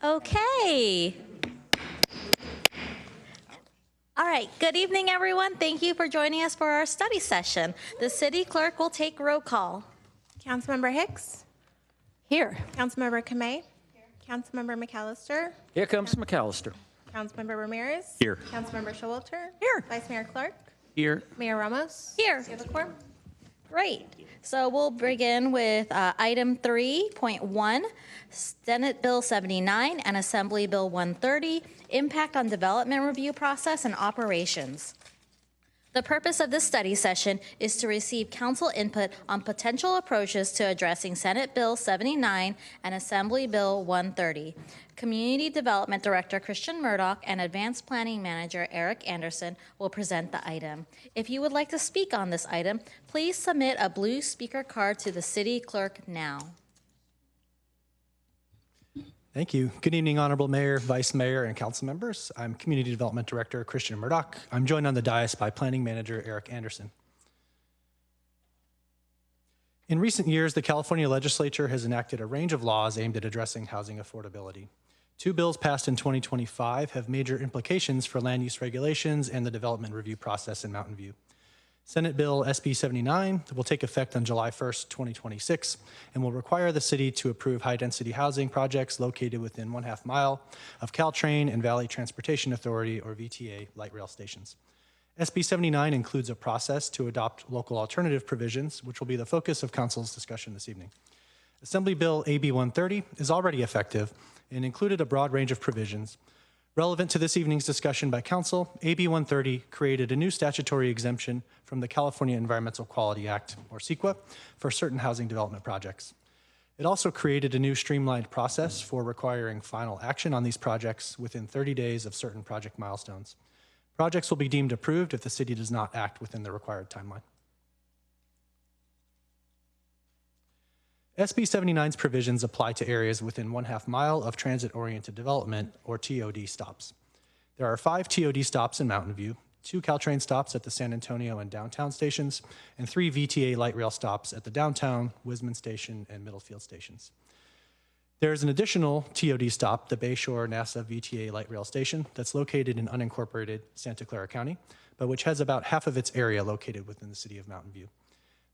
Okay. All right, good evening, everyone. Thank you for joining us for our study session. The city clerk will take roll call. Councilmember Hicks. Here. Councilmember Kamei. Councilmember McAllister. Here comes McAllister. Councilmember Ramirez. Here. Councilmember Showalter. Here. Vice Mayor Clark. Here. Mayor Ramos. Here. You have a quorum? Great. So we'll begin with item 3.1, Senate Bill 79 and Assembly Bill 130, Impact on Development Review Process and Operations. The purpose of this study session is to receive council input on potential approaches to addressing Senate Bill 79 and Assembly Bill 130. Community Development Director Christian Murdoch and Advanced Planning Manager Eric Anderson will present the item. If you would like to speak on this item, please submit a blue speaker card to the city clerk now. Thank you. Good evening, Honorable Mayor, Vice Mayor, and council members. I'm Community Development Director Christian Murdoch. I'm joined on the dais by Planning Manager Eric Anderson. In recent years, the California legislature has enacted a range of laws aimed at addressing housing affordability. Two bills passed in 2025 have major implications for land use regulations and the development review process in Mountain View. Senate Bill SB 79 will take effect on July 1st, 2026, and will require the city to approve high-density housing projects located within 1/2 mile of Caltrain and Valley Transportation Authority, or VTA, light rail stations. SB 79 includes a process to adopt local alternative provisions, which will be the focus of council's discussion this evening. Assembly Bill AB 130 is already effective and included a broad range of provisions. Relevant to this evening's discussion by council, AB 130 created a new statutory exemption from the California Environmental Quality Act, or CEQA, for certain housing development projects. It also created a new streamlined process for requiring final action on these projects within 30 days of certain project milestones. Projects will be deemed approved if the city does not act within the required timeline. SB 79's provisions apply to areas within 1/2 mile of transit-oriented development, or TOD stops. There are 5 TOD stops in Mountain View, 2 Caltrain stops at the San Antonio and downtown stations, and 3 VTA light rail stops at the downtown, Wisman Station, and Middlefield stations. There is an additional TOD stop, the Bayshore NASA VTA light rail station, that's located in unincorporated Santa Clara County, but which has about half of its area located within the city of Mountain View.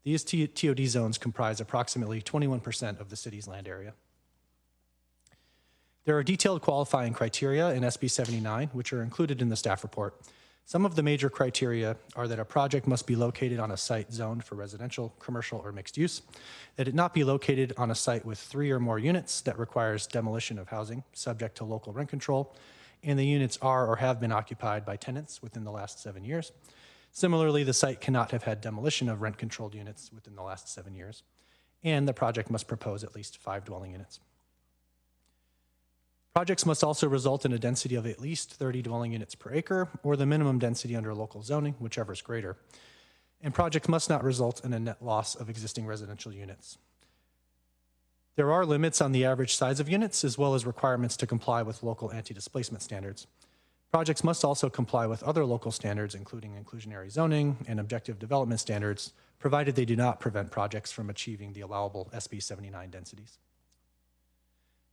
These TOD zones comprise approximately 21% of the city's land area. There are detailed qualifying criteria in SB 79, which are included in the staff report. Some of the major criteria are that a project must be located on a site zoned for residential, commercial, or mixed use, that it not be located on a site with 3 or more units that requires demolition of housing subject to local rent control, and the units are or have been occupied by tenants within the last 7 years. Similarly, the site cannot have had demolition of rent-controlled units within the last 7 years, and the project must propose at least 5 dwelling units. Projects must also result in a density of at least 30 dwelling units per acre, or the minimum density under local zoning, whichever is greater. And projects must not result in a net loss of existing residential units. There are limits on the average size of units, as well as requirements to comply with local anti-displacement standards. Projects must also comply with other local standards, including inclusionary zoning and objective development standards, provided they do not prevent projects from achieving the allowable SB 79 densities.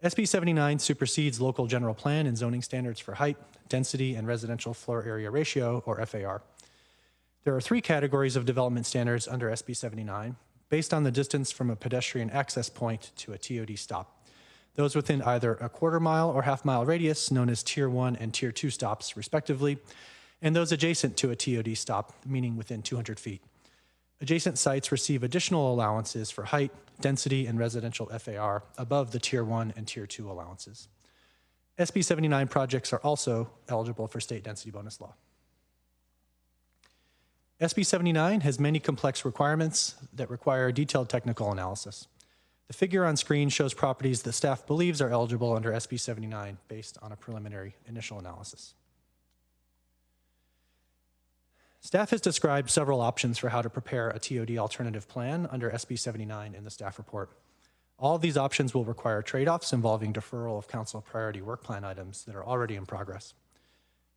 SB 79 supersedes local general plan and zoning standards for height, density, and residential floor area ratio, or FAR. There are 3 categories of development standards under SB 79, based on the distance from a pedestrian access point to a TOD stop. Those within either a 1/4 mile or 1/2 mile radius, known as Tier 1 and Tier 2 stops, respectively, and those adjacent to a TOD stop, meaning within 200 feet. Adjacent sites receive additional allowances for height, density, and residential FAR above the Tier 1 and Tier 2 allowances. SB 79 projects are also eligible for state density bonus law. SB 79 has many complex requirements that require detailed technical analysis. The figure on screen shows properties that staff believes are eligible under SB 79 based on a preliminary initial analysis. Staff has described several options for how to prepare a TOD alternative plan under SB 79 in the staff report. All of these options will require trade-offs involving deferral of council priority work plan items that are already in progress.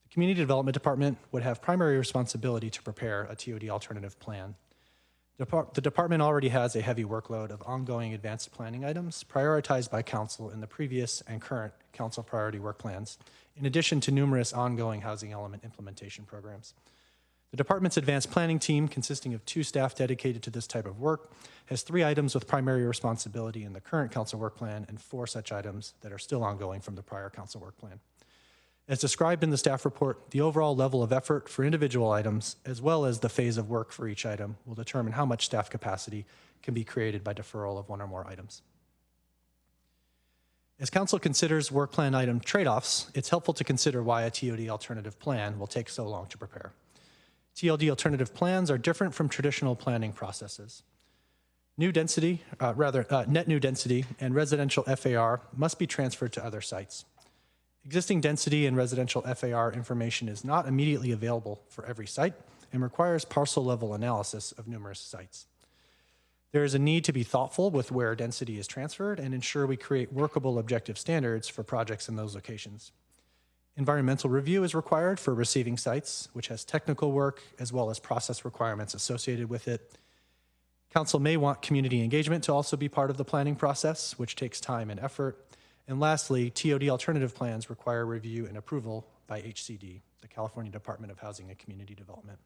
The Community Development Department would have primary responsibility to prepare a TOD alternative plan. The department already has a heavy workload of ongoing advanced planning items prioritized by council in the previous and current council priority work plans, in addition to numerous ongoing housing element implementation programs. The department's advanced planning team, consisting of 2 staff dedicated to this type of work, has 3 items with primary responsibility in the current council work plan and 4 such items that are still ongoing from the prior council work plan. As described in the staff report, the overall level of effort for individual items, as well as the phase of work for each item, will determine how much staff capacity can be created by deferral of 1 or more items. As council considers work plan item trade-offs, it's helpful to consider why a TOD alternative plan will take so long to prepare. TLD alternative plans are different from traditional planning processes. Net new density and residential FAR must be transferred to other sites. Existing density and residential FAR information is not immediately available for every site and requires parcel-level analysis of numerous sites. There is a need to be thoughtful with where density is transferred and ensure we create workable objective standards for projects in those locations. Environmental review is required for receiving sites, which has technical work as well as process requirements associated with it. Council may want community engagement to also be part of the planning process, which takes time and effort. And lastly, TOD alternative plans require review and approval by HCD, the California Department of Housing and Community Development.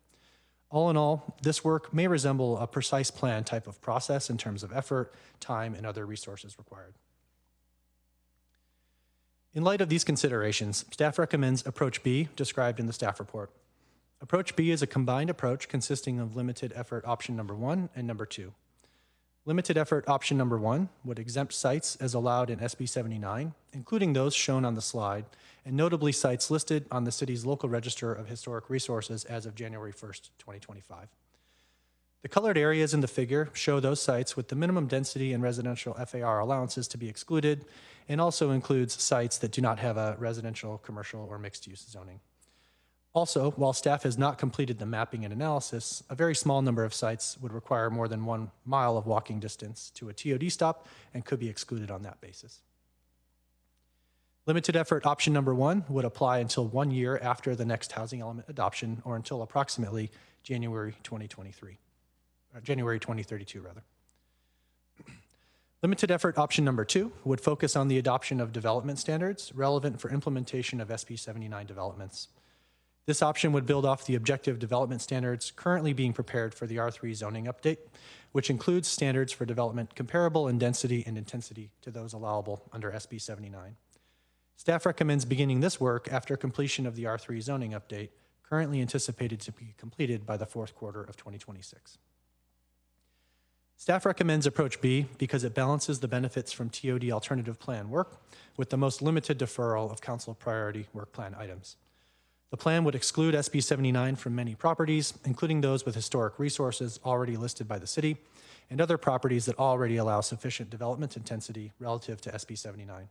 All in all, this work may resemble a precise plan type of process in terms of effort, time, and other resources required. In light of these considerations, staff recommends Approach B, described in the staff report. Approach B is a combined approach consisting of limited effort option number 1 and number 2. Limited effort option number 1 would exempt sites as allowed in SB 79, including those shown on the slide, and notably sites listed on the city's local register of historic resources as of January 1st, 2025. The colored areas in the figure show those sites with the minimum density and residential FAR allowances to be excluded, and also includes sites that do not have a residential, commercial, or mixed-use zoning. Also, while staff has not completed the mapping and analysis, a very small number of sites would require more than 1 mile of walking distance to a TOD stop and could be excluded on that basis. Limited effort option number 1 would apply until 1 year after the next housing element adoption, or until approximately January 2032 rather. Limited effort option number 2 would focus on the adoption of development standards relevant for implementation of SB 79 developments. This option would build off the objective development standards currently being prepared for the R3 zoning update, which includes standards for development comparable in density and intensity to those allowable under SB 79. Staff recommends beginning this work after completion of the R3 zoning update, currently anticipated to be completed by the 4th quarter of 2026. Staff recommends Approach B because it balances the benefits from TOD alternative plan work with the most limited deferral of council priority work plan items. The plan would exclude SB 79 from many properties, including those with historic resources already listed by the city, and other properties that already allow sufficient development intensity relative to SB 79.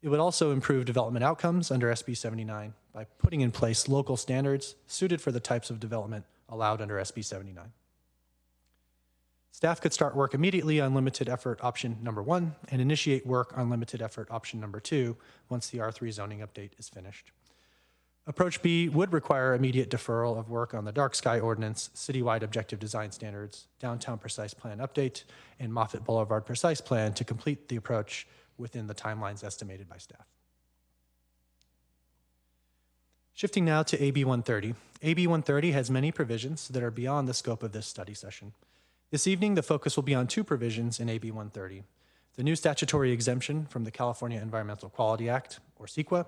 It would also improve development outcomes under SB 79 by putting in place local standards suited for the types of development allowed under SB 79. Staff could start work immediately on limited effort option number 1 and initiate work on limited effort option number 2 once the R3 zoning update is finished. Approach B would require immediate deferral of work on the dark sky ordinance, citywide objective design standards, downtown precise plan update, and Moffett Boulevard precise plan to complete the approach within the timelines estimated by staff. Shifting now to AB 130. AB 130 has many provisions that are beyond the scope of this study session. This evening, the focus will be on 2 provisions in AB 130, the new statutory exemption from the California Environmental Quality Act, or CEQA,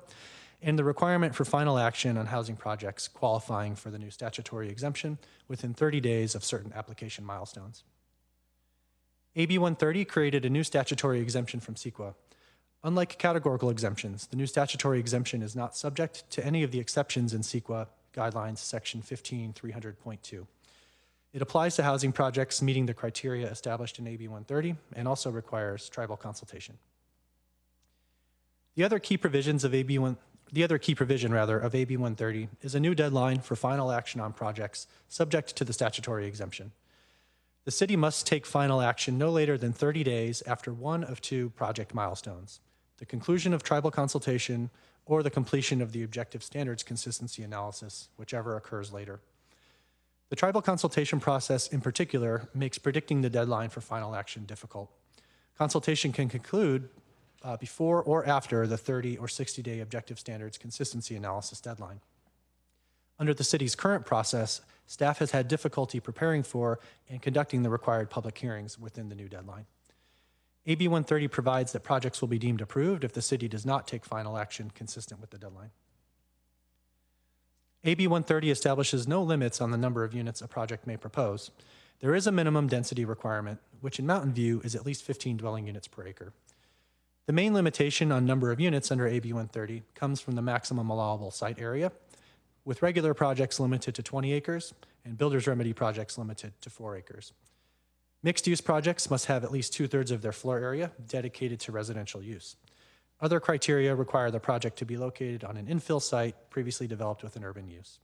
and the requirement for final action on housing projects qualifying for the new statutory exemption within 30 days of certain application milestones. AB 130 created a new statutory exemption from CEQA. Unlike categorical exemptions, the new statutory exemption is not subject to any of the exceptions in CEQA guidelines section 15.300.2. It applies to housing projects meeting the criteria established in AB 130 and also requires tribal consultation. The other key provision of AB 130 is a new deadline for final action on projects subject to the statutory exemption. The city must take final action no later than 30 days after one of 2 project milestones: the conclusion of tribal consultation or the completion of the objective standards consistency analysis, whichever occurs later. The tribal consultation process in particular makes predicting the deadline for final action difficult. Consultation can conclude before or after the 30 or 60-day objective standards consistency analysis deadline. Under the city's current process, staff has had difficulty preparing for and conducting the required public hearings within the new deadline. AB 130 provides that projects will be deemed approved if the city does not take final action consistent with the deadline. AB 130 establishes no limits on the number of units a project may propose. There is a minimum density requirement, which in Mountain View is at least 15 dwelling units per acre. The main limitation on number of units under AB 130 comes from the maximum allowable site area, with regular projects limited to 20 acres and builder's remedy projects limited to 4 acres. Mixed-use projects must have at least 2/3 of their floor area dedicated to residential use. Other criteria require the project to be located on an infill site previously developed with an urban use.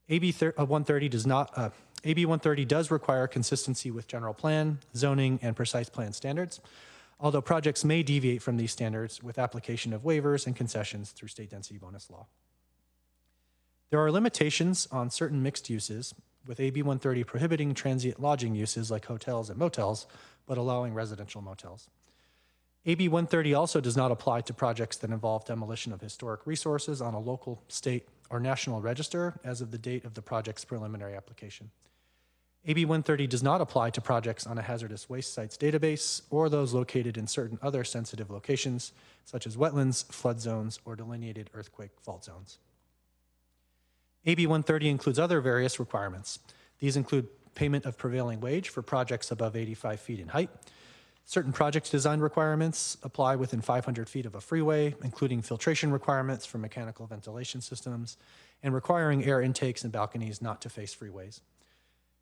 AB 130 does require consistency with general plan, zoning, and precise plan standards, although projects may deviate from these standards with application of waivers and concessions through state density bonus law. There are limitations on certain mixed uses, with AB 130 prohibiting transient lodging uses like hotels and motels, but allowing residential motels. AB 130 also does not apply to projects that involve demolition of historic resources on a local, state, or national register as of the date of the project's preliminary application. AB 130 does not apply to projects on a hazardous waste sites database or those located in certain other sensitive locations, such as wetlands, flood zones, or delineated earthquake fault zones. AB 130 includes other various requirements. These include payment of prevailing wage for projects above 85 feet in height. Certain project design requirements apply within 500 feet of a freeway, including filtration requirements for mechanical ventilation systems and requiring air intakes and balconies not to face freeways.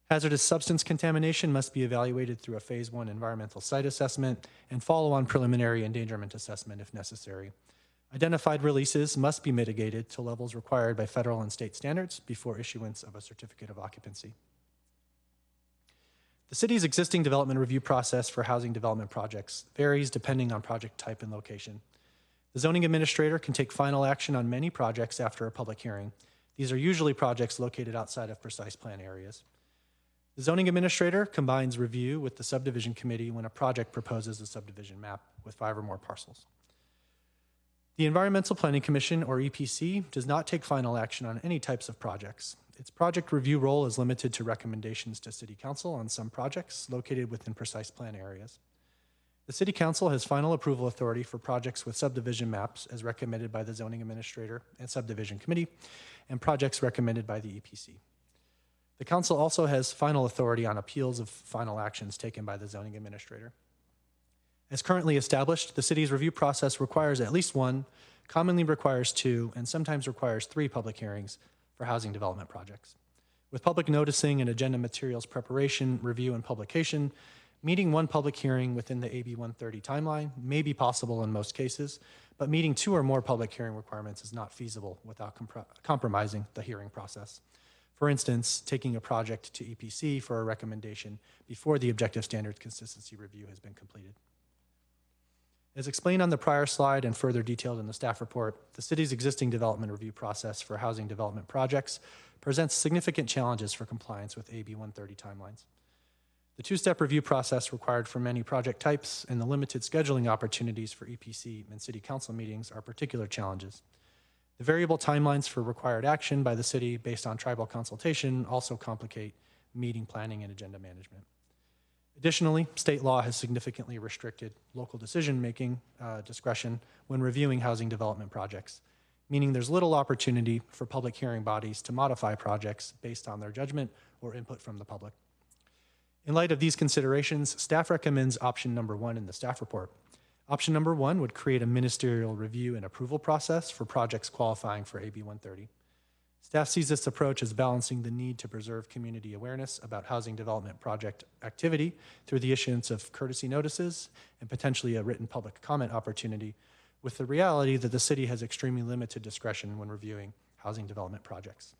Hazardous substance contamination must be evaluated through a Phase 1 environmental site assessment and follow-on preliminary endangerment assessment if necessary. Identified releases must be mitigated to levels required by federal and state standards before issuance of a certificate of occupancy. The city's existing development review process for housing development projects varies depending on project type and location. The zoning administrator can take final action on many projects after a public hearing. These are usually projects located outside of precise plan areas. The zoning administrator combines review with the subdivision committee when a project proposes a subdivision map with 5 or more parcels. The Environmental Planning Commission, or EPC, does not take final action on any types of projects. Its project review role is limited to recommendations to City Council on some projects located within precise plan areas. The City Council has final approval authority for projects with subdivision maps as recommended by the Zoning Administrator and Subdivision Committee, and projects recommended by the EPC. The Council also has final authority on appeals of final actions taken by the Zoning Administrator. As currently established, the city's review process requires at least 1, commonly requires 2, and sometimes requires 3 public hearings for housing development projects. With public noticing and agenda materials preparation, review, and publication, meeting 1 public hearing within the AB 130 timeline may be possible in most cases, but meeting 2 or more public hearing requirements is not feasible without compromising the hearing process. For instance, taking a project to EPC for a recommendation before the objective standards consistency review has been completed. As explained on the prior slide and further detailed in the staff report, the city's existing development review process for housing development projects presents significant challenges for compliance with AB 130 timelines. The 2-step review process required for many project types and the limited scheduling opportunities for EPC and City Council meetings are particular challenges. The variable timelines for required action by the city based on tribal consultation also complicate meeting planning and agenda management. Additionally, state law has significantly restricted local decision-making discretion when reviewing housing development projects, meaning there's little opportunity for public hearing bodies to modify projects based on their judgment or input from the public. In light of these considerations, staff recommends option number 1 in the staff report. Option number 1 would create a ministerial review and approval process for projects qualifying for AB 130. Staff sees this approach as balancing the need to preserve community awareness about housing development project activity through the issuance of courtesy notices and potentially a written public comment opportunity, with the reality that the city has extremely limited discretion when reviewing housing development projects.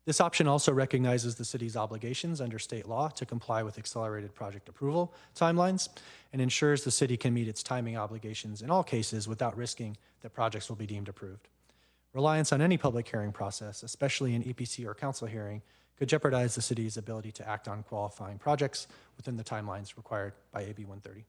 This option also recognizes the city's obligations under state law to comply with accelerated project approval timelines and ensures the city can meet its timing obligations in all cases without risking that projects will be deemed approved. Reliance on any public hearing process, especially an EPC or council hearing, could jeopardize the city's ability to act on qualifying projects within the timelines required by AB 130.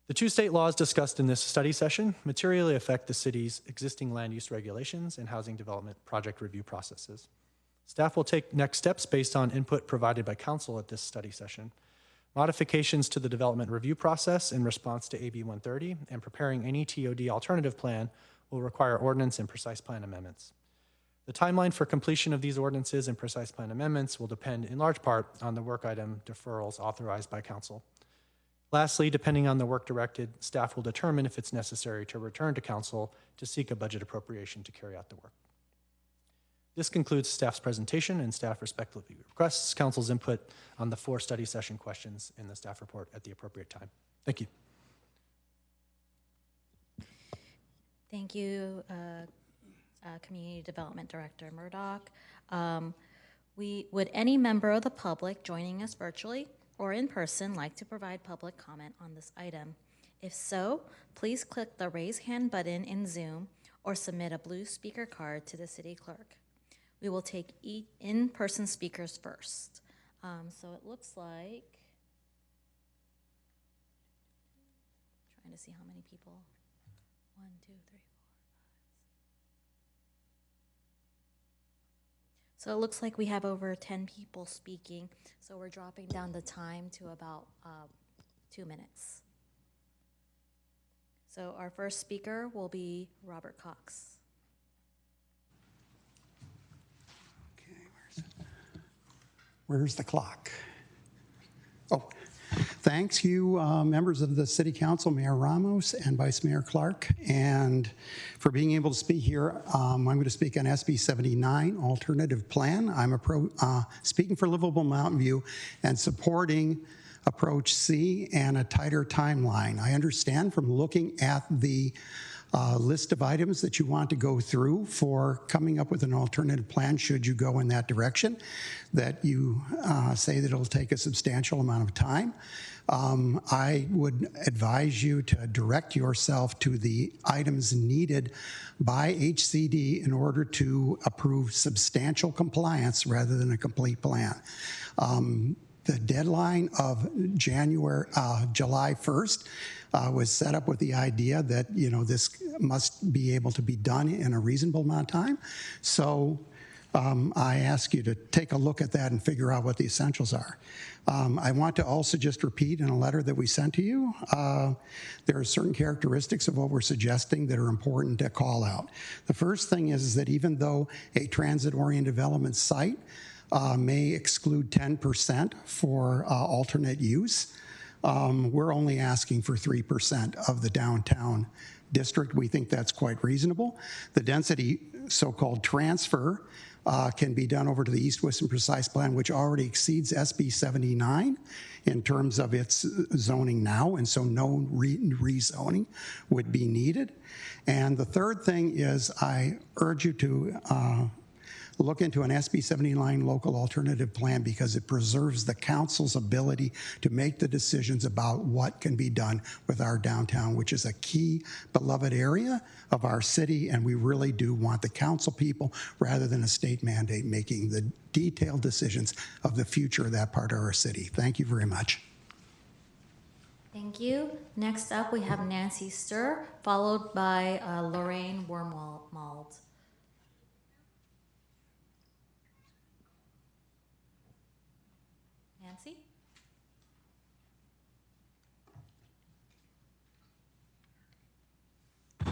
The two state laws discussed in this study session materially affect the city's existing land use regulations and housing development project review processes. Staff will take next steps based on input provided by council at this study session. Modifications to the development review process in response to AB 130 and preparing any TOD alternative plan will require ordinance and precise plan amendments. The timeline for completion of these ordinances and precise plan amendments will depend in large part on the work item deferrals authorized by council. Lastly, depending on the work directed, staff will determine if it's necessary to return to council to seek a budget appropriation to carry out the work. This concludes staff's presentation, and staff respectfully requests council's input on the 4 study session questions in the staff report at the appropriate time. Thank you. Thank you, Community Development Director Murdoch. Would any member of the public joining us virtually or in person like to provide public comment on this item? If so, please click the raise hand button in Zoom or submit a blue speaker card to the city clerk. We will take in-person speakers first. So it looks like, trying to see how many people. 1, 2, 3, 4, 5. So it looks like we have over 10 people speaking. So we're dropping down the time to about 2 minutes. So our first speaker will be Robert Cox. Where's the clock? Oh, thanks you, members of the City Council, Mayor Ramos and Vice Mayor Clark, and for being able to speak here. I'm going to speak on SB 79 alternative plan. I'm speaking for Livable Mountain View and supporting Approach C and a tighter timeline. I understand from looking at the list of items that you want to go through for coming up with an alternative plan should you go in that direction, that you say that it'll take a substantial amount of time. I would advise you to direct yourself to the items needed by HCD in order to approve substantial compliance rather than a complete plan. The deadline of July 1st was set up with the idea that, you know, this must be able to be done in a reasonable amount of time. So I ask you to take a look at that and figure out what the essentials are. I want to also just repeat in a letter that we sent to you, there are certain characteristics of what we're suggesting that are important to call out. The first thing is that even though a transit-oriented development site may exclude 10% for alternate use, we're only asking for 3% of the downtown district. We think that's quite reasonable. The density so-called transfer can be done over to the East-West and Precise Plan, which already exceeds SB 79 in terms of its zoning now, and so no rezoning would be needed. And the third thing is I urge you to look into an SB 79 local alternative plan because it preserves the council's ability to make the decisions about what can be done with our downtown, which is a key beloved area of our city, and we really do want the council people, rather than a state mandate, making the detailed decisions of the future of that part of our city. Thank you very much. Thank you. Next up, we have Nancy Sturr, followed by Lorraine Wormald. Nancy?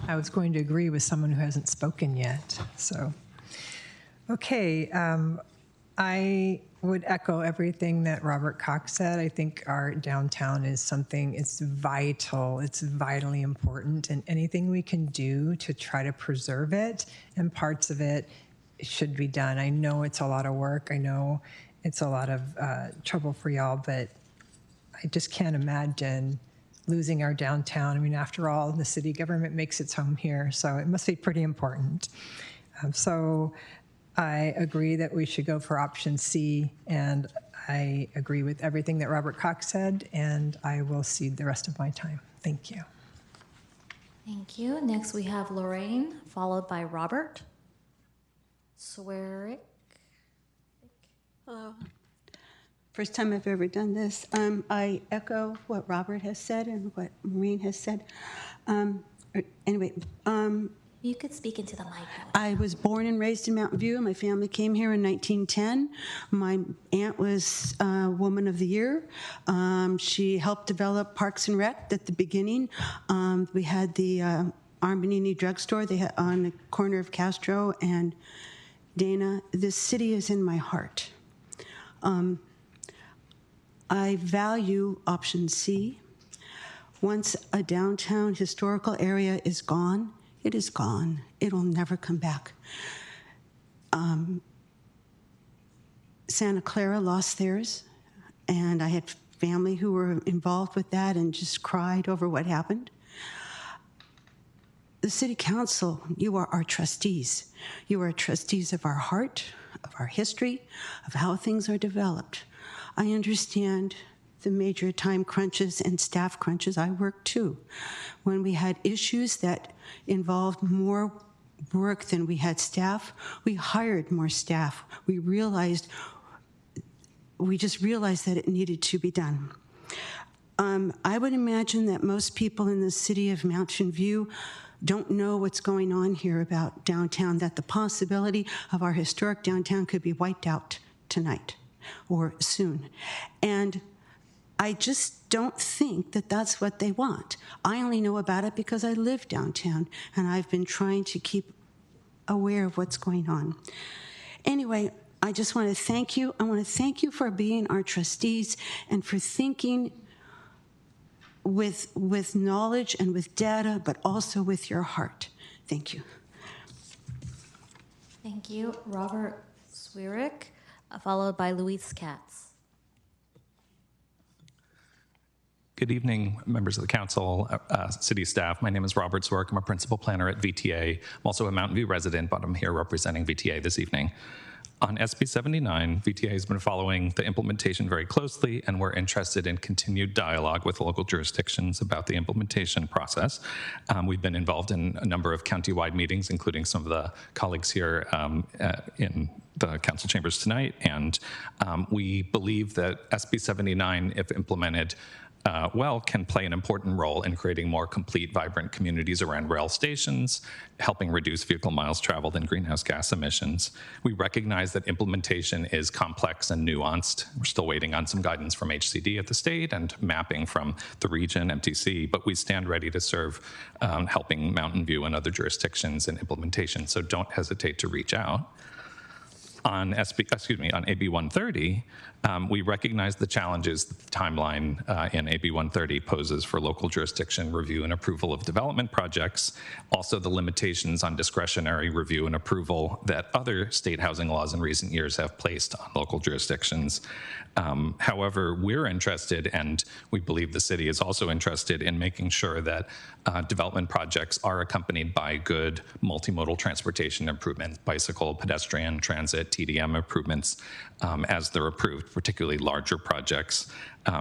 I was going to agree with someone who hasn't spoken yet. So, okay, I would echo everything that Robert Cox said. I think our downtown is something, it's vital, it's vitally important, and anything we can do to try to preserve it and parts of it should be done. I know it's a lot of work. I know it's a lot of trouble for y'all, but I just can't imagine losing our downtown. I mean, after all, the city government makes its home here, so it must be pretty important. So I agree that we should go for option C, and I agree with everything that Robert Cox said, and I will cede the rest of my time. Thank you. Thank you. Next, we have Lorraine, followed by Robert Swearick. Hello. First time I've ever done this. I echo what Robert has said and what Maureen has said. Anyway, You could speak into the mic. I was born and raised in Mountain View. My family came here in 1910. My aunt was Woman of the Year. She helped develop Parks and Rec at the beginning. We had the Armanini drugstore they had on the corner of Castro and Dana. This city is in my heart. I value option C. Once a downtown historical area is gone, it is gone. It'll never come back. Santa Clara lost theirs, and I had family who were involved with that and just cried over what happened. The City Council, you are our trustees. You are trustees of our heart, of our history, of how things are developed. I understand the major time crunches and staff crunches. I work too. When we had issues that involved more work than we had staff, we hired more staff. We just realized that it needed to be done. I would imagine that most people in the city of Mountain View don't know what's going on here about downtown, that the possibility of our historic downtown could be wiped out tonight or soon. And I just don't think that that's what they want. I only know about it because I live downtown, and I've been trying to keep aware of what's going on. Anyway, I just want to thank you. I want to thank you for being our trustees and for thinking with knowledge and with data, but also with your heart. Thank you. Thank you, Robert Swearick, followed by Louise Katz. Good evening, members of the council, city staff. My name is Robert Swerk. I'm a principal planner at VTA. I'm also a Mountain View resident, but I'm here representing VTA this evening. On SB 79, VTA has been following the implementation very closely, and we're interested in continued dialogue with local jurisdictions about the implementation process. We've been involved in a number of county-wide meetings, including some of the colleagues here in the council chambers tonight, and we believe that SB 79, if implemented, can play an important role in creating more complete, vibrant communities around rail stations, helping reduce vehicle miles traveled and greenhouse gas emissions. We recognize that implementation is complex and nuanced. We're still waiting on some guidance from HCD at the state and mapping from the region, MTC, but we stand ready to serve helping Mountain View and other jurisdictions in implementation, so don't hesitate to reach out. On AB 130, we recognize the challenges that the timeline in AB 130 poses for local jurisdiction review and approval of development projects, also the limitations on discretionary review and approval that other state housing laws in recent years have placed on local jurisdictions. However, we're interested, and we believe the city is also interested in making sure that development projects are accompanied by good multimodal transportation improvements, bicycle, pedestrian, transit, TDM improvements as they're approved, particularly larger projects.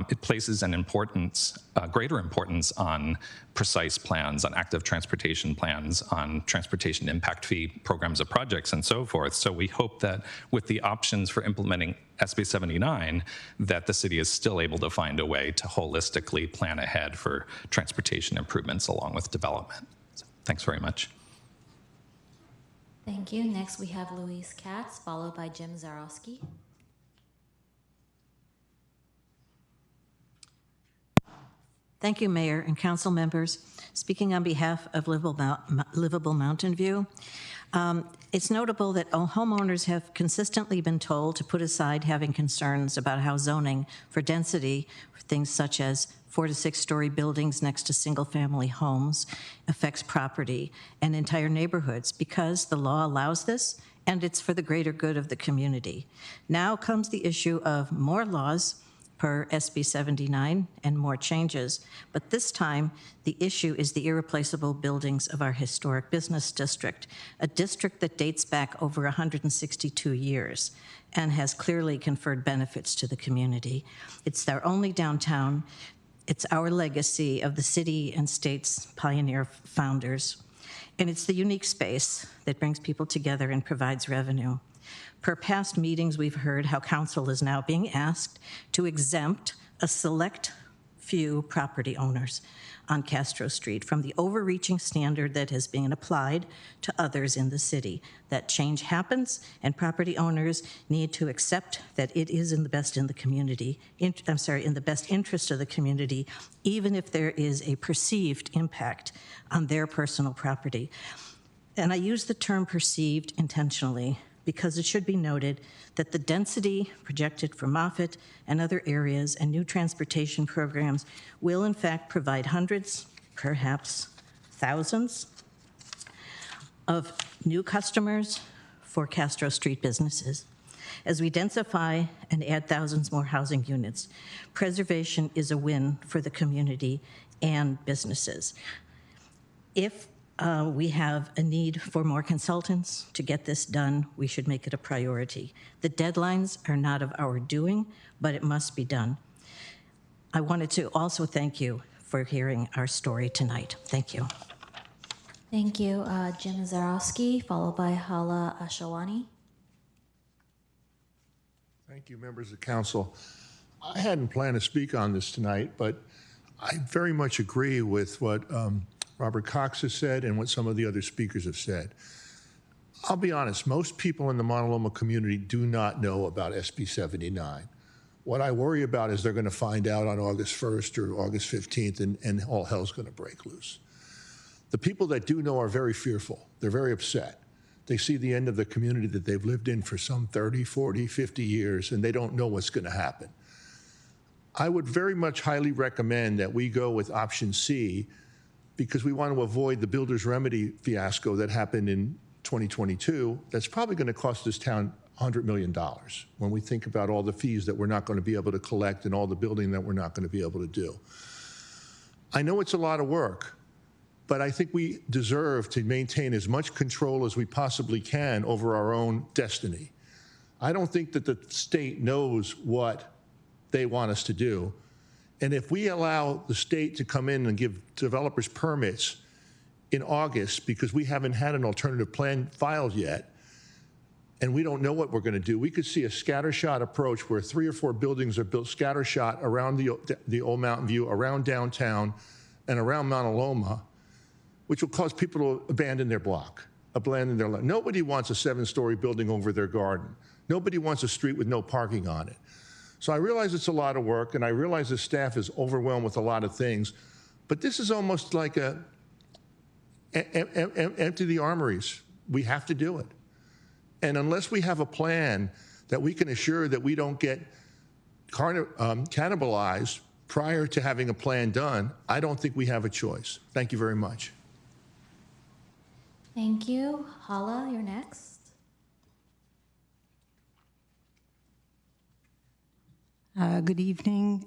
It places an importance, greater importance on precise plans, on active transportation plans, on transportation impact fee programs of projects and so forth. So we hope that with the options for implementing SB 79, that the city is still able to find a way to holistically plan ahead for transportation improvements along with development. So, thanks very much. Thank you. Next, we have Louise Katz, followed by Jim Zarowski. Thank you, Mayor and council members. Speaking on behalf of Livable Mountain View, it's notable that homeowners have consistently been told to put aside having concerns about how zoning for density, for things such as 4 to 6 story buildings next to single-family homes, affects property and entire neighborhoods because the law allows this and it's for the greater good of the community. Now comes the issue of more laws per SB 79 and more changes, but this time the issue is the irreplaceable buildings of our historic business district, a district that dates back over 162 years and has clearly conferred benefits to the community. It's our only downtown. It's our legacy of the city and state's pioneer founders. And it's the unique space that brings people together and provides revenue. Per past meetings, we've heard how council is now being asked to exempt a select few property owners on Castro Street from the overreaching standard that has been applied to others in the city. That change happens, and property owners need to accept that it is in the best in the community, in the best interest of the community, even if there is a perceived impact on their personal property. And I use the term perceived intentionally because it should be noted that the density projected for Moffett and other areas and new transportation programs will in fact provide hundreds, perhaps thousands, of new customers for Castro Street businesses. As we densify and add thousands more housing units, preservation is a win for the community and businesses. If we have a need for more consultants to get this done, we should make it a priority. The deadlines are not of our doing, but it must be done. I wanted to also thank you for hearing our story tonight. Thank you. Thank you, Jim Zarowski, followed by Hala Ashawani. Thank you, members of council. I hadn't planned to speak on this tonight, but I very much agree with what Robert Cox has said and what some of the other speakers have said. I'll be honest, most people in the Mauna Loma community do not know about SB 79. What I worry about is they're going to find out on August 1st or August 15th and all hell's going to break loose. The people that do know are very fearful. They're very upset. They see the end of the community that they've lived in for some 30, 40, 50 years, and they don't know what's going to happen. I would very much highly recommend that we go with option C, because we want to avoid the builder's remedy fiasco that happened in 2022. That's probably going to cost this town $100 million when we think about all the fees that we're not going to be able to collect and all the building that we're not going to be able to do. I know it's a lot of work, but I think we deserve to maintain as much control as we possibly can over our own destiny. I don't think that the state knows what they want us to do. And if we allow the state to come in and give developers permits in August because we haven't had an alternative plan filed yet, and we don't know what we're going to do, we could see a scattershot approach where 3 or 4 buildings are built scattershot around the old Mountain View, around downtown, and around Mauna Loma, which will cause people to abandon their block, abandon their land. Nobody wants a 7-story building over their garden. Nobody wants a street with no parking on it. So I realize it's a lot of work, and I realize the staff is overwhelmed with a lot of things, but this is almost like empty the armories. We have to do it. And unless we have a plan that we can assure that we don't get cannibalized prior to having a plan done, I don't think we have a choice. Thank you very much. Thank you. Hala, you're next. Good evening.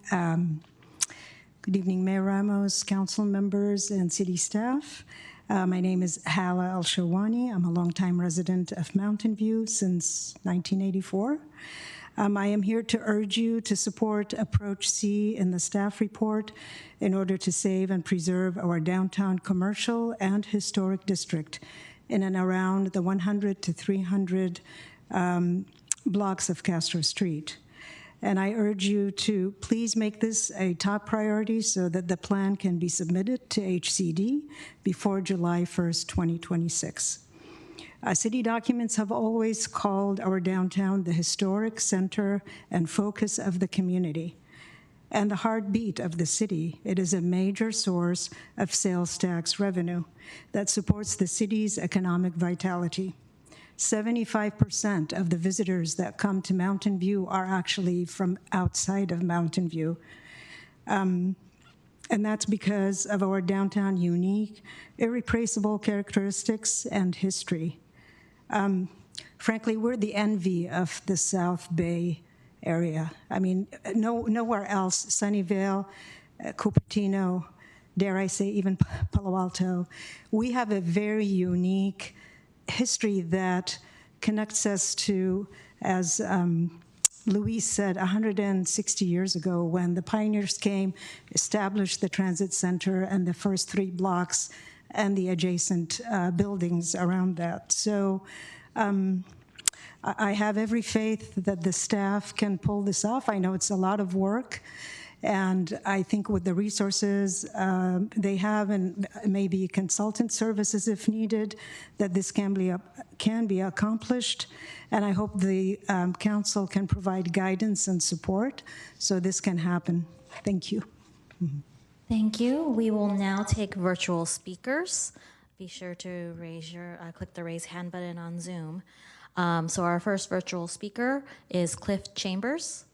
Good evening, Mayor Ramos, council members, and city staff. My name is Hala Al-Shawani. I'm a longtime resident of Mountain View since 1984. I am here to urge you to support Approach C in the staff report in order to save and preserve our downtown commercial and historic district in and around the 100 to 300 blocks of Castro Street. And I urge you to please make this a top priority so that the plan can be submitted to HCD before July 1st, 2026. City documents have always called our downtown the historic center and focus of the community and the heartbeat of the city. It is a major source of sales tax revenue that supports the city's economic vitality. 75% of the visitors that come to Mountain View are actually from outside of Mountain View. And that's because of our downtown unique, irreplaceable characteristics and history. Frankly, we're the envy of the South Bay area. I mean, nowhere else, Sunnyvale, Cupertino, dare I say even Palo Alto, we have a very unique history that connects us to, as Louise said, 160 years ago when the pioneers came, established the transit center and the first 3 blocks and the adjacent buildings around that. So I have every faith that the staff can pull this off. I know it's a lot of work, and I think with the resources they have, and maybe consultant services if needed, that this can be accomplished. And I hope the council can provide guidance and support so this can happen. Thank you. Thank you. We will now take virtual speakers. Be sure to click the raise hand button on Zoom. So our first virtual speaker is Cliff Chambers.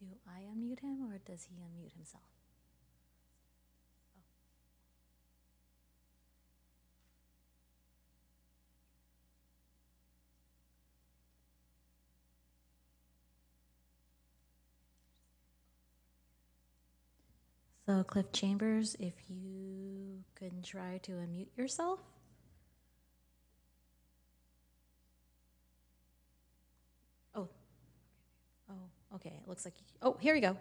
Do I unmute him or does he unmute himself? So Cliff Chambers, if you can try to unmute yourself. Oh, okay. It looks like, here we go.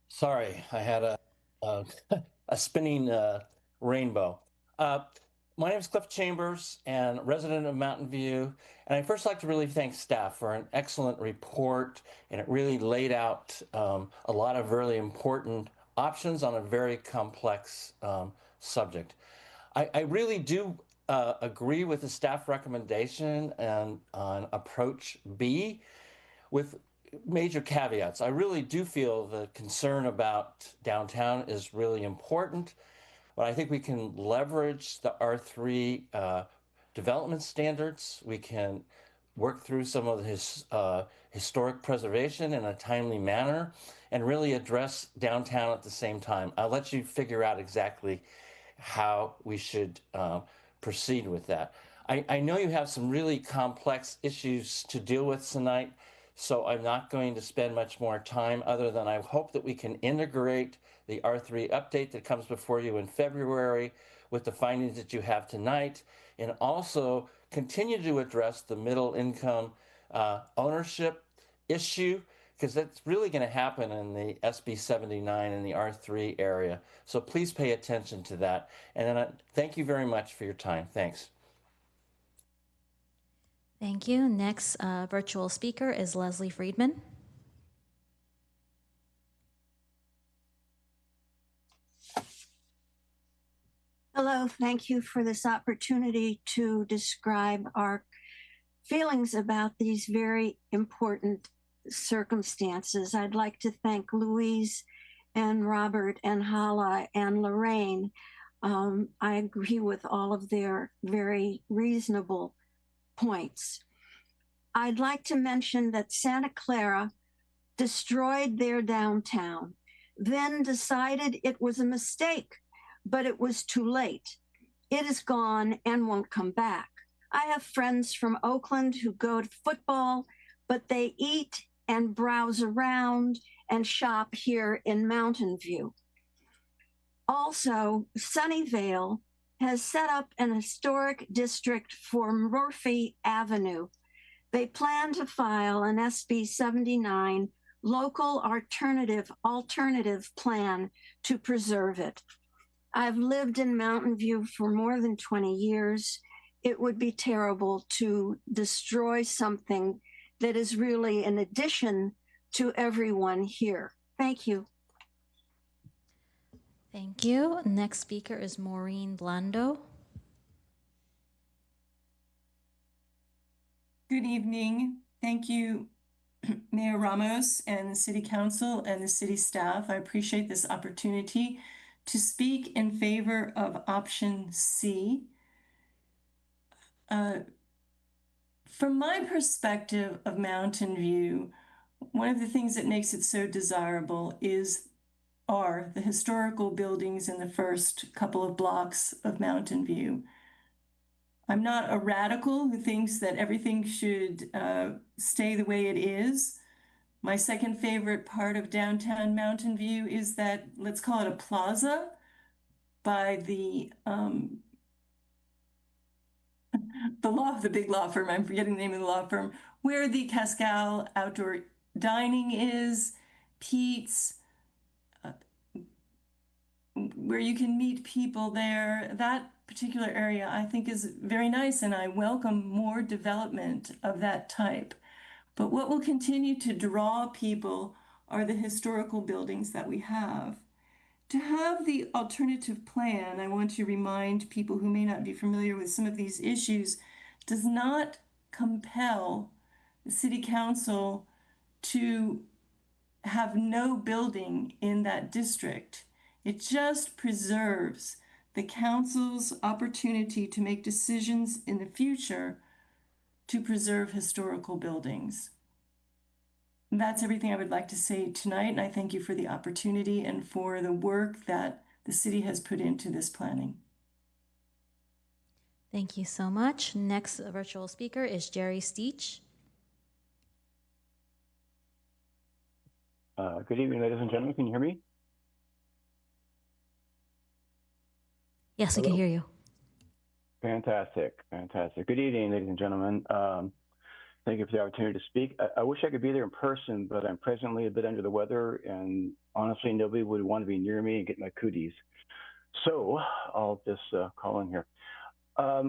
Sorry, I had a spinning rainbow. My name is Cliff Chambers, and resident of Mountain View. And I'd first like to really thank staff for an excellent report, and it really laid out a lot of really important options on a very complex subject. I really do agree with the staff recommendation and on approach B with major caveats. I really do feel the concern about downtown is really important, but I think we can leverage the R3 development standards. We can work through some of his historic preservation in a timely manner and really address downtown at the same time. I'll let you figure out exactly how we should proceed with that. I know you have some really complex issues to deal with tonight, so I'm not going to spend much more time other than I hope that we can integrate the R3 update that comes before you in February with the findings that you have tonight, and also continue to address the middle income ownership issue, because that's really going to happen in the SB 79 and the R3 area. So please pay attention to that. And then thank you very much for your time. Thanks. Thank you. Next virtual speaker is Leslie Friedman. Hello, thank you for this opportunity to describe our feelings about these very important circumstances. I'd like to thank Louise and Robert and Hala and Lorraine. I agree with all of their very reasonable points. I'd like to mention that Santa Clara destroyed their downtown, then decided it was a mistake, but it was too late. It is gone and won't come back. I have friends from Oakland who go to football, but they eat and browse around and shop here in Mountain View. Also, Sunnyvale has set up an historic district for Murphy Avenue. They plan to file an SB 79 local alternative plan to preserve it. I've lived in Mountain View for more than 20 years. It would be terrible to destroy something that is really an addition to everyone here. Thank you. Thank you. Next speaker is Maureen Blando. Good evening. Thank you, Mayor Ramos and the City Council and the city staff. I appreciate this opportunity to speak in favor of option C. From my perspective of Mountain View, one of the things that makes it so desirable are the historical buildings in the first couple of blocks of Mountain View. I'm not a radical who thinks that everything should stay the way it is, My second favorite part of downtown Mountain View is that, let's call it a plaza by the big law firm, I'm forgetting the name of the law firm, where the Cascal outdoor dining is, Pete's, where you can meet people there. That particular area I think is very nice, and I welcome more development of that type. But what will continue to draw people are the historical buildings that we have. To have the alternative plan, I want to remind people who may not be familiar with some of these issues, does not compel the City Council to have no building in that district. It just preserves the council's opportunity to make decisions in the future to preserve historical buildings. That's everything I would like to say tonight, and I thank you for the opportunity and for the work that the city has put into this planning. Thank you so much. Next virtual speaker is Jerry Steach. Good evening, ladies and gentlemen. Can you hear me? Yes, we can hear you. Fantastic, fantastic. Good evening, ladies and gentlemen. Thank you for the opportunity to speak. I wish I could be there in person, but I'm presently a bit under the weather, and honestly, nobody would want to be near me and get my cooties. So I'll just call in here.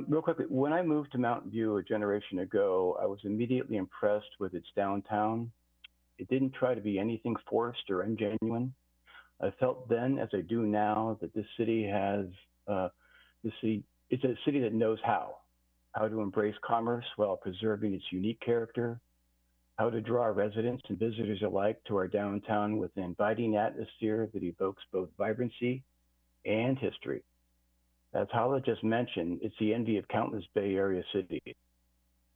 Real quickly, when I moved to Mountain View a generation ago, I was immediately impressed with its downtown. It didn't try to be anything forced or ungenuine. I felt then, as I do now, that this city has, it's a city that knows how to embrace commerce while preserving its unique character, how to draw residents and visitors alike to our downtown with an inviting atmosphere that evokes both vibrancy and history. As Hala just mentioned, it's the envy of countless Bay Area cities.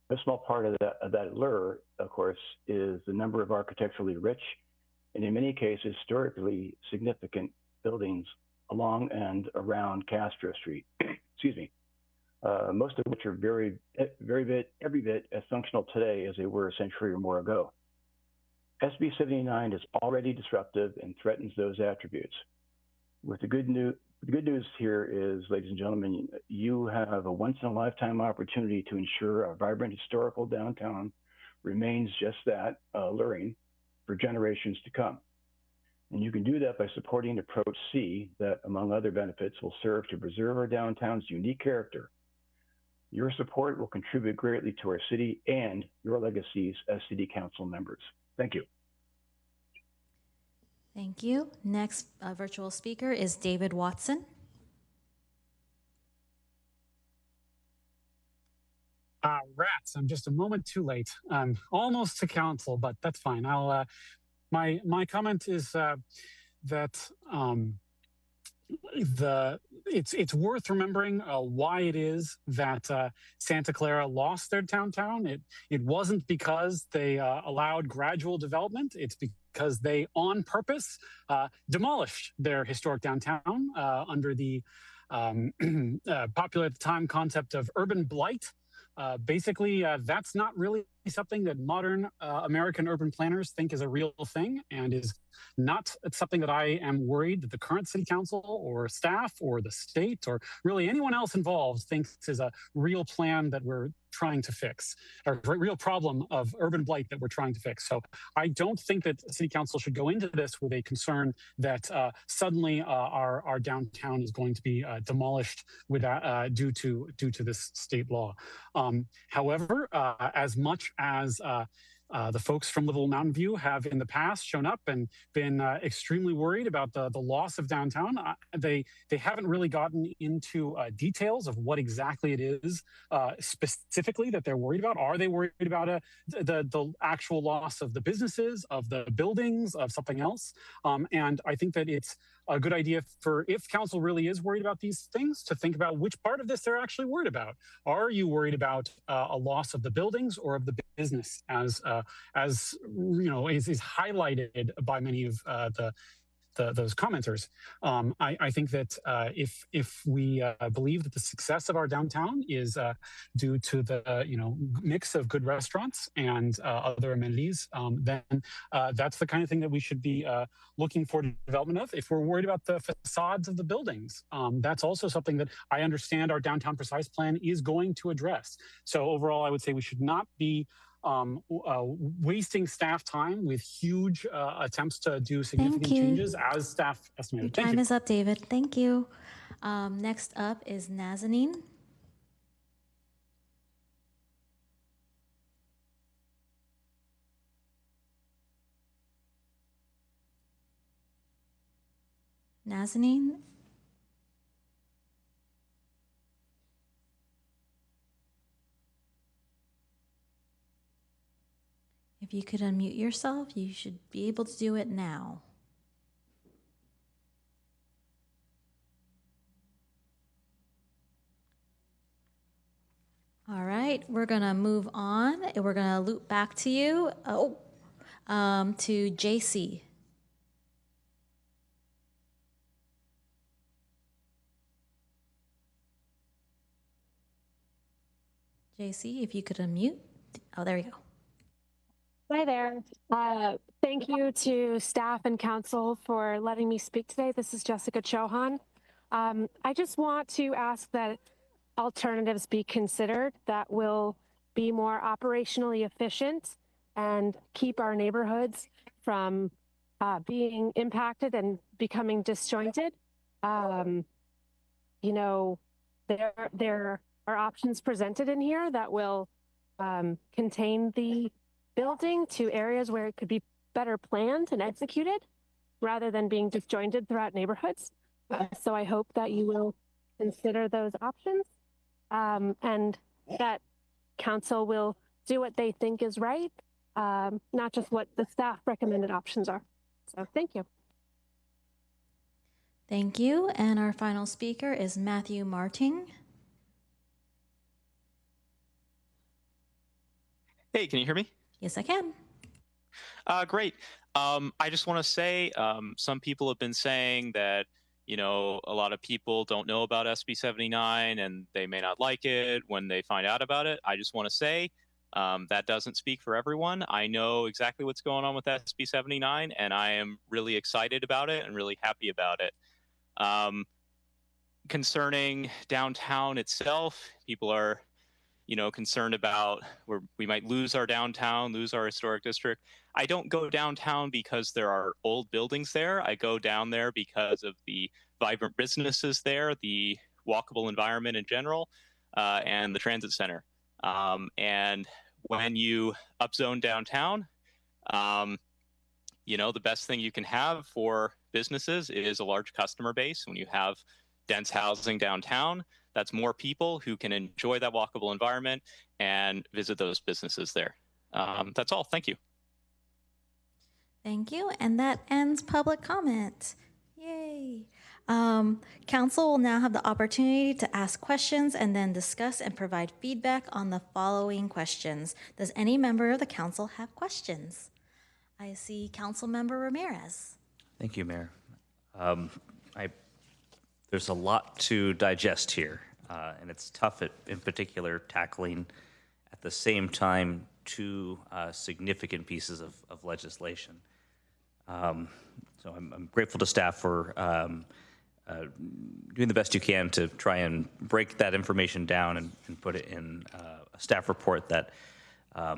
A small part of that allure, of course, is the number of architecturally rich and in many cases historically significant buildings along and around Castro Street. Excuse me. Most of which are every bit as functional today as they were a century or more ago. SB 79 is already disruptive and threatens those attributes. With the good news here is, ladies and gentlemen, you have a once-in-a-lifetime opportunity to ensure our vibrant historical downtown remains just that, alluring for generations to come. And you can do that by supporting Approach C that, among other benefits, will serve to preserve our downtown's unique character. Your support will contribute greatly to our city and your legacies as city council members. Thank you. Thank you. Next virtual speaker is David Watson. Rats, I'm just a moment too late. I'm almost to council, but that's fine. I'll. My comment is that it's worth remembering why it is that Santa Clara lost their downtown. It wasn't because they allowed gradual development. It's because they, on purpose, demolished their historic downtown under the popular at the time concept of urban blight. Basically, that's not really something that modern American urban planners think is a real thing, and is not something that I am worried that the current city council or staff or the state or really anyone else involved thinks is a real plan that we're trying to fix, or a real problem of urban blight that we're trying to fix. So I don't think that city council should go into this with a concern that suddenly our downtown is going to be demolished with due to this state law. However, as much as the folks from Livable Mountain View have in the past shown up and been extremely worried about the loss of downtown. They haven't really gotten into details of what exactly it is specifically that they're worried about. Are they worried about the actual loss of the businesses, of the buildings, of something else? And I think that it's a good idea for, if council really is worried about these things, to think about which part of this they're actually worried about. Are you worried about a loss of the buildings or of the business, as you know, is highlighted by many of those commenters. I think that if we believe that the success of our downtown is due to the mix of good restaurants and other amenities, then that's the kind of thing that we should be looking for development of. If we're worried about the facades of the buildings, that's also something that I understand our downtown precise plan is going to address. So overall, I would say we should not be wasting staff time with huge attempts to do significant changes as staff estimated. Your time is up, David. Thank you. Next up is Nazanin. Nazanin? If you could unmute yourself, you should be able to do it now. All right, we're gonna move on. We're gonna loop back to you, to JC. JC, if you could unmute. Oh, there we go. Hi there. Thank you to staff and council for letting me speak today. This is Jessica Chohan. I just want to ask that alternatives be considered that will be more operationally efficient and keep our neighborhoods from being impacted and becoming disjointed. There are options presented in here that will contain the building to areas where it could be better planned and executed rather than being disjointed throughout neighborhoods. So I hope that you will consider those options and that council will do what they think is right, not just what the staff recommended options are. So thank you. Thank you. And our final speaker is Matthew Marting. Hey, can you hear me? Yes, I can. Great. I just want to say some people have been saying that, a lot of people don't know about SB 79 and they may not like it when they find out about it. I just want to say that doesn't speak for everyone. I know exactly what's going on with SB 79 and I am really excited about it and really happy about it. Concerning downtown itself, people are concerned about where we might lose our downtown, lose our historic district. I don't go downtown because there are old buildings there. I go down there because of the vibrant businesses there, the walkable environment in general, and the transit center. And when you upzone downtown, the best thing you can have for businesses is a large customer base. When you have dense housing downtown, that's more people who can enjoy that walkable environment and visit those businesses there. That's all. Thank you. Thank you. And that ends public comment. Yay. Council will now have the opportunity to ask questions and then discuss and provide feedback on the following questions. Does any member of the council have questions? I see Council Member Ramirez. Thank you, Mayor. There's a lot to digest here, and it's tough in particular tackling at the same time two significant pieces of legislation. So I'm grateful to staff for doing the best you can to try and break that information down and put it in a staff report that I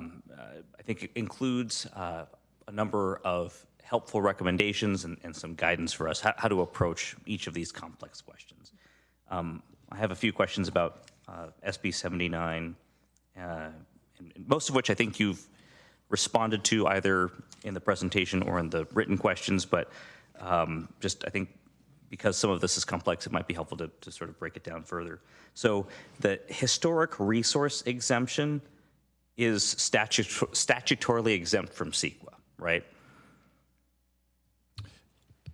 think includes a number of helpful recommendations and some guidance for us how to approach each of these complex questions. I have a few questions about SB 79, and most of which I think you've responded to either in the presentation or in the written questions, but just I think because some of this is complex, it might be helpful to sort of break it down further. So the historic resource exemption is statutorily exempt from CEQA, right?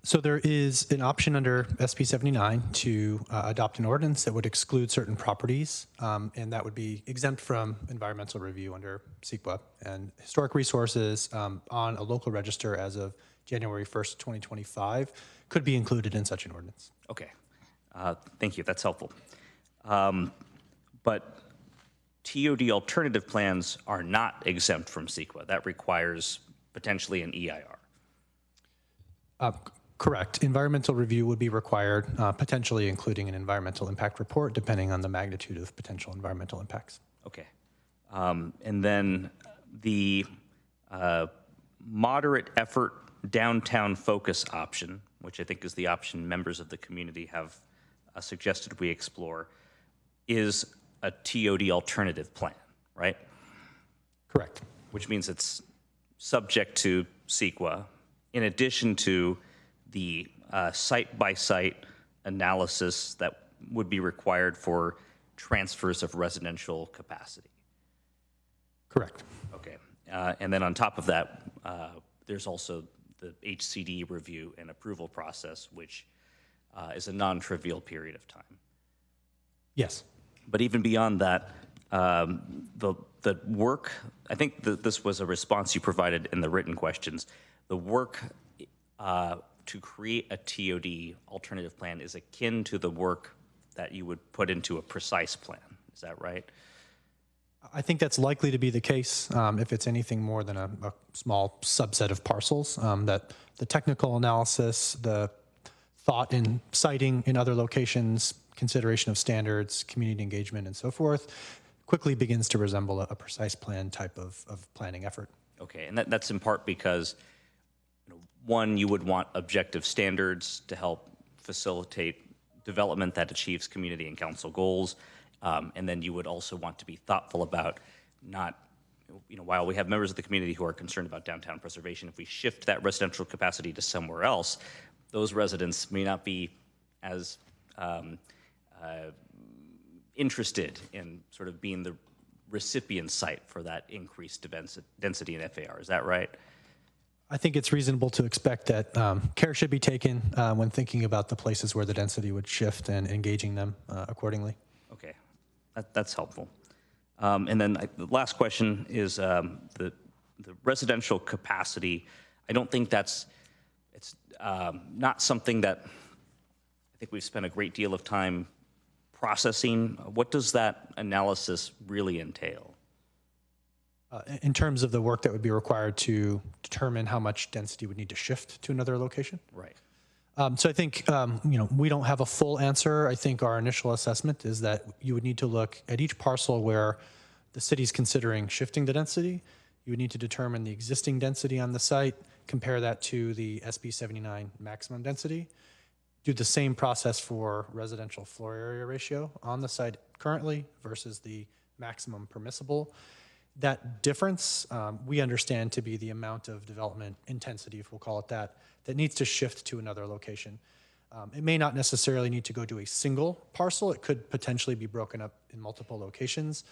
So there is an option under SB 79 to adopt an ordinance that would exclude certain properties, and that would be exempt from environmental review under CEQA. And historic resources on a local register as of January 1st, 2025, could be included in such an ordinance. Okay, thank you, that's helpful. But TOD alternative plans are not exempt from CEQA. That requires potentially an EIR. Correct. Environmental review would be required, potentially including an environmental impact report, depending on the magnitude of potential environmental impacts. Okay. And then the moderate effort downtown focus option, which I think is the option members of the community have suggested we explore, is a TOD alternative plan, right? Correct. Which means it's subject to CEQA, in addition to the site-by-site analysis that would be required for transfers of residential capacity. Correct. Okay. And then on top of that, there's also the HCD review and approval process, which is a non-trivial period of time. Yes. But even beyond that, the work, I think this was a response you provided in the written questions, the work to create a TOD alternative plan is akin to the work that you would put into a precise plan. Is that right? I think that's likely to be the case if it's anything more than a small subset of parcels, that the technical analysis, the thought in siting in other locations, consideration of standards, community engagement, and so forth, quickly begins to resemble a precise plan type of planning effort. Okay, and that's in part because, one, you would want objective standards to help facilitate development that achieves community and council goals, and then you would also want to be thoughtful about not, while we have members of the community who are concerned about downtown preservation, if we shift that residential capacity to somewhere else, those residents may not be as interested in sort of being the recipient site for that increased density in FAR. Is that right? I think it's reasonable to expect that care should be taken when thinking about the places where the density would shift and engaging them accordingly. Okay, that's helpful. And then the last question is the residential capacity. I don't think it's not something that I think we've spent a great deal of time processing. What does that analysis really entail? In terms of the work that would be required to determine how much density would need to shift to another location? Right. So I think, we don't have a full answer. I think our initial assessment is that you would need to look at each parcel where the city's considering shifting the density. You would need to determine the existing density on the site, compare that to the SB 79 maximum density, do the same process for residential floor area ratio on the site currently versus the maximum permissible. That difference, we understand to be the amount of development intensity, if we'll call it that needs to shift to another location. It may not necessarily need to go to a single parcel. It could potentially be broken up in multiple locations,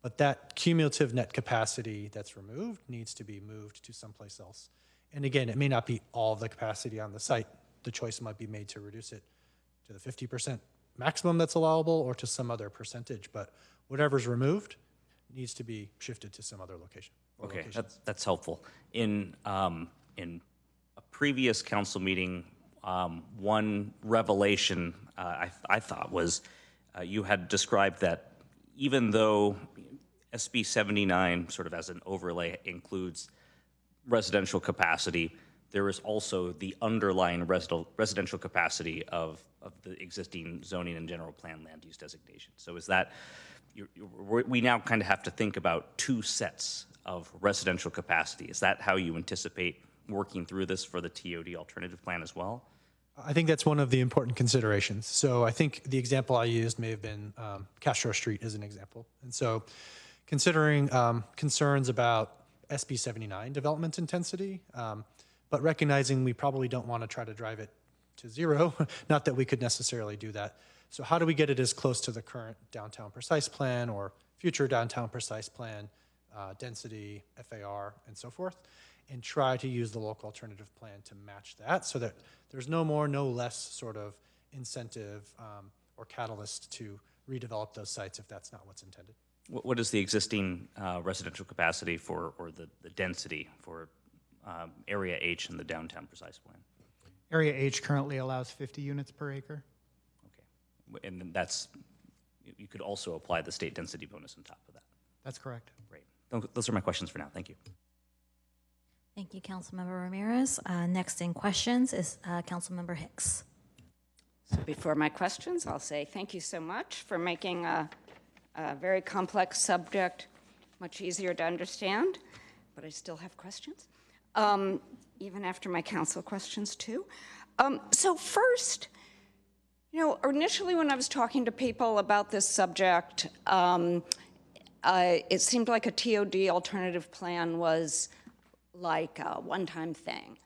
but that cumulative net capacity that's removed needs to be moved to someplace else. And again, it may not be all the capacity on the site. The choice might be made to reduce it to the 50% maximum that's allowable or to some other percentage, but whatever's removed needs to be shifted to some other location. Okay, that's helpful. In a previous council meeting, one revelation I thought was you had described that even though SB 79 sort of as an overlay includes residential capacity, there is also the underlying residential capacity of the existing zoning and general plan land use designation. So is that, we now kind of have to think about two sets of residential capacity. Is that how you anticipate working through this for the TOD alternative plan as well? I think that's one of the important considerations. So I think the example I used may have been Castro Street as an example. And so considering concerns about SB 79 development intensity, but recognizing we probably don't want to try to drive it to zero, not that we could necessarily do that. So how do we get it as close to the current downtown precise plan or future downtown precise plan, density, FAR, and so forth, and try to use the local alternative plan to match that so that there's no more, no less sort of incentive or catalyst to redevelop those sites if that's not what's intended. What is the existing residential capacity for, or the density for Area H in the downtown precise plan. Area H currently allows 50 units per acre. And then you could also apply the state density bonus on top of that. That's correct. Great. Those are my questions for now. Thank you. Thank you, Councilmember Ramirez. Next in questions is Councilmember Hicks. So before my questions, I'll say thank you so much for making a very complex subject much easier to understand, but I still have questions, even after my council questions too. So first, initially when I was talking to people about this subject, it seemed like a TOD alternative plan was like a one-time thing.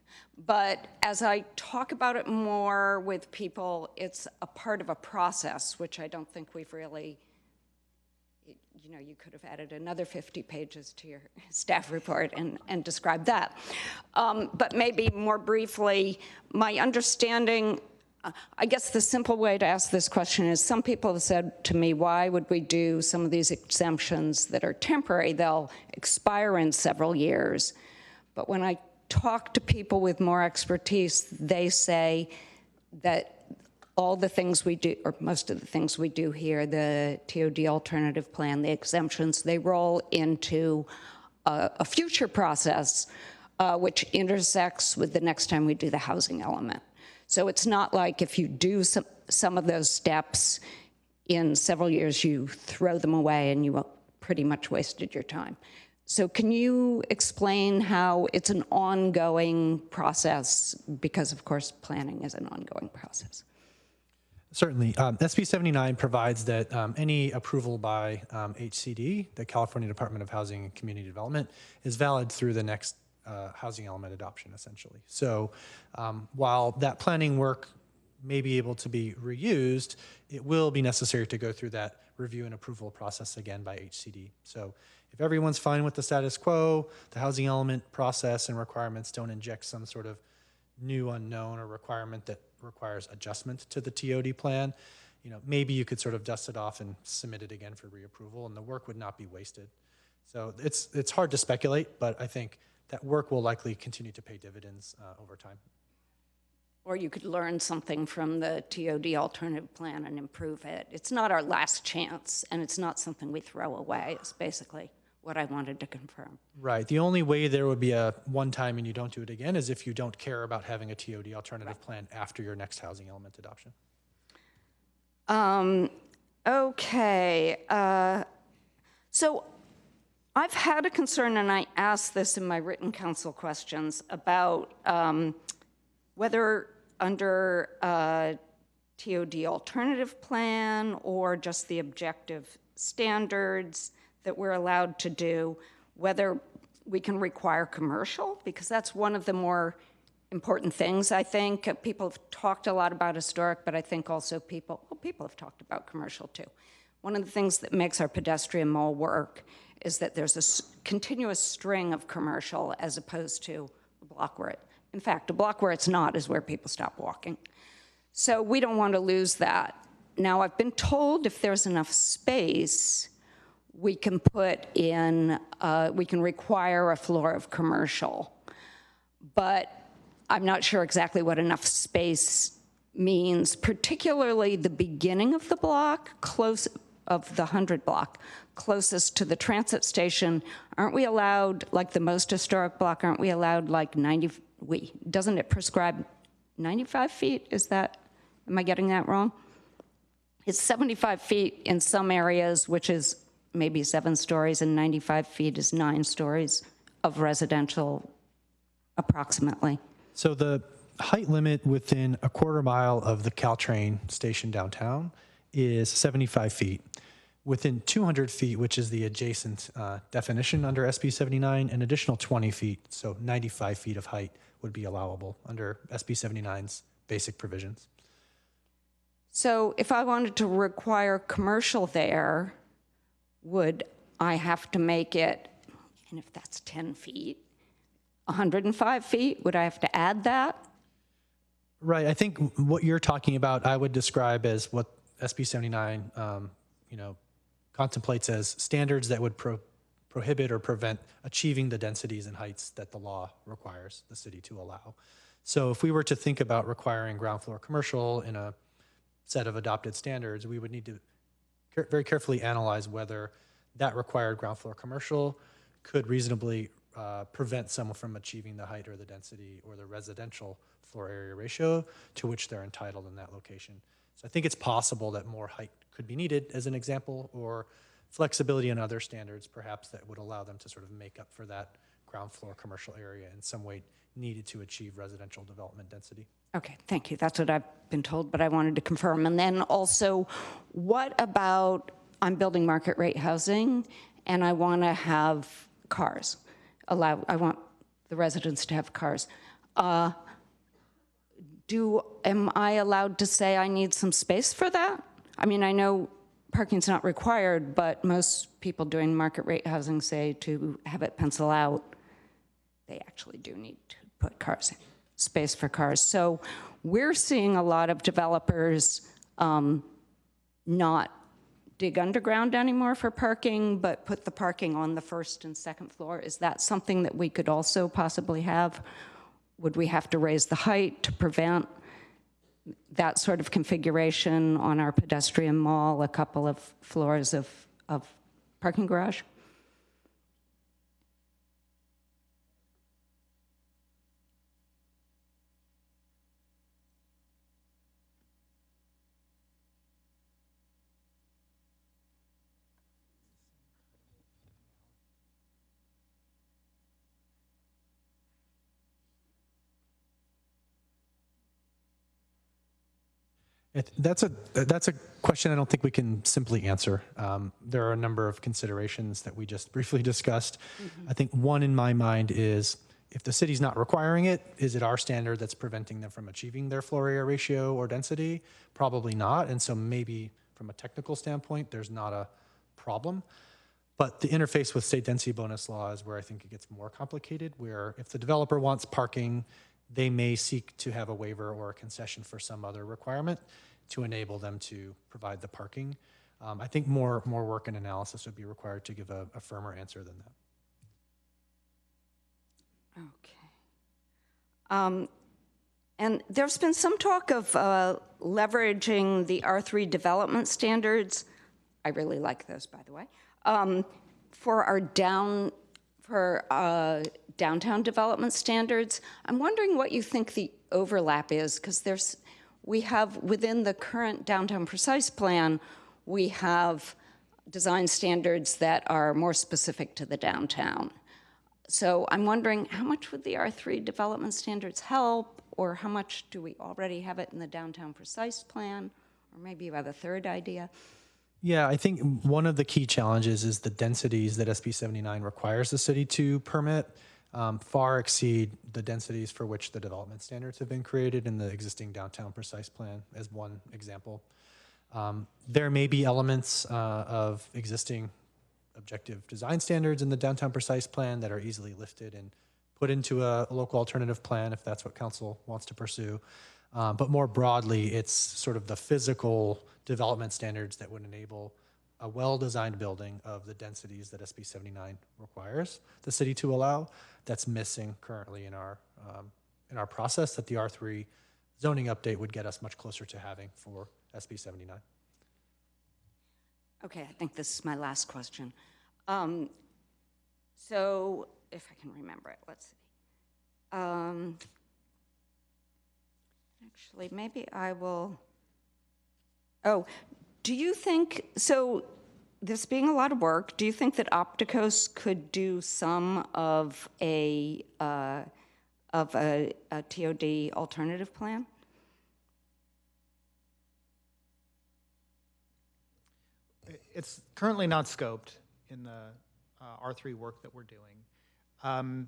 But as I talk about it more with people, it's a part of a process, which I don't think we've really, you could have added another 50 pages to your staff report and described that. But maybe more briefly, my understanding, I guess the simple way to ask this question is some people have said to me, why would we do some of these exemptions that are temporary? They'll expire in several years. But when I talk to people with more expertise, they say that all the things we do, or most of the things we do here, the TOD alternative plan, the exemptions, they roll into a future process which intersects with the next time we do the housing element. So it's not like if you do some of those steps in several years, you throw them away and you pretty much wasted your time. So can you explain how it's an ongoing process? Because, of course, planning is an ongoing process. Certainly. SB 79 provides that any approval by HCD, the California Department of Housing and Community Development, is valid through the next housing element adoption, essentially. So while that planning work may be able to be reused, it will be necessary to go through that review and approval process again by HCD. So if everyone's fine with the status quo, the housing element process and requirements don't inject some sort of new unknown or requirement that requires adjustment to the TOD plan, maybe you could sort of dust it off and submit it again for reapproval, and the work would not be wasted. So it's hard to speculate, but I think that work will likely continue to pay dividends over time. Or you could learn something from the TOD alternative plan and improve it. It's not our last chance, and it's not something we throw away. It's basically what I wanted to confirm. Right. The only way there would be a one time and you don't do it again is if you don't care about having a TOD alternative plan after your next housing element adoption. Okay. So I've had a concern, and I asked this in my written council questions, about whether under TOD alternative plan or just the objective standards that we're allowed to do, whether we can require commercial, because that's one of the more important things, I think. People have talked a lot about historic, but I think also people have talked about commercial too. One of the things that makes our pedestrian mall work is that there's a continuous string of commercial as opposed to a block where in fact, a block where it's not is where people stop walking. So we don't want to lose that. Now, I've been told if there's enough space, we can we can require a floor of commercial. But I'm not sure exactly what enough space means, particularly the beginning of the block, of the 100 block, closest to the transit station. Aren't we allowed, like the most historic block, aren't we allowed like doesn't it prescribe 95 feet? Am I getting that wrong? It's 75 feet in some areas, which is maybe 7 stories, and 95 feet is 9 stories of residential, approximately. So the height limit within a quarter mile of the Caltrain station downtown is 75 feet. Within 200 feet, which is the adjacent definition under SB 79, an additional 20 feet, so 95 feet of height would be allowable under SB 79's basic provisions. So if I wanted to require commercial there, would I have to make it, and if that's 10 feet, 105 feet? Would I have to add that? Right. I think what you're talking about, I would describe as what SB 79, contemplates as standards that would prohibit or prevent achieving the densities and heights that the law requires the city to allow. So if we were to think about requiring ground floor commercial in a set of adopted standards, we would need to very carefully analyze whether that required ground floor commercial could reasonably prevent someone from achieving the height or the density or the residential floor area ratio to which they're entitled in that location. So I think it's possible that more height could be needed as an example, or flexibility in other standards perhaps that would allow them to sort of make up for that ground floor commercial area in some way needed to achieve residential development density. Okay, thank you. That's what I've been told, but I wanted to confirm. And then also, what about, I'm building market rate housing and I want to have cars. I want the residents to have cars. Am I allowed to say I need some space for that? I mean, I know parking's not required, but most people doing market rate housing say to have it pencil out, they actually do need to put cars in, space for cars. So we're seeing a lot of developers not dig underground anymore for parking, but put the parking on the first and second floor. Is that something that we could also possibly have? Would we have to raise the height to prevent that sort of configuration on our pedestrian mall, a couple of floors of parking garage? That's a question I don't think we can simply answer. There are a number of considerations that we just briefly discussed. I think one in my mind is, if the city's not requiring it, is it our standard that's preventing them from achieving their floor area ratio or density? Probably not. And so maybe from a technical standpoint, there's not a problem. But the interface with state density bonus law is where I think it gets more complicated, where if the developer wants parking, they may seek to have a waiver or a concession for some other requirement to enable them to provide the parking. I think more work and analysis would be required to give a firmer answer than that. Okay. And there's been some talk of leveraging the R3 development standards. I really like those, by the way, for our downtown development standards. I'm wondering what you think the overlap is, because we have within the current downtown precise plan, we have design standards that are more specific to the downtown. So I'm wondering, how much would the R3 development standards help, or how much do we already have it in the downtown precise plan? Or maybe you have a third idea. Yeah, I think one of the key challenges is the densities that SB 79 requires the city to permit far exceed the densities for which the development standards have been created in the existing downtown precise plan, as one example. There may be elements of existing objective design standards in the downtown precise plan that are easily lifted and put into a local alternative plan if that's what council wants to pursue. But more broadly, it's sort of the physical development standards that would enable a well-designed building of the densities that SB 79 requires the city to allow. That's missing currently in our process, that the R3 zoning update would get us much closer to having for SB 79. Okay, I think this is my last question. So if I can remember it, let's see. Actually, maybe I will. Oh, do you think, so this being a lot of work, do you think that Opticos could do some of a TOD alternative plan? It's currently not scoped in the R3 work that we're doing. Well,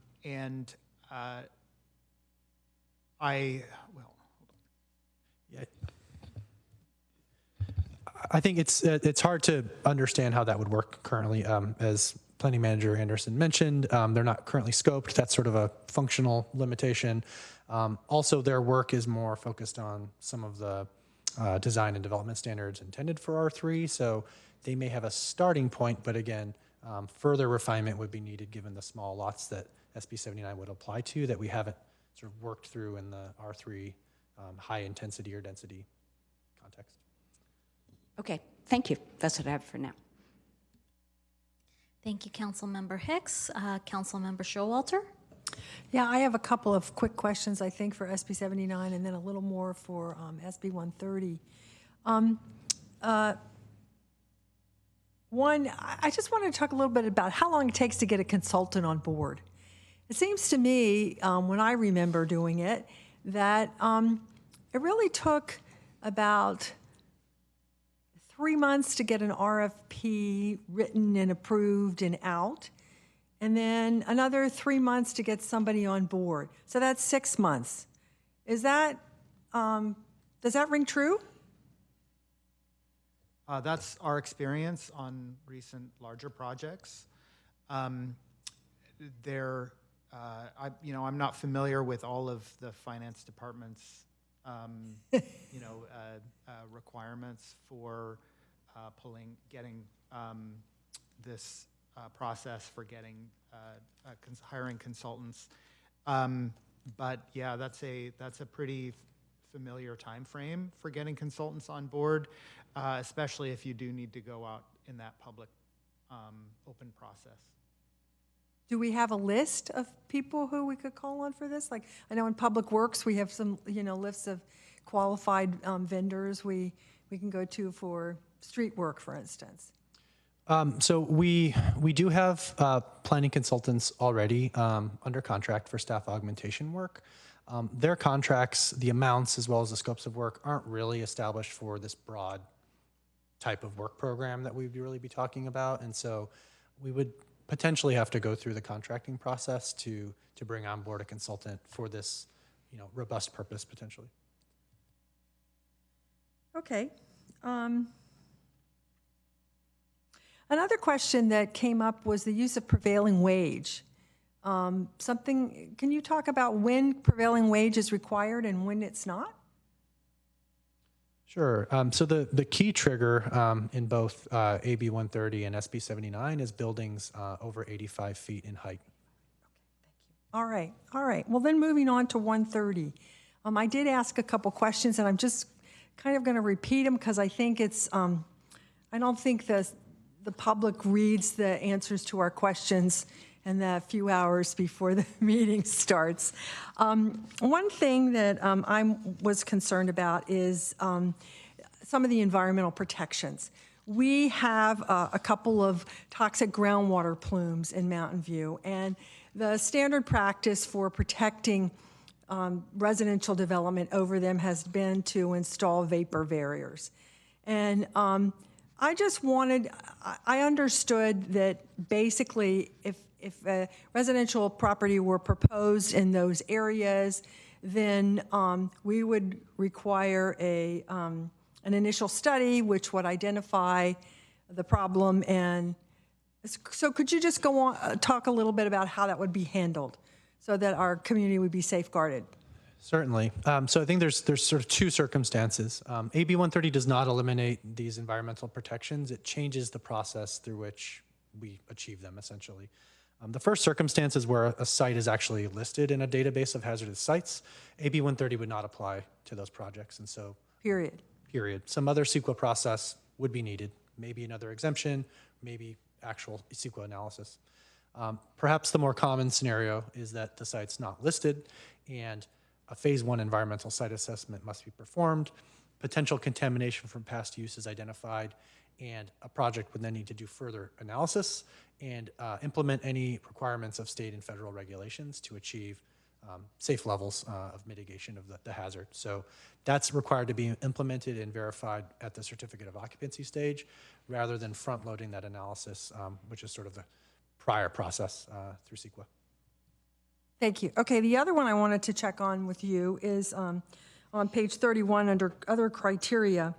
yeah. I think it's hard to understand how that would work currently. As Planning Manager Anderson mentioned, they're not currently scoped. That's sort of a functional limitation. Also, their work is more focused on some of the design and development standards intended for R3. So they may have a starting point, but again, Further refinement would be needed given the small lots that SB 79 would apply to that we haven't sort of worked through in the R3 high intensity or density context. Okay, thank you. That's what I have for now. Thank you, Councilmember Hicks. Councilmember Showalter. Yeah, I have a couple of quick questions, I think, for SB 79 and then a little more for SB 130. One, I just wanted to talk a little bit about how long it takes to get a consultant on board. It seems to me, when I remember doing it, that it really took about 3 months to get an RFP written and approved and out, and then another 3 months to get somebody on board. So that's 6 months. Is that, does that ring true? That's our experience on recent larger projects. I'm not familiar with all of the finance department's, requirements for getting this process for getting hiring consultants. But yeah, that's a pretty familiar time frame for getting consultants on board, especially if you do need to go out in that public open process. Do we have a list of people who we could call on for this? Like, I know in Public Works, we have some, lists of qualified vendors we can go to for street work, for instance. So we do have planning consultants already under contract for staff augmentation work. Their contracts, the amounts as well as the scopes of work aren't really established for this broad type of work program that we'd really be talking about. And so we would potentially have to go through the contracting process to bring on board a consultant for this, robust purpose potentially. Okay. Another question that came up was the use of prevailing wage. Can you talk about when prevailing wage is required and when it's not? Sure. So the key trigger in both AB 130 and SB 79 is buildings over 85 feet in height. All right. Well, then moving on to 130. I did ask a couple questions, and I'm just kind of going to repeat them because I think it's, I don't think the public reads the answers to our questions in the few hours before the meeting starts. One thing that I was concerned about is some of the environmental protections. We have a couple of toxic groundwater plumes in Mountain View, and the standard practice for protecting residential development over them has been to install vapor barriers. And I just wanted, I understood that basically if a residential property were proposed in those areas, then we would require an initial study which would identify the problem. And so could you just go on, talk a little bit about how that would be handled so that our community would be safeguarded? Certainly. So I think there's sort of two circumstances. AB 130 does not eliminate these environmental protections. It changes the process through which we achieve them, essentially. The first circumstance is where a site is actually listed in a database of hazardous sites. AB 130 would not apply to those projects, and so Period. Some other CEQA process would be needed, maybe another exemption, maybe actual CEQA analysis. Perhaps the more common scenario is that the site's not listed and a phase 1 environmental site assessment must be performed, potential contamination from past use is identified, and a project would then need to do further analysis and implement any requirements of state and federal regulations to achieve safe levels of mitigation of the hazard. So that's required to be implemented and verified at the certificate of occupancy stage rather than front loading that analysis, which is sort of the prior process through CEQA. Thank you. Okay, the other one I wanted to check on with you is on page 31 under other criteria.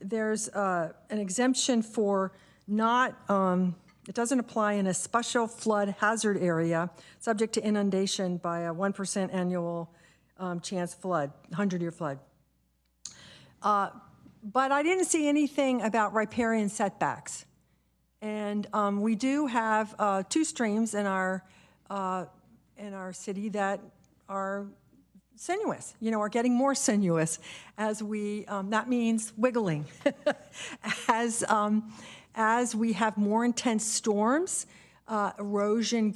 There's an exemption for not, it doesn't apply in a special flood hazard area subject to inundation by a 1% annual chance flood, 100-year flood. But I didn't see anything about riparian setbacks. And we do have 2 streams in our city that are sinuous, are getting more sinuous as we, that means wiggling. As we have more intense storms, erosion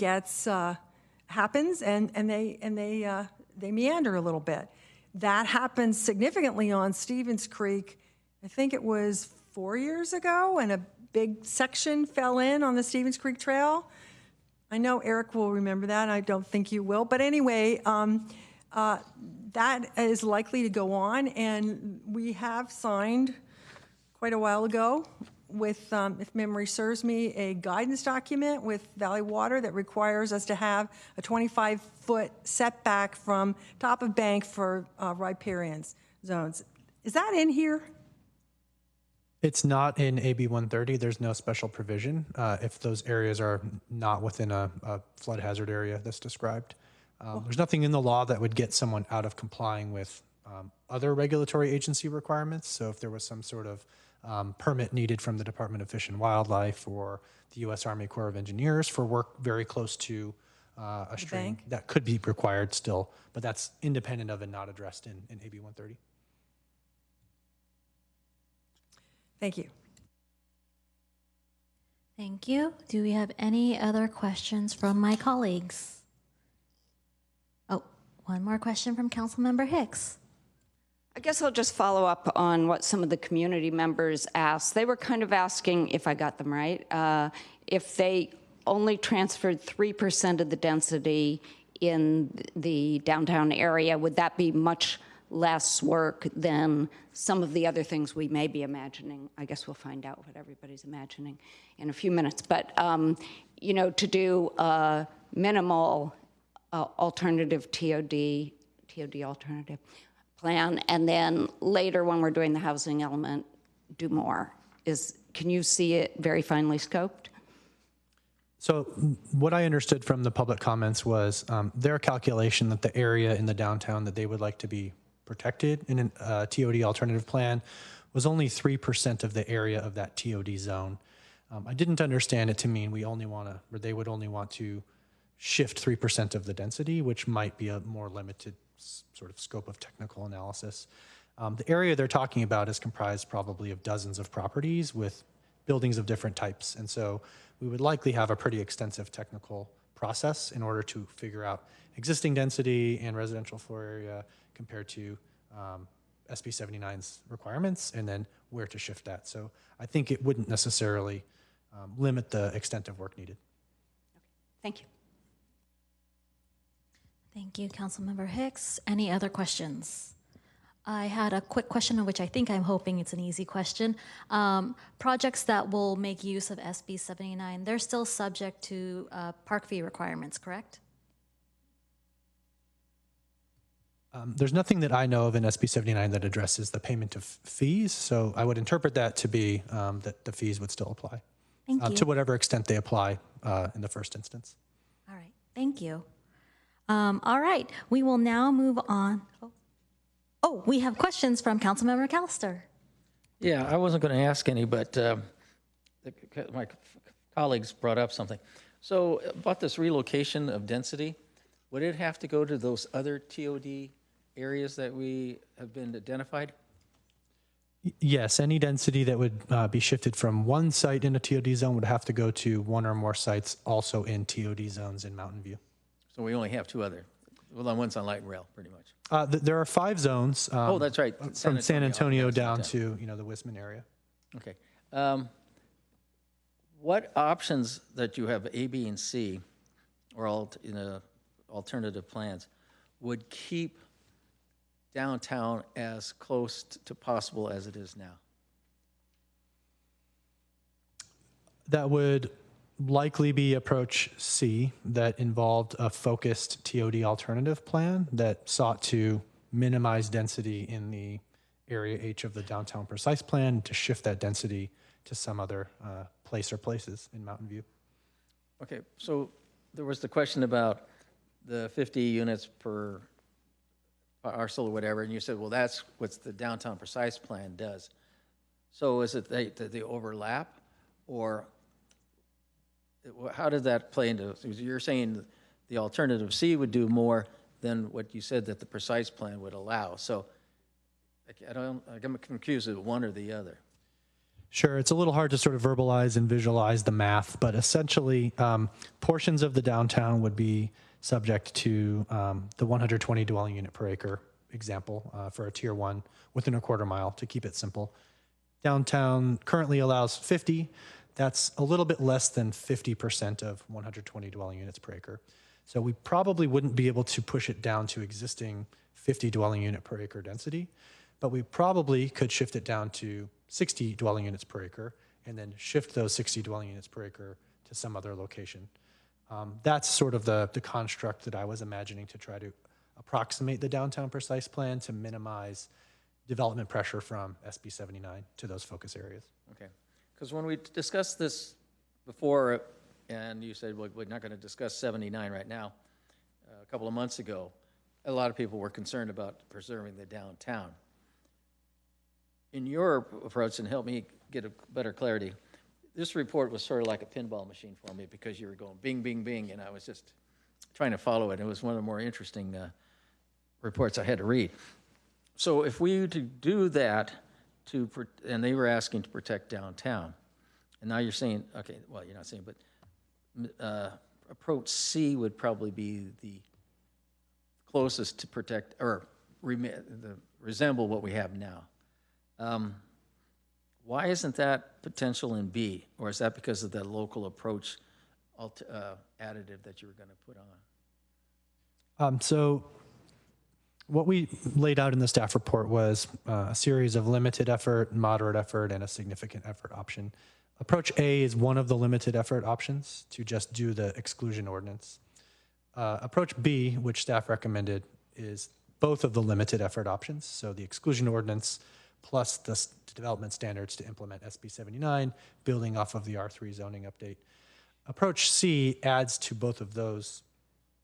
happens and they meander a little bit. That happened significantly on Stevens Creek. I think it was 4 years ago, and a big section fell in on the Stevens Creek Trail. I know Eric will remember that. I don't think you will. But anyway, that is likely to go on, and we have signed quite a while ago with, if memory serves me, a guidance document with Valley Water that requires us to have a 25-foot setback from top of bank for riparian zones. Is that in here? It's not in AB 130. There's no special provision if those areas are not within a flood hazard area that's described. There's nothing in the law that would get someone out of complying with other regulatory agency requirements. So if there was some sort of permit needed from the Department of Fish and Wildlife or the U.S. Army Corps of Engineers for work very close to a stream, that could be required still, but that's independent of and not addressed in AB 130. Thank you. Thank you. Do we have any other questions from my colleagues? Oh, one more question from Councilmember Hicks. I guess I'll just follow up on what some of the community members asked. They were kind of asking, if I got them right, if they only transferred 3% of the density in the downtown area, would that be much less work than some of the other things we may be imagining? I guess we'll find out what everybody's imagining in a few minutes. But, to do a minimal alternative TOD alternative plan, and then later when we're doing the housing element, do more. Can you see it very finely scoped? So what I understood from the public comments was their calculation that the area in the downtown that they would like to be protected in a TOD alternative plan was only 3% of the area of that TOD zone. I didn't understand it to mean they would only want to shift 3% of the density, which might be a more limited sort of scope of technical analysis. The area they're talking about is comprised probably of dozens of properties with buildings of different types. And so we would likely have a pretty extensive technical process in order to figure out existing density and residential floor area compared to SB 79's requirements, and then where to shift that. So I think it wouldn't necessarily limit the extent of work needed. Thank you. Thank you, Councilmember Hicks. Any other questions? I had a quick question, which I'm hoping it's an easy question. Projects that will make use of SB 79, they're still subject to park fee requirements, correct? There's nothing that I know of in SB 79 that addresses the payment of fees, so I would interpret that to be that the fees would still apply. Thank you. To whatever extent they apply in the first instance. All right, thank you. All right, we will now move on. Oh, we have questions from Councilmember McAllister. Yeah, I wasn't going to ask any, but my colleagues brought up something. So about this relocation of density, would it have to go to those other TOD areas that we have been identified? Yes, any density that would be shifted from one site in a TOD zone would have to go to one or more sites also in TOD zones in Mountain View. So we only have 2 other. Well, one's on light rail, pretty much. There are 5 zones. Oh, that's right. From San Antonio down to the Wisman area. Okay. What options that you have A, B, and C, or alternative plans, would keep downtown as close to possible as it is now? That would likely be approach C, that involved a focused TOD alternative plan that sought to minimize density in the area H of the downtown precise plan to shift that density to some other place or places in Mountain View. Okay, so there was the question about the 50 units per parcel or whatever, and you said, well, that's what the downtown precise plan does. So is it that they overlap, or how did that play into, you're saying the alternative C would do more than what you said that the precise plan would allow. So I'm confused with one or the other. Sure, it's a little hard to sort of verbalize and visualize the math, but essentially portions of the downtown would be subject to the 120 dwelling unit per acre example for a tier 1 within a quarter mile, to keep it simple. Downtown currently allows 50. That's a little bit less than 50% of 120 dwelling units per acre. So we probably wouldn't be able to push it down to existing 50 dwelling unit per acre density, but we probably could shift it down to 60 dwelling units per acre and then shift those 60 dwelling units per acre to some other location. That's sort of the construct that I was imagining to try to approximate the downtown precise plan to minimize development pressure from SB 79 to those focus areas. Okay, because when we discussed this before, and you said, well, we're not going to discuss 79 right now, a couple of months ago, a lot of people were concerned about preserving the downtown. In your approach, and help me get a better clarity, this report was sort of like a pinball machine for me because you were going bing, bing, bing, and I was just trying to follow it. It was one of the more interesting reports I had to read. So if we were to do that, and they were asking to protect downtown, and now you're saying, okay, well, you're not saying, but approach C would probably be the closest to protect, or resemble what we have now. Why isn't that potential in B? Or is that because of the local approach additive that you were going to put on? So what we laid out in the staff report was a series of limited effort, moderate effort, and a significant effort option. Approach A is one of the limited effort options to just do the exclusion ordinance. Approach B, which staff recommended, is both of the limited effort options. So the exclusion ordinance plus the development standards to implement SB 79, building off of the R3 zoning update. Approach C adds to both of those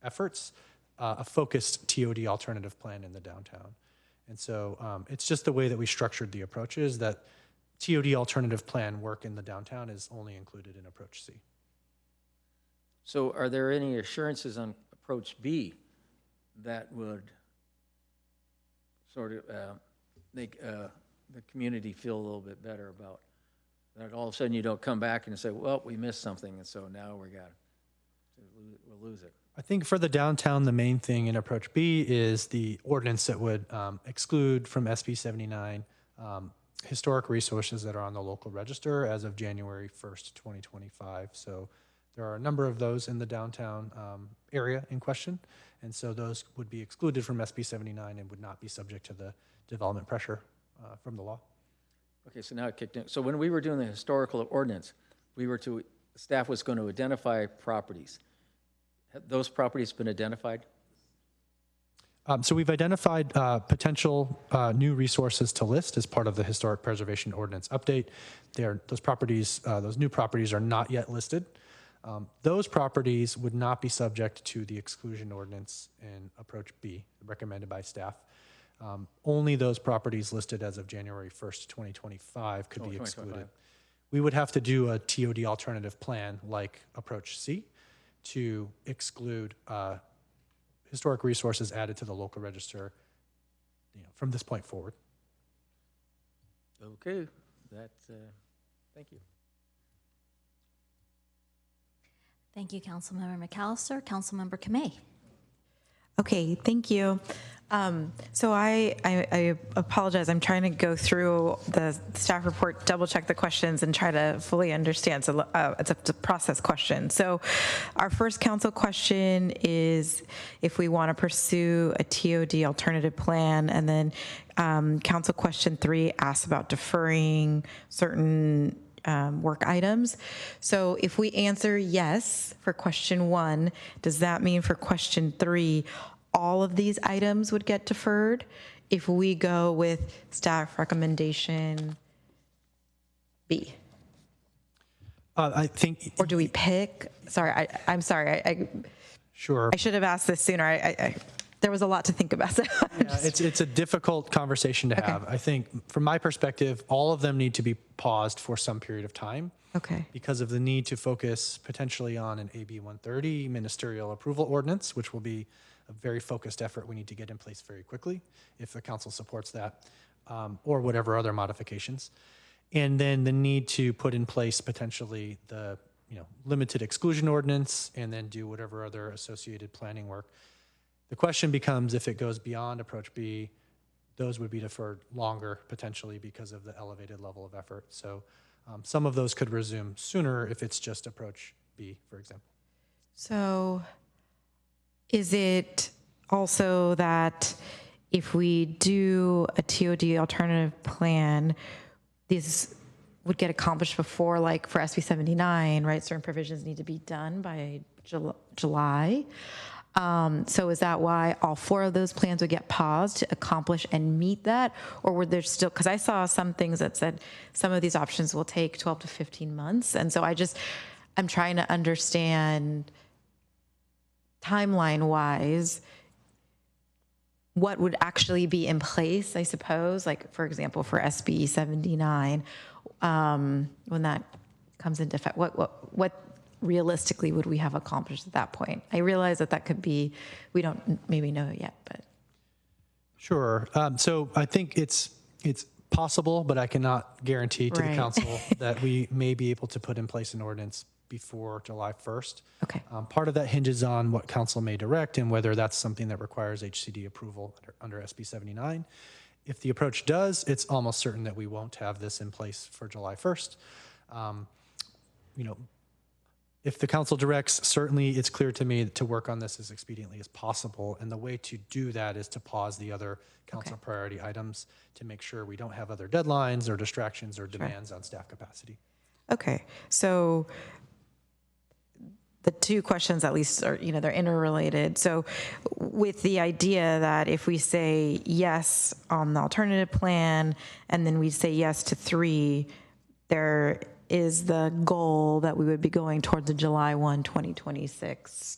efforts a focused TOD alternative plan in the downtown. And so it's just the way that we structured the approaches, that TOD alternative plan work in the downtown is only included in approach C. So are there any assurances on approach B that would sort of make the community feel a little bit better about that? All of a sudden you don't come back and say, well, we missed something, and so now we'll lose it. I think for the downtown, the main thing in approach B is the ordinance that would exclude from SB 79 historic resources that are on the local register as of January 1st, 2025. So there are a number of those in the downtown area in question. And so those would be excluded from SB 79 and would not be subject to the development pressure from the law. Okay, so now it kicked in. So when we were doing the historical ordinance, staff was going to identify properties. Have those properties been identified? So we've identified potential new resources to list as part of the historic preservation ordinance update. Those new properties are not yet listed. Those properties would not be subject to the exclusion ordinance in approach B recommended by staff. Only those properties listed as of January 1st, 2025 could be excluded. We would have to do a TOD alternative plan like approach C to exclude historic resources added to the local register from this point forward. Okay, thank you. Thank you, Councilmember McAllister. Councilmember Kamei. Okay, thank you. So I apologize. I'm trying to go through the staff report, double check the questions, and try to fully understand. So it's a process question. So our first council question is if we want to pursue a TOD alternative plan, and then council question 3 asks about deferring certain work items. So if we answer yes for question 1, does that mean for question 3, all of these items would get deferred? If we go with staff recommendation B? I think. Or do we pick? Sorry, I'm sorry. Sure. I should have asked this sooner. There was a lot to think about. So it's a difficult conversation to have. I think from my perspective, all of them need to be paused for some period of time Okay. because of the need to focus potentially on an AB 130 ministerial approval ordinance, which will be a very focused effort we need to get in place very quickly if the council supports that, or whatever other modifications. And then the need to put in place potentially the limited exclusion ordinance, and then do whatever other associated planning work. The question becomes, if it goes beyond approach B, those would be deferred longer potentially because of the elevated level of effort. So some of those could resume sooner if it's just approach B, for example. So is it also that if we do a TOD alternative plan, these would get accomplished before, like for SB 79, right? Certain provisions need to be done by July. So is that why all 4 of those plans would get paused to accomplish and meet that? Or were there still, because I saw some things that said some of these options will take 12 to 15 months. And so I'm trying to understand timeline wise, what would actually be in place, I suppose, like for example, for SB 79, when that comes into effect, what realistically would we have accomplished at that point? I realize that could be, we don't maybe know yet, but. Sure. So I think it's possible, but I cannot guarantee to the council that we may be able to put in place an ordinance before July 1st. Okay. Part of that hinges on what council may direct and whether that's something that requires HCD approval under SB 79. If the approach does, it's almost certain that we won't have this in place for July 1st. If the council directs, certainly it's clear to me to work on this as expediently as possible. And the way to do that is to pause the other council priority items to make sure we don't have other deadlines or distractions or demands on staff capacity. Okay. So the 2 questions at least are, they're interrelated. So with the idea that if we say yes on the alternative plan, and then we say yes to 3, there is the goal that we would be going towards the July 1, 2026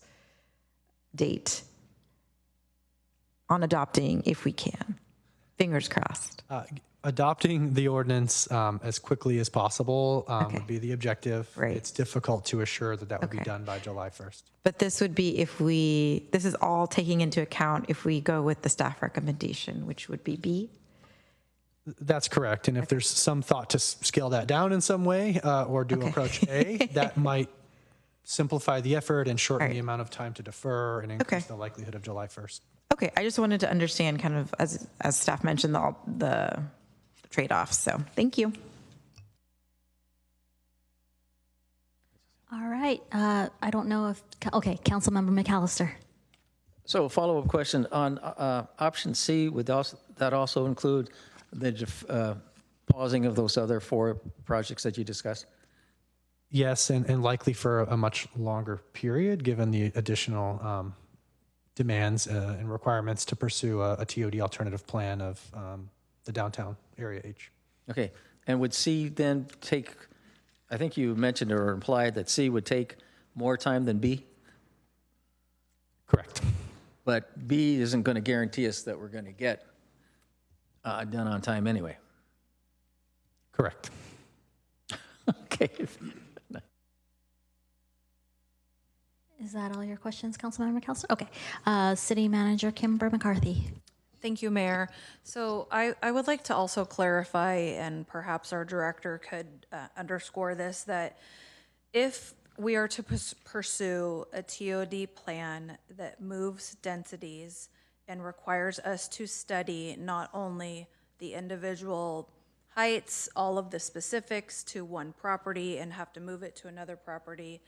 date on adopting if we can. Fingers crossed. Adopting the ordinance as quickly as possible would be the objective. Right. It's difficult to assure that would be done by July 1st. But this would be this is all taking into account if we go with the staff recommendation, which would be B? That's correct. And if there's some thought to scale that down in some way or do approach A, that might simplify the effort and shorten the amount of time to defer and increase the likelihood of July 1st. Okay, I just wanted to understand kind of, as staff mentioned, the trade-offs. So thank you. All right. I don't know if, Councilmember McAllister. So a follow-up question on option C, would that also include the pausing of those other 4 projects that you discussed? Yes, and likely for a much longer period, given the additional demands and requirements to pursue a TOD alternative plan of the downtown area H. Okay, and would C then take, I think you mentioned or implied that C would take more time than B? Correct. But B isn't going to guarantee us that we're going to get done on time anyway. Correct. Okay. Is that all your questions, Councilmember McAllister? Okay. City Manager Kimber McCarthy. Thank you, Mayor. So I would like to also clarify, and perhaps our director could underscore this, that if we are to pursue a TOD plan that moves densities and requires us to study not only the individual heights, all of the specifics to one property and have to move it to another property,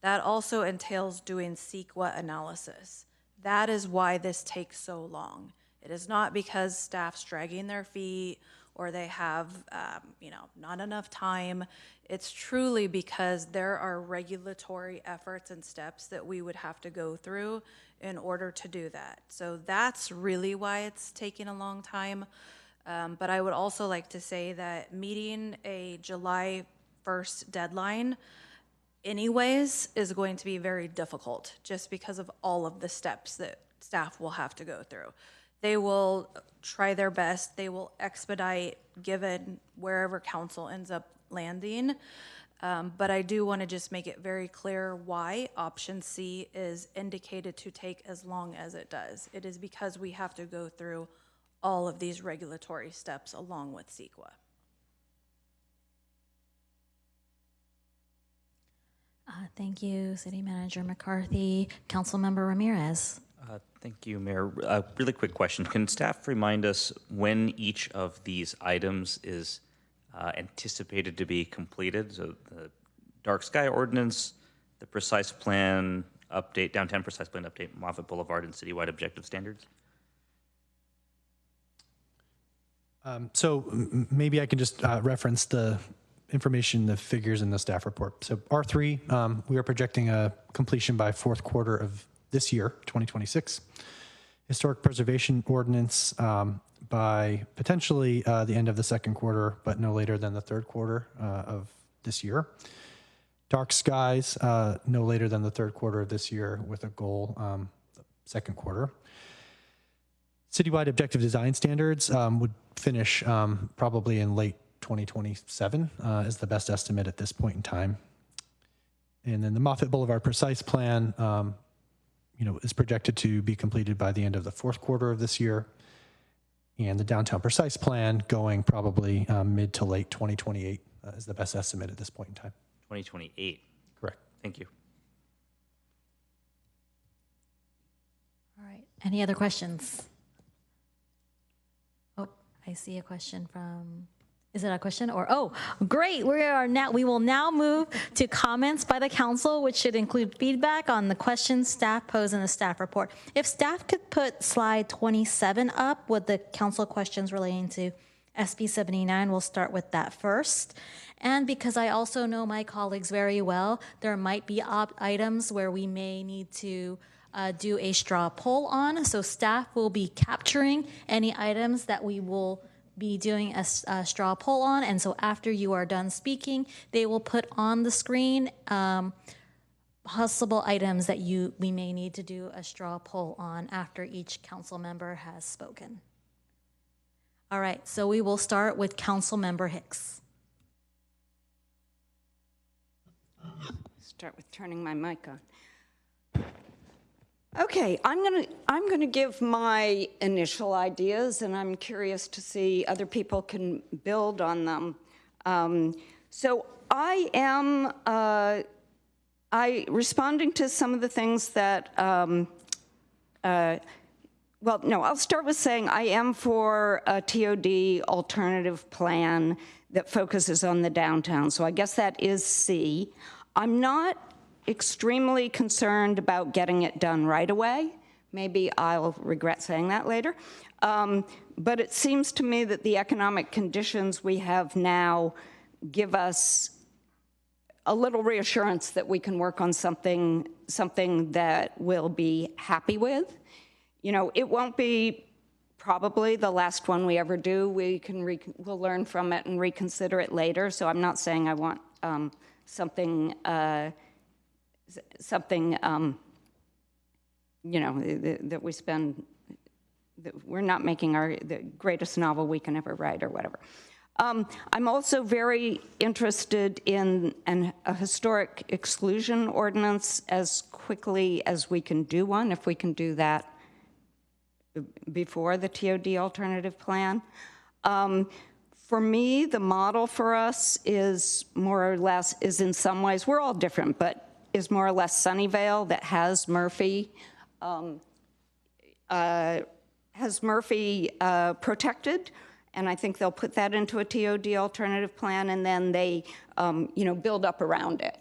that also entails doing CEQA analysis. That is why this takes so long. It is not because staff's dragging their feet or they have, not enough time. It's truly because there are regulatory efforts and steps that we would have to go through in order to do that. So that's really why it's taking a long time. But I would also like to say that meeting a July 1st deadline anyways is going to be very difficult just because of all of the steps that staff will have to go through. They will try their best. They will expedite given wherever council ends up landing. But I do want to just make it very clear why option C is indicated to take as long as it does. It is because we have to go through all of these regulatory steps along with CEQA. Thank you, City Manager McCarthy. Councilmember Ramirez. Thank you, Mayor. Really quick question. Can staff remind us when each of these items is anticipated to be completed? So the dark sky ordinance, the precise plan update, downtown precise plan update, Moffett Boulevard, and citywide objective standards? Maybe I can just reference the information, the figures in the staff report. So R3, we are projecting a completion by fourth quarter of this year, 2026. Historic preservation ordinance by potentially the end of the second quarter, but no later than the third quarter of this year. Dark skies, no later than the third quarter of this year with a goal second quarter. Citywide objective design standards would finish probably in late 2027 is the best estimate at this point in time. And then the Moffett Boulevard precise plan, is projected to be completed by the end of the fourth quarter of this year. And the downtown precise plan going probably mid to late 2028 is the best estimate at this point in time. 2028. Correct. Thank you. All right. Any other questions? Oh, I see a question from. Is it a question or, oh, great. We will now move to comments by the council, which should include feedback on the questions staff pose in the staff report. If staff could put slide 27 up with the council questions relating to SB 79, we'll start with that first. And because I also know my colleagues very well, there might be items where we may need to do a straw poll on. So staff will be capturing any items that we will be doing a straw poll on, and so after you are done speaking, they will put on the screen possible items that we may need to do a straw poll on after each council member has spoken. All right, so we will start with Council Member Hicks. Start with turning my mic on. Okay, I'm gonna give my initial ideas, and I'm curious to see other people can build on them. So I am responding to some of the things that. Well, no, I'll start with saying I am for a TOD alternative plan that focuses on the downtown. So I guess that is C. I'm not extremely concerned about getting it done right away. Maybe I'll regret saying that later. But it seems to me that the economic conditions we have now give us a little reassurance that we can work on something that we'll be happy with. You know, it won't be probably the last one we ever do. We'll learn from it and reconsider it later. So I'm not saying I want something that we spend, that we're not making the greatest novel we can ever write or whatever. I'm also very interested in a historic exclusion ordinance as quickly as we can do one, if we can do that before the TOD alternative plan. For me, the model for us is more or less, is in some ways, we're all different, but is more or less Sunnyvale that has Murphy, protected, and I think they'll put that into a TOD alternative plan, and then they, build up around it.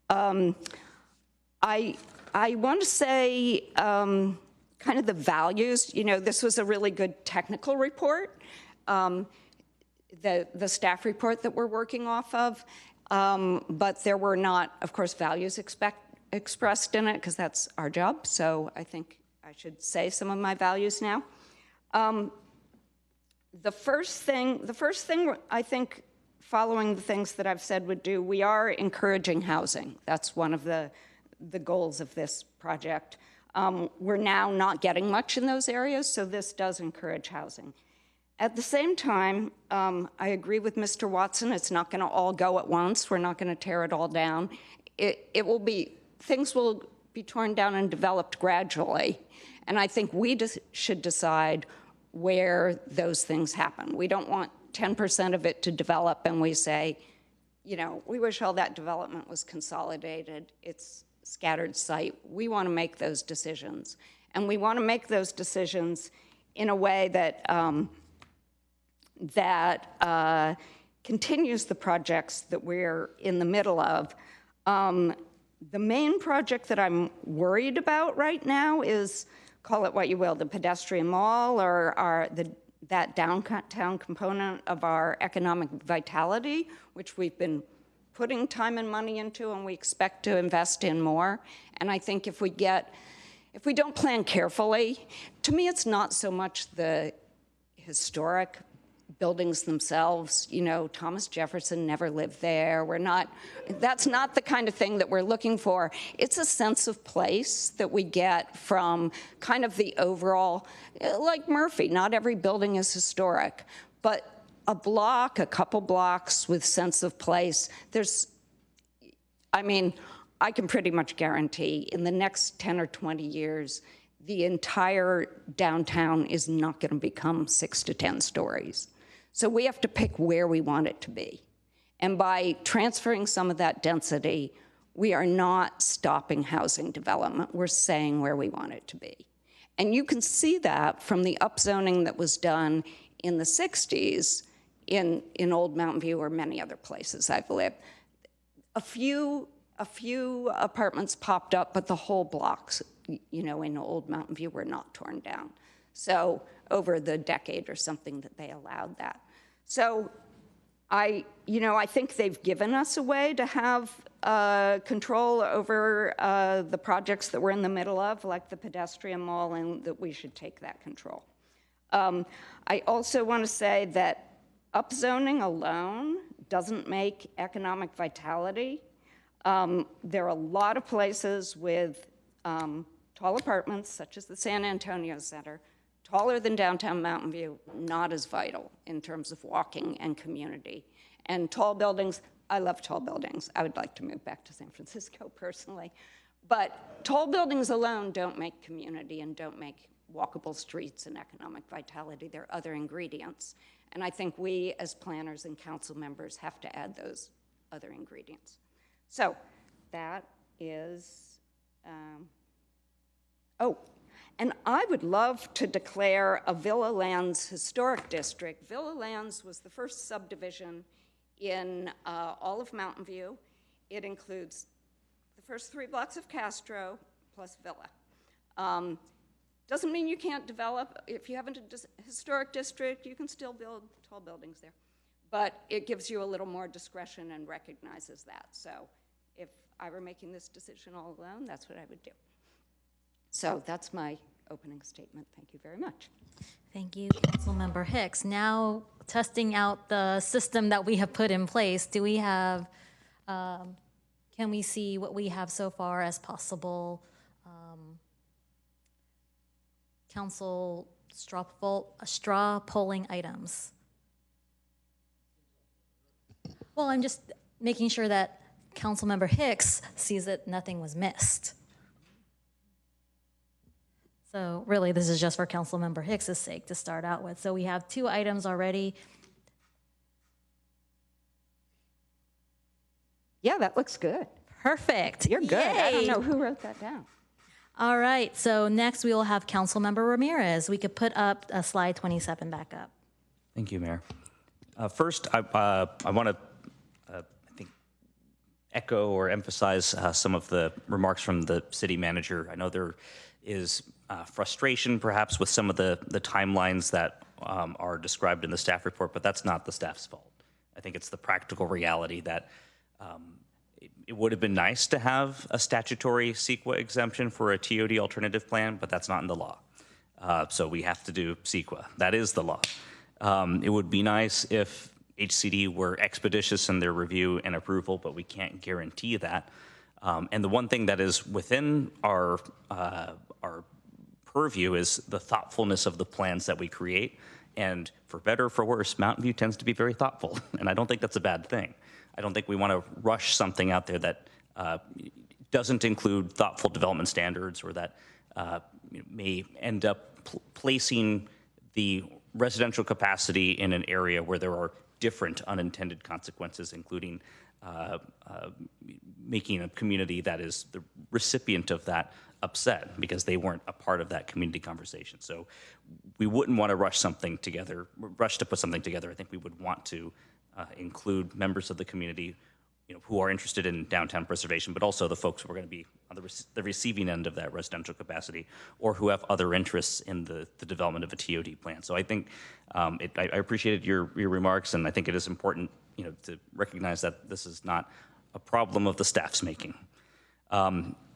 I want to say kind of the values. This was a really good technical report, the staff report that we're working off of. But there were not, of course, values expressed in it, because that's our job. So I think I should say some of my values now. The first thing I think, following the things that I've said would do, we are encouraging housing. That's one of the goals of this project. We're now not getting much in those areas, so this does encourage housing. At the same time, I agree with Mr. Watson. It's not going to all go at once. We're not going to tear it all down. Things will be torn down and developed gradually. And I think we should decide where those things happen. We don't want 10% of it to develop and we say, we wish all that development was consolidated. It's scattered site. We want to make those decisions. And we want to make those decisions in a way that continues the projects that we're in the middle of. The main project that I'm worried about right now is, call it what you will, the pedestrian mall or that downtown component of our economic vitality, which we've been putting time and money into and we expect to invest in more. And I think if we don't plan carefully, to me it's not so much the historic buildings themselves. Thomas Jefferson never lived there. That's not the kind of thing that we're looking for. It's a sense of place that we get from kind of the overall, like Murphy, not every building is historic, but a couple blocks with sense of place. I can pretty much guarantee in the next 10 or 20 years, the entire downtown is not going to become 6 to 10 stories. So we have to pick where we want it to be. And by transferring some of that density, we are not stopping housing development. We're saying where we want it to be. And you can see that from the upzoning that was done in the 60s in Old Mountain View or many other places I've lived. A few apartments popped up, but the whole blocks, in Old Mountain View were not torn down. So over the decade or something that they allowed that. So I think they've given us a way to have control over the projects that we're in the middle of, like the pedestrian mall, and that we should take that control. I also want to say that upzoning alone doesn't make economic vitality. There are a lot of places with tall apartments, such as the San Antonio Center, taller than downtown Mountain View, not as vital in terms of walking and community. And tall buildings, I love tall buildings. I would like to move back to San Francisco personally. But tall buildings alone don't make community and don't make walkable streets and economic vitality. There are other ingredients. And I think we as planners and council members have to add those other ingredients. So that is, and I would love to declare a Villa Lands historic district. Villa Lands was the first subdivision in all of Mountain View. It includes the first 3 blocks of Castro plus Villa. Doesn't mean you can't develop. If you have a historic district, you can still build tall buildings there. But it gives you a little more discretion and recognizes that. So if I were making this decision all alone, that's what I would do. So that's my opening statement. Thank you very much. Thank you, Councilmember Hicks. Now, testing out the system that we have put in place, do we have, can we see what we have so far as possible council straw polling items? Well, I'm just making sure that Councilmember Hicks sees that nothing was missed. So really, this is just for Councilmember Hicks' sake to start out with. So we have 2 items already. Yeah, that looks good. Perfect. You're good. Yay. I don't know who wrote that down. All right, so next we will have Councilmember Ramirez. We could put up slide 27 back up. Thank you, Mayor. First, I want to, I think, echo or emphasize some of the remarks from the city manager. I know there is frustration, perhaps, with some of the timelines that are described in the staff report, but that's not the staff's fault. I think it's the practical reality that it would have been nice to have a statutory CEQA exemption for a TOD alternative plan, but that's not in the law. So we have to do CEQA. That is the law. It would be nice if HCD were expeditious in their review and approval, but we can't guarantee that. And the one thing that is within our purview is the thoughtfulness of the plans that we create And for better or for worse, Mountain View tends to be very thoughtful, and I don't think that's a bad thing. I don't think we want to rush something out there that doesn't include thoughtful development standards, or that may end up placing the residential capacity in an area where there are different unintended consequences, including making a community that is the recipient of that upset because they weren't a part of that community conversation. So we wouldn't want to rush to put something together. I think we would want to include members of the community, who are interested in downtown preservation, but also the folks who are going to be on the receiving end of that residential capacity, or who have other interests in the development of a TOD plan. So I think I appreciated your remarks, and I think it is important, to recognize that this is not a problem of the staff's making.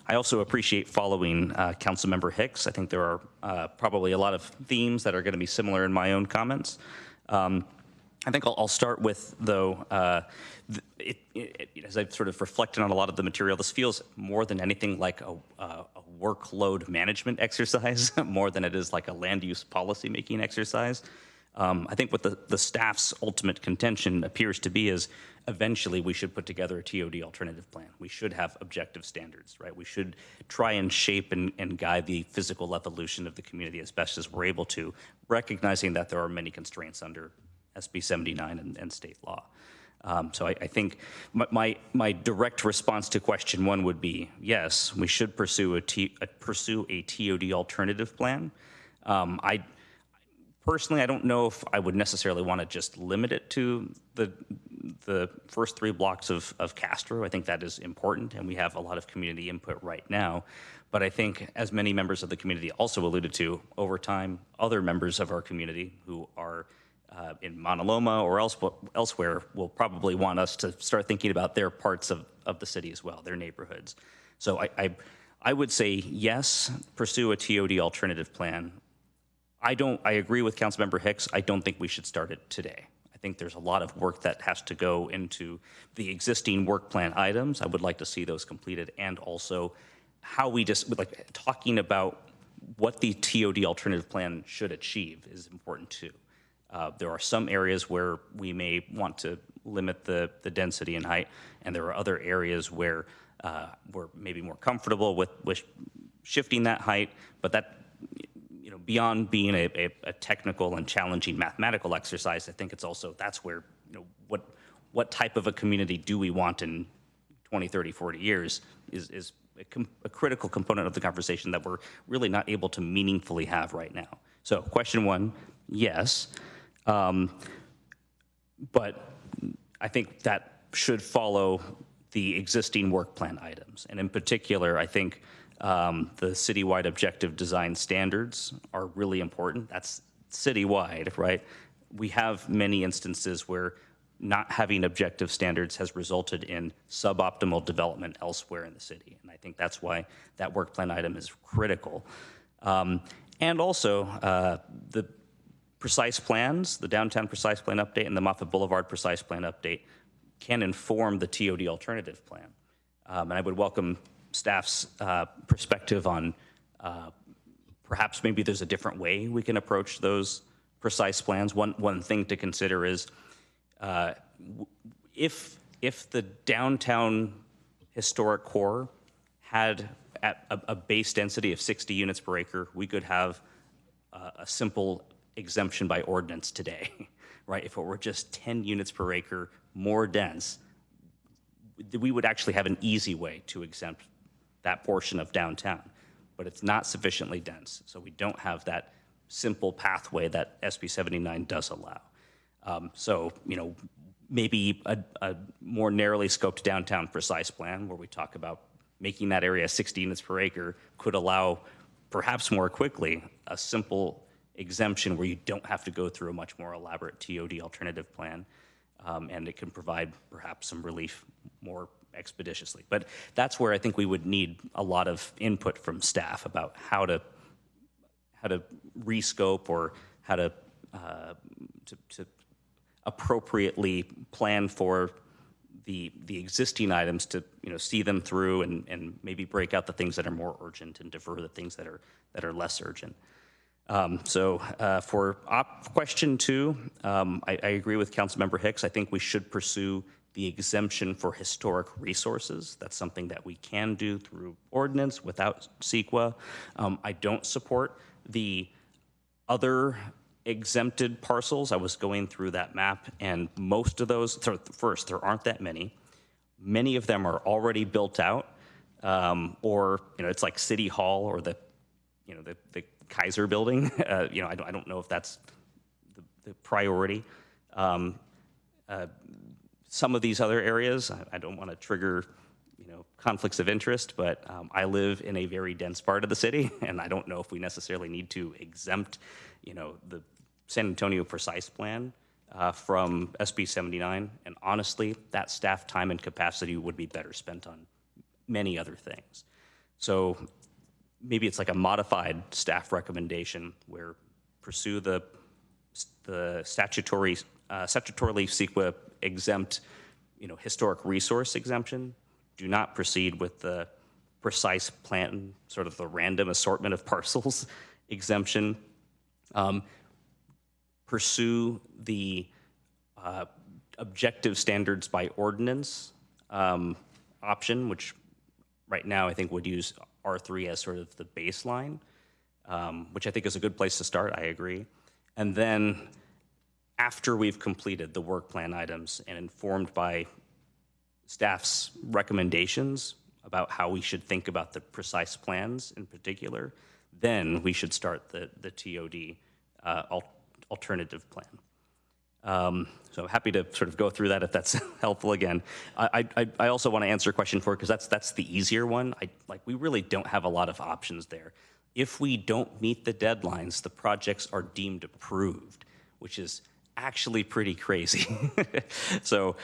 I also appreciate following Councilmember Hicks. I think there are probably a lot of themes that are going to be similar in my own comments. I think I'll start with, though, as I've sort of reflected on a lot of the material, this feels more than anything like a workload management exercise, more than it is like a land use policy making exercise. I think what the staff's ultimate contention appears to be is eventually we should put together a TOD alternative plan. We should have objective standards, right? We should try and shape and guide the physical evolution of the community as best as we're able to, recognizing that there are many constraints under SB 79 and state law. So I think my direct response to question one would be, yes, we should pursue a TOD alternative plan. Personally, I don't know if I would necessarily want to just limit it to the first 3 blocks of Castro. I think that is important, and we have a lot of community input right now. But I think, as many members of the community also alluded to, over time, other members of our community who are in Mauna Loma or elsewhere will probably want us to start thinking about their parts of the city as well, their neighborhoods. So I would say, yes, pursue a TOD alternative plan. I agree with Councilmember Hicks. I don't think we should start it today. I think there's a lot of work that has to go into the existing work plan items. I would like to see those completed, and also how we talking about what the TOD alternative plan should achieve is important too. There are some areas where we may want to limit the density and height, and there are other areas where we're maybe more comfortable with shifting that height, but that, beyond being a technical and challenging mathematical exercise, I think it's also, that's where, what type of a community do we want in 20, 30, 40 years is a critical component of the conversation that we're really not able to meaningfully have right now. So question one, yes. But I think that should follow the existing work plan items. And in particular, I think the citywide objective design standards are really important. That's citywide, right? We have many instances where not having objective standards has resulted in suboptimal development elsewhere in the city. And I think that's why that work plan item is critical. And also the precise plans, the downtown precise plan update and the Moffett Boulevard precise plan update can inform the TOD alternative plan. And I would welcome staff's perspective on perhaps maybe there's a different way we can approach those precise plans. One thing to consider is if the downtown historic core had a base density of 60 units per acre, we could have a simple exemption by ordinance today, right? If it were just 10 units per acre more dense, we would actually have an easy way to exempt that portion of downtown, but it's not sufficiently dense. So we don't have that simple pathway that SB 79 does allow. So, maybe a more narrowly scoped downtown precise plan where we talk about making that area 60 units per acre could allow perhaps more quickly a simple exemption where you don't have to go through a much more elaborate TOD alternative plan, and it can provide perhaps some relief more expeditiously. But that's where I think we would need a lot of input from staff about how to rescope or how to appropriately plan for the existing items to see them through and maybe break out the things that are more urgent and defer the things that are less urgent. For question 2, I agree with Councilmember Hicks. I think we should pursue the exemption for historic resources. That's something that we can do through ordinance without CEQA. I don't support the other exempted parcels. I was going through that map, and most of those, first, there aren't that many. Many of them are already built out, or it's like City Hall or the Kaiser building. I don't know if that's the priority. Some of these other areas, I don't want to trigger, conflicts of interest, but I live in a very dense part of the city, and I don't know if we necessarily need to exempt, the San Antonio Precise Plan from SB 79. And honestly, that staff time and capacity would be better spent on many other things. So maybe it's like a modified staff recommendation where pursue the statutorily CEQA exempt, historic resource exemption. Do not proceed with the precise plan, sort of the random assortment of parcels exemption. Pursue the objective standards by ordinance option, which right now I think would use R3 as sort of the baseline, which I think is a good place to start. I agree. And then after we've completed the work plan items and informed by staff's recommendations about how we should think about the precise plans in particular, then we should start the TOD alternative plan. So happy to sort of go through that if that's helpful again. I also want to answer question 4 because that's the easier one. We really don't have a lot of options there. If we don't meet the deadlines, the projects are deemed approved, which is actually pretty crazy. So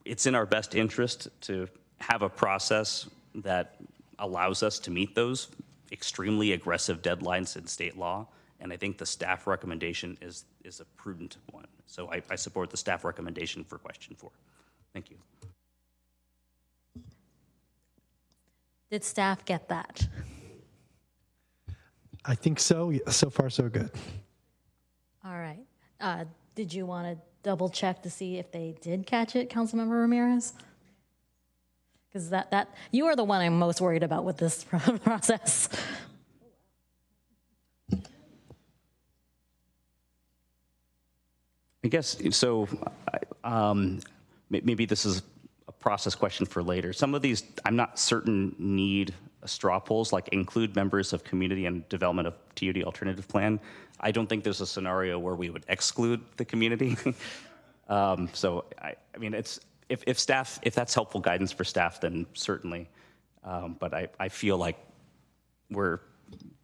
it's in our best interest to have a process that allows us to meet those extremely aggressive deadlines in state law. And I think the staff recommendation is a prudent one. So I support the staff recommendation for question 4. Thank you. Did staff get that? I think so. So far, so good. All right. Did you want to double check to see if they did catch it, Councilmember Ramirez? Because that you are the one I'm most worried about with this process. I guess so. Maybe this is a process question for later. Some of these, I'm not certain, need straw polls, like include members of community and development of TOD alternative plan. I don't think there's a scenario where we would exclude the community. So I mean, it's if that's helpful guidance for staff, then certainly. But I feel like do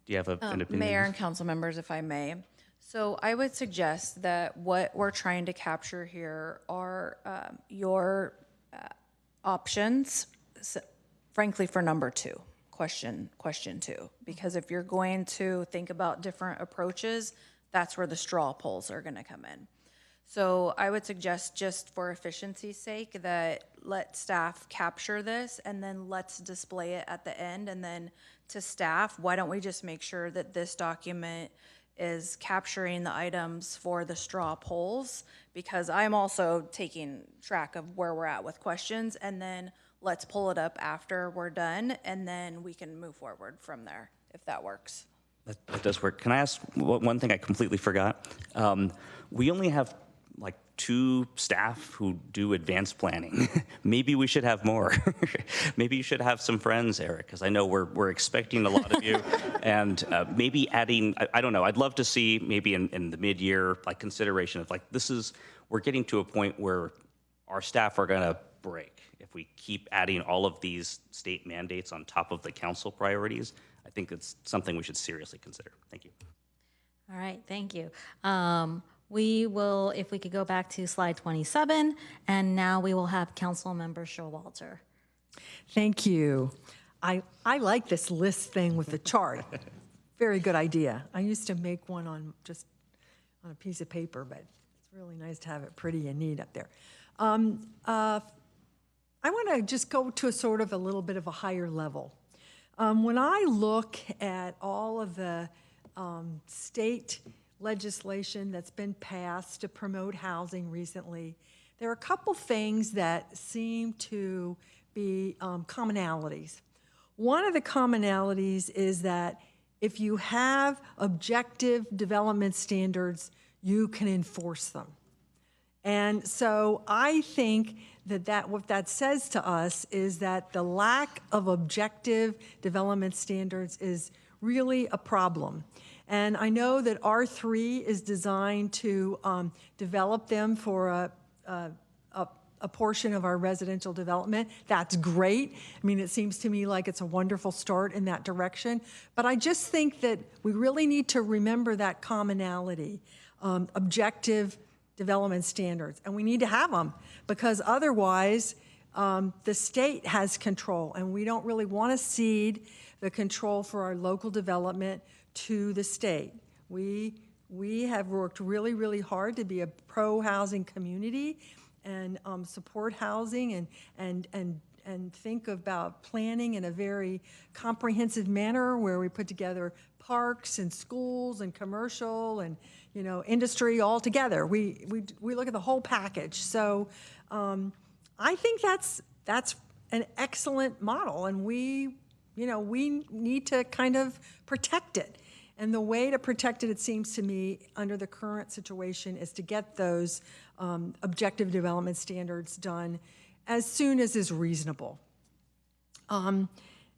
you have an opinion? Mayor and council members, if I may. So I would suggest that what we're trying to capture here are your options, frankly, for number 2, question 2. Because if you're going to think about different approaches, that's where the straw polls are going to come in. So I would suggest, just for efficiency's sake, that let staff capture this and then let's display it at the end. And then to staff, why don't we just make sure that this document is capturing the items for the straw polls, because I'm also taking track of where we're at with questions, and then let's pull it up after we're done, and then we can move forward from there, if that works. That does work. Can I ask one thing I completely forgot? We only have like 2 staff who do advanced planning. Maybe we should have more. Maybe you should have some friends, Eric, because I know we're expecting a lot of you. And maybe adding, I don't know, I'd love to see maybe in the mid-year, like consideration of like, we're getting to a point where our staff are gonna break. If we keep adding all of these state mandates on top of the council priorities, I think it's something we should seriously consider. Thank you. All right, thank you. We will, if we could go back to slide 27, and now we will have Council Member Showalter. Thank you. I like this list thing with the chart. Very good idea. I used to make one on a piece of paper, but it's really nice to have it pretty and neat up there. I want to just go to a little bit of a higher level. When I look at all of the state legislation that's been passed to promote housing recently, there are a couple things that seem to be commonalities. One of the commonalities is that if you have objective development standards, you can enforce them. And so I think that what that says to us is that the lack of objective development standards is really a problem. And I know that R3 is designed to develop them for a portion of our residential development. That's great. I mean, it seems to me like it's a wonderful start in that direction. But I just think that we really need to remember that commonality, objective development standards. And we need to have them because otherwise the state has control, and we don't really want to cede the control for our local development to the state. We have worked really, really hard to be a pro-housing community and support housing and think about planning in a very comprehensive manner where we put together parks and schools and commercial and industry all together. We look at the whole package. So I think that's an excellent model, and we need to kind of protect it. And the way to protect it, it seems to me, under the current situation, is to get those objective development standards done as soon as is reasonable.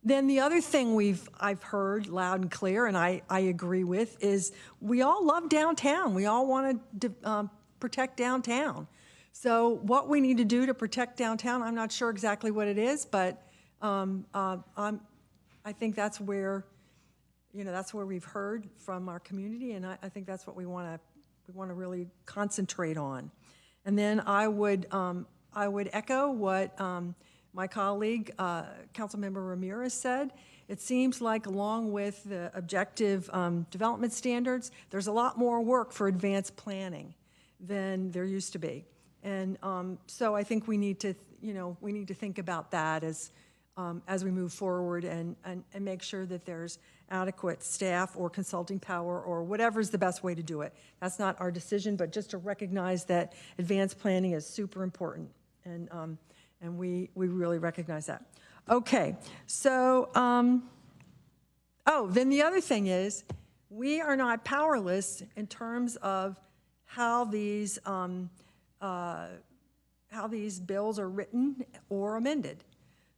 Then the other thing I've heard loud and clear, and I agree with, is we all love downtown. We all want to protect downtown. So what we need to do to protect downtown, I'm not sure exactly what it is, but I think that's where we've heard from our community, and I think that's what we want to really concentrate on. And then I would echo what my colleague, Councilmember Ramirez, said. It seems like along with the objective development standards, there's a lot more work for advanced planning than there used to be. And so I think we need to think about that as we move forward and make sure that there's adequate staff or consulting power or whatever's the best way to do it. That's not our decision, but just to recognize that advanced planning is super important, and we really recognize that. Okay, so, then the other thing is, we are not powerless in terms of how these bills are written or amended.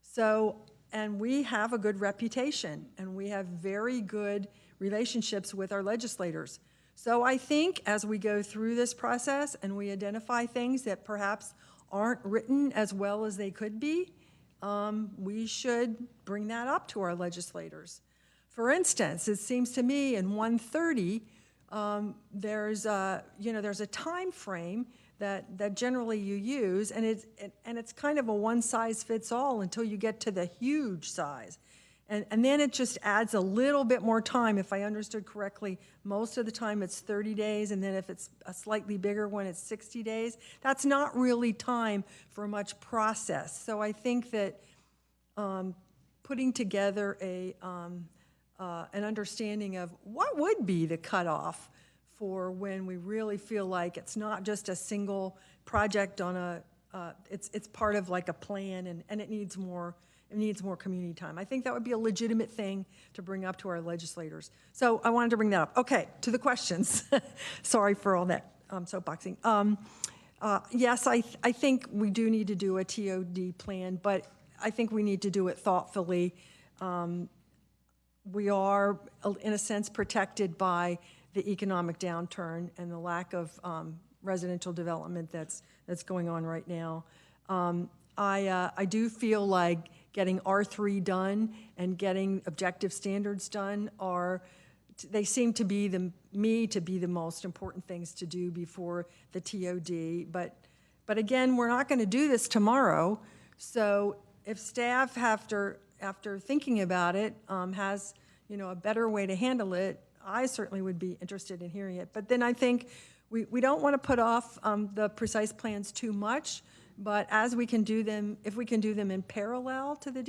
So, and we have a good reputation, and we have very good relationships with our legislators. So I think as we go through this process and we identify things that perhaps aren't written as well as they could be, we should bring that up to our legislators. For instance, it seems to me in 130, there's a time frame that generally you use, and it's kind of a one-size-fits-all until you get to the huge size. And then it just adds a little bit more time, if I understood correctly. Most of the time it's 30 days, and then if it's a slightly bigger one, it's 60 days. That's not really time for much process. So I think that putting together an understanding of what would be the cutoff for when we really feel like it's not just a single project on it's part of like a plan, and it needs more community time. I think that would be a legitimate thing to bring up to our legislators. So I wanted to bring that up. Okay, to the questions. Sorry for all that soapboxing. Yes, I think we do need to do a TOD plan, but I think we need to do it thoughtfully. We are, in a sense, protected by the economic downturn and the lack of residential development that's going on right now. I do feel like getting R3 done and getting objective standards done they seem to be the most important things to do before the TOD. But again, we're not going to do this tomorrow. So if staff, after thinking about it, has a better way to handle it, I certainly would be interested in hearing it. But then I think we don't want to put off the precise plans too much, but as we can do them, if we can do them in parallel to the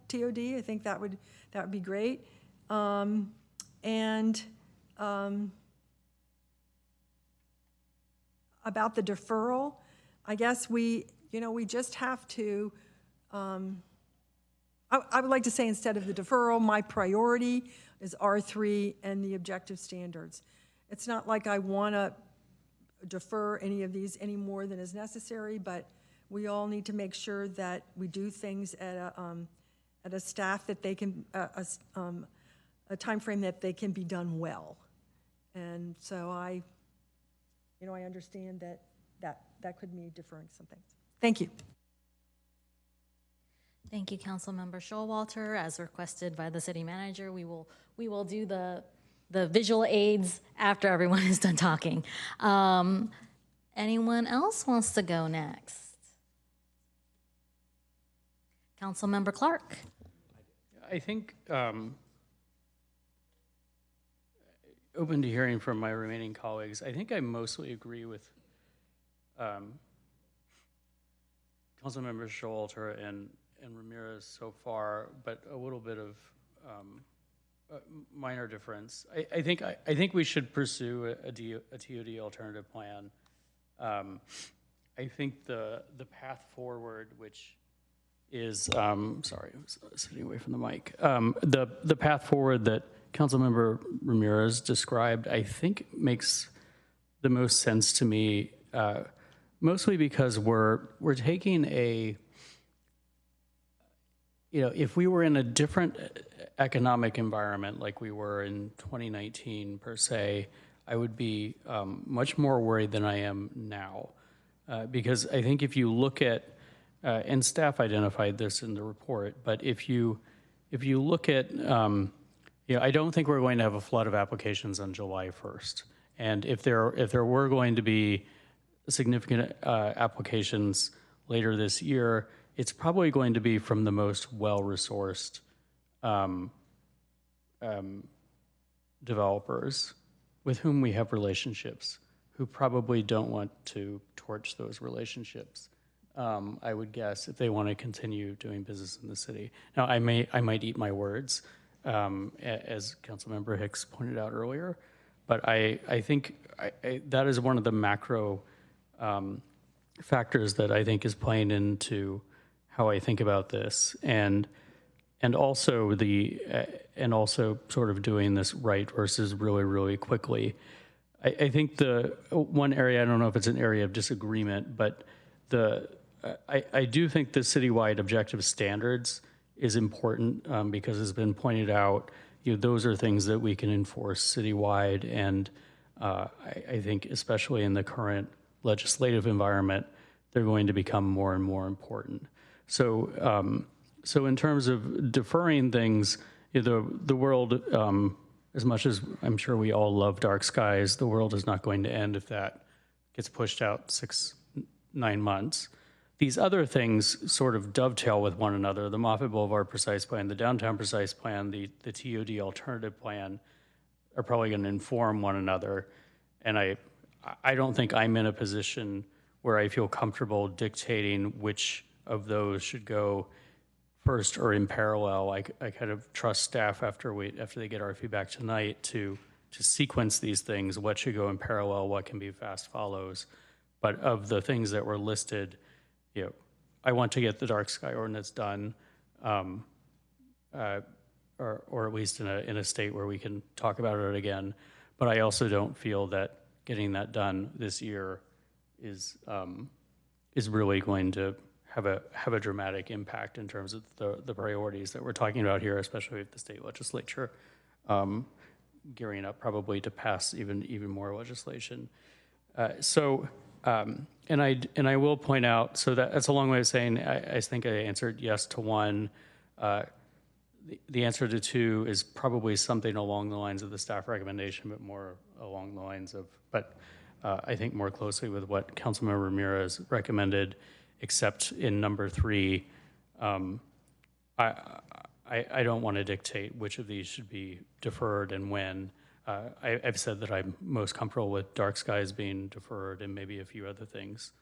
TOD, I think that would be great. And about the deferral, I guess we just have to, I would like to say instead of the deferral, my priority is R3 and the objective standards. It's not like I want to defer any of these any more than is necessary, but we all need to make sure that we do things at a staff that they can, a time frame that they can be done well. And so I understand that could mean deferring some things. Thank you. Thank you, Councilmember Showalter. As requested by the city manager, we will do the visual aids after everyone is done talking. Anyone else wants to go next? Councilmember Clark. I think open to hearing from my remaining colleagues. I think I mostly agree with Councilmembers Showalter and Ramirez so far, but a little bit of minor difference. I think we should pursue a TOD alternative plan. I think the path forward, which is sorry, I was sitting away from the mic. The path forward that Councilmember Ramirez described, I think makes the most sense to me, mostly because we're taking a, if we were in a different economic environment like we were in 2019 per se, I would be much more worried than I am now. Because I think if you look at, and staff identified this in the report, but if you look at, I don't think we're going to have a flood of applications on July 1st. And if there were going to be significant applications later this year, it's probably going to be from the most well-resourced developers with whom we have relationships, who probably don't want to torch those relationships, I would guess, if they want to continue doing business in the city. Now, I might eat my words, as Councilmember Hicks pointed out earlier, but I think that is one of the macro factors that I think is playing into how I think about this, and also sort of doing this right versus really, really quickly. I think the one area, I don't know if it's an area of disagreement, but I do think the citywide objective standards is important because it's been pointed out, those are things that we can enforce citywide, and I think especially in the current legislative environment, they're going to become more and more important. So in terms of deferring things, the world, as much as I'm sure we all love dark skies, the world is not going to end if that gets pushed out 6-9 months. These other things sort of dovetail with one another. The Moffett Boulevard Precise Plan, the Downtown Precise Plan, the TOD Alternative Plan are probably going to inform one another. And I don't think I'm in a position where I feel comfortable dictating which of those should go first or in parallel. I kind of trust staff after they get our feedback tonight to sequence these things, what should go in parallel, what can be fast follows. But of the things that were listed, I want to get the dark sky ordinance done, or at least in a state where we can talk about it again. But I also don't feel that getting that done this year is really going to have a dramatic impact in terms of the priorities that we're talking about here, especially with the state legislature gearing up probably to pass even more legislation. And I will point out, so that's a long way of saying I think I answered yes to one. The answer to two is probably something along the lines of the staff recommendation, but more along the lines of, I think more closely with what Councilmember Ramirez recommended, except in number 3, I don't want to dictate which of these should be deferred and when. I've said that I'm most comfortable with dark skies being deferred and maybe a few other things.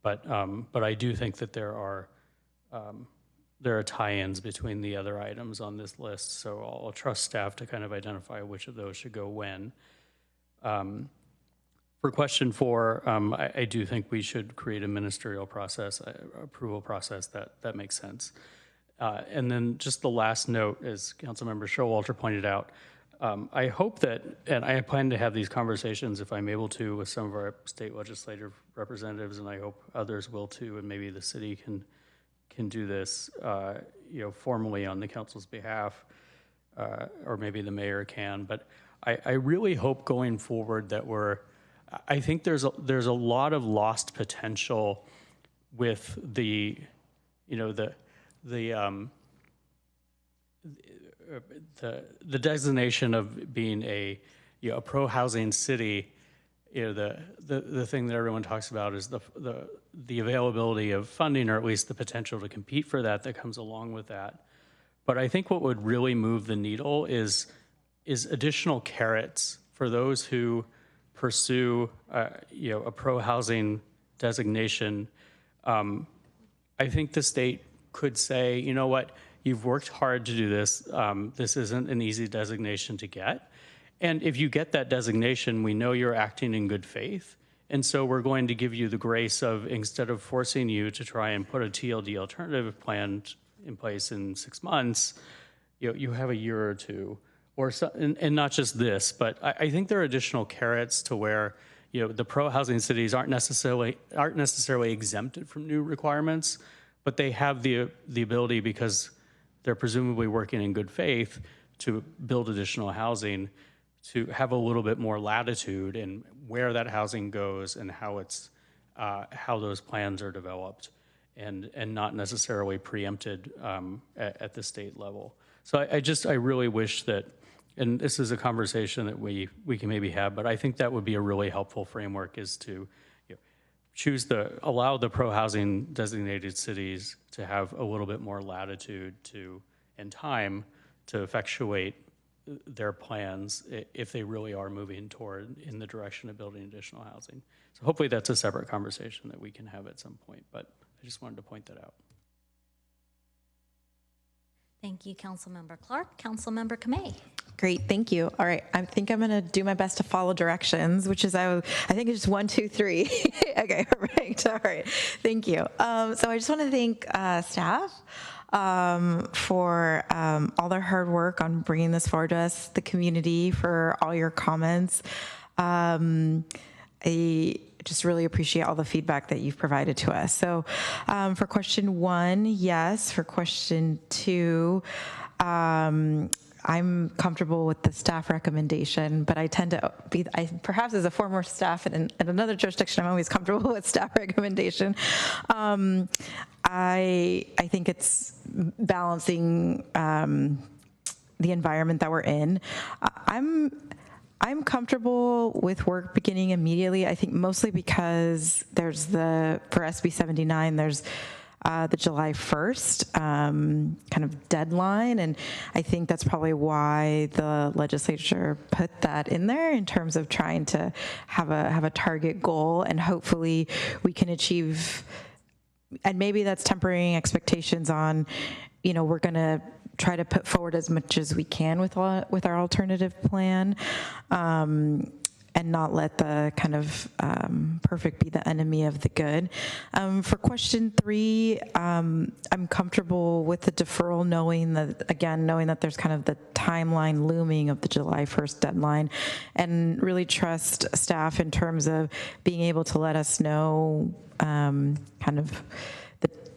But I do think that there are there are tie-ins between the other items on this list. So I'll trust staff to kind of identify which of those should go when. For question 4, I do think we should create a ministerial process, approval process that makes sense. And then just the last note, as Councilmember Showalter pointed out, I hope that, and I plan to have these conversations if I'm able to with some of our state legislative representatives, and I hope others will too, and maybe the city can do this, formally on the council's behalf, or maybe the mayor can. But I really hope going forward that I think there's a lot of lost potential with the designation of being a pro-housing city. The thing that everyone talks about is the availability of funding, or at least the potential to compete for that comes along with that. But I think what would really move the needle is additional carrots for those who pursue a pro-housing designation. I think the state could say, you know what, you've worked hard to do this. This isn't an easy designation to get. And if you get that designation, we know you're acting in good faith. And so we're going to give you the grace of, instead of forcing you to try and put a TLD alternative plan in place in 6 months, you have a year or two. And not just this, but I think there are additional carrots to where the pro-housing cities aren't necessarily exempted from new requirements, but they have the ability, because they're presumably working in good faith, to build additional housing, to have a little bit more latitude in where that housing goes and how those plans are developed, and not necessarily preempted at the state level. So I really wish that, and this is a conversation that we can maybe have, but I think that would be a really helpful framework, is to allow the pro-housing designated cities to have a little bit more latitude and time to effectuate their plans if they really are moving in the direction of building additional housing. So hopefully that's a separate conversation that we can have at some point, but I just wanted to point that out. Thank you, Councilmember Clark. Councilmember Kamei. Great, thank you. All right, I think I'm going to do my best to follow directions, which is I think it's 1, 2, 3. Okay, perfect. All right, thank you. So I just want to thank staff for all their hard work on bringing this forward to us, the community for all your comments. I just really appreciate all the feedback that you've provided to us. So for question 1, yes. For question 2, I'm comfortable with the staff recommendation, but I tend to be, perhaps as a former staff in another jurisdiction, I'm always comfortable with staff recommendation. I think it's balancing the environment that we're in. I'm comfortable with work beginning immediately. I think mostly because there's for SB 79, there's the July 1st kind of deadline. And I think that's probably why the legislature put that in there, in terms of trying to have a target goal, and hopefully we can achieve, and maybe that's tempering expectations on, we're going to try to put forward as much as we can with our alternative plan, and not let the kind of perfect be the enemy of the good. For question 3, I'm comfortable with the deferral, knowing that there's kind of the timeline looming of the July 1st deadline, and really trust staff in terms of being able to let us know kind of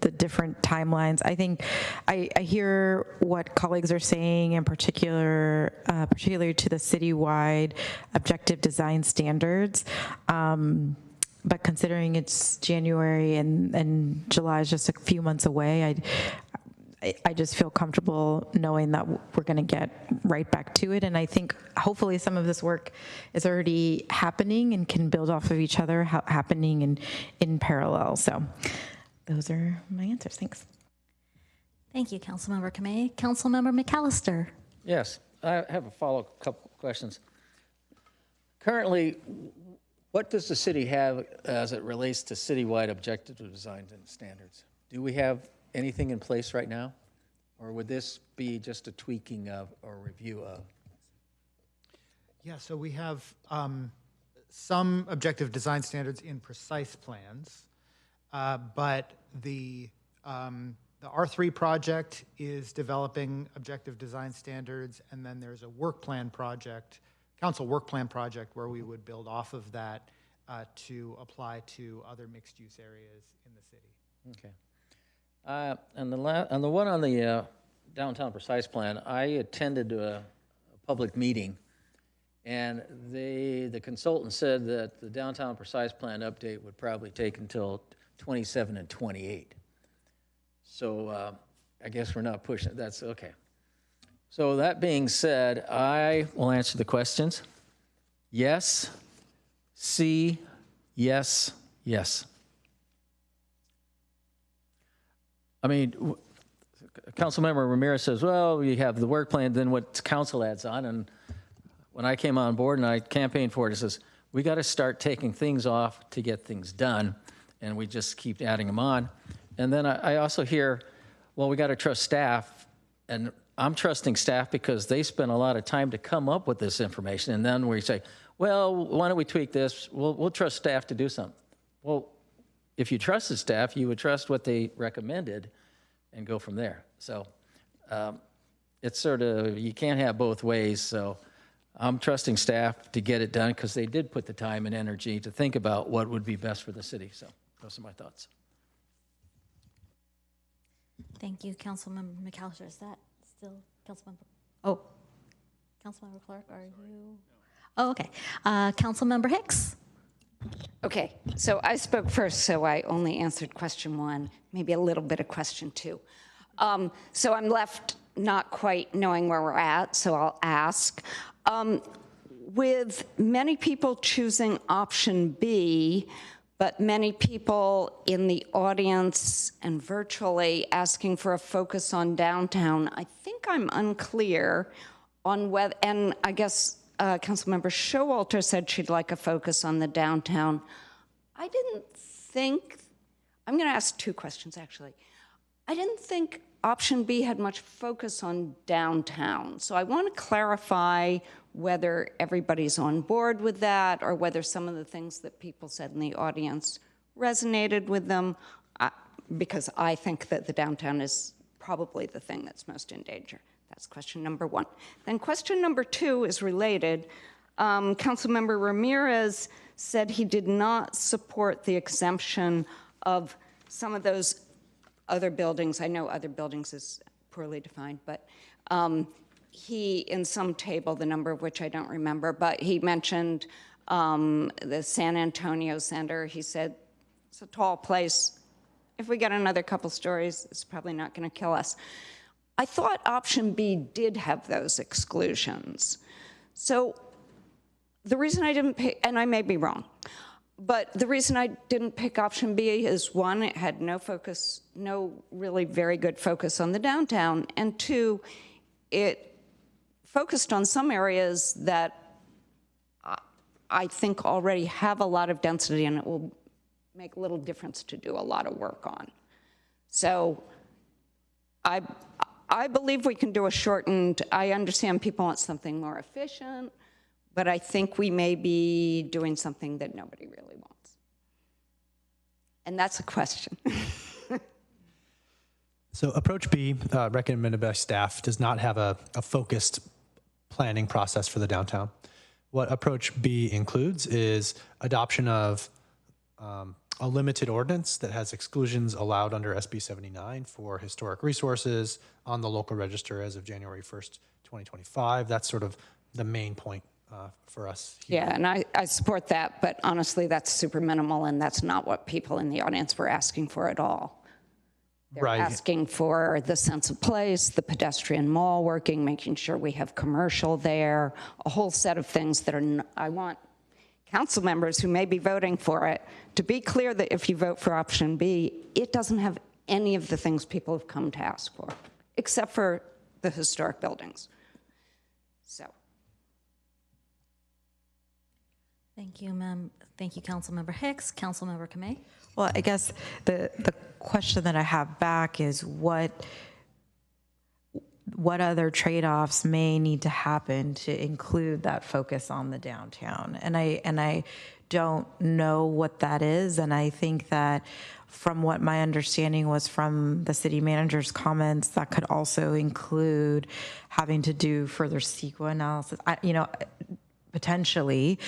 the different timelines. I think I hear what colleagues are saying, in particularly to the citywide objective design standards. But considering it's January and July is just a few months away, I just feel comfortable knowing that we're going to get right back to it. And I think hopefully some of this work is already happening and can build off of each other, happening in parallel. So those are my answers. Thanks. Thank you, Councilmember Kamei. Councilmember McAllister. Yes, I have a follow-up couple questions. Currently, what does the city have as it relates to citywide objective designs and standards? Do we have anything in place right now? Or would this be just a tweaking of or review of? Yeah, so we have some objective design standards in precise plans, but the R3 project is developing objective design standards, and then there's a work plan project, council work plan project, where we would build off of that to apply to other mixed-use areas in the city. Okay. And the one on the downtown precise plan, I attended a public meeting, and the consultant said that the downtown precise plan update would probably take until 27 and 28. So I guess we're not pushing it. That's okay. So that being said, I will answer the questions. Yes, C, yes, yes. I mean, Councilmember Ramirez says, well, we have the work plan, then what council adds on. And when I came on board and I campaigned for it, it says, we got to start taking things off to get things done. And we just keep adding them on. And then I also hear, well, we got to trust staff. And I'm trusting staff because they spent a lot of time to come up with this information. And then we say, well, why don't we tweak this? We'll trust staff to do something. Well, if you trusted staff, you would trust what they recommended and go from there. So it's sort of, you can't have both ways. So I'm trusting staff to get it done because they did put the time and energy to think about what would be best for the city. So those are my thoughts. Thank you, Councilmember McAllister. Is that still Councilmember? Oh, Councilmember Clark, are you? Oh, okay. Councilmember Hicks. Okay, so I spoke first, so I only answered question 1, maybe a little bit of question 2. So I'm left not quite knowing where we're at, so I'll ask. With many people choosing option B, but many people in the audience and virtually asking for a focus on downtown, I think I'm unclear on whether, and I guess Councilmember Showalter said she'd like a focus on the downtown. I didn't think, I'm going to ask 2 questions actually. I didn't think option B had much focus on downtown. So I want to clarify whether everybody's on board with that or whether some of the things that people said in the audience resonated with them, because I think that the downtown is probably the thing that's most in danger. That's question number 1. Then question number 2 is related. Councilmember Ramirez said he did not support the exemption of some of those other buildings. I know other buildings is poorly defined, but he, in some table, the number of which I don't remember, but he mentioned the San Antonio Center. He said, it's a tall place. If we get another couple stories, it's probably not going to kill us. I thought option B did have those exclusions. So the reason I didn't pick, and I may be wrong, but the reason I didn't pick option B is 1, it had no focus, no really very good focus on the downtown, and 2, it focused on some areas that I think already have a lot of density and it will make little difference to do a lot of work on. So I believe we can do a shortened, I understand people want something more efficient, but I think we may be doing something that nobody really wants. And that's a question. So approach B, recommended by staff, does not have a focused planning process for the downtown. What approach B includes is adoption of a limited ordinance that has exclusions allowed under SB 79 for historic resources on the local register as of January 1st, 2025. That's sort of the main point for us here. Yeah, and I support that, but honestly, that's super minimal, and that's not what people in the audience were asking for at all. They're asking for the sense of place, the pedestrian mall working, making sure we have commercial there, a whole set of things that are, I want council members who may be voting for it to be clear that if you vote for option B, it doesn't have any of the things people have come to ask for, except for the historic buildings. So. Thank you, ma'am. Thank you, Councilmember Hicks. Councilmember Kamei. Well, I guess the question that I have back is what other trade-offs may need to happen to include that focus on the downtown, and I don't know what that is, and I think that from what my understanding was from the city manager's comments, that could also include having to do further CEQA analysis, potentially,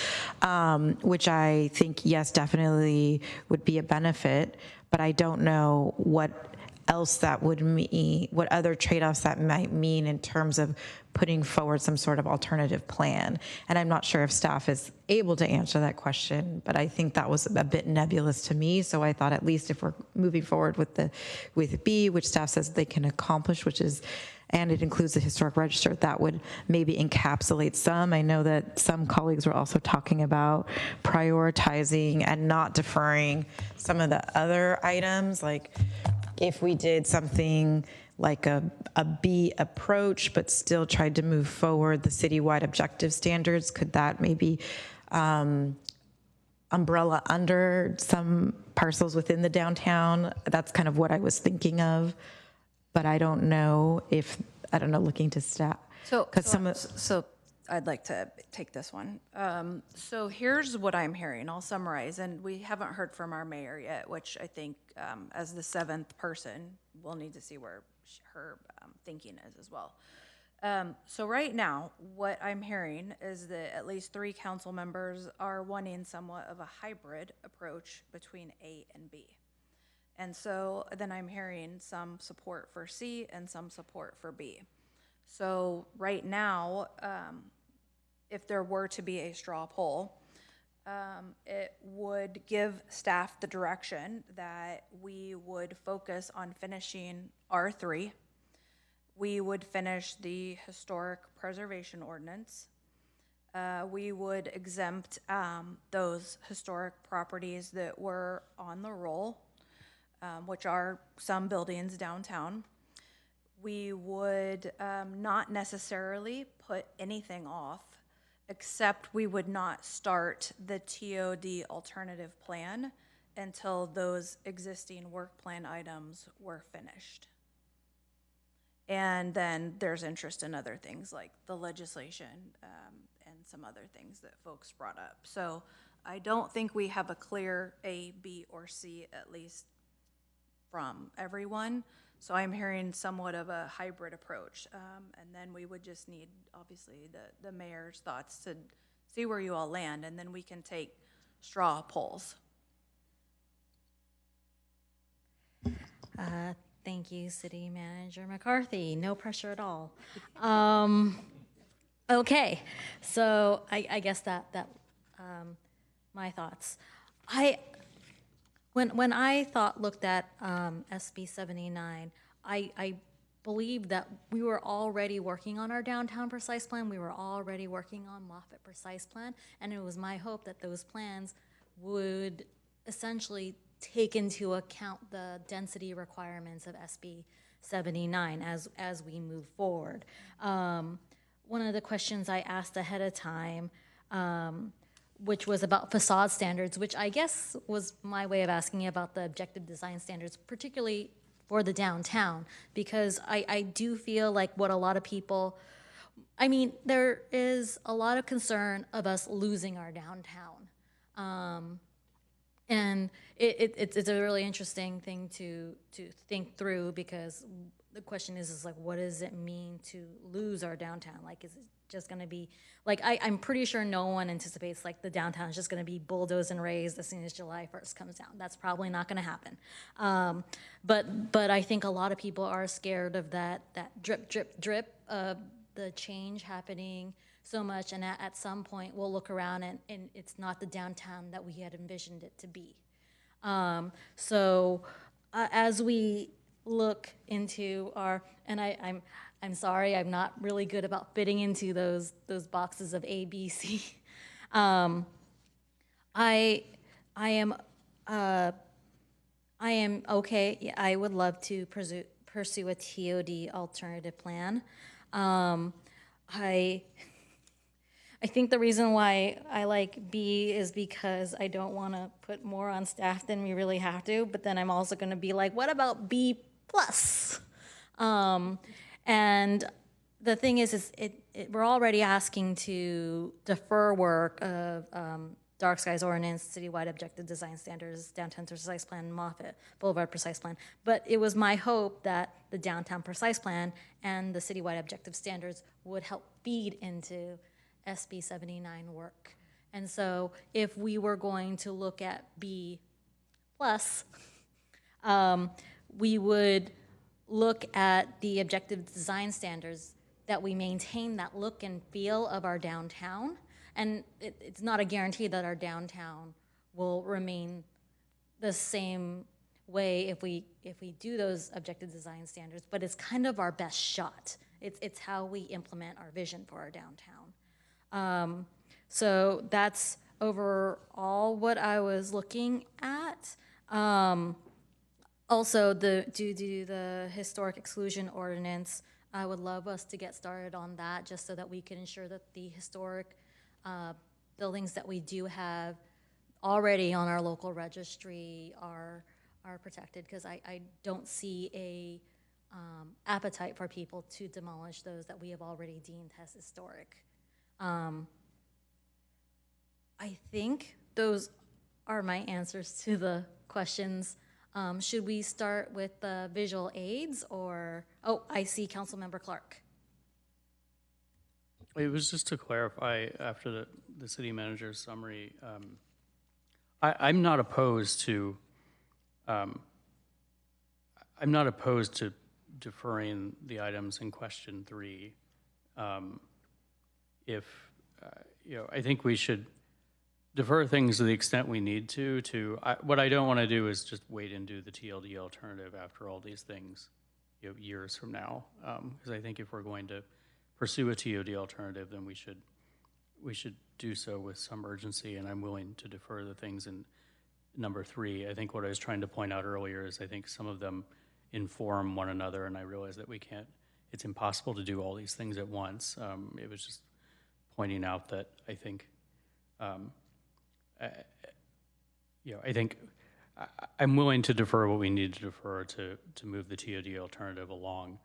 which I think, yes, definitely would be a benefit, but I don't know what else that would mean, what other trade-offs that might mean in terms of putting forward some sort of alternative plan. And I'm not sure if staff is able to answer that question, but I think that was a bit nebulous to me. So I thought at least if we're moving forward with B, which staff says they can accomplish, which is, and it includes the historic register, that would maybe encapsulate some. I know that some colleagues were also talking about prioritizing and not deferring some of the other items, like if we did something like a B approach, but still tried to move forward the citywide objective standards, could that maybe umbrella under some parcels within the downtown? That's kind of what I was thinking of, but I don't know, looking to staff. So I'd like to take this one. So here's what I'm hearing. I'll summarize, and we haven't heard from our mayor yet, which I think as the seventh person, we'll need to see where her thinking is as well. So right now, what I'm hearing is that at least 3 council members are wanting somewhat of a hybrid approach between A and B. And so then I'm hearing some support for C and some support for B. So right now, if there were to be a straw poll, it would give staff the direction that we would focus on finishing R3. We would finish the historic preservation ordinance. We would exempt those historic properties that were on the roll, which are some buildings downtown. We would not necessarily put anything off, except we would not start the TOD alternative plan until those existing work plan items were finished. And then there's interest in other things like the legislation and some other things that folks brought up. So I don't think we have a clear A, B, or C, at least from everyone. So I'm hearing somewhat of a hybrid approach. And then we would just need, obviously, the mayor's thoughts to see where you all land, and then we can take straw polls. Thank you, City Manager McCarthy. No pressure at all. Okay, so I guess that my thoughts. When I looked at SB 79, I believed that we were already working on our downtown precise plan. We were already working on Moffett precise plan, and it was my hope that those plans would essentially take into account the density requirements of SB 79 as we move forward. One of the questions I asked ahead of time, which was about facade standards, which I guess was my way of asking about the objective design standards, particularly for the downtown, because I do feel like what a lot of people, there is a lot of concern of us losing our downtown. And it's a really interesting thing to think through, because the question is like, what does it mean to lose our downtown? Like, is it just going to be like, I'm pretty sure no one anticipates like the downtown is just going to be bulldozed and raised as soon as July 1st comes down. That's probably not going to happen. But I think a lot of people are scared of that drip, drip, drip of the change happening so much, and at some point we'll look around and it's not the downtown that we had envisioned it to be. As we look into our, and I'm sorry, I'm not really good about fitting into those boxes of A, B, C. I am okay. Yeah, I would love to pursue a TOD alternative plan. I I think the reason why I like B is because I don't want to put more on staff than we really have to, but then I'm also going to be like, what about B plus? And the thing is we're already asking to defer work of Dark Skies Ordinance, Citywide Objective Design Standards, Downtown Precise Plan, Moffett Boulevard Precise Plan. But it was my hope that the Downtown Precise Plan and the Citywide Objective Standards would help feed into SB 79 work. And so if we were going to look at B plus, we would look at the objective design standards, that we maintain that look and feel of our downtown. And it's not a guarantee that our downtown will remain the same way if we do those objective design standards, but it's kind of our best shot. It's how we implement our vision for our downtown. So that's overall what I was looking at. Also, due to the historic exclusion ordinance, I would love us to get started on that, just so that we can ensure that the historic buildings that we do have already on our local registry are protected, because I don't see a appetite for people to demolish those that we have already deemed as historic. I think those are my answers to the questions. Should we start with the visual aids, or, oh, I see Councilmember Clark. It was just to clarify after the city manager's summary. I'm not opposed to deferring the items in question 3. I think we should defer things to the extent we need to. What I don't want to do is just wait and do the TLD alternative after all these things, years from now. Because I think if we're going to pursue a TOD alternative, then we should do so with some urgency, and I'm willing to defer the things in number 3. I think what I was trying to point out earlier is I think some of them inform one another, and I realize that it's impossible to do all these things at once. It was just pointing out that I think, I think I'm willing to defer what we need to defer to move the TOD alternative along.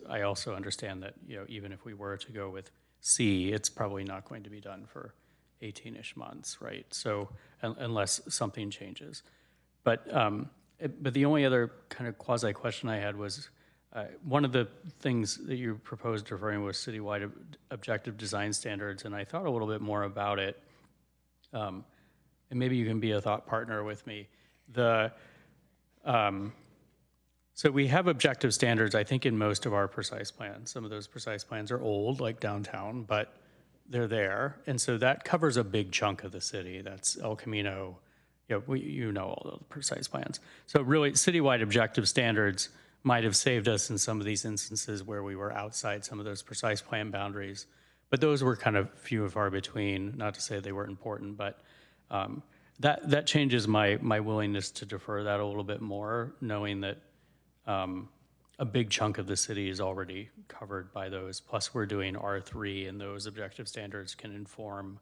I also understand that, even if we were to go with C, it's probably not going to be done for 18-ish months, right? So unless something changes. But the only other kind of quasi question I had was, one of the things that you proposed deferring was citywide objective design standards, and I thought a little bit more about it. And maybe you can be a thought partner with me. So we have objective standards, I think, in most of our precise plans. Some of those precise plans are old, like downtown, but they're there. And so that covers a big chunk of the city. That's El Camino, all the precise plans. So really, citywide objective standards might have saved us in some of these instances where we were outside some of those precise plan boundaries. But those were kind of few and far between, not to say they weren't important, but that changes my willingness to defer that a little bit more, knowing that a big chunk of the city is already covered by those. Plus, we're doing R3, and those objective standards can inform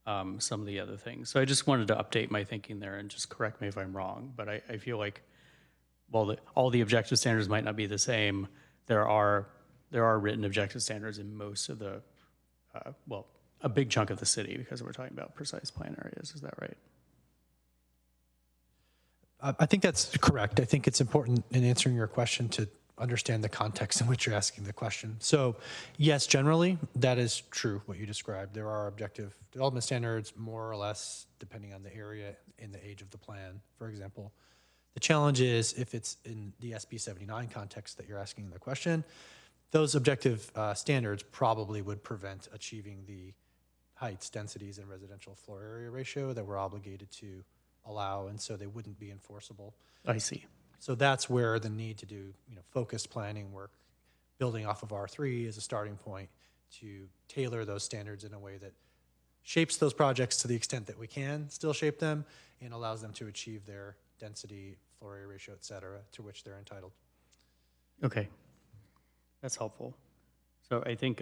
some of the other things. So I just wanted to update my thinking there, and just correct me if I'm wrong. But I feel like, while all the objective standards might not be the same, there are written objective standards in most of the, a big chunk of the city, because we're talking about precise plan areas. Is that right? I think that's correct. I think it's important in answering your question to understand the context in which you're asking the question. So yes, generally, that is true, what you described. There are objective development standards, more or less, depending on the area and the age of the plan, for example. The challenge is, if it's in the SB 79 context that you're asking the question, those objective standards probably would prevent achieving the heights, densities, and residential floor area ratio that we're obligated to allow, and so they wouldn't be enforceable. I see. So that's where the need to do focused planning work, building off of R3 as a starting point, to tailor those standards in a way that shapes those projects to the extent that we can still shape them, and allows them to achieve their density, floor area ratio, et cetera, to which they're entitled. Okay, that's helpful. So I think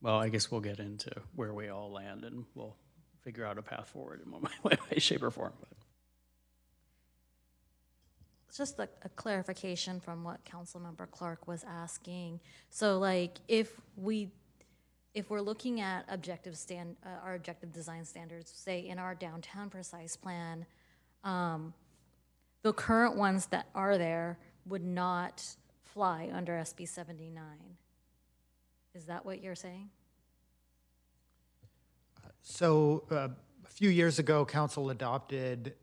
well, I guess we'll get into where we all land and we'll figure out a path forward in one way, shape, or form. But. Just a clarification from what Councilmember Clark was asking. So, like, if we're looking at our objective design standards, say in our downtown precise plan, the current ones that are there would not fly under SB 79. Is that what you're saying? So a few years ago, Council adopted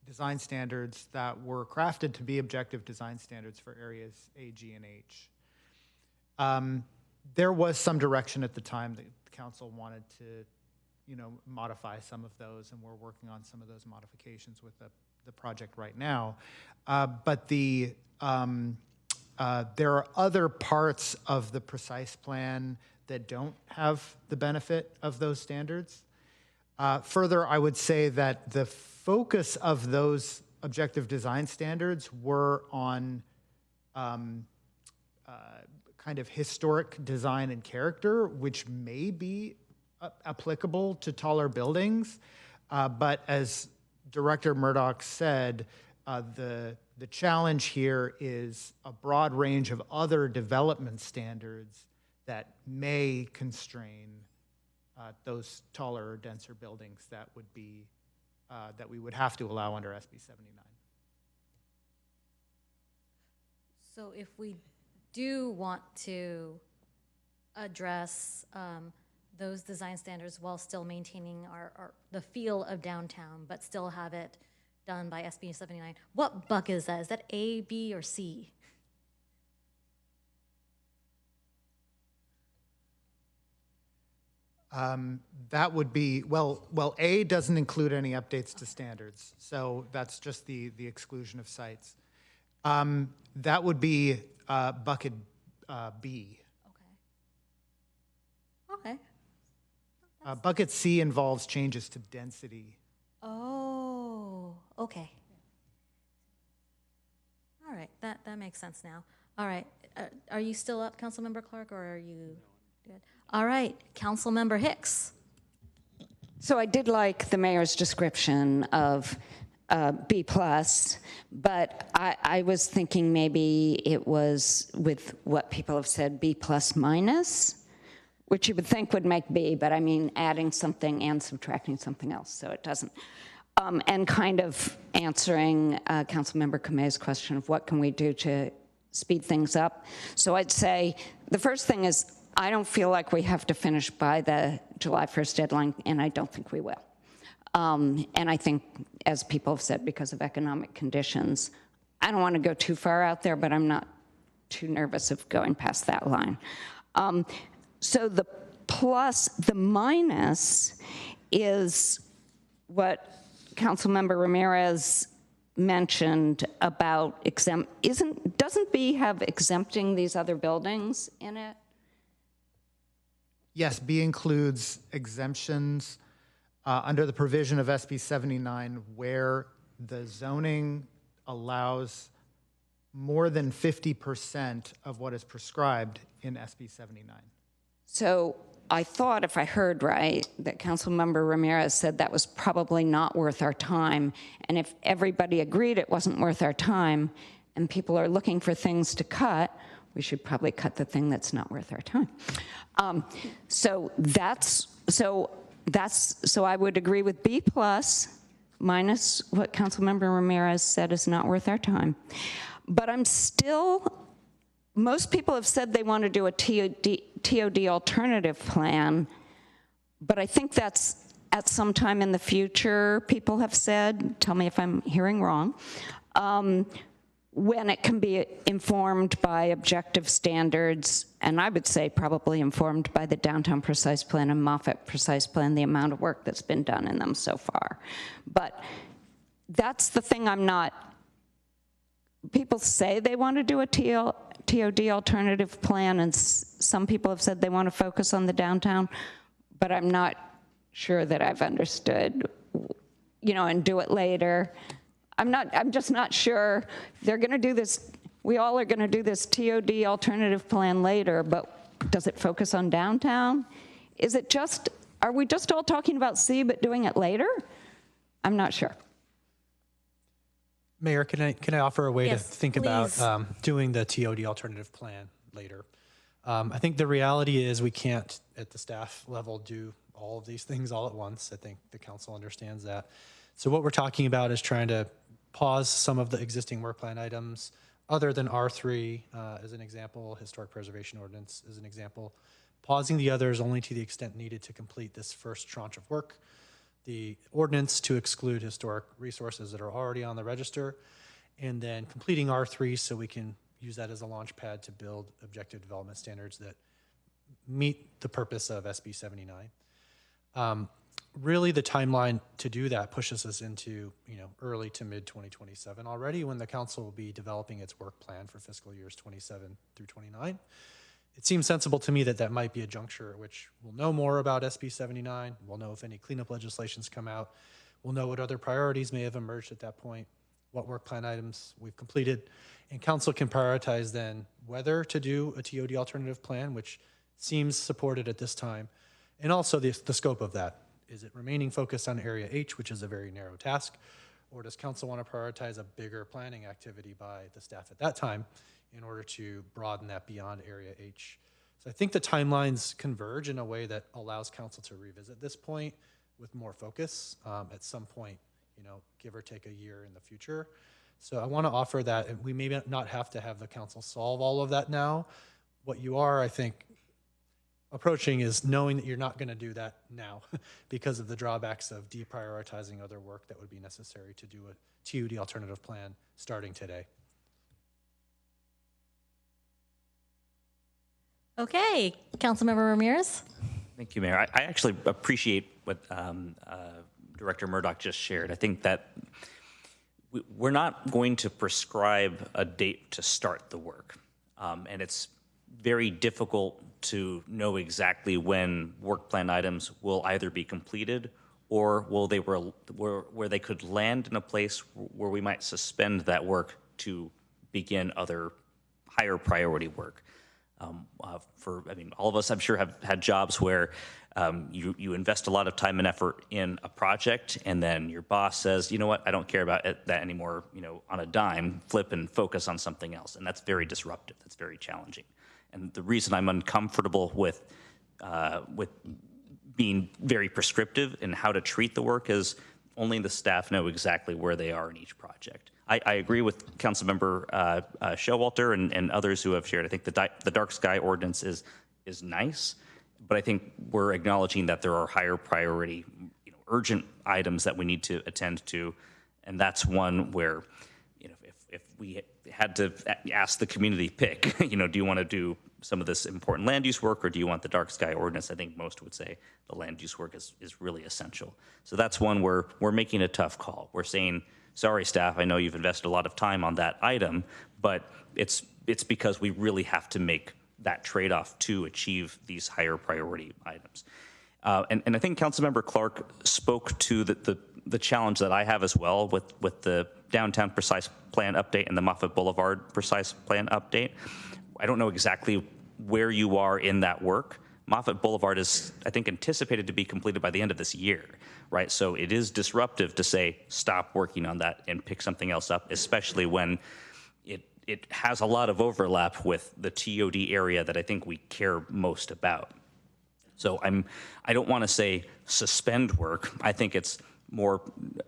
design standards that were crafted to be objective design standards for areas A, G, and H. There was some direction at the time that the Council wanted to, modify some of those, and we're working on some of those modifications with the project right now. But there are other parts of the precise plan that don't have the benefit of those standards. Further, I would say that the focus of those objective design standards were on kind of historic design and character, which may be applicable to taller buildings. But as Director Murdoch said, the challenge here is a broad range of other development standards that may constrain those taller or denser buildings that would be that we would have to allow under SB 79. So if we do want to address those design standards while still maintaining the feel of downtown, but still have it done by SB 79, what bucket is that? Is that A, B, or C? That would be, well, A doesn't include any updates to standards, so that's just the exclusion of sites. That would be bucket B. Okay. Bucket C involves changes to density. Oh, okay. All right, that makes sense now. All right, are you still up, Councilmember Clark, or are you good? All right, Councilmember Hicks. So I did like the mayor's description of B+, but I was thinking maybe it was with what people have said, B+-, which you would think would make B, but I mean adding something and subtracting something else, so it doesn't. And kind of answering Councilmember Kame's question of what can we do to speed things up. So I'd say the first thing is I don't feel like we have to finish by the July 1st deadline, and I don't think we will. And I think, as people have said, because of economic conditions, I don't want to go too far out there, but I'm not too nervous of going past that line. So the plus, the minus is what Councilmember Ramirez mentioned about doesn't B have exempting these other buildings in it? Yes, B includes exemptions under the provision of SB 79 where the zoning allows more than 50% of what is prescribed in SB 79. So I thought, if I heard right, that Councilmember Ramirez said that was probably not worth our time. And if everybody agreed it wasn't worth our time and people are looking for things to cut, we should probably cut the thing that's not worth our time. So I would agree with B+ minus what Councilmember Ramirez said is not worth our time. But most people have said they want to do a TOD alternative plan, but I think that's at some time in the future, people have said, tell me if I'm hearing wrong, when it can be informed by objective standards, and I would say probably informed by the Downtown Precise Plan and Moffett Precise Plan, the amount of work that's been done in them so far. But that's the thing people say they want to do a TOD alternative plan, and some people have said they want to focus on the downtown, but I'm not sure that I've understood, and do it later. I'm just not sure they're going to do this. We all are going to do this TOD alternative plan later, but Does it focus on downtown? Is it just, are we just all talking about C but doing it later? I'm not sure. Mayor, can I offer a way Yes, to think please. about doing the TOD alternative plan later? I think the reality is we can't, at the staff level, do all of these things all at once. I think the council understands that. So what we're talking about is trying to pause some of the existing work plan items, other than R3 as an example, historic preservation ordinance as an example, pausing the others only to the extent needed to complete this first tranche of work, the ordinance to exclude historic resources that are already on the register, and then completing R3 so we can use that as a launch pad to build objective development standards that meet the purpose of SB 79. Really, the timeline to do that pushes us into early to mid 2027 already, when the council will be developing its work plan for fiscal years 27 through 29. It seems sensible to me that that might be a juncture at which we'll know more about SB 79. We'll know if any cleanup legislations come out. We'll know what other priorities may have emerged at that point, what work plan items we've completed, and council can prioritize then whether to do a TOD alternative plan, which seems supported at this time, and also the scope of that. Is it remaining focused on Area H, which is a very narrow task, or does council want to prioritize a bigger planning activity by the staff at that time in order to broaden that beyond Area H? So I think the timelines converge in a way that allows council to revisit this point with more focus at some point, give or take a year in the future. So I want to offer that, and we may not have to have the council solve all of that now. What you are, I think, approaching is knowing that you're not going to do that now because of the drawbacks of deprioritizing other work that would be necessary to do a TOD alternative plan starting today. Okay, Councilmember Ramirez. Thank you, Mayor. I actually appreciate what Director Murdoch just shared. I think that we're not going to prescribe a date to start the work. And it's very difficult to know exactly when work plan items will either be completed or where they could land in a place where we might suspend that work to begin other higher priority work. All of us, I'm sure, have had jobs where you invest a lot of time and effort in a project, and then your boss says, you know what, I don't care about that anymore, on a dime, flip and focus on something else. And that's very disruptive. That's very challenging. And the reason I'm uncomfortable with being very prescriptive in how to treat the work is only the staff know exactly where they are in each project. I agree with Councilmember Showalter and others who have shared. I think the dark sky ordinance is nice, but I think we're acknowledging that there are higher priority, urgent items that we need to attend to, and that's one where, if we had to ask the community pick, do you want to do some of this important land use work, or do you want the dark sky ordinance? I think most would say the land use work is really essential. So that's one where we're making a tough call. We're saying, sorry, staff, I know you've invested a lot of time on that item, but it's because we really have to make that trade-off to achieve these higher priority items. And I think Councilmember Clark spoke to the challenge that I have as well with the downtown precise plan update and the Moffett Boulevard precise plan update. I don't know exactly where you are in that work. Moffett Boulevard is, I think, anticipated to be completed by the end of this year, right? So it is disruptive to say, stop working on that and pick something else up, especially when it has a lot of overlap with the TOD area that I think we care most about. So I don't want to say suspend work. I think it's more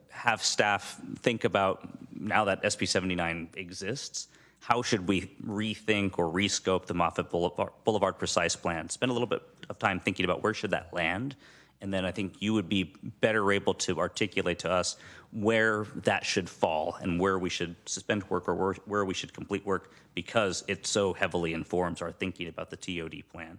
have staff think about, now that SB 79 exists, how should we rethink or rescope the Moffett Boulevard precise plan? Spend a little bit of time thinking about where should that land, and then I think you would be better able to articulate to us where that should fall and where we should suspend work or where we should complete work, because it so heavily informs our thinking about the TOD plan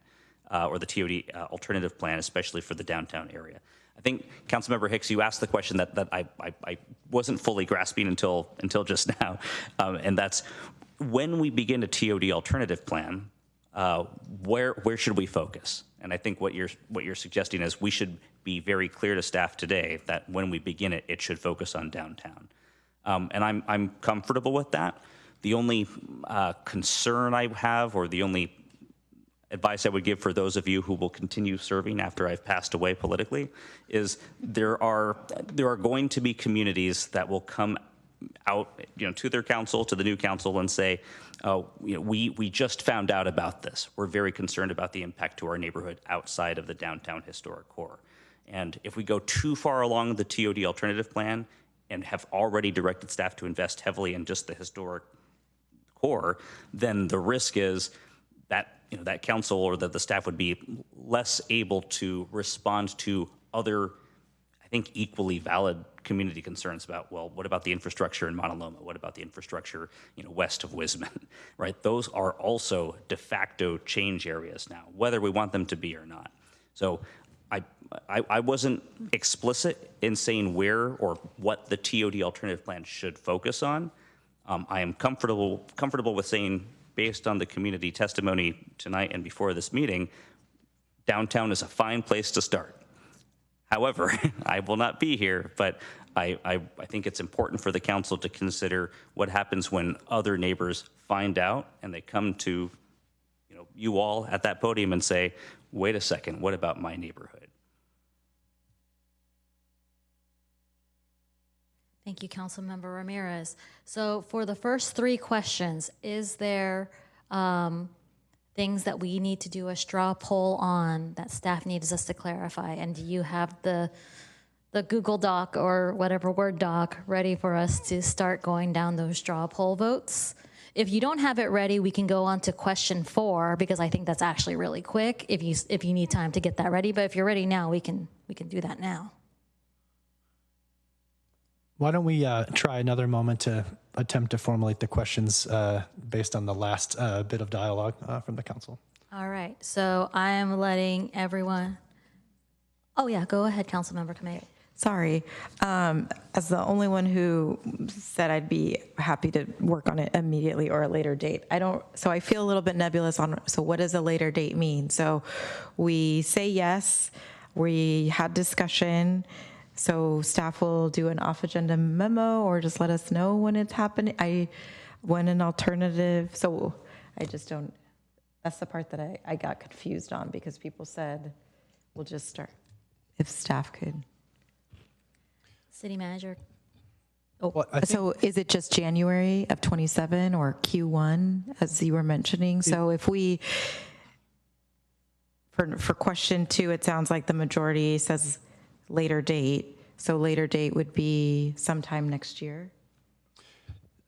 or the TOD alternative plan, especially for the downtown area. I think, Councilmember Hicks, you asked the question that I wasn't fully grasping until just now, and that's, when we begin a TOD alternative plan, where should we focus? And I think what you're suggesting is we should be very clear to staff today that when we begin it, it should focus on downtown. And I'm comfortable with that. The only concern I have, or the only advice I would give for those of you who will continue serving after I've passed away politically is there are going to be communities that will come out, to their council, to the new council, and say, we just found out about this. We're very concerned about the impact to our neighborhood outside of the downtown historic core. And if we go too far along the TOD alternative plan and have already directed staff to invest heavily in just the historic core, then the risk is that that council or that the staff would be less able to respond to other, I think, equally valid community concerns about, well, what about the infrastructure in Mauna Loma? What about the infrastructure, west of Wisman, right? Those are also de facto change areas now, whether we want them to be or not. So I wasn't explicit in saying where or what the TOD alternative plan should focus on. I am comfortable with saying, based on the community testimony tonight and before this meeting, downtown is a fine place to start. However, I will not be here, but I think it's important for the council to consider what happens when other neighbors find out and they come to you all at that podium and say, wait a second, what about my neighborhood? Thank you, Councilmember Ramirez. So for the first 3 questions, is there things that we need to do a straw poll on that staff needs us to clarify? And do you have the Google Doc or whatever Word doc ready for us to start going down those straw poll votes? If you don't have it ready, we can go on to question 4 because I think that's actually really quick if you need time to get that ready. But if you're ready now, we can do that now. Why don't we try another moment to attempt to formulate the questions based on the last bit of dialogue from the council? All right, so I am letting everyone. Oh yeah, go ahead, Councilmember Kamei. Sorry, as the only one who said I'd be happy to work on it immediately or a later date. So I feel a little bit nebulous on, so what does a later date mean? So we say yes, we had discussion, so staff will do an off-agenda memo or just let us know when it's happening. When an alternative, so I just don't, that's the part that I got confused on because people said, we'll just start, if staff could. City Manager. Oh, so is it just January of 27 or Q1 as you were mentioning? So if we, for question 2, it sounds like the majority says later date. So later date would be sometime next year?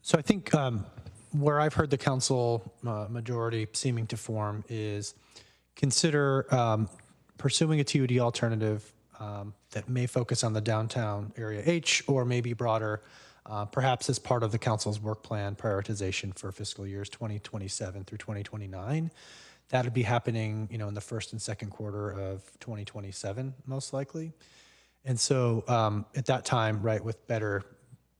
So I think where I've heard the council majority seeming to form is consider pursuing a TOD alternative that may focus on the downtown area H or maybe broader, perhaps as part of the council's work plan prioritization for fiscal years 2027 through 2029. That would be happening, in the first and second quarter of 2027, most likely. And so at that time, right, with better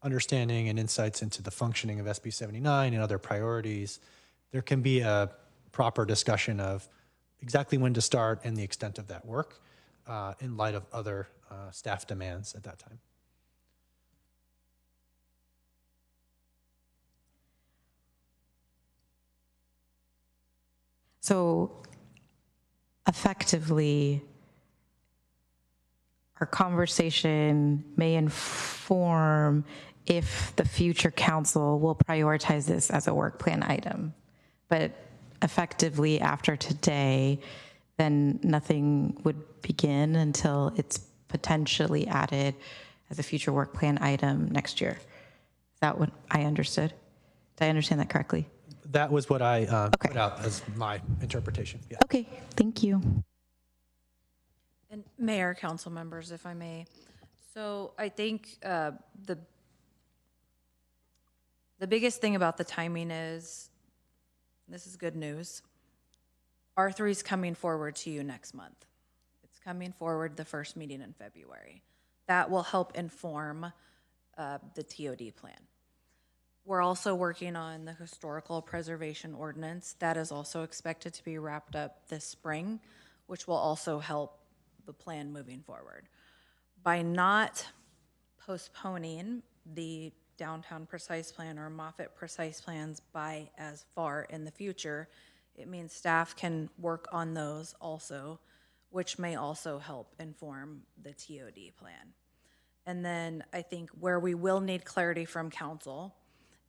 understanding and insights into the functioning of SB 79 and other priorities, there can be a proper discussion of exactly when to start and the extent of that work in light of other staff demands at that time. So effectively, our conversation may inform if the future council will prioritize this as a work plan item. But effectively, after today, then nothing would begin until it's potentially added as a future work plan item next year. Is that what I understood? Did I understand that correctly? That was what I put out as my interpretation. Yeah. Okay, thank you. And Mayor, council members, if I may. So I think the biggest thing about the timing is, this is good news, R3 is coming forward to you next month. It's coming forward the first meeting in February. That will help inform the TOD plan. We're also working on the historical preservation ordinance. That is also expected to be wrapped up this spring, which will also help the plan moving forward. By not postponing the downtown precise plan or Moffett precise plans by as far in the future, it means staff can work on those also, which may also help inform the TOD plan. And then I think where we will need clarity from council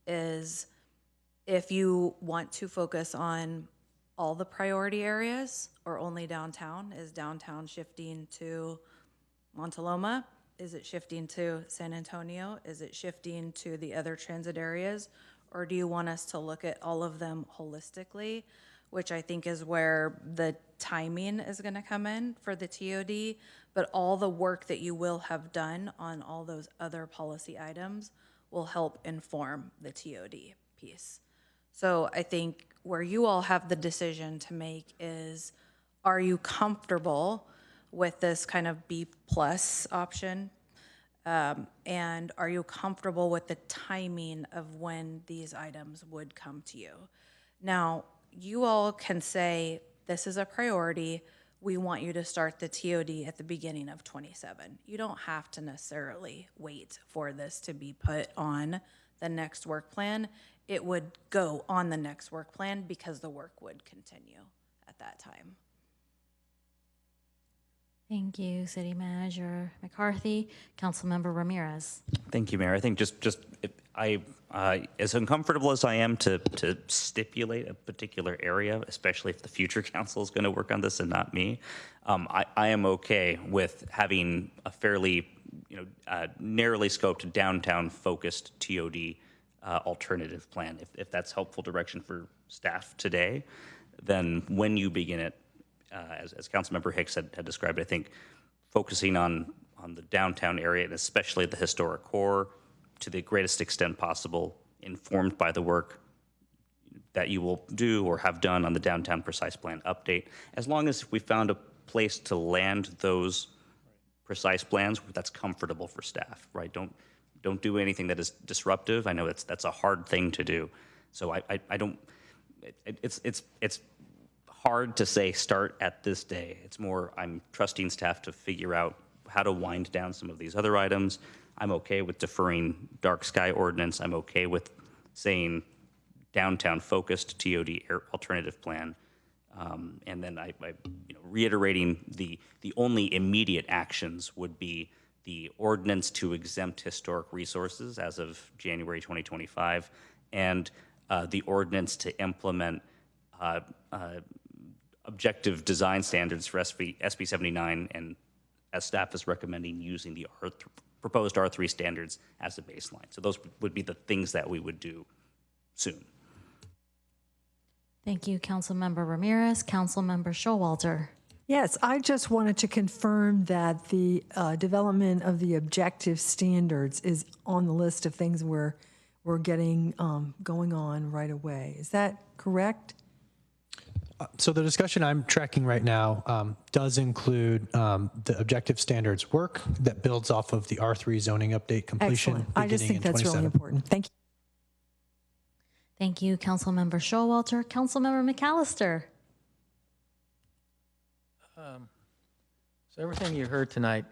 is if you want to focus on all the priority areas or only downtown. Is downtown shifting to Montaloma? Is it shifting to San Antonio? Is it shifting to the other transit areas? Or do you want us to look at all of them holistically, which I think is where the timing is going to come in for the TOD, but all the work that you will have done on all those other policy items will help inform the TOD piece. So I think where you all have the decision to make is, are you comfortable with this kind of B+ option? And are you comfortable with the timing of when these items would come to you? Now, you all can say, this is a priority. We want you to start the TOD at the beginning of 27. You don't have to necessarily wait for this to be put on the next work plan. It would go on the next work plan because the work would continue at that time. Thank you, City Manager McCarthy. Councilmember Ramirez. Thank you, Mayor. I think as uncomfortable as I am to stipulate a particular area, especially if the future council is going to work on this and not me, I am okay with having a fairly, narrowly scoped downtown-focused TOD alternative plan. If that's helpful direction for staff today, then when you begin it, as Councilmember Hicks had described, I think focusing on the downtown area and especially the historic core to the greatest extent possible, informed by the work that you will do or have done on the downtown precise plan update. As long as we found a place to land those precise plans that's comfortable for staff, right? Don't do anything that is disruptive. I know that's a hard thing to do. So I don't, it's hard to say start at this day. It's more I'm trusting staff to figure out how to wind down some of these other items. I'm okay with deferring dark sky ordinance. I'm okay with saying downtown focused TOD alternative plan. And then reiterating the only immediate actions would be the ordinance to exempt historic resources as of January 2025 and the ordinance to implement objective design standards for SB 79, and as staff is recommending using the proposed R3 standards as a baseline. So those would be the things that we would do soon. Thank you, Councilmember Ramirez. Councilmember Showalter. Yes, I just wanted to confirm that the development of the objective standards is on the list of things we're getting going on right away. Is that correct? So the discussion I'm tracking right now does include the objective standards work that builds off of the R3 zoning update completion. Excellent. I just think that's really important. Thank you. Thank you, Councilmember Showalter. Councilmember McAllister. So everything you heard tonight,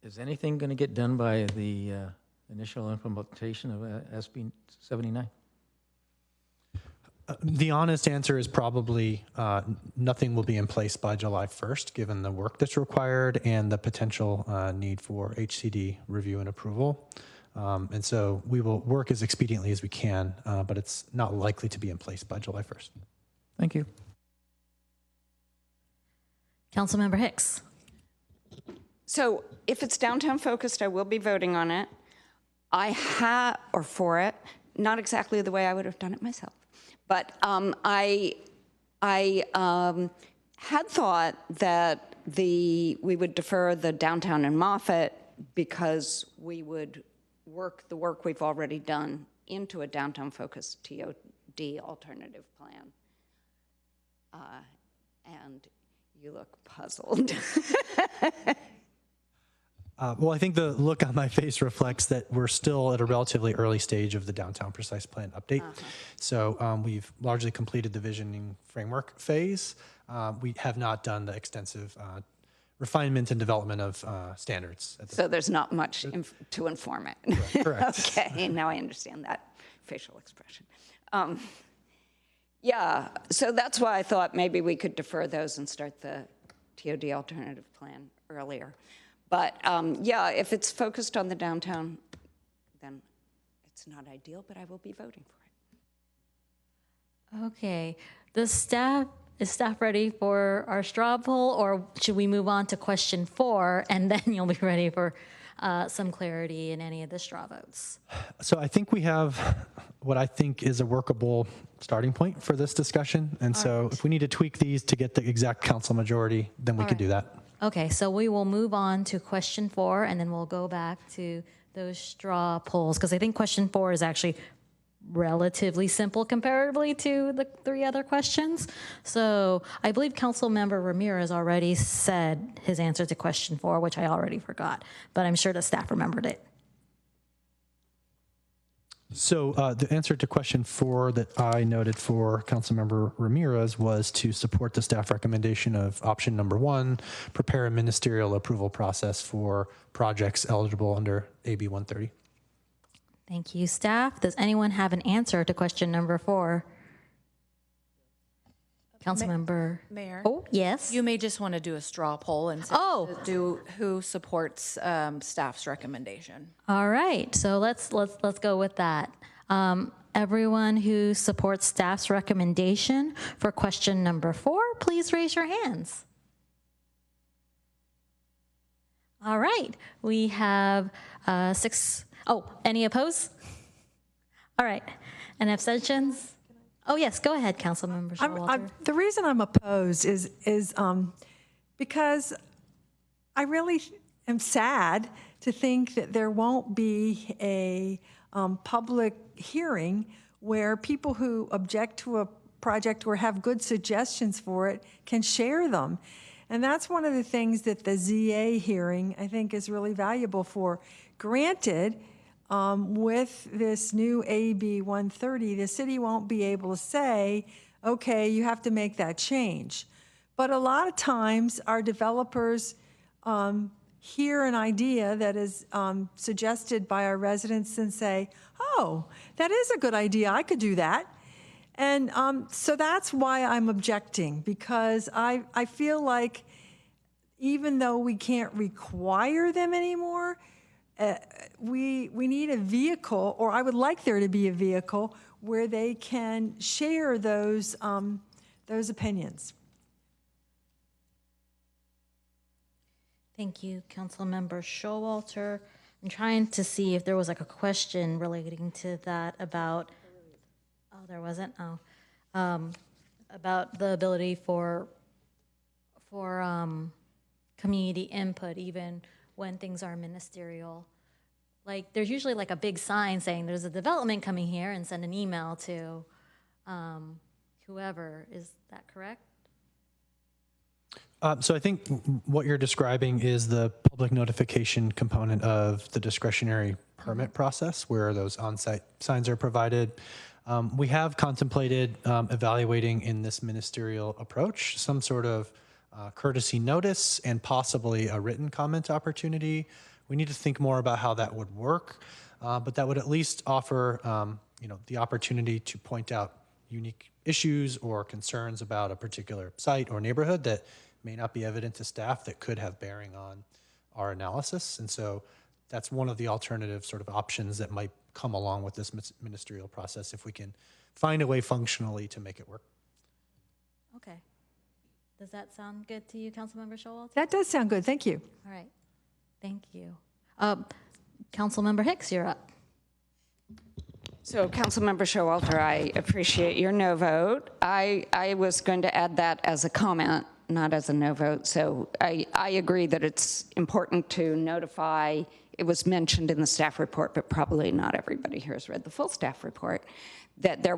is anything going to get done by the initial implementation of SB 79? The honest answer is probably nothing will be in place by July 1st, given the work that's required and the potential need for HCD review and approval. And so we will work as expediently as we can, but it's not likely to be in place by July 1st. Thank you. Councilmember Hicks. So if it's downtown focused, I will be voting on it. Or for it, not exactly the way I would have done it myself. But I had thought that we would defer the downtown and Moffett because we would work the work we've already done into a downtown focused TOD alternative plan. And you look puzzled. Well, I think the look on my face reflects that we're still at a relatively early stage of the downtown precise plan update. So we've largely completed the visioning framework phase. We have not done the extensive refinement and development of standards. So there's not much to inform it. Correct. Okay, now I understand that facial expression. Yeah, so that's why I thought maybe we could defer those and start the TOD alternative plan earlier. But yeah, if it's focused on the downtown, then it's not ideal, but I will be voting for it. Okay, is staff ready for our straw poll, or should we move on to question 4 and then you'll be ready for some clarity in any of the straw votes? So I think we have what I think is a workable starting point for this discussion. And so if we need to tweak these to get the exact council majority, then we could do that. Okay, so we will move on to question 4 and then we'll go back to those straw polls, because I think question 4 is actually relatively simple comparatively to the 3 other questions. So I believe Councilmember Ramirez already said his answer to question 4, which I already forgot, but I'm sure the staff remembered it. So the answer to question 4 that I noted for Councilmember Ramirez was to support the staff recommendation of option number 1, prepare a ministerial approval process for projects eligible under AB 130. Thank you, staff. Does anyone have an answer to question number 4? Councilmember. Mayor. Oh, yes. You may just want to do a straw poll and do who supports staff's recommendation. All right. So let's go with that. Everyone who supports staff's recommendation for question number 4, please raise your hands. All right. We have 6. Oh, any opposed? All right. And abstentions? Oh, yes. Go ahead, Councilmember Showalter. The reason I'm opposed is because I really am sad to think that there won't be a public hearing where people who object to a project or have good suggestions for it can share them. And that's one of the things that the ZA hearing, I think, is really valuable for. Granted, with this new AB 130, the city won't be able to say, okay, you have to make that change. But a lot of times our developers hear an idea that is suggested by our residents and say, oh, that is a good idea, I could do that. And so that's why I'm objecting, because I feel like even though we can't require them anymore, we need a vehicle, or I would like there to be a vehicle where they can share those opinions. Thank you, Councilmember Showalter. I'm trying to see if there was like a question relating to that about. Oh, there wasn't. Oh, about the ability for community input, even when things are ministerial. Like there's usually like a big sign saying there's a development coming here and send an email to whoever. Is that correct? So I think what you're describing is the public notification component of the discretionary permit process where those on-site signs are provided. We have contemplated evaluating in this ministerial approach some sort of courtesy notice and possibly a written comment opportunity. We need to think more about how that would work, but that would at least offer the opportunity to point out unique issues or concerns about a particular site or neighborhood that may not be evident to staff that could have bearing on our analysis. And so that's one of the alternative sort of options that might come along with this ministerial process if we can find a way functionally to make it work. Okay. Does that sound good to you, Councilmember Showalter? That does sound good. Thank you. All right. Thank you. Councilmember Hicks, you're up. So, Councilmember Showalter, I appreciate your no vote. I was going to add that as a comment, not as a no vote. So I agree that it's important to notify. It was mentioned in the staff report, but probably not everybody here has read the full staff report, that there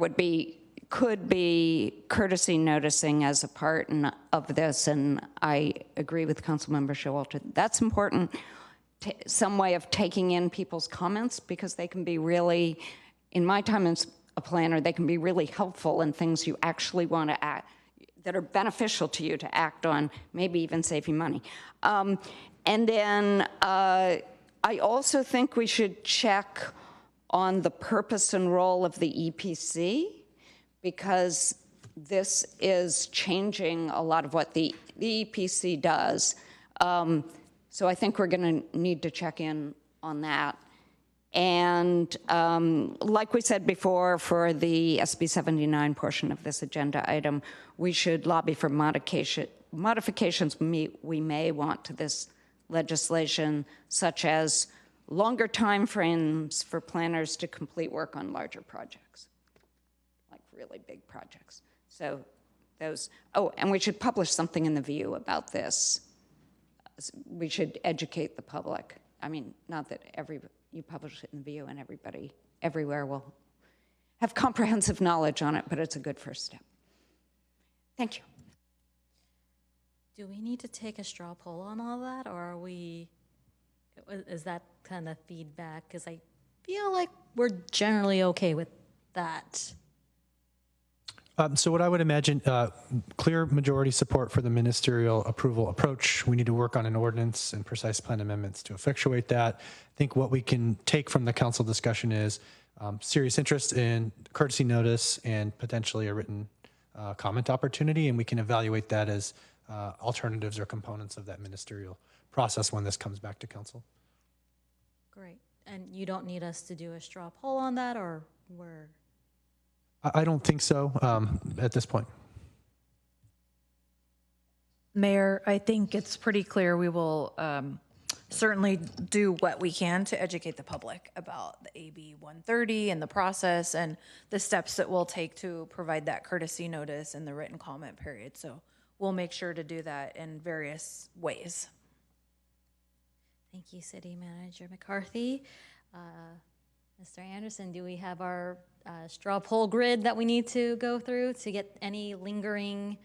could be courtesy noticing as a part of this. And I agree with Councilmember Showalter. That's important. Some way of taking in people's comments, because they can be really, in my time as a planner, they can be really helpful in things you actually want to act, that are beneficial to you to act on, maybe even save you money. And then I also think we should check on the purpose and role of the EPC, because this is changing a lot of what the EPC does. So I think we're going to need to check in on that. And like we said before, for the SB 79 portion of this agenda item, we should lobby for modifications we may want to this legislation, such as longer timeframes for planners to complete work on larger projects, like really big projects. So those, oh, and we should publish something in the View about this. We should educate the public. I mean, not that you publish it in the View and everybody everywhere will have comprehensive knowledge on it, but it's a good first step. Thank you. Do we need to take a straw poll on all that, or is that kind of feedback? Because I feel like we're generally okay with that. So what I would imagine, clear majority support for the ministerial approval approach. We need to work on an ordinance and precise plan amendments to effectuate that. I think what we can take from the council discussion is serious interest in courtesy notice and potentially a written comment opportunity, and we can evaluate that as alternatives or components of that ministerial process when this comes back to council. Great. And you don't need us to do a straw poll on that, or we're... I don't think so at this point. Mayor, I think it's pretty clear we will certainly do what we can to educate the public about the AB 130 and the process and the steps that we'll take to provide that courtesy notice and the written comment period. So we'll make sure to do that in various ways. Thank you, City Manager McCarthy. Mr. Anderson, do we have our straw poll grid that we need to go through to get any lingering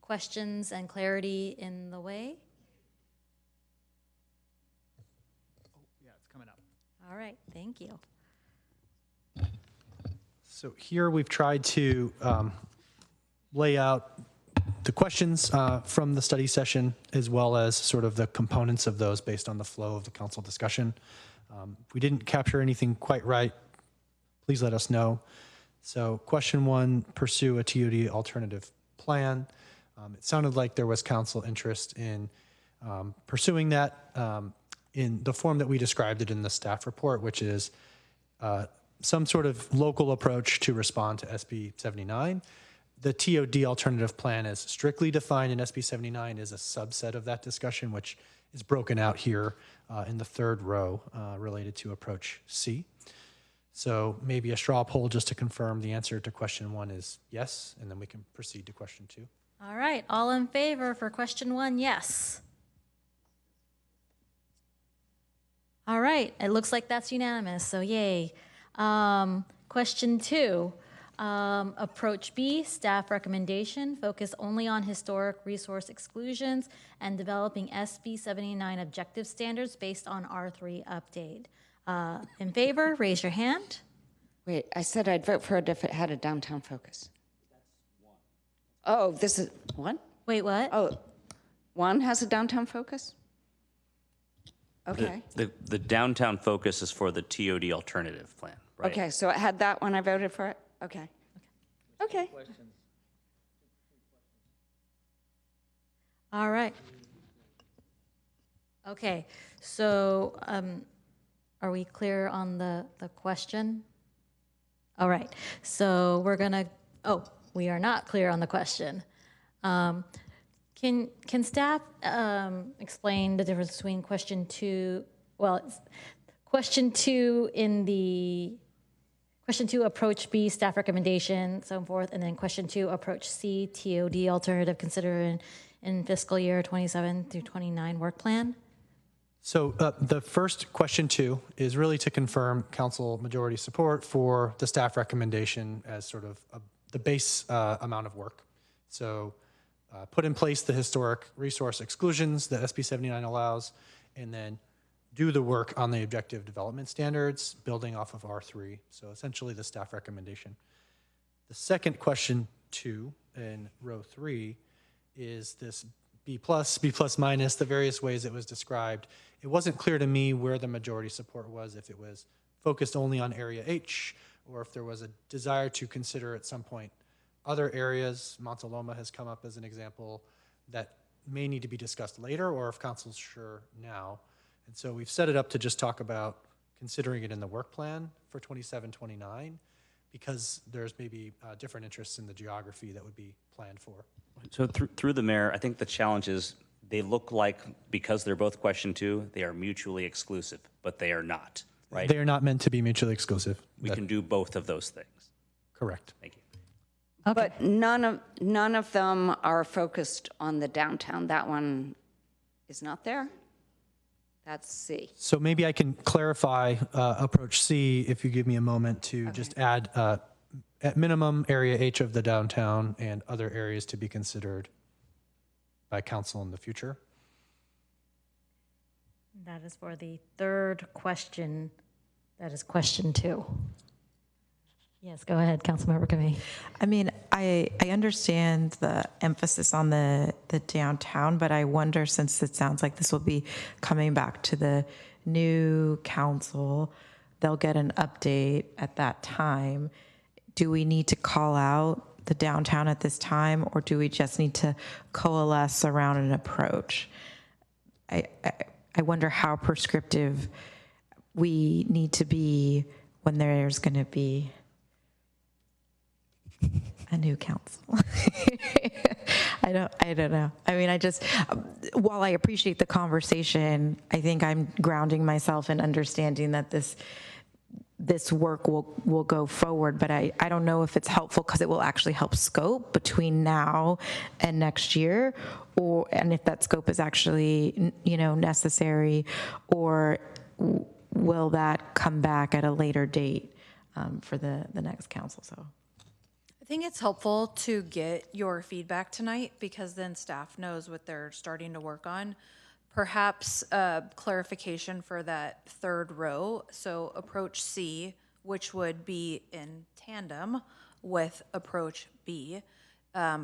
questions and clarity in the way? Yeah, it's coming up. All right, thank you. So here we've tried to lay out the questions from the study session, as well as sort of the components of those based on the flow of the council discussion. If we didn't capture anything quite right, please let us know. So question 1, pursue a TOD alternative plan. It sounded like there was council interest in pursuing that in the form that we described it in the staff report, which is some sort of local approach to respond to SB 79. The TOD alternative plan is strictly defined in SB 79 as a subset of that discussion, which is broken out here in the third row related to approach C. So maybe a straw poll just to confirm the answer to question 1 is yes, and then we can proceed to question 2. All right, all in favor for question 1, yes. All right, it looks like that's unanimous, so yay. Question 2, approach B, staff recommendation, focus only on historic resource exclusions and developing SB 79 objective standards based on R3 update. In favor, raise your hand. Wait, I said I'd vote for it if it had a downtown focus. Oh, this is one? Wait, what? Oh, 1 has a downtown focus? Okay. The downtown focus is for the TOD alternative plan, right? Okay, so it had that when I voted for it? Okay. Okay. All right. Okay, so are we clear on the question? All right, so we're gonna, we are not clear on the question. Can staff explain the difference between question 2, question 2 in the, question 2 approach B, staff recommendation, so forth, and then question 2 approach C, TOD alternative considered in fiscal year 27 through 29 work plan? So the first question 2 is really to confirm council majority support for the staff recommendation as sort of the base amount of work. So put in place the historic resource exclusions that SB 79 allows, and then do the work on the objective development standards, building off of R3. So essentially the staff recommendation. The second question 2 in row 3 is this B plus minus, the various ways it was described. It wasn't clear to me where the majority support was, if it was focused only on area H, or if there was a desire to consider at some point other areas, Montaloma has come up as an example that may need to be discussed later, or if council's sure now. And so we've set it up to just talk about considering it in the work plan for 27, 29, because there's maybe different interests in the geography that would be planned for. So through the mayor, I think the challenge is they look like, because they're both question 2, they are mutually exclusive, but they are not, right? They are not meant to be mutually exclusive. We can do both of those things. Correct. Thank you. Okay. But none of them are focused on the downtown. That one is not there? That's C. So maybe I can clarify approach C if you give me a moment to just add at minimum area H of the downtown and other areas to be considered by council in the future. That is for the third question. That is question 2. Yes, go ahead, Councilmember Kamei. I mean, I understand the emphasis on the downtown, but I wonder, since it sounds like this will be coming back to the new council, they'll get an update at that time. Do we need to call out the downtown at this time, or do we just need to coalesce around an approach? I wonder how prescriptive we need to be when there's going to be a new council. I don't know. I mean, I just, while I appreciate the conversation, I think I'm grounding myself in understanding that this work will go forward, but I don't know if it's helpful because it will actually help scope between now and next year, and if that scope is actually, necessary, or will that come back at a later date for the next council? So I think it's helpful to get your feedback tonight, because then staff knows what they're starting to work on. Perhaps clarification for that third row. So approach C, which would be in tandem with approach B,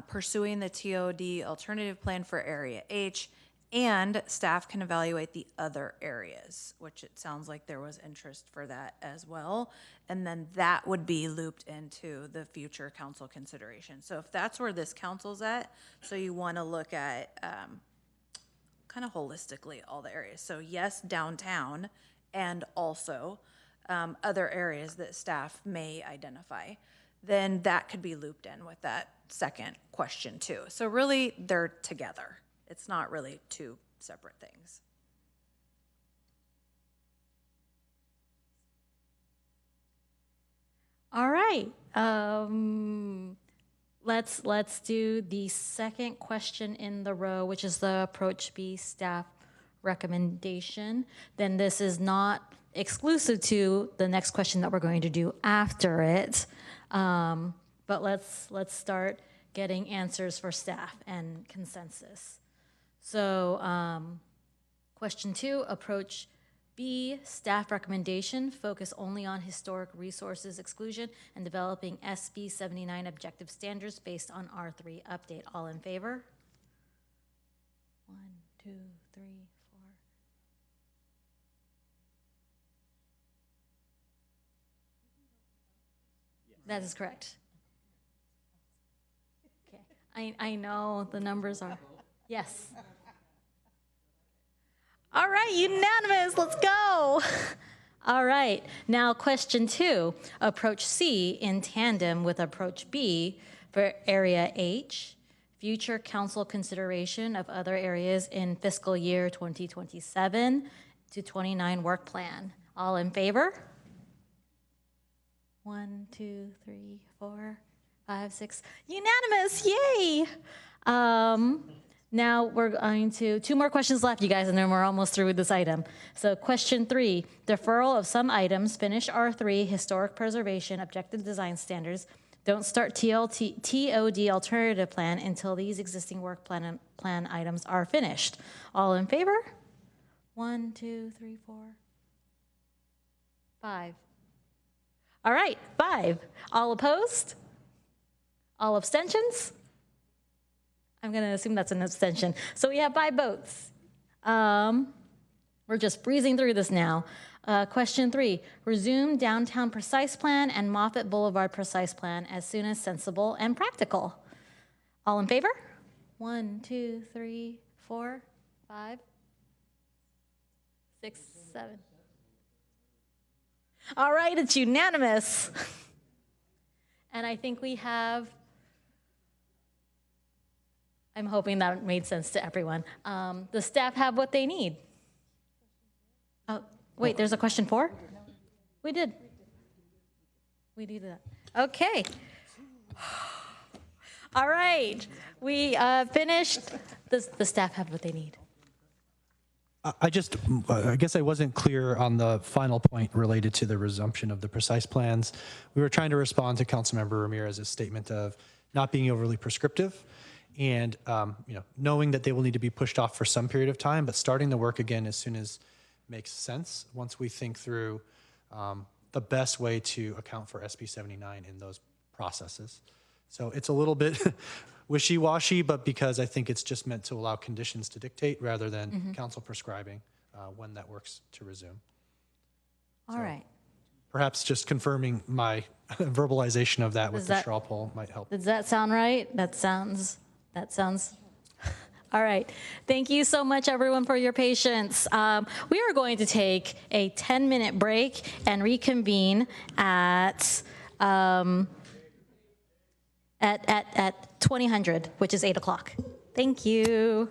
pursuing the TOD alternative plan for area H, and staff can evaluate the other areas, which it sounds like there was interest for that as well. And then that would be looped into the future council consideration. So if that's where this council's at, so you want to look at kind of holistically all the areas. So yes, downtown, and also other areas that staff may identify, then that could be looped in with that second question too. So really they're together. It's not really two separate things. All right. Let's do the second question in the row, which is the approach B staff recommendation. Then this is not exclusive to the next question that we're going to do after it. But let's start getting answers for staff and consensus. So question 2, approach B, staff recommendation, focus only on historic resources exclusion and developing SB 79 objective standards based on R3 update. All in favor? 1, 2, 3, 4. That is correct. Okay, I know the numbers are, yes. All right, unanimous, let's go. All right, now question 2, approach C in tandem with approach B for area H, future council consideration of other areas in fiscal year 2027 to 29 work plan. All in favor? 1, 2, 3, 4, 5, 6, unanimous, yay. Now we're going to, 2 more questions left, you guys, and then we're almost through with this item. So question 3, deferral of some items, finish R3, historic preservation, objective design standards. Don't start TOD alternative plan until these existing work plan items are finished. All in favor? 1, 2, 3, 4, 5. All right, 5. All opposed? All abstentions? I'm going to assume that's an abstention. So we have 5 votes. We're just breezing through this now. Question 3, resume downtown precise plan and Moffett Boulevard precise plan as soon as sensible and practical. All in favor? 1, 2, 3, 4, 5, 6, 7. All right, it's unanimous. And I think we have, I'm hoping that made sense to everyone. The staff have what they need. Oh, wait, there's a question 4? We did. We did that. Okay. All right, we finished. The staff have what they need. I guess I wasn't clear on the final point related to the resumption of the precise plans. We were trying to respond to Councilmember Ramirez's statement of not being overly prescriptive and knowing that they will need to be pushed off for some period of time, but starting the work again as soon as makes sense once we think through the best way to account for SB 79 in those processes. So it's a little bit wishy-washy, but because I think it's just meant to allow conditions to dictate rather than council prescribing when that works to resume. All right. Perhaps just confirming my verbalization of that with the straw poll might help. Does that sound right? That sounds. All right. Thank you so much, everyone, for your patience. We are going to take a 10-minute break and reconvene at 2000, which is 8 o'clock. Thank you.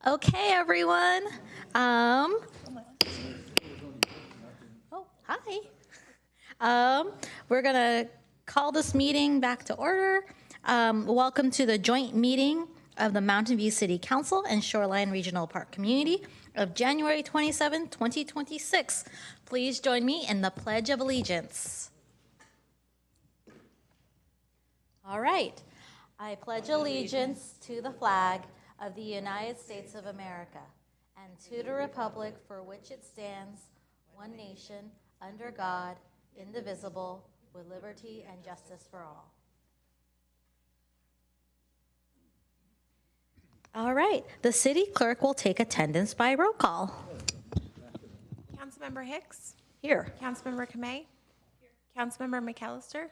Okay, everyone. Oh, hi. We're going to call this meeting back to order. Welcome to the joint meeting of the Mountain View City Council and Shoreline Regional Park Community of January 27, 2026. Please join me in the Pledge of Allegiance. All right. I pledge allegiance to the flag of the United States of America and to the republic for which it stands, one nation, under God, indivisible, with liberty and justice for all. All right. The city clerk will take attendance by roll call. Councilmember Hicks? Here. Councilmember Kamei? Here. Councilmember McAllister?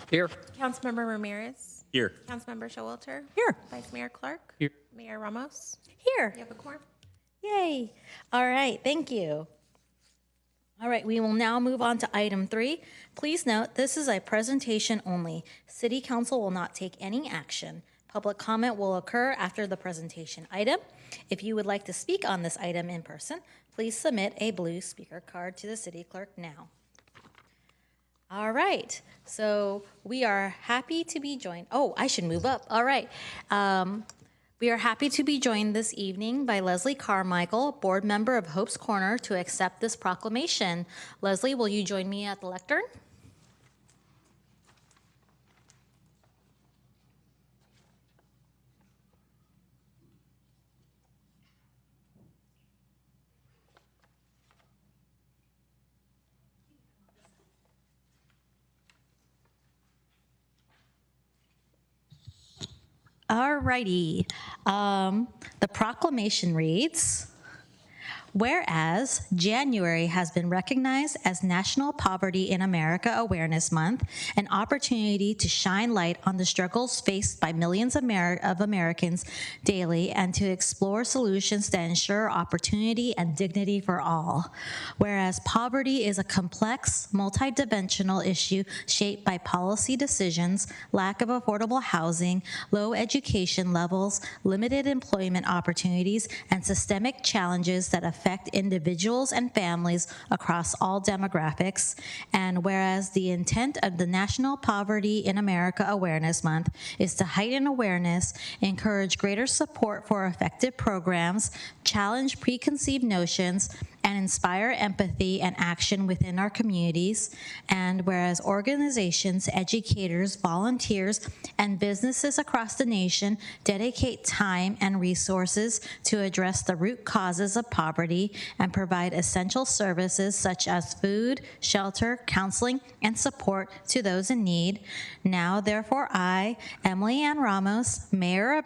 Here. Councilmember Ramirez? Here. Councilmember Showalter? Here. Vice Mayor Clark? Here. Mayor Ramos? Here. You have a quorum? Yay. All right. Thank you. All right. We will now move on to item 3. Please note this is a presentation only. City Council will not take any action. Public comment will occur after the presentation item. If you would like to speak on this item in person, please submit a blue speaker card to the city clerk now. All right, so we are happy to be joined. Oh, I should move up. All right. We are happy to be joined this evening by Leslie Carmichael, board member of Hope's Corner, to accept this proclamation. Leslie, will you join me at the lectern? All righty. The proclamation reads, whereas January has been recognized as National Poverty in America Awareness Month, an opportunity to shine light on the struggles faced by millions of Americans daily and to explore solutions that ensure opportunity and dignity for all. Whereas poverty is a complex, multidimensional issue shaped by policy decisions, lack of affordable housing, low education levels, limited employment opportunities, and systemic challenges that affect individuals and families across all demographics. And whereas the intent of the National Poverty in America Awareness Month is to heighten awareness, encourage greater support for effective programs, challenge preconceived notions, and inspire empathy and action within our communities. And whereas organizations, educators, volunteers, and businesses across the nation dedicate time and resources to address the root causes of poverty and provide essential services such as food, shelter, counseling, and support to those in need. Now, therefore, I, Emily Ann Ramos, Mayor of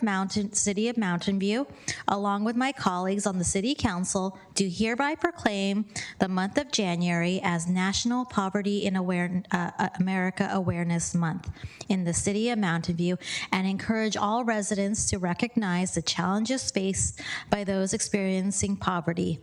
City of Mountain View, along with my colleagues on the City Council, do hereby proclaim the month of January as National Poverty in America Awareness Month in the City of Mountain View and encourage all residents to recognize the challenges faced by those experiencing poverty,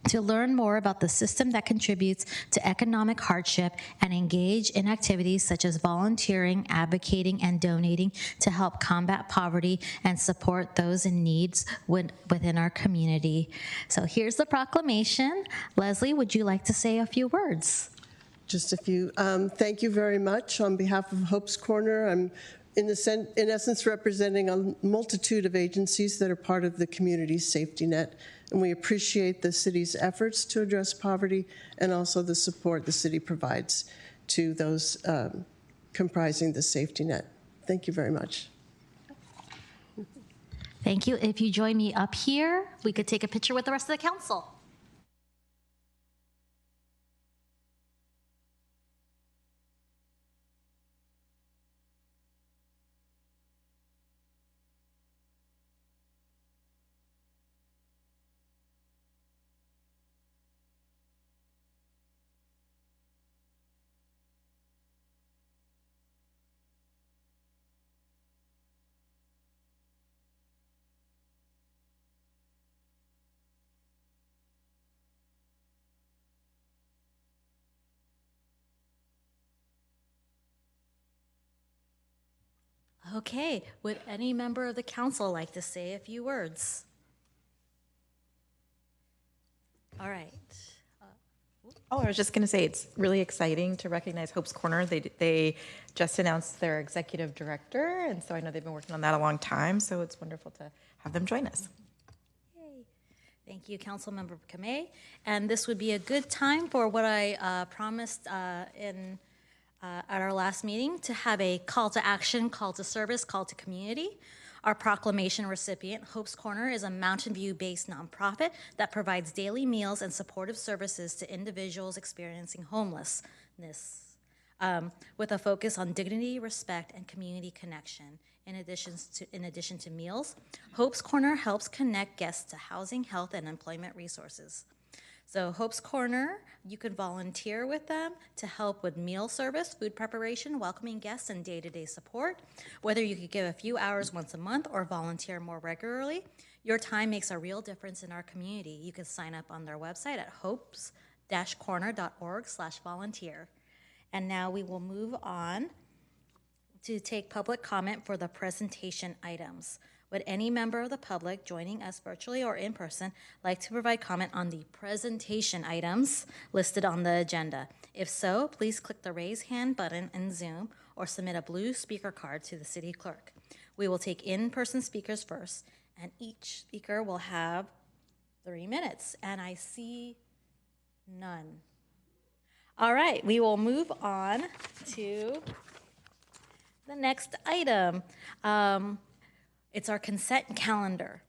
to learn more about the system that contributes to economic hardship and engage in activities such as volunteering, advocating, and donating to help combat poverty and support those in needs within our community. So here's the proclamation. Leslie, would you like to say a few words? Just a few. Thank you very much. On behalf of Hope's Corner, I'm in essence representing a multitude of agencies that are part of the community's safety net. And we appreciate the city's efforts to address poverty and also the support the city provides to those comprising the safety net. Thank you very much. Thank you. If you join me up here, we could take a picture with the rest of the council. Okay, would any member of the council like to say a few words? All right. Oh, I was just going to say it's really exciting to recognize Hope's Corner. They just announced their executive director, and so I know they've been working on that a long time. So it's wonderful to have them join us. Yay. Thank you, Councilmember Kamei. And this would be a good time for what I promised at our last meeting, to have a call to action, call to service, call to community. Our proclamation recipient, Hope's Corner, is a Mountain View-based nonprofit that provides daily meals and supportive services to individuals experiencing homelessness, with a focus on dignity, respect, and community connection. In addition to meals, Hope's Corner helps connect guests to housing, health, and employment resources. So Hope's Corner, you could volunteer with them to help with meal service, food preparation, welcoming guests, and day-to-day support. Whether you could give a few hours once a month or volunteer more regularly, your time makes a real difference in our community. You can sign up on their website at hopes-corner.org/volunteer. And now we will move on to take public comment for the presentation items. Would any member of the public joining us virtually or in person like to provide comment on the presentation items listed on the agenda? If so, please click the raise hand button in Zoom or submit a blue speaker card to the city clerk. We will take in-person speakers first, and each speaker will have 3 minutes, and I see none. All right, we will move on to the next item. It's our consent calendar.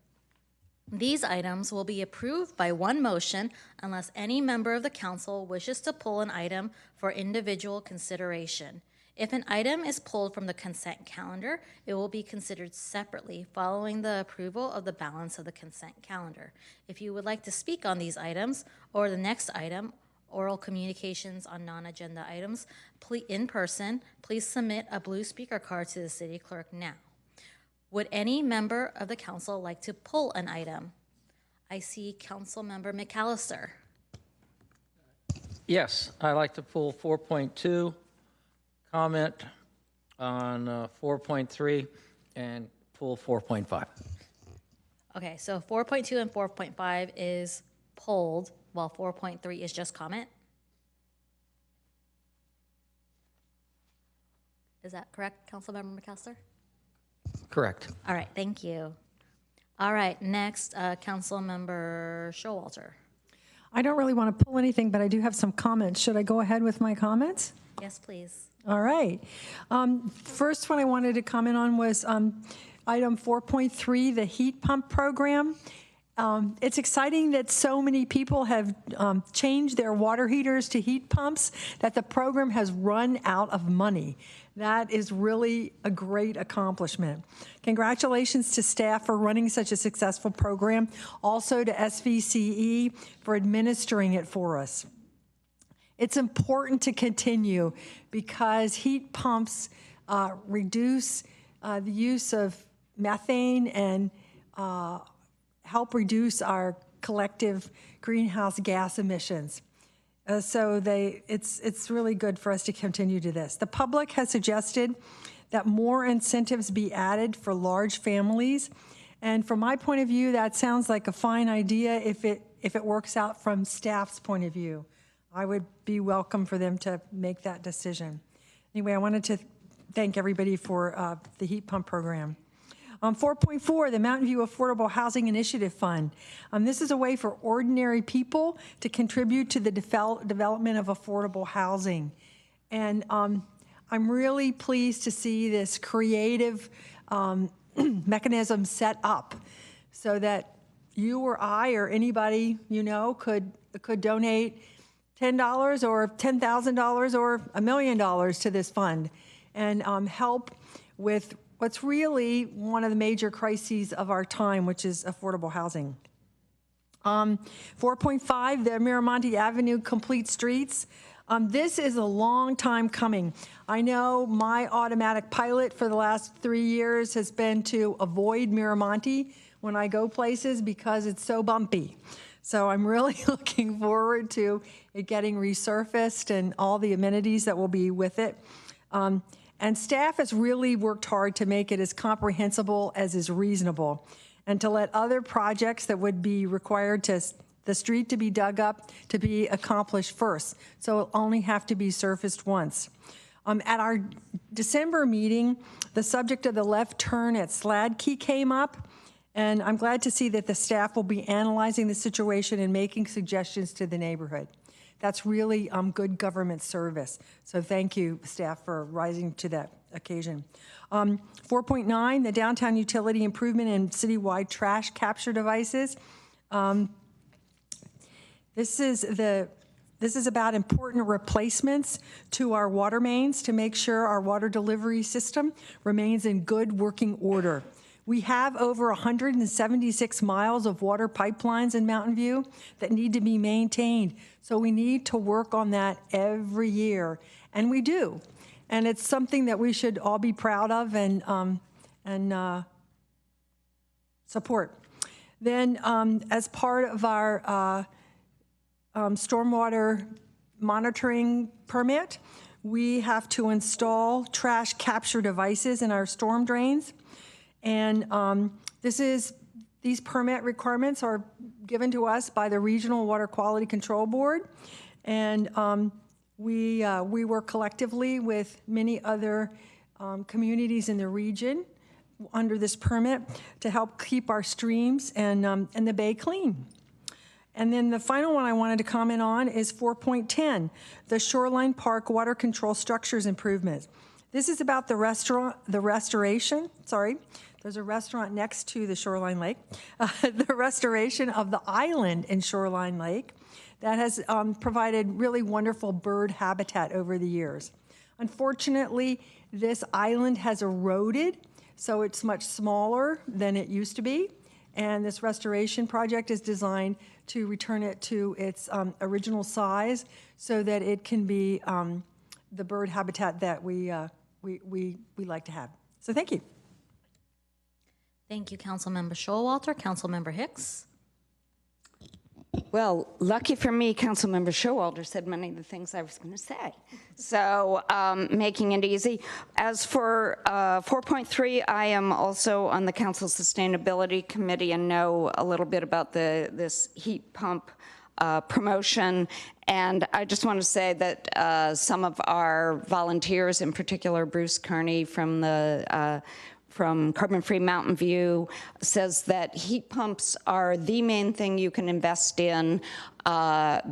These items will be approved by one motion unless any member of the council wishes to pull an item for individual consideration. If an item is pulled from the consent calendar, it will be considered separately following the approval of the balance of the consent calendar. If you would like to speak on these items or the next item, oral communications on non-agenda items, in person, please submit a blue speaker card to the city clerk now. Would any member of the council like to pull an item? I see Councilmember McAllister. Yes, I'd like to pull 4.2, comment on 4.3, and pull 4.5. Okay, so 4.2 and 4.5 is pulled, while 4.3 is just comment? Is that correct, Councilmember McAllister? Correct. All right, thank you. All right, next, Councilmember Showalter. I don't really want to pull anything, but I do have some comments. Should I go ahead with my comments? Yes, please. All right. First one I wanted to comment on was item 4.3, the heat pump program. It's exciting that so many people have changed their water heaters to heat pumps, that the program has run out of money. That is really a great accomplishment. Congratulations to staff for running such a successful program, also to SVCE for administering it for us. It's important to continue because heat pumps reduce the use of methane and help reduce our collective greenhouse gas emissions. So it's really good for us to continue to this. The public has suggested that more incentives be added for large families. And from my point of view, that sounds like a fine idea if it works out from staff's point of view. I would be welcome for them to make that decision. Anyway, I wanted to thank everybody for the heat pump program. 4.4, the Mountain View Affordable Housing Initiative Fund. This is a way for ordinary people to contribute to the development of affordable housing. And I'm really pleased to see this creative mechanism set up so that you or I or anybody you know could donate $10 or $10,000 or $1 million to this fund and help with what's really one of the major crises of our time, which is affordable housing. 4.5, the Miramonte Avenue Complete Streets. This is a long time coming. I know my automatic pilot for the last 3 years has been to avoid Miramonte when I go places because it's so bumpy. So I'm really looking forward to it getting resurfaced and all the amenities that will be with it. And staff has really worked hard to make it as comprehensible as is reasonable and to let other projects that would be required to the street to be dug up to be accomplished first. So it'll only have to be surfaced once. At our December meeting, the subject of the left turn at Sladkey came up, and I'm glad to see that the staff will be analyzing the situation and making suggestions to the neighborhood. That's really good government service. So thank you, staff, for rising to that occasion. 4.9, the downtown utility improvement and citywide trash capture devices. This is about important replacements to our water mains to make sure our water delivery system remains in good working order. We have over 176 miles of water pipelines in Mountain View that need to be maintained. So we need to work on that every year, and we do. And it's something that we should all be proud of and support. Then as part of our stormwater monitoring permit, we have to install trash capture devices in our storm drains. And these permit requirements are given to us by the Regional Water Quality Control Board. And we work collectively with many other communities in the region under this permit to help keep our streams and the bay clean. And then the final one I wanted to comment on is 4.10, the Shoreline Park Water Control Structures Improvements. This is about the restoration, there's a restaurant next to the Shoreline Lake, the restoration of the island in Shoreline Lake that has provided really wonderful bird habitat over the years. Unfortunately, this island has eroded, so it's much smaller than it used to be. And this restoration project is designed to return it to its original size so that it can be the bird habitat that we like to have. So thank you. Thank you, Councilmember Showalter. Councilmember Hicks. Well, lucky for me, Councilmember Showalter said many of the things I was going to say. So making it easy. As for 4.3, I am also on the Council Sustainability Committee and know a little bit about this heat pump promotion. And I just want to say that some of our volunteers, in particular Bruce Kearney from Carbon Free Mountain View, says that heat pumps are the main thing you can invest in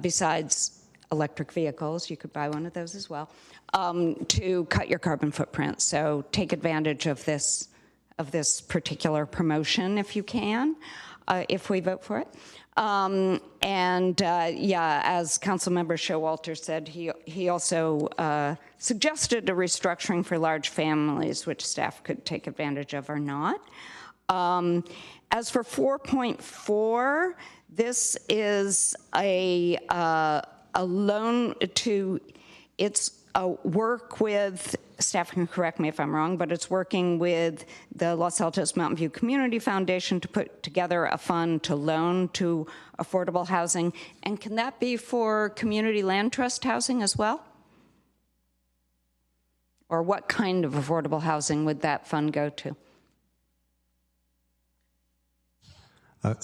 besides electric vehicles. You could buy one of those as well, to cut your carbon footprint. So take advantage of this particular promotion if you can, if we vote for it. Yeah, as Councilmember Showalter said, he also suggested a restructuring for large families, which staff could take advantage of or not. As for 4.4, this is a loan to, it's a work with, staff can correct me if I'm wrong, but it's working with the Los Altos Mountain View Community Foundation to put together a fund to loan to affordable housing. And can that be for community land trust housing as well? Or what kind of affordable housing would that fund go to?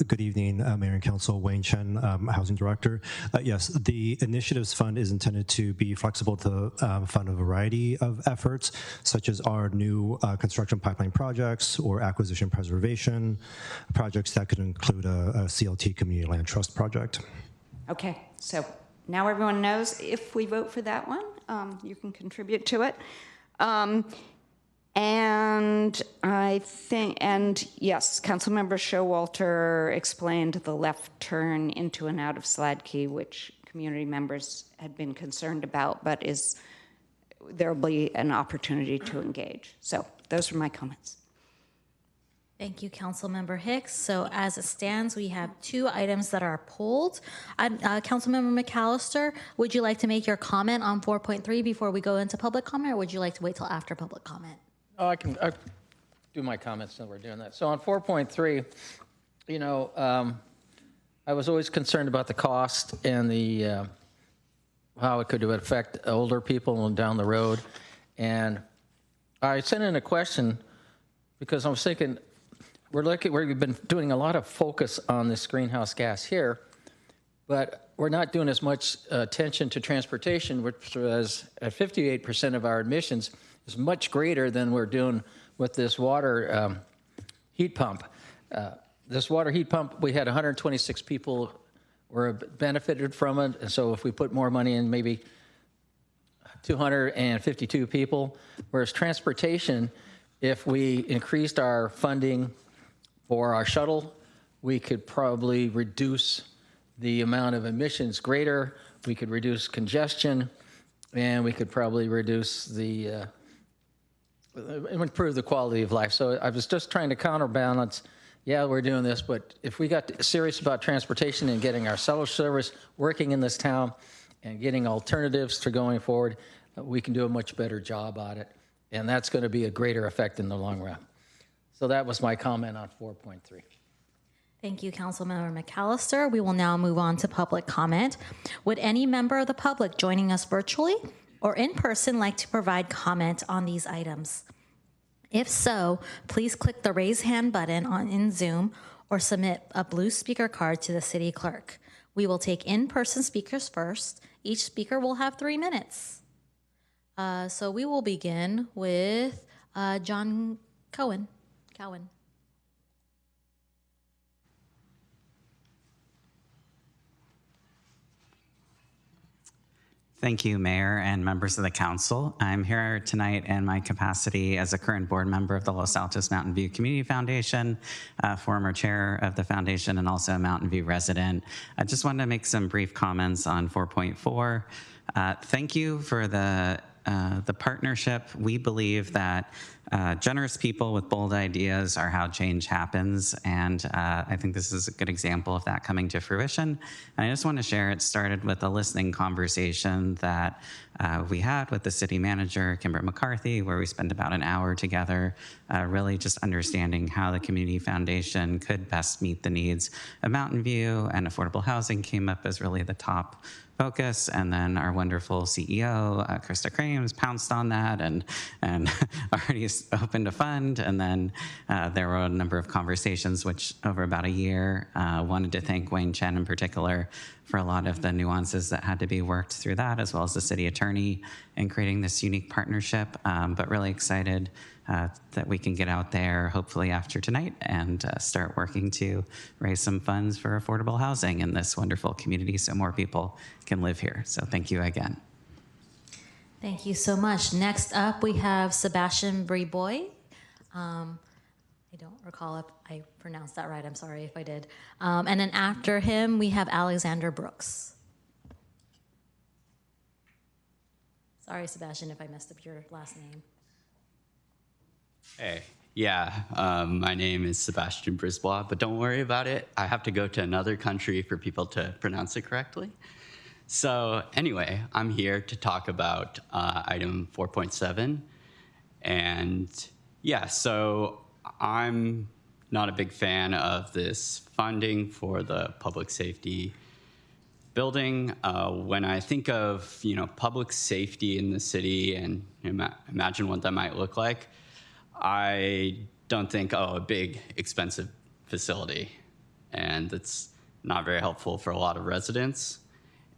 Good evening, Mayor and Council. Wayne Chen, Housing Director. Yes, the Initiatives Fund is intended to be flexible to fund a variety of efforts, such as our new construction pipeline projects or acquisition preservation projects that could include a CLT Community Land Trust project. Okay, so now everyone knows if we vote for that one, you can contribute to it. And I think, and yes, Councilmember Showalter explained the left turn into and out of Sladkey, which community members had been concerned about, but there'll be an opportunity to engage. So those are my comments. Thank you, Councilmember Hicks. So as it stands, we have 2 items that are pulled. Councilmember McAllister, would you like to make your comment on 4.3 before we go into public comment, or would you like to wait till after public comment? Oh, I can do my comments while we're doing that. So on 4.3, you know, I was always concerned about the cost and the how it could affect older people down the road. And I sent in a question because I was thinking, we've been doing a lot of focus on this greenhouse gas here, but we're not doing as much attention to transportation, which was at 58% of our emissions is much greater than we're doing with this water heat pump. This water heat pump, we had 126 people were benefited from it. And so if we put more money in, maybe 252 people, whereas transportation, if we increased our funding for our shuttle, we could probably reduce the amount of emissions greater, we could reduce congestion, and we could probably reduce the, improve the quality of life. So I was just trying to counterbalance, yeah, we're doing this, but if we got serious about transportation and getting our shuttle service working in this town and getting alternatives to going forward, we can do a much better job on it. And that's going to be a greater effect in the long run. So that was my comment on 4.3. Thank you, Councilmember McAllister. We will now move on to public comment. Would any member of the public joining us virtually or in person like to provide comment on these items? If so, please click the raise hand button in Zoom or submit a blue speaker card to the city clerk. We will take in-person speakers first. Each speaker will have 3 minutes. So we will begin with John Cowan. Thank you, Mayor and members of the council. I'm here tonight in my capacity as a current board member of the Los Altos Mountain View Community Foundation, former chair of the foundation, and also a Mountain View resident. I just wanted to make some brief comments on 4.4. Thank you for the partnership. We believe that generous people with bold ideas are how change happens, and I think this is a good example of that coming to fruition. And I just want to share, it started with a listening conversation that we had with the city manager, Kimber McCarthy, where we spent about an hour together, really just understanding how the Community Foundation could best meet the needs of Mountain View, and affordable housing came up as really the top focus. And then our wonderful CEO, Krista Krames, pounced on that and already opened a fund. And then there were a number of conversations, which over about a year, wanted to thank Wayne Chen in particular for a lot of the nuances that had to be worked through that, as well as the city attorney in creating this unique partnership. But really excited that we can get out there, hopefully after tonight, and start working to raise some funds for affordable housing in this wonderful community so more people can live here. So thank you again. Thank you so much. Next up, we have Sebastian Briboy. I don't recall if I pronounced that right. I'm sorry if I did. And then after him, we have Alexander Brooks. Sorry, Sebastian, if I messed up your last name. Hey, yeah, my name is Sebastian Brisbois, but don't worry about it. I have to go to another country for people to pronounce it correctly. So anyway, I'm here to talk about item 4.7. And yeah, so I'm not a big fan of this funding for the public safety building. When I think of, public safety in the city and imagine what that might look like, I don't think, a big, expensive facility. And that's not very helpful for a lot of residents.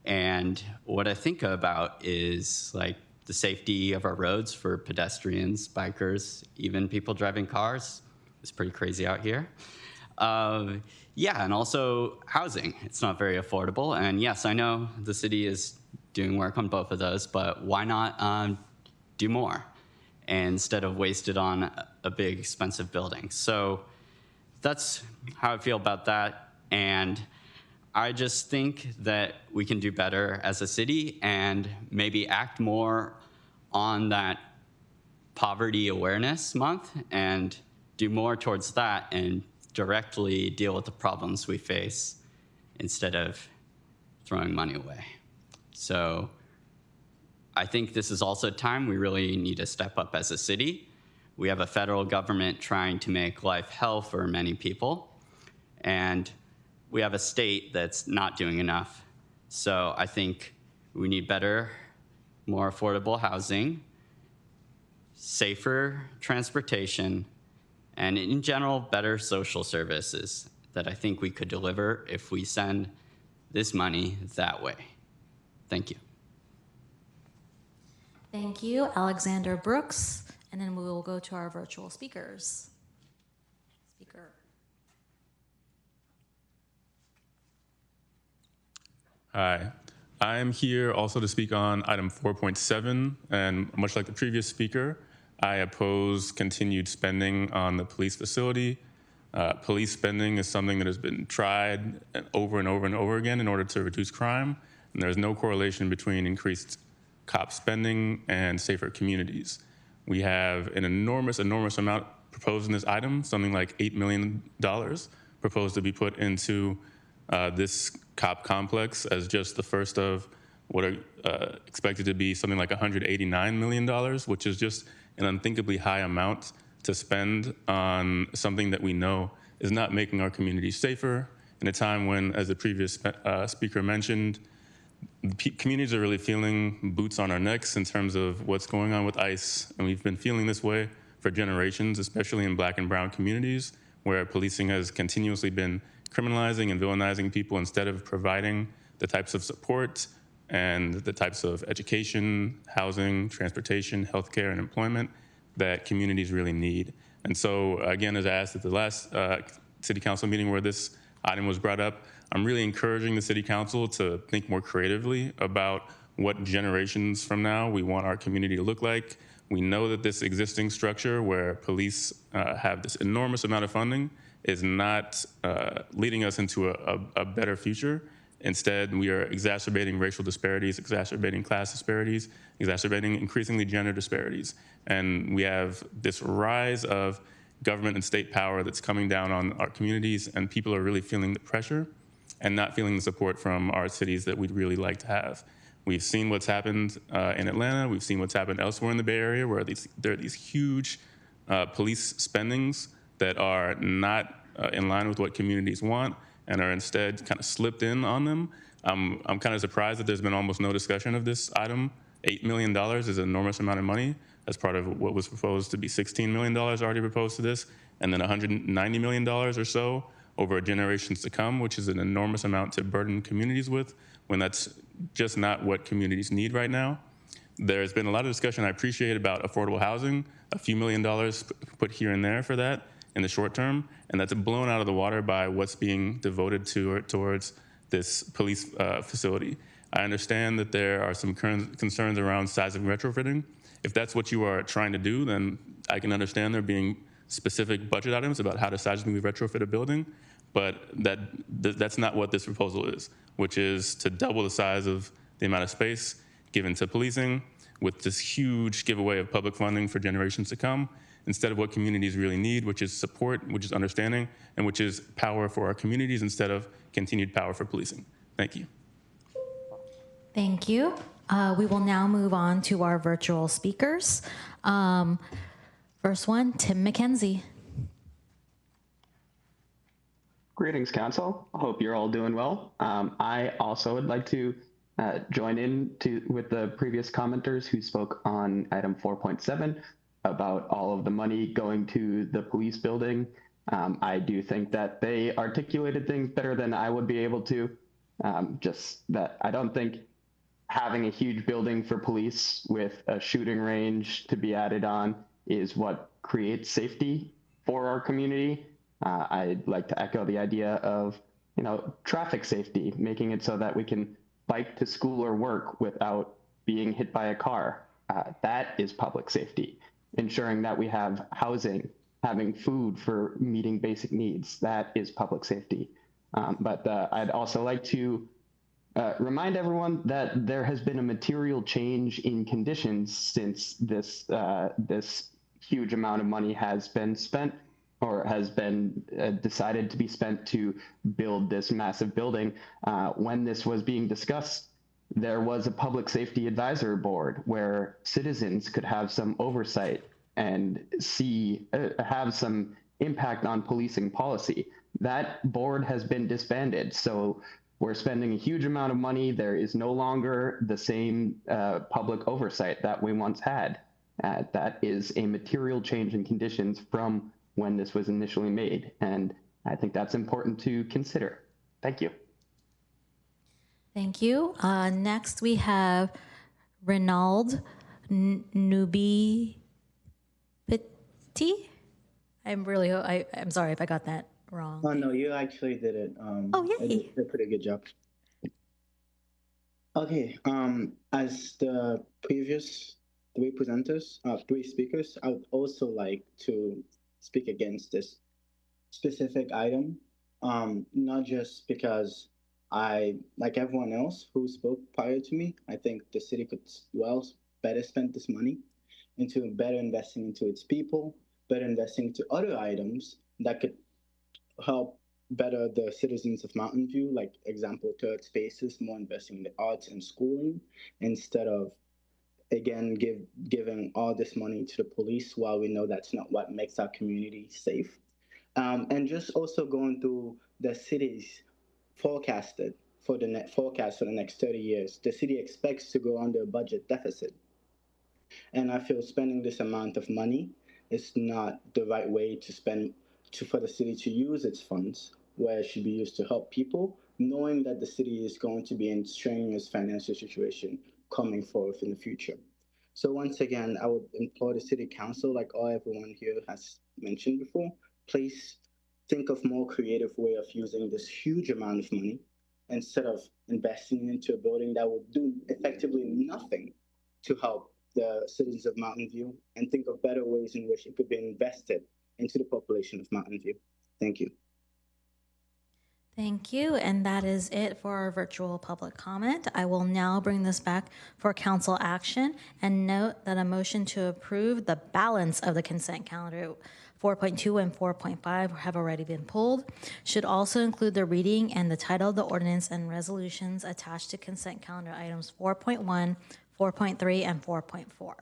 And what I think about is like the safety of our roads for pedestrians, bikers, even people driving cars. It's pretty crazy out here. Yeah, and also housing. It's not very affordable. And yes, I know the city is doing work on both of those, but why not do more instead of waste it on a big, expensive building? So that's how I feel about that. And I just think that we can do better as a city and maybe act more on that Poverty Awareness Month and do more towards that and directly deal with the problems we face instead of throwing money away. So I think this is also a time we really need to step up as a city. We have a federal government trying to make life hell for many people, and we have a state that's not doing enough. So I think we need better, more affordable housing, safer transportation, and in general, better social services that I think we could deliver if we send this money that way. Thank you. Thank you, Alexander Brooks. And then we will go to our virtual speakers. Hi, I am here also to speak on item 4.7, and much like the previous speaker, I oppose continued spending on the police facility. Police spending is something that has been tried over and over and over again in order to reduce crime, and there's no correlation between increased cop spending and safer communities. We have an enormous amount proposed in this item, something like $8 million proposed to be put into this cop complex as just the first of what are expected to be something like $189 million, which is just an unthinkably high amount to spend on something that we know is not making our communities safer in a time when, as the previous speaker mentioned, communities are really feeling boots on our necks in terms of what's going on with ICE. And we've been feeling this way for generations, especially in Black and brown communities, where policing has continuously been criminalizing and villainizing people instead of providing the types of support and the types of education, housing, transportation, healthcare, and employment that communities really need. And so, again, as I asked at the last city council meeting where this item was brought up, I'm really encouraging the city council to think more creatively about what generations from now we want our community to look like. We know that this existing structure where police have this enormous amount of funding is not leading us into a better future. Instead, we are exacerbating racial disparities, exacerbating class disparities, exacerbating increasingly gender disparities. And we have this rise of government and state power that's coming down on our communities, and people are really feeling the pressure and not feeling the support from our cities that we'd really like to have. We've seen what's happened in Atlanta. We've seen what's happened elsewhere in the Bay Area, where there are these huge police spendings that are not in line with what communities want and are instead kind of slipped in on them. I'm kind of surprised that there's been almost no discussion of this item. $8 million is an enormous amount of money as part of what was proposed to be $16 million already proposed to this, and then $190 million or so over generations to come, which is an enormous amount to burden communities with when that's just not what communities need right now. There's been a lot of discussion I appreciate about affordable housing, a few $1 million put here and there for that in the short term, and that's blown out of the water by what's being devoted towards this police facility. I understand that there are some concerns around size of retrofitting. If that's what you are trying to do, then I can understand there being specific budget items about how to seismically retrofit a building, but that's not what this proposal is, which is to double the size of the amount of space given to policing with this huge giveaway of public funding for generations to come, instead of what communities really need, which is support, which is understanding, and which is power for our communities instead of continued power for policing. Thank you. Thank you. We will now move on to our virtual speakers. First one, Tim McKenzie. Greetings, Council. I hope you're all doing well. I also would like to join in with the previous commenters who spoke on item 4.7 about all of the money going to the police building. I do think that they articulated things better than I would be able to. Just that I don't think having a huge building for police with a shooting range to be added on is what creates safety for our community. I'd like to echo the idea of, traffic safety, making it so that we can bike to school or work without being hit by a car. That is public safety. Ensuring that we have housing, having food for meeting basic needs, that is public safety. But I'd also like to remind everyone that there has been a material change in conditions since this huge amount of money has been spent or has been decided to be spent to build this massive building. When this was being discussed, there was a public safety advisory board where citizens could have some oversight and have some impact on policing policy. That board has been disbanded. So we're spending a huge amount of money. There is no longer the same public oversight that we once had. That is a material change in conditions from when this was initially made. And I think that's important to consider. Thank you. Thank you. Next, we have Renaud Nubi Petit. I'm sorry if I got that wrong. Oh, no, you actually did it. Oh, You yay. did a pretty good job. Okay, as the previous three speakers, I would also like to speak against this specific item. Not just because like everyone else who spoke prior to me, I think the city could better spend this money into better investing into its people, better investing into other items that could help better the citizens of Mountain View, like example, third spaces, more investing in the arts and schooling, instead of again giving all this money to the police while we know that's not what makes our community safe. And just also going through the city's forecasted for the net forecast for the next 30 years, the city expects to go under a budget deficit. And I feel spending this amount of money is not the right way to spend for the city to use its funds, where it should be used to help people, knowing that the city is going to be in strenuous financial situation coming forth in the future. So once again, I would implore the city council, like everyone here has mentioned before, please think of more creative way of using this huge amount of money instead of investing into a building that would do effectively nothing to help the citizens of Mountain View, and think of better ways in which it could be invested into the population of Mountain View. Thank you. Thank you, and that is it for our virtual public comment. I will now bring this back for council action and note that a motion to approve the balance of the consent calendar 4.2 and 4.5 have already been pulled. Should also include the reading and the title of the ordinance and resolutions attached to consent calendar items 4.1, 4.3, and 4.4.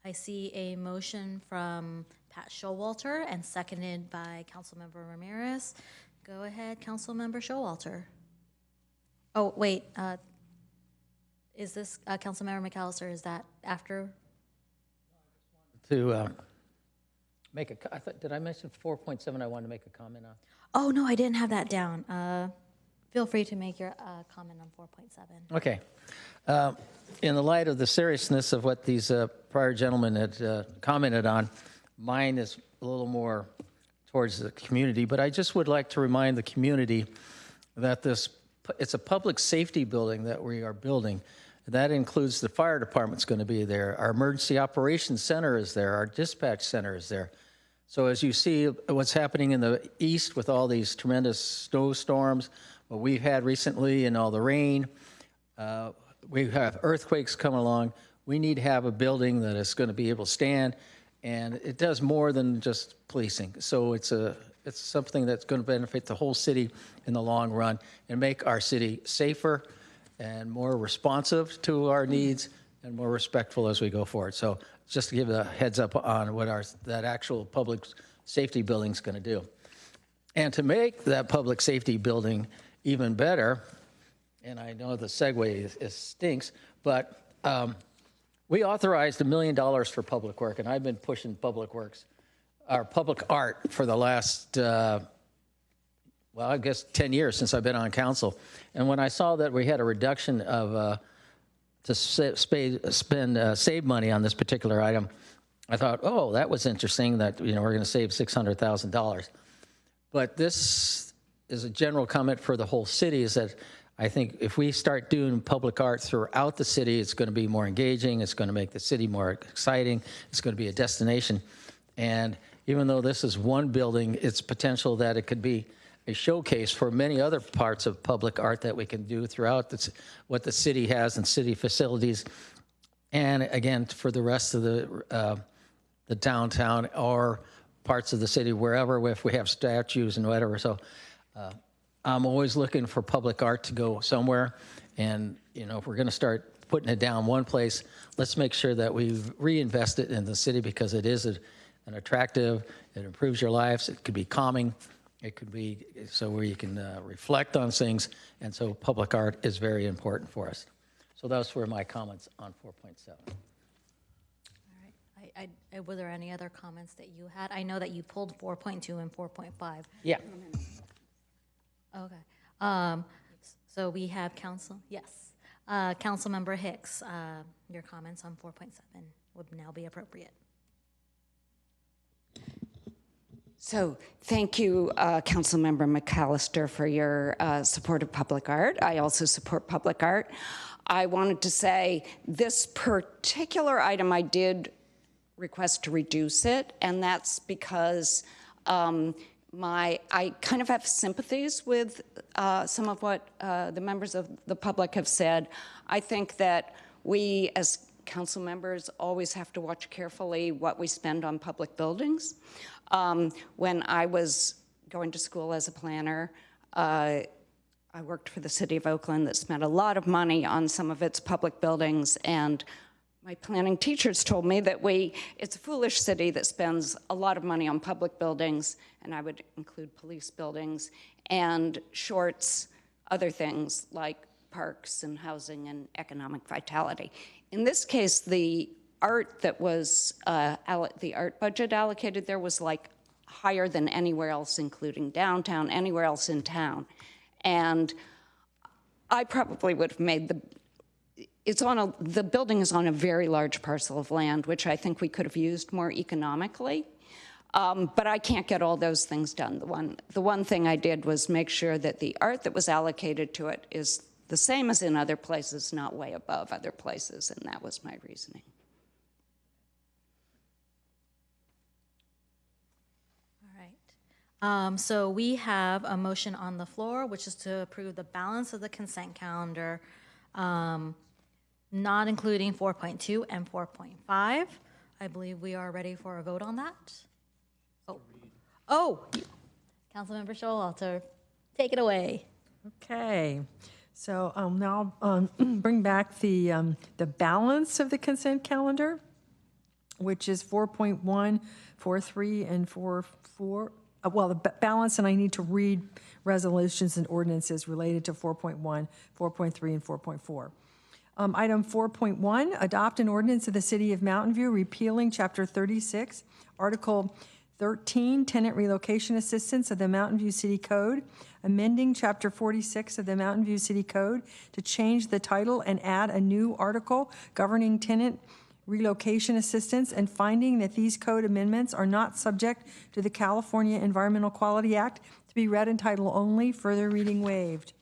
I see a motion from Pat Showalter and seconded by Councilmember Ramirez. Go ahead, Councilmember Showalter. Oh, wait. Is this Councilmember McAllister? Is that after? To make a, did I mention 4.7 I wanted to make a comment on? Oh, no, I didn't have that down. Feel free to make your comment on 4.7. Okay. In the light of the seriousness of what these prior gentlemen had commented on, mine is a little more towards the community, but I just would like to remind the community that it's a public safety building that we are building. That includes the fire department's going to be there. Our emergency operations center is there. Our dispatch center is there. So as you see what's happening in the east with all these tremendous snowstorms, what we've had recently and all the rain, we have earthquakes coming along. We need to have a building that is going to be able to stand, and it does more than just policing. So it's something that's going to benefit the whole city in the long run and make our city safer and more responsive to our needs and more respectful as we go forward. So just to give a heads up on what that actual public safety building is going to do. And to make that public safety building even better, and I know the segue stinks, but we authorized $1 million for public work, and I've been pushing public works, or public art for the last, well, I guess 10 years since I've been on council. And when I saw that we had a reduction of to save money on this particular item, I thought, oh, that was interesting that, we're going to save $600,000. But this is a general comment for the whole city, is that I think if we start doing public art throughout the city, it's going to be more engaging, it's going to make the city more exciting, it's going to be a destination. And even though this is one building, it's potential that it could be a showcase for many other parts of public art that we can do throughout what the city has and city facilities. And again, for the rest of the downtown or parts of the city, wherever, if we have statues and whatever. So I'm always looking for public art to go somewhere. And, if we're going to start putting it down one place, let's make sure that we reinvest it in the city, because it is an attractive, it improves your lives, it could be calming, it could be so where you can reflect on things. And so public art is very important for us. So those were my comments on 4.7. Were there any other comments that you had? I know that you pulled 4.2 and 4.5. Yeah. Okay. So we have Councilmember Hicks, your comments on 4.7 would now be appropriate. So thank you, Councilmember McAllister, for your support of public art. I also support public art. I wanted to say this particular item I did request to reduce it, and that's because I kind of have sympathies with some of what the members of the public have said. I think that we as council members always have to watch carefully what we spend on public buildings. When I was going to school as a planner, I worked for the city of Oakland that spent a lot of money on some of its public buildings, and my planning teachers told me that it's a foolish city that spends a lot of money on public buildings, and I would include police buildings, and shorts other things like parks and housing and economic vitality. In this case, the art that was, the art budget allocated there was like higher than anywhere else, including downtown, anywhere else in town. And I probably would have made the building is on a very large parcel of land, which I think we could have used more economically. But I can't get all those things done. The one thing I did was make sure that the art that was allocated to it is the same as in other places, not way above other places, and that was my reasoning. All right. So we have a motion on the floor, which is to approve the balance of the consent calendar, not including 4.2 and 4.5. I believe we are ready for a vote on that. Oh, Councilmember Showalter, take it away. Okay, so I'll now bring back the balance of the consent calendar, which is 4.1, 4.3, and 4.4. Well, the balance, and I need to read resolutions and ordinances related to 4.1, 4.3, and 4.4. Item 4.1, adopt an ordinance of the City of Mountain View repealing Chapter 36, Article 13, Tenant Relocation Assistance of the Mountain View City Code, amending Chapter 46 of the Mountain View City Code to change the title and add a new article governing tenant relocation assistance, and finding that these code amendments are not subject to the California Environmental Quality Act, to be read in title only, further reading waived.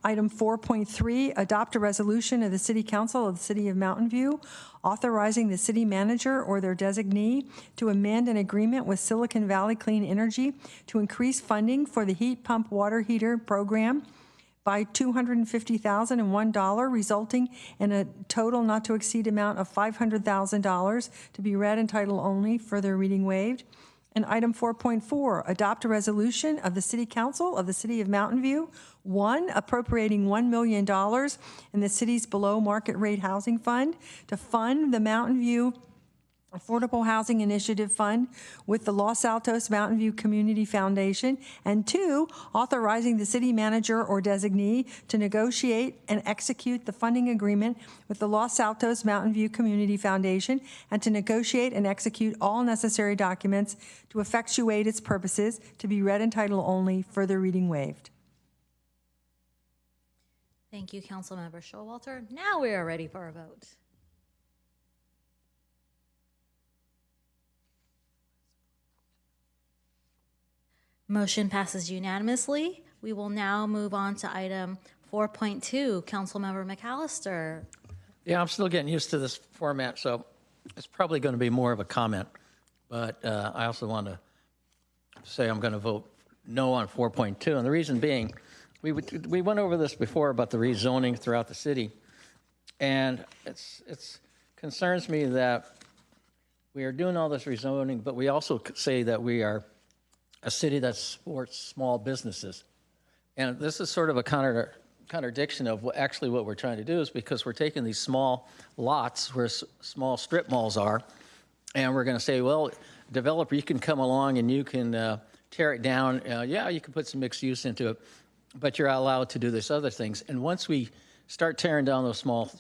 Item 4.3, adopt a resolution of the City Council of the City of Mountain View authorizing the city manager or their designee to amend an agreement with Silicon Valley Clean Energy to increase funding for the heat pump water heater program by $250,001, resulting in a total not to exceed amount of $500,000, to be read in title only, further reading waived. And item 4.4, adopt a resolution of the City Council of the City of Mountain View, 1, appropriating $1 million in the city's below market rate housing fund to fund the Mountain View Affordable Housing Initiative Fund with the Los Altos Mountain View Community Foundation, and 2, authorizing the city manager or designee to negotiate and execute the funding agreement with the Los Altos Mountain View Community Foundation, and to negotiate and execute all necessary documents to effectuate its purposes, to be read in title only, further reading waived. Thank you, Councilmember Showalter. Now we are ready for a vote. Motion passes unanimously. We will now move on to item 4.2. Councilmember McAllister. Yeah, I'm still getting used to this format, so it's probably going to be more of a comment. But I also want to say I'm going to vote no on 4.2. And the reason being, we went over this before about the rezoning throughout the city. And it concerns me that we are doing all this rezoning, but we also say that we are a city that supports small businesses. And this is sort of a contradiction of actually what we're trying to do, is because we're taking these small lots where small strip malls are, and we're going to say, well, developer, you can come along and you can tear it down. Yeah, you can put some mixed use into it, but you're allowed to do this other things. And once we start tearing down those small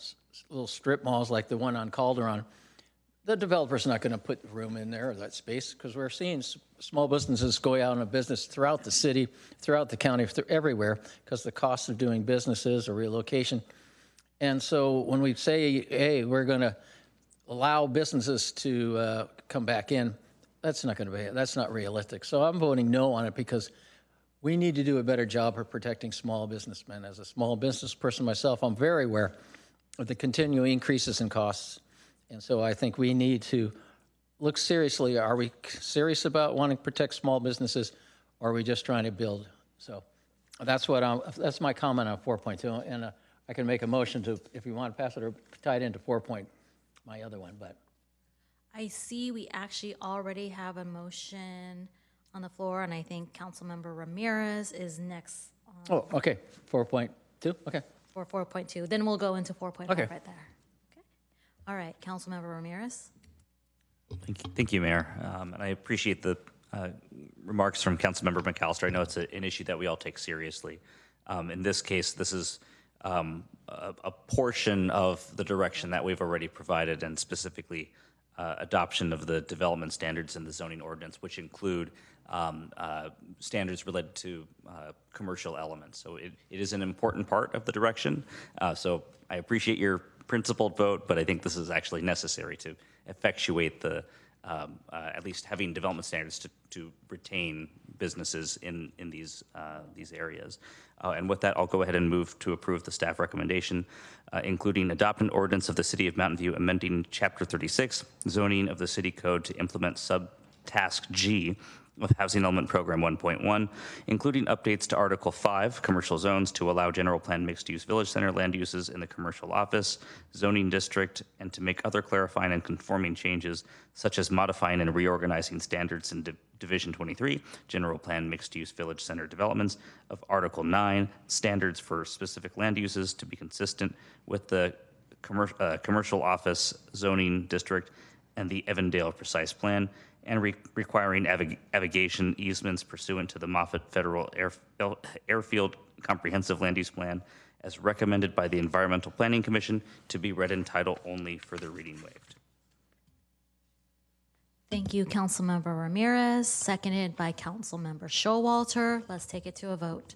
little strip malls like the one on Calderon, the developer's not going to put room in there or that space because we're seeing small businesses go out of business throughout the city, throughout the county, everywhere because the cost of doing businesses or relocation. And so when we say, hey, we're going to allow businesses to come back in, that's not realistic. So I'm voting no on it because we need to do a better job of protecting small businessmen. As a small business person myself, I'm very aware of the continuing increases in costs. And so I think we need to look seriously. Are we serious about wanting to protect small businesses, or are we just trying to build? So that's my comment on 4.2. And I can make a motion to, if you want to pass it or tie it into my other one, but. I see we actually already have a motion on the floor, and I think Councilmember Ramirez is next. Oh, okay, 4.2, okay. For 4.2, then we'll go into 4.5 Okay. right there. Okay. All right, Councilmember Ramirez. Thank you, Mayor. And I appreciate the remarks from Councilmember McAllister. I know it's an issue that we all take seriously. In this case, this is a portion of the direction that we've already provided, and specifically adoption of the development standards in the zoning ordinance, which include standards related to commercial elements. So it is an important part of the direction. So I appreciate your principled vote, but I think this is actually necessary to effectuate the at least having development standards to retain businesses in these areas. And with that, I'll go ahead and move to approve the staff recommendation, including adopt an ordinance of the City of Mountain View amending Chapter 36, zoning of the City Code to implement subtask G of Housing Element Program 1.1, including updates to Article 5, commercial zones, to allow general plan mixed-use village center land uses in the commercial office zoning district, and to make other clarifying and conforming changes, such as modifying and reorganizing standards in Division 23, general plan mixed-use village center developments, of Article 9, standards for specific land uses to be consistent with the commercial office zoning district and the Evandale precise plan, and requiring navigation easements pursuant to the Moffett Federal Airfield Comprehensive Land Use Plan as recommended by the Environmental Planning Commission, to be read in title only, for the reading waived. Thank you, Councilmember Ramirez, seconded by Councilmember Showalter. Let's take it to a vote.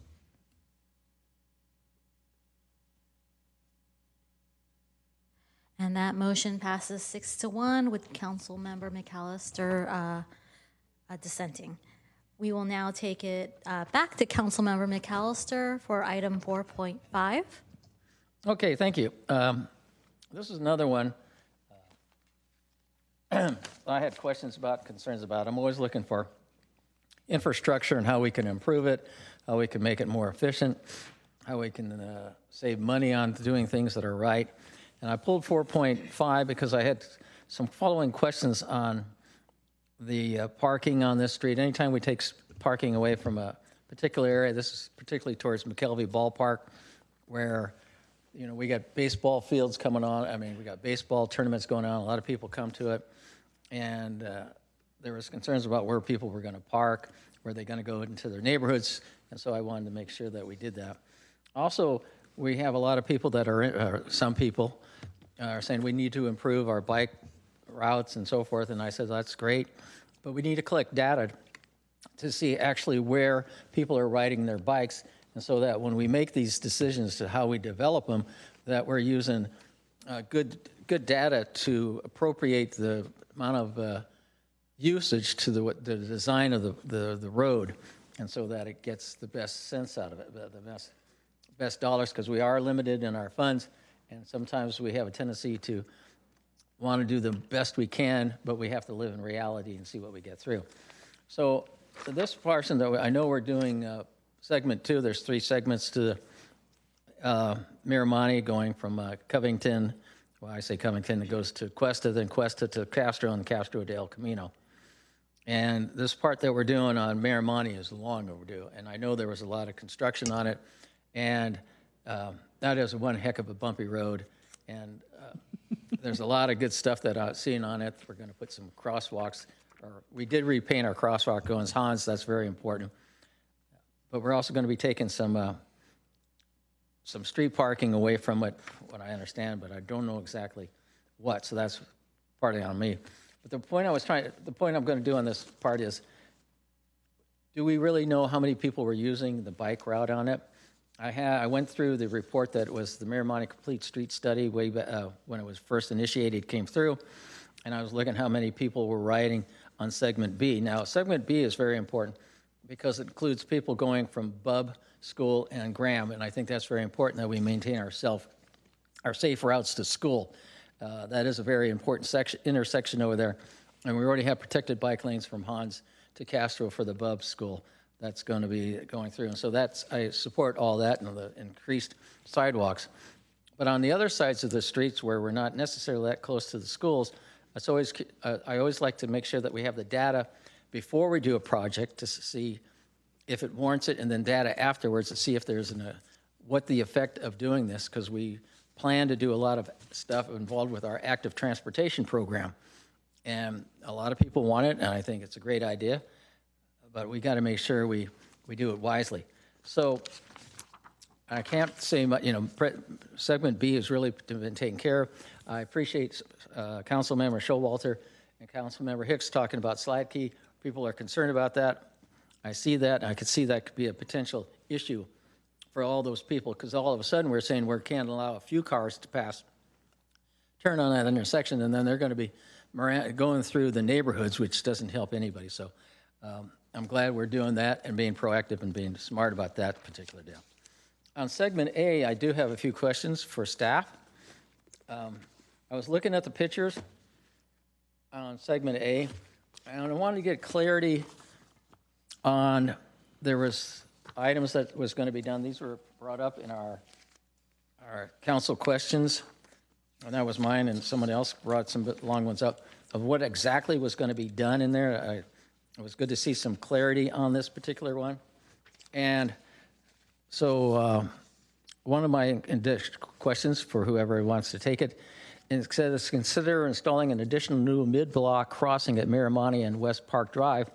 And that motion passes 6-1 with Councilmember McAllister dissenting. We will now take it back to Councilmember McAllister for item 4.5. Okay, thank you. This is another one I had questions about, concerns about. I'm always looking for infrastructure and how we can improve it, how we can make it more efficient, how we can save money on doing things that are right. And I pulled 4.5 because I had some following questions on the parking on this street. Anytime we take parking away from a particular area, this is particularly towards McKelvey Ballpark, where, you know, we got baseball fields coming on. I mean, we got baseball tournaments going on. A lot of people come to it. And there was concerns about where people were going to park, were they going to go into their neighborhoods. And so I wanted to make sure that we did that. Also, we have a lot of people that some people are saying we need to improve our bike routes and so forth. And I said, that's great, but we need to collect data to see actually where people are riding their bikes. And so that when we make these decisions to how we develop them, that we're using good data to appropriate the amount of usage to the design of the road. And so that it gets the best sense out of it, the best dollars, because we are limited in our funds, and sometimes we have a tendency to want to do the best we can, but we have to live in reality and see what we get through. So this portion that I know we're doing segment 2, there's 3 segments to Miramonte, going from Covington, well, I say Covington, it goes to Cuesta, then Cuesta to Castro, and Castro to El Camino. And this part that we're doing on Miramonte is long overdue, and I know there was a lot of construction on it. And that is one heck of a bumpy road. And there's a lot of good stuff that I've seen on it. We're going to put some crosswalks. We did repaint our crosswalk going Hans. That's very important. But we're also going to be taking some street parking away from it, what I understand, but I don't know exactly what. So that's partly on me. But the point I'm going to do on this part is, do we really know how many people were using the bike route on it? I went through the report that was the Miramonte Complete Street Study way back, when it was first initiated, came through, and I was looking how many people were riding on segment B. Now, segment B is very important because it includes people going from Bub, School, and Graham, and I think that's very important that we maintain our safe routes to school. That is a very important intersection over there, and we already have protected bike lanes from Hans to Castro for the Bub School. That's going to be going through, and so I support all that and the increased sidewalks. But on the other sides of the streets where we're not necessarily that close to the schools, I always like to make sure that we have the data before we do a project to see if it warrants it, and then data afterwards to see if there's what the effect of doing this, because we plan to do a lot of stuff involved with our active transportation program. And a lot of people want it, and I think it's a great idea, but we got to make sure we do it wisely. So I can't say much, segment B has really been taken care of. I appreciate Councilmember Showalter and Councilmember Hicks talking about slide key. People are concerned about that. I see that, and I could see that could be a potential issue for all those people, because all of a sudden we're saying we can't allow a few cars to turn on that intersection, and then they're going to be going through the neighborhoods, which doesn't help anybody. So I'm glad we're doing that and being proactive and being smart about that particular deal. On segment A, I do have a few questions for staff. I was looking at the pictures on segment A, and I wanted to get clarity on, there was items that was going to be done. These were brought up in our council questions, and that was mine, and someone else brought some long ones up of what exactly was going to be done in there. It was good to see some clarity on this particular one. And so one of my questions for whoever wants to take it, it says, consider installing an additional new mid-block crossing at Miramonte and West Park Drive,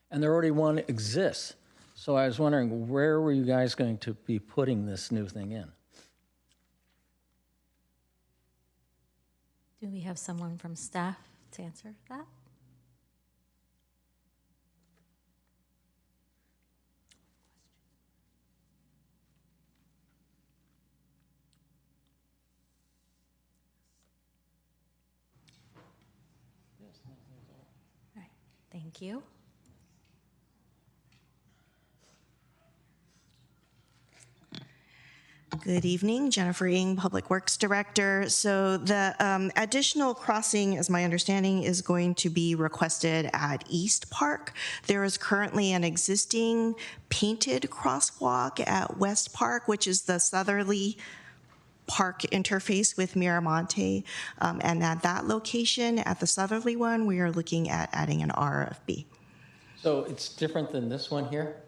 and there already one exists. So I was wondering, where were you guys going to be putting this new thing in? Do we have someone from staff to answer that? All right, thank you. Good evening, Jennifer Ng, Public Works Director. So the additional crossing, as my understanding, is going to be requested at East Park. There is currently an existing painted crosswalk at West Park, which is the southerly park interface with Miramonte. And at that location, at the southerly one, we are looking at adding an RFB. So it's different than this one here?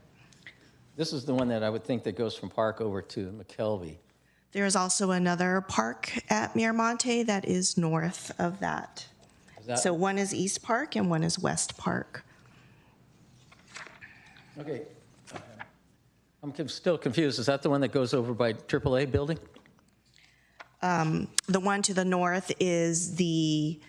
This is the one that I would think that goes from Park over to McKelvey. There is also another park at Miramonte that is north of that. So one is East Park and one is West Park. Okay. I'm still confused. Is that the one that goes over by AAA building? The one to the north is the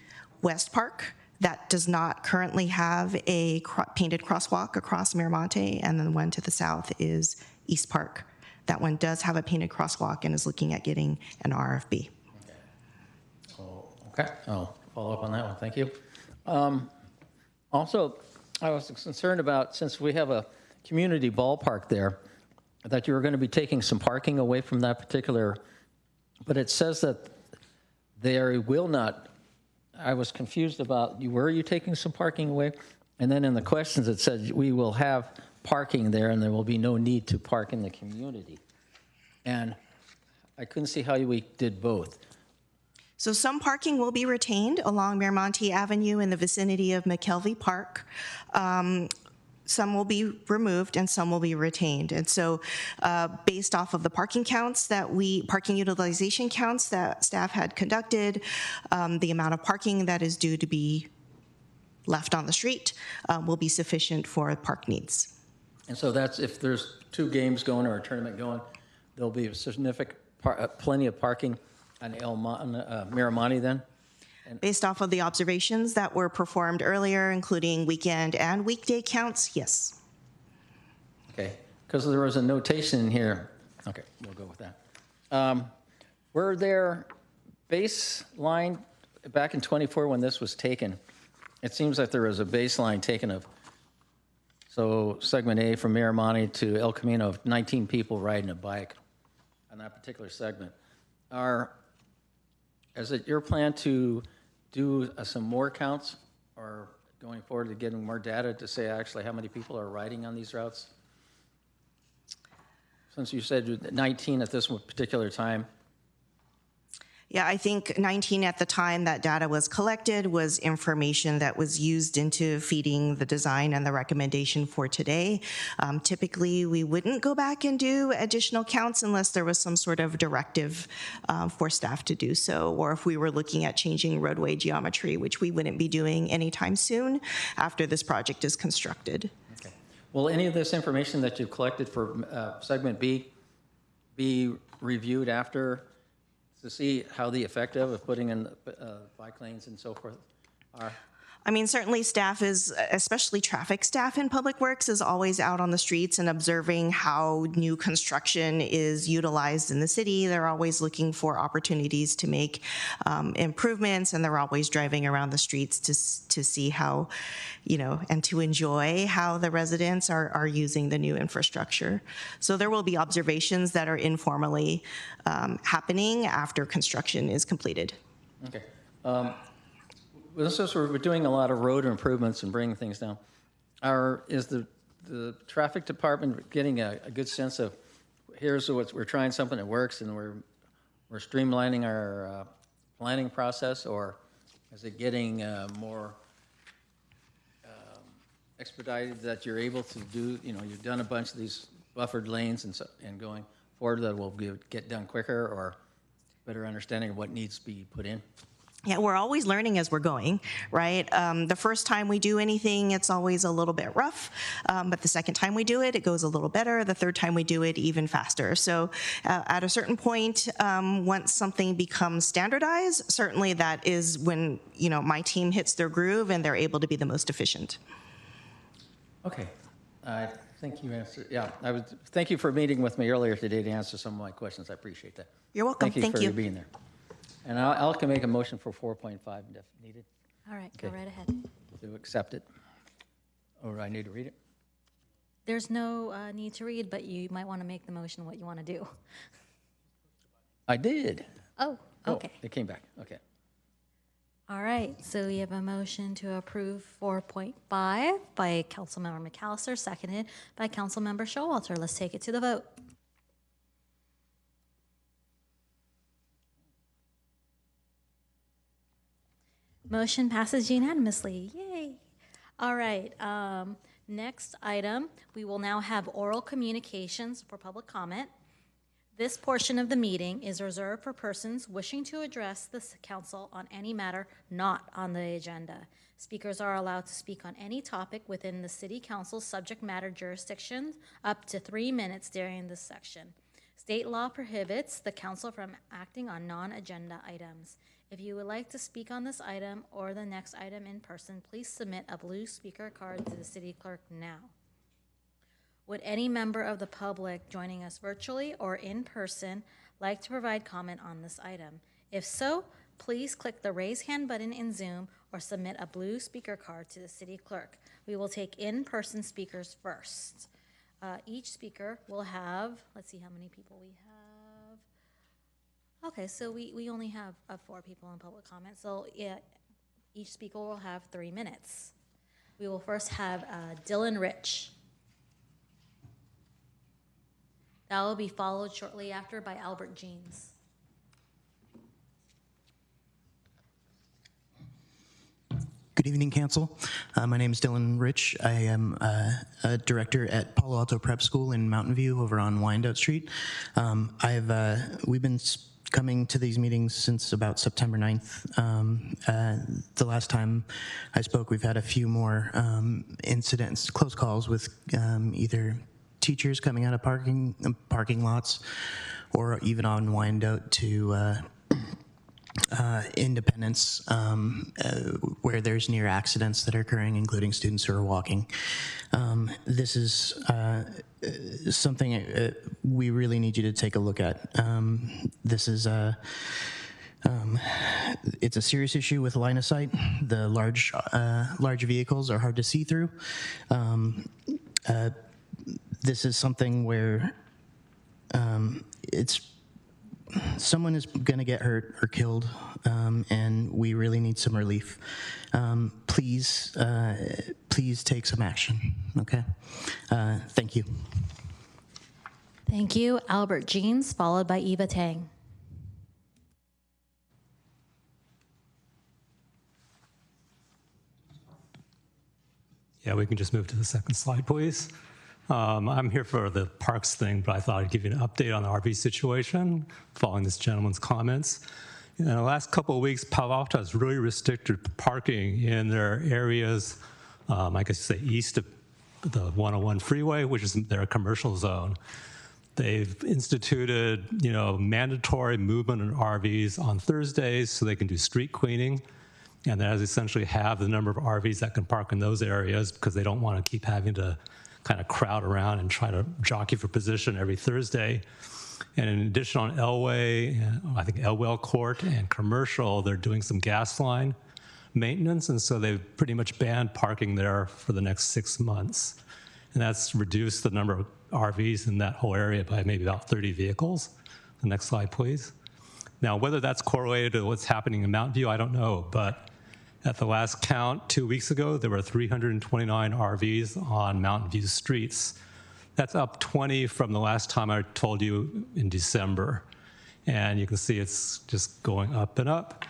West Park. That does not currently have a painted crosswalk across Miramonte, and then the one to the south is East Park. That one does have a painted crosswalk and is looking at getting an RFB. Okay, I'll follow up on that one. Thank you. Also, I was concerned about, since we have a community ballpark there, that you were going to be taking some parking away from that particular, but it says that there will not. I was confused about, were you taking some parking away? And then in the questions it said we will have parking there and there will be no need to park in the community. And I couldn't see how we did both. So some parking will be retained along Miramonte Avenue in the vicinity of McKelvey Park. Some will be removed and some will be retained. And so based off of the parking utilization counts that staff had conducted, the amount of parking that is due to be left on the street will be sufficient for park needs. And so that's, if there's 2 games going or a tournament going, there'll be significant, plenty of parking on Miramonte then? Based off of the observations that were performed earlier, including weekend and weekday counts, yes. Okay, because there was a notation in here. Okay, we'll go with that. Were there baseline, back in 24 when this was taken, it seems like there was a baseline taken of, so segment A from Miramonte to El Camino of 19 people riding a bike on that particular segment. Is it your plan to do some more counts or going forward to getting more data to say actually how many people are riding on these routes? Since you said 19 at this particular time. Yeah, I think 19 at the time that data was collected was information that was used into feeding the design and the recommendation for today. Typically, we wouldn't go back and do additional counts unless there was some sort of directive for staff to do so, or if we were looking at changing roadway geometry, which we wouldn't be doing anytime soon after this project is constructed. Okay. Will any of this information that you've collected for segment B be reviewed after to see how the effect of putting in bike lanes and so forth are? I mean, certainly staff is, especially traffic staff in Public Works, is always out on the streets and observing how new construction is utilized in the city. They're always looking for opportunities to make improvements, and they're always driving around the streets to see how, and to enjoy how the residents are using the new infrastructure. So there will be observations that are informally happening after construction is completed. Okay. We're doing a lot of road improvements and bringing things down. Is the traffic department getting a good sense of here's what we're trying something that works and we're streamlining our planning process, or is it getting more expedited that you're able to do? You've done a bunch of these buffered lanes and going forward that will get done quicker, or better understanding of what needs to be put in. Yeah, we're always learning as we're going, right? The first time we do anything, it's always a little bit rough, but the second time we do it, it goes a little better. The third time we do it, even faster. So at a certain point, once something becomes standardized, certainly that is when, my team hits their groove and they're able to be the most efficient. Okay. I think you answered. Yeah, thank you for meeting with me earlier today to answer some of my questions. I appreciate that. You're welcome. Thank you for being there. And I'll can make a motion for 4.5 if needed. All right, Okay. go right ahead. To accept it. Or I need to read it? There's no need to read, but you might want to make the motion what you want to do. I did. Oh, okay. It came back. Okay. All right, so we have a motion to approve 4.5 by Councilmember McAllister, seconded by Councilmember Showalter. Let's take it to the vote. Motion passes unanimously. Yay. All right, next item, we will now have oral communications for public comment. This portion of the meeting is reserved for persons wishing to address the council on any matter not on the agenda. Speakers are allowed to speak on any topic within the city council's subject matter jurisdiction up to 3 minutes during this section. State law prohibits the council from acting on non-agenda items. If you would like to speak on this item or the next item in person, please submit a blue speaker card to the city clerk now. Would any member of the public joining us virtually or in person like to provide comment on this item? If so, please click the raise hand button in Zoom or submit a blue speaker card to the city clerk. We will take in-person speakers first. Each speaker will have, let's see how many people we have. Okay, so we only have 4 people in public comment. So yeah, each speaker will have 3 minutes. We will first have Dylan Rich. That will be followed shortly after by Albert Jeans. Good evening, Council. My name is Dylan Rich. I am a director at Palo Alto Prep School in Mountain View over on Wyandotte Street. We've been coming to these meetings since about September 9th. The last time I spoke, we've had a few more incidents, close calls with either teachers coming out of parking lots or even on Wyandotte to Independence, where there's near accidents that are occurring, including students who are walking. This is something we really need you to take a look at. This is it's a serious issue with line of sight. The large vehicles are hard to see through. This is something where someone is going to get hurt or killed, and we really need some relief. Please take some action, okay? Thank you. Thank you. Albert Jeans, followed by Eva Tang. Yeah, we can just move to the second slide, please. I'm here for the parks thing, but I thought I'd give you an update on the RV situation following this gentleman's comments. In the last couple of weeks, Palo Alto has really restricted parking in their areas, I guess you say east of the 101 freeway, which is their commercial zone. They've instituted, mandatory movement in RVs on Thursdays so they can do street cleaning. And that has essentially halved the number of RVs that can park in those areas because they don't want to keep having to kind of crowd around and try to jockey for position every Thursday. And in addition, on Elway, I think Elwell Court and Commercial, they're doing some gas line maintenance, and so they've pretty much banned parking there for the next 6 months. And that's reduced the number of RVs in that whole area by maybe about 30 vehicles. The next slide, please. Now, whether that's correlated to what's happening in Mountain View, I don't know, but at the last count 2 weeks ago, there were 329 RVs on Mountain View streets. That's up 20 from the last time I told you in December. And you can see it's just going up and up.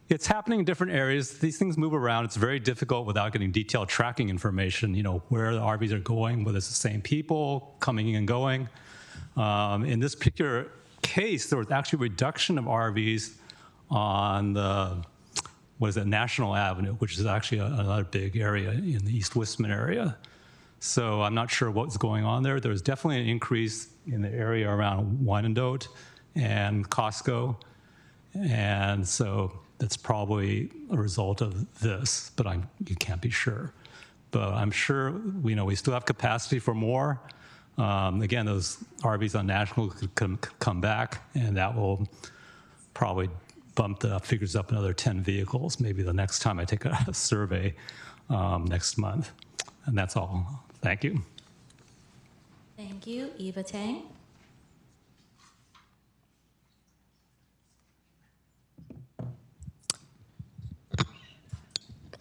It's happening in different areas. These things move around. It's very difficult without getting detailed tracking information, where the RVs are going, whether it's the same people coming in and going. In this particular case, there was actually a reduction of RVs on the National Avenue, which is actually another big area in the East Wistman area. So I'm not sure what's going on there. There was definitely an increase in the area around Wyandotte and Costco. And so that's probably a result of this, but you can't be sure. But I'm sure we still have capacity for more. Again, those RVs on National could come back, and that will probably bump the figures up another 10 vehicles, maybe the next time I take a survey next month. And that's all. Thank you. Thank you. Eva Tang.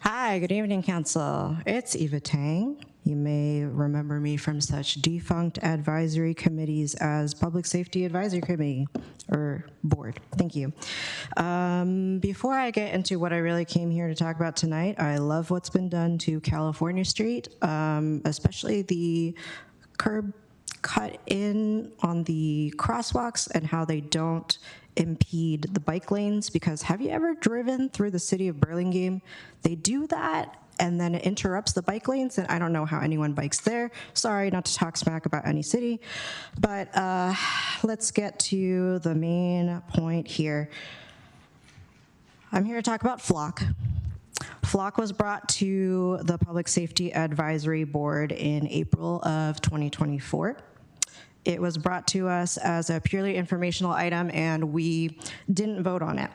Hi, good evening, Council. It's Eva Tang. You may remember me from such defunct advisory committees as Public Safety Advisory Committee or Board. Thank you. Before I get into what I really came here to talk about tonight, I love what's been done to California Street, especially the curb cut in on the crosswalks and how they don't impede the bike lanes, because have you ever driven through the city of Burlingame? They do that and then it interrupts the bike lanes, and I don't know how anyone bikes there. Sorry, not to talk smack about any city, but let's get to the main point here. I'm here to talk about Flock. Flock was brought to the Public Safety Advisory Board in April of 2024. It was brought to us as a purely informational item, and we didn't vote on it.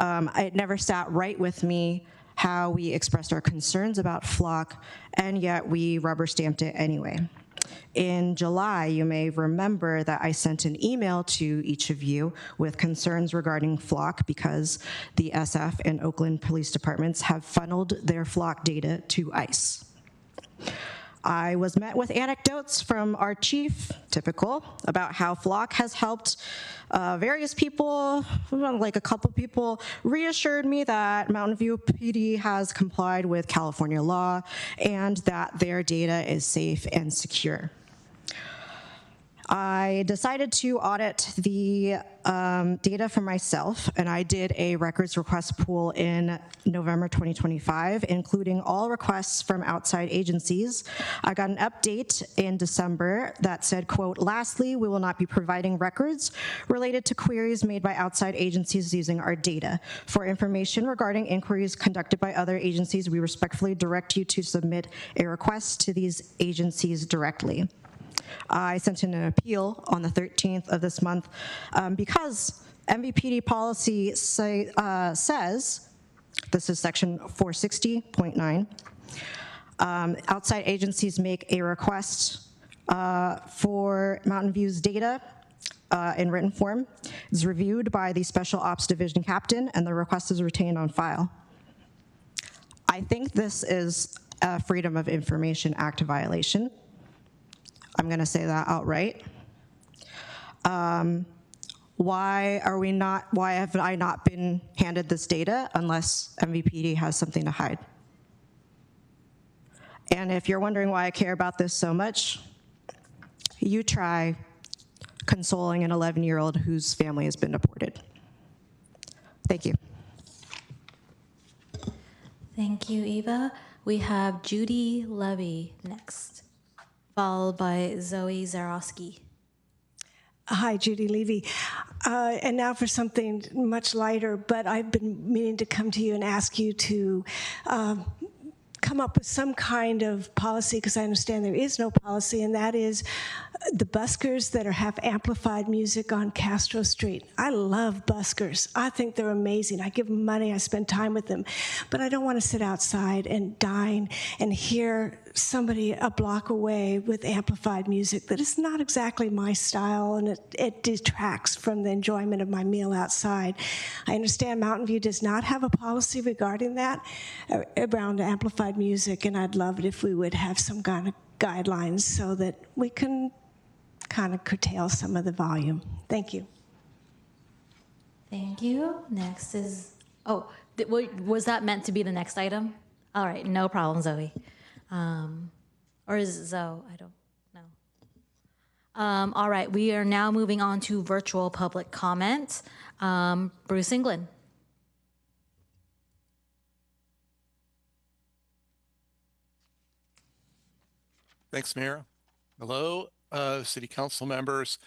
It never sat right with me how we expressed our concerns about Flock, and yet we rubber stamped it anyway. In July, you may remember that I sent an email to each of you with concerns regarding Flock because the SF and Oakland Police Departments have funneled their Flock data to ICE. I was met with anecdotes from our chief, typical, about how Flock has helped various people, like a couple people, reassured me that Mountain View PD has complied with California law and that their data is safe and secure. I decided to audit the data for myself, and I did a records request pool in November 2025, including all requests from outside agencies. I got an update in December that said, quote, "Lastly, we will not be providing records related to queries made by outside agencies using our data. For information regarding inquiries conducted by other agencies, we respectfully direct you to submit a request to these agencies directly." I sent in an appeal on the 13th of this month because MVPD policy says, this is section 460.9, outside agencies make a request for Mountain View's data in written form. It's reviewed by the Special Ops Division Captain, and the request is retained on file. I think this is a Freedom of Information Act violation. I'm going to say that outright. Why have I not been handed this data unless MVPD has something to hide? And if you're wondering why I care about this so much, you try consoling an 11-year-old whose family has been deported. Thank you. Thank you, Eva. We have Judy Levy next, followed by Zoe Zarowski. Hi, Judy Levy. And now for something much lighter, but I've been meaning to come to you and ask you to come up with some kind of policy, because I understand there is no policy, and that is the buskers that have amplified music on Castro Street. I love buskers. I think they're amazing. I give them money. I spend time with them. But I don't want to sit outside and dine and hear somebody a block away with amplified music that is not exactly my style, and it detracts from the enjoyment of my meal outside. I understand Mountain View does not have a policy regarding that, around amplified music, and I'd love it if we would have some kind of guidelines so that we can kind of curtail some of the volume. Thank you. Thank you. Next is, was that meant to be the next item? All right, no problem, Zoe. Or is it Zoe? I don't know. All right, we are now moving on to virtual public comment. Bruce England. Thanks, Mayor. Hello, City Council members.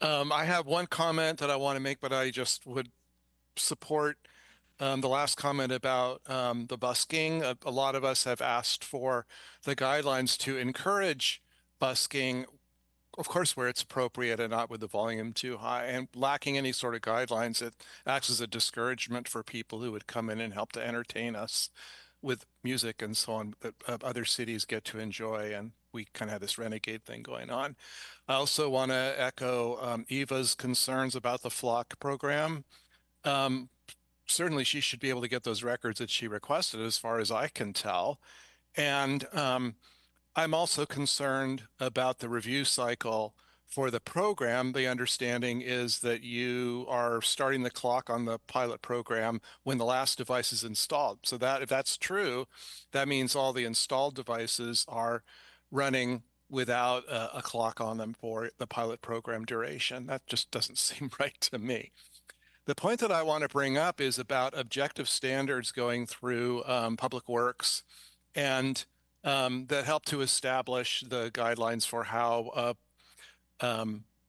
I have one comment that I want to make, but I just would support the last comment about the busking. A lot of us have asked for the guidelines to encourage busking, of course, where it's appropriate and not with the volume too high. And lacking any sort of guidelines, it acts as a discouragement for people who would come in and help to entertain us with music and so on that other cities get to enjoy. And we kind of have this renegade thing going on. I also want to echo Eva's concerns about the flock program. Certainly she should be able to get those records that she requested, as far as I can tell. And I'm also concerned about the review cycle for the program. The understanding is that you are starting the clock on the pilot program when the last device is installed. So that, if that's true, that means all the installed devices are running without a clock on them for the pilot program duration. That just doesn't seem right to me. The point that I want to bring up is about objective standards going through Public Works, and that help to establish the guidelines for how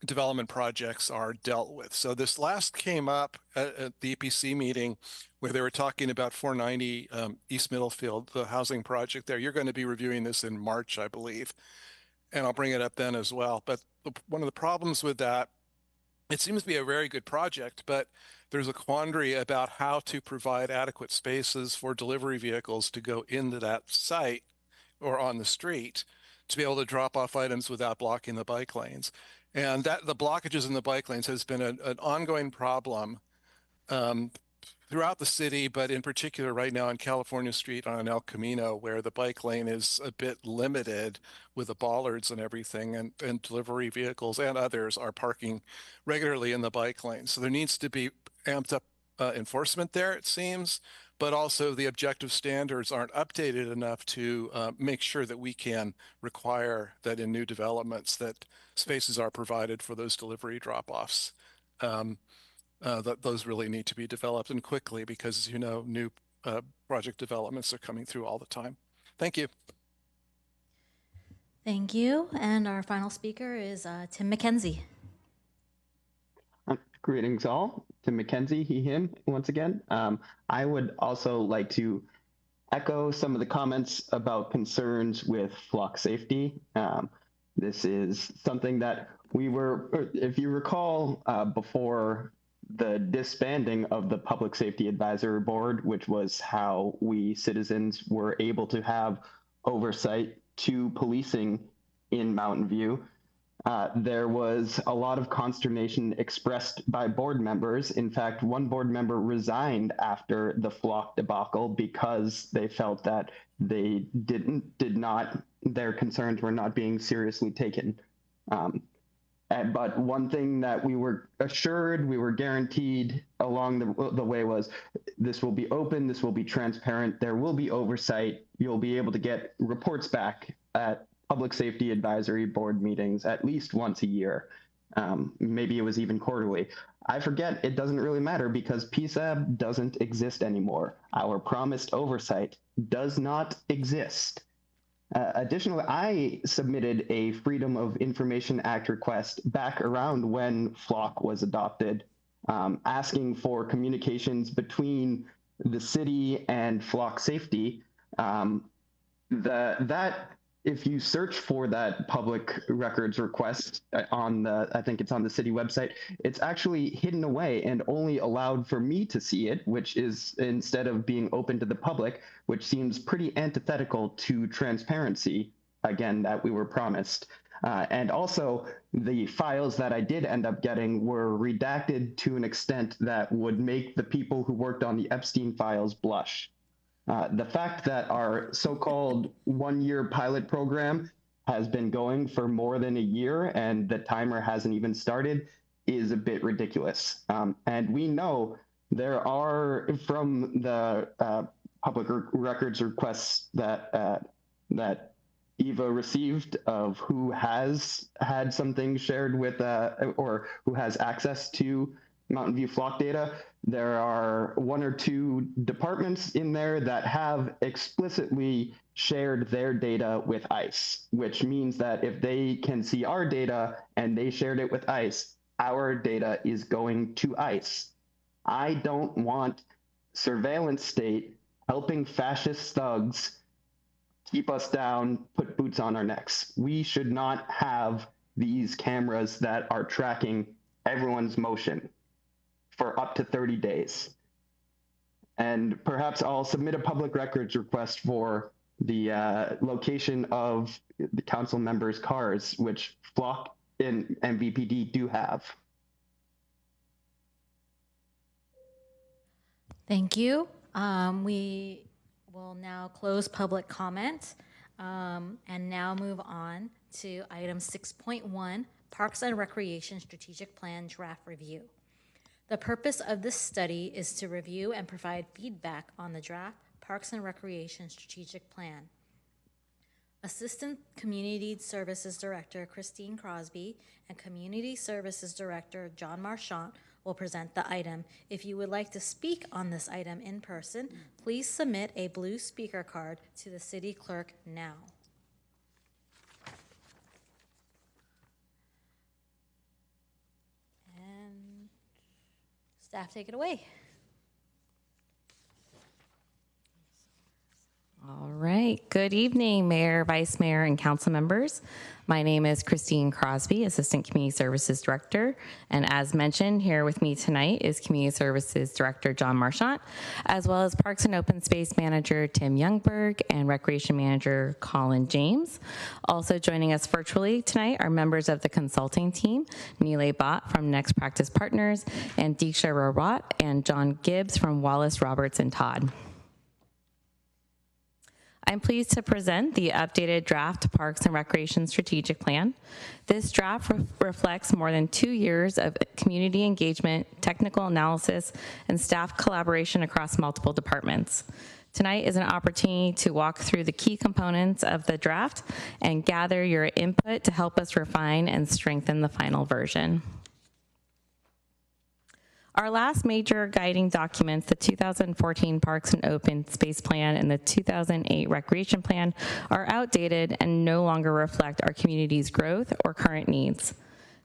development projects are dealt with. So this last came up at the EPC meeting where they were talking about 490 East Middlefield, the housing project there. You're going to be reviewing this in March, I believe, and I'll bring it up then as well. But one of the problems with that, it seems to be a very good project, but there's a quandary about how to provide adequate spaces for delivery vehicles to go into that site or on the street to be able to drop off items without blocking the bike lanes. And that the blockages in the bike lanes has been an ongoing problem throughout the city, but in particular right now on California Street on El Camino, where the bike lane is a bit limited with the bollards and everything, and delivery vehicles and others are parking regularly in the bike lane. So there needs to be amped up enforcement there, it seems, but also the objective standards aren't updated enough to make sure that we can require that in new developments that spaces are provided for those delivery drop-offs. That those really need to be developed and quickly because, as you know, new project developments are coming through all the time. Thank you. Thank you. And our final speaker is Tim McKenzie. Greetings all. Tim McKenzie, he, him, once again. I would also like to echo some of the comments about concerns with flock safety. This is something that we were, if you recall, before the disbanding of the Public Safety Advisory Board, which was how we citizens were able to have oversight to policing in Mountain View, there was a lot of consternation expressed by board members. In fact, one board member resigned after the flock debacle because they felt that they their concerns were not being seriously taken. But one thing that we were assured, we were guaranteed along the way was this will be open, this will be transparent, there will be oversight, you'll be able to get reports back at Public Safety Advisory Board meetings at least once a year. Maybe it was even quarterly. I forget, it doesn't really matter because PSAB doesn't exist anymore. Our promised oversight does not exist. Additionally, I submitted a Freedom of Information Act request back around when Flock was adopted, asking for communications between the city and Flock Safety. If you search for that public records request on I think it's on the city website, it's actually hidden away and only allowed for me to see it, which is instead of being open to the public, which seems pretty antithetical to transparency, again, that we were promised. And also, the files that I did end up getting were redacted to an extent that would make the people who worked on the Epstein files blush. The fact that our so-called one-year pilot program has been going for more than a year and the timer hasn't even started is a bit ridiculous. And we know there are, from the public records requests that Eva received of who has had some things shared with, or who has access to Mountain View flock data, there are one or two departments in there that have explicitly shared their data with ICE, which means that if they can see our data and they shared it with ICE, our data is going to ICE. I don't want surveillance state helping fascist thugs keep us down, put boots on our necks. We should not have these cameras that are tracking everyone's motion for up to 30 days. And perhaps I'll submit a public records request for the location of the council members' cars, which Flock and MVPD do have. Thank you. We will now close public comment and now move on to item 6.1, Parks and Recreation Strategic Plan Draft Review. The purpose of this study is to review and provide feedback on the draft Parks and Recreation Strategic Plan. Assistant Community Services Director Christine Crosby and Community Services Director John Marchant will present the item. If you would like to speak on this item in person, please submit a blue speaker card to the city clerk now. And staff, take it away. All right. Good evening, Mayor, Vice Mayor, and council members. My name is Christine Crosby, Assistant Community Services Director. And as mentioned, here with me tonight is Community Services Director John Marchant, as well as Parks and Open Space Manager Tim Youngberg and Recreation Manager Colin James. Also joining us virtually tonight are members of the consulting team, Neelay Bhatt from Next Practice Partners, and Deeksha Rawat and John Gibbs from Wallace, Roberts, and Todd. I'm pleased to present the updated draft Parks and Recreation Strategic Plan. This draft reflects more than 2 years of community engagement, technical analysis, and staff collaboration across multiple departments. Tonight is an opportunity to walk through the key components of the draft and gather your input to help us refine and strengthen the final version. Our last major guiding documents, the 2014 Parks and Open Space Plan and the 2008 Recreation Plan, are outdated and no longer reflect our community's growth or current needs.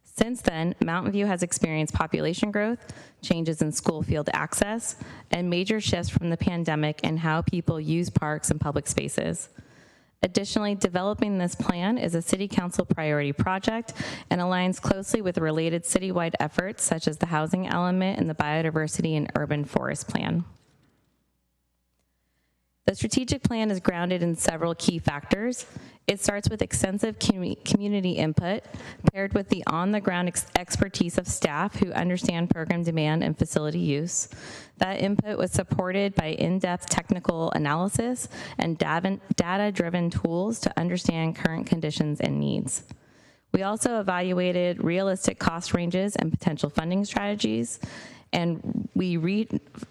Since then, Mountain View has experienced population growth, changes in school field access, and major shifts from the pandemic in how people use parks and public spaces. Additionally, developing this plan is a City Council priority project and aligns closely with related citywide efforts such as the housing element and the biodiversity and urban forest plan. The strategic plan is grounded in several key factors. It starts with extensive community input paired with the on-the-ground expertise of staff who understand program demand and facility use. That input was supported by in-depth technical analysis and data-driven tools to understand current conditions and needs. We also evaluated realistic cost ranges and potential funding strategies, and we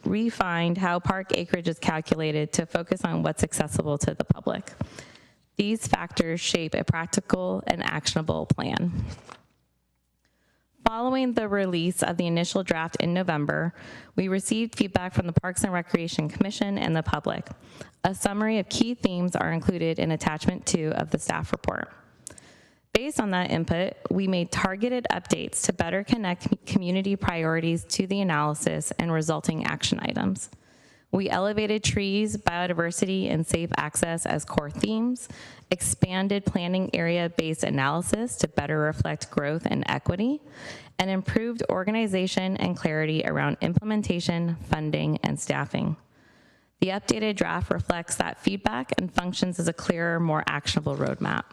refined how park acreage is calculated to focus on what's accessible to the public. These factors shape a practical and actionable plan. Following the release of the initial draft in November, we received feedback from the Parks and Recreation Commission and the public. A summary of key themes are included in attachment 2 of the staff report. Based on that input, we made targeted updates to better connect community priorities to the analysis and resulting action items. We elevated trees, biodiversity, and safe access as core themes, expanded planning area-based analysis to better reflect growth and equity, and improved organization and clarity around implementation, funding, and staffing. The updated draft reflects that feedback and functions as a clearer, more actionable roadmap.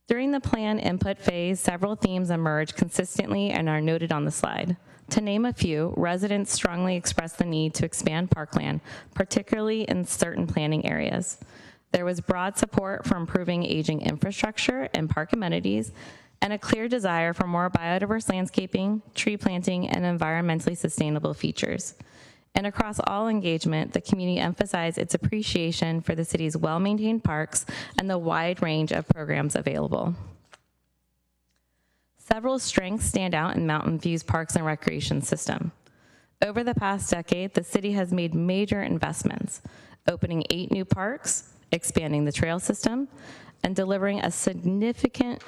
During the plan input phase, several themes emerged consistently and are noted on the slide. To name a few, residents strongly expressed the need to expand parkland, particularly in certain planning areas. There was broad support for improving aging infrastructure and park amenities, and a clear desire for more biodiverse landscaping, tree planting, and environmentally sustainable features. And across all engagement, the community emphasized its appreciation for the city's well-maintained parks and the wide range of programs available. Several strengths stand out in Mountain View's parks and recreation system. Over the past decade, the city has made major investments, opening 8 new parks, expanding the trail system, and delivering a significant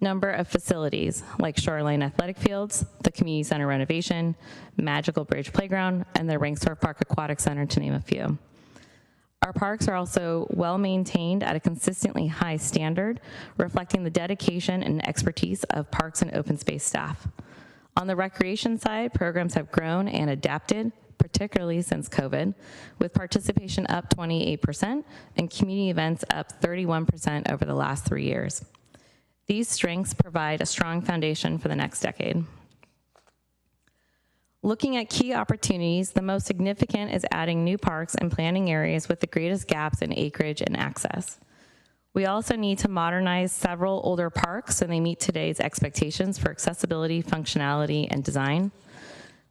number of facilities like Shoreline athletic fields, the community center renovation, Magical Bridge Playground, and the Ranksdorf Park Aquatic Center, to name a few. Our parks are also well maintained at a consistently high standard, reflecting the dedication and expertise of parks and open space staff. On the recreation side, programs have grown and adapted, particularly since COVID, with participation up 28% and community events up 31% over the last 3 years. These strengths provide a strong foundation for the next decade. Looking at key opportunities, the most significant is adding new parks and planning areas with the greatest gaps in acreage and access. We also need to modernize several older parks so they meet today's expectations for accessibility, functionality, and design.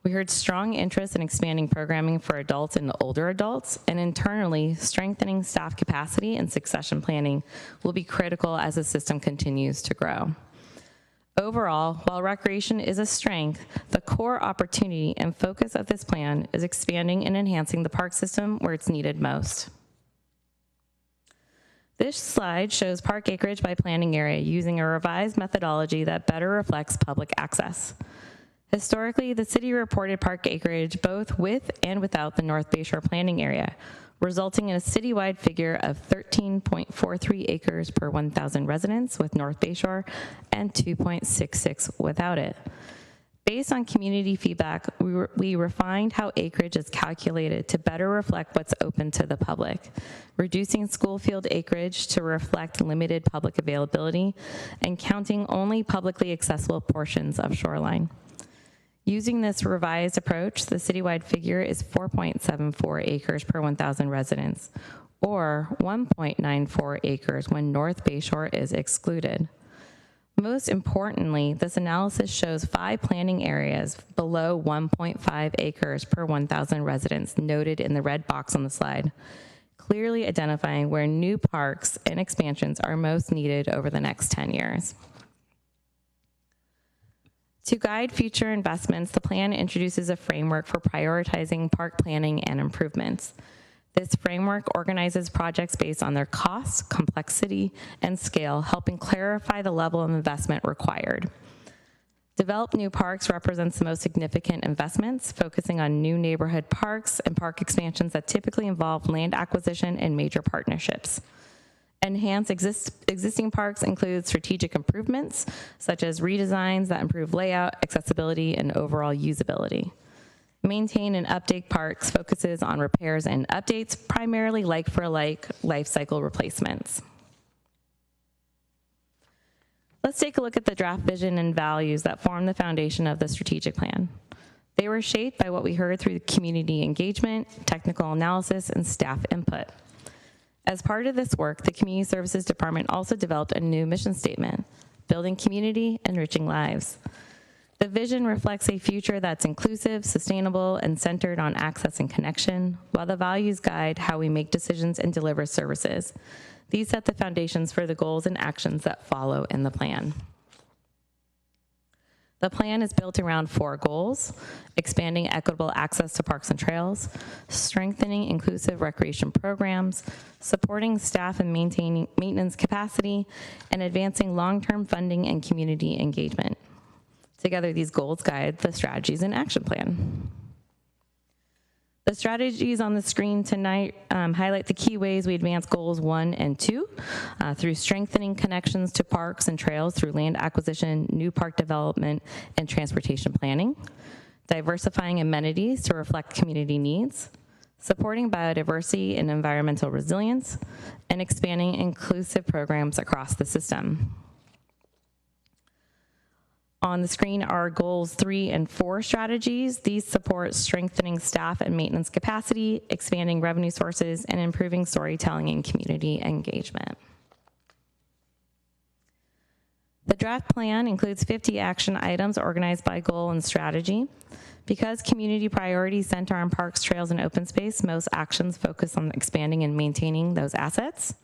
We heard strong interest in expanding programming for adults and older adults, and internally, strengthening staff capacity and succession planning will be critical as the system continues to grow. Overall, while recreation is a strength, the core opportunity and focus of this plan is expanding and enhancing the park system where it's needed most. This slide shows park acreage by planning area using a revised methodology that better reflects public access. Historically, the city reported park acreage both with and without the North Bayshore planning area, resulting in a citywide figure of 13.43 acres per 1,000 residents with North Bayshore and 2.66 without it. Based on community feedback, we refined how acreage is calculated to better reflect what's open to the public, reducing school field acreage to reflect limited public availability and counting only publicly accessible portions of Shoreline. Using this revised approach, the citywide figure is 4.74 acres per 1,000 residents, or 1.94 acres when North Bayshore is excluded. Most importantly, this analysis shows 5 planning areas below 1.5 acres per 1,000 residents noted in the red box on the slide, clearly identifying where new parks and expansions are most needed over the next 10 years. To guide future investments, the plan introduces a framework for prioritizing park planning and improvements. This framework organizes projects based on their cost, complexity, and scale, helping clarify the level of investment required. Develop New Parks represents the most significant investments, focusing on new neighborhood parks and park expansions that typically involve land acquisition and major partnerships. Enhance existing parks include strategic improvements, such as redesigns that improve layout, accessibility, and overall usability. Maintain and update parks focuses on repairs and updates, primarily like-for-like life cycle replacements. Let's take a look at the draft vision and values that form the foundation of the strategic plan. They were shaped by what we heard through community engagement, technical analysis, and staff input. As part of this work, the Community Services Department also developed a new mission statement, Building Community, Enriching Lives. The vision reflects a future that's inclusive, sustainable, and centered on access and connection, while the values guide how we make decisions and deliver services. These set the foundations for the goals and actions that follow in the plan. The plan is built around 4 goals: expanding equitable access to parks and trails, strengthening inclusive recreation programs, supporting staff and maintaining maintenance capacity, and advancing long-term funding and community engagement. Together, these goals guide the strategies and action plan. The strategies on the screen tonight highlight the key ways we advance goals 1 and 2 through strengthening connections to parks and trails through land acquisition, new park development, and transportation planning, diversifying amenities to reflect community needs, supporting biodiversity and environmental resilience, and expanding inclusive programs across the system. On the screen are goals 3 and 4 strategies. These support strengthening staff and maintenance capacity, expanding revenue sources, and improving storytelling and community engagement. The draft plan includes 50 action items organized by goal and strategy. Because community priorities center on parks, trails, and open space, most actions focus on expanding and maintaining those assets.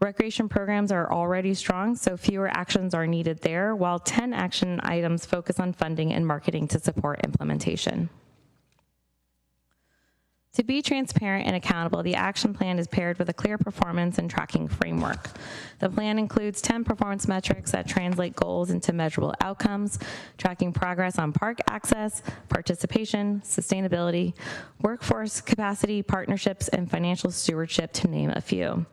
Recreation programs are already strong, so fewer actions are needed there, while 10 action items focus on funding and marketing to support implementation. To be transparent and accountable, the action plan is paired with a clear performance and tracking framework. The plan includes 10 performance metrics that translate goals into measurable outcomes, tracking progress on park access, participation, sustainability, workforce capacity, partnerships, and financial stewardship, to name a few.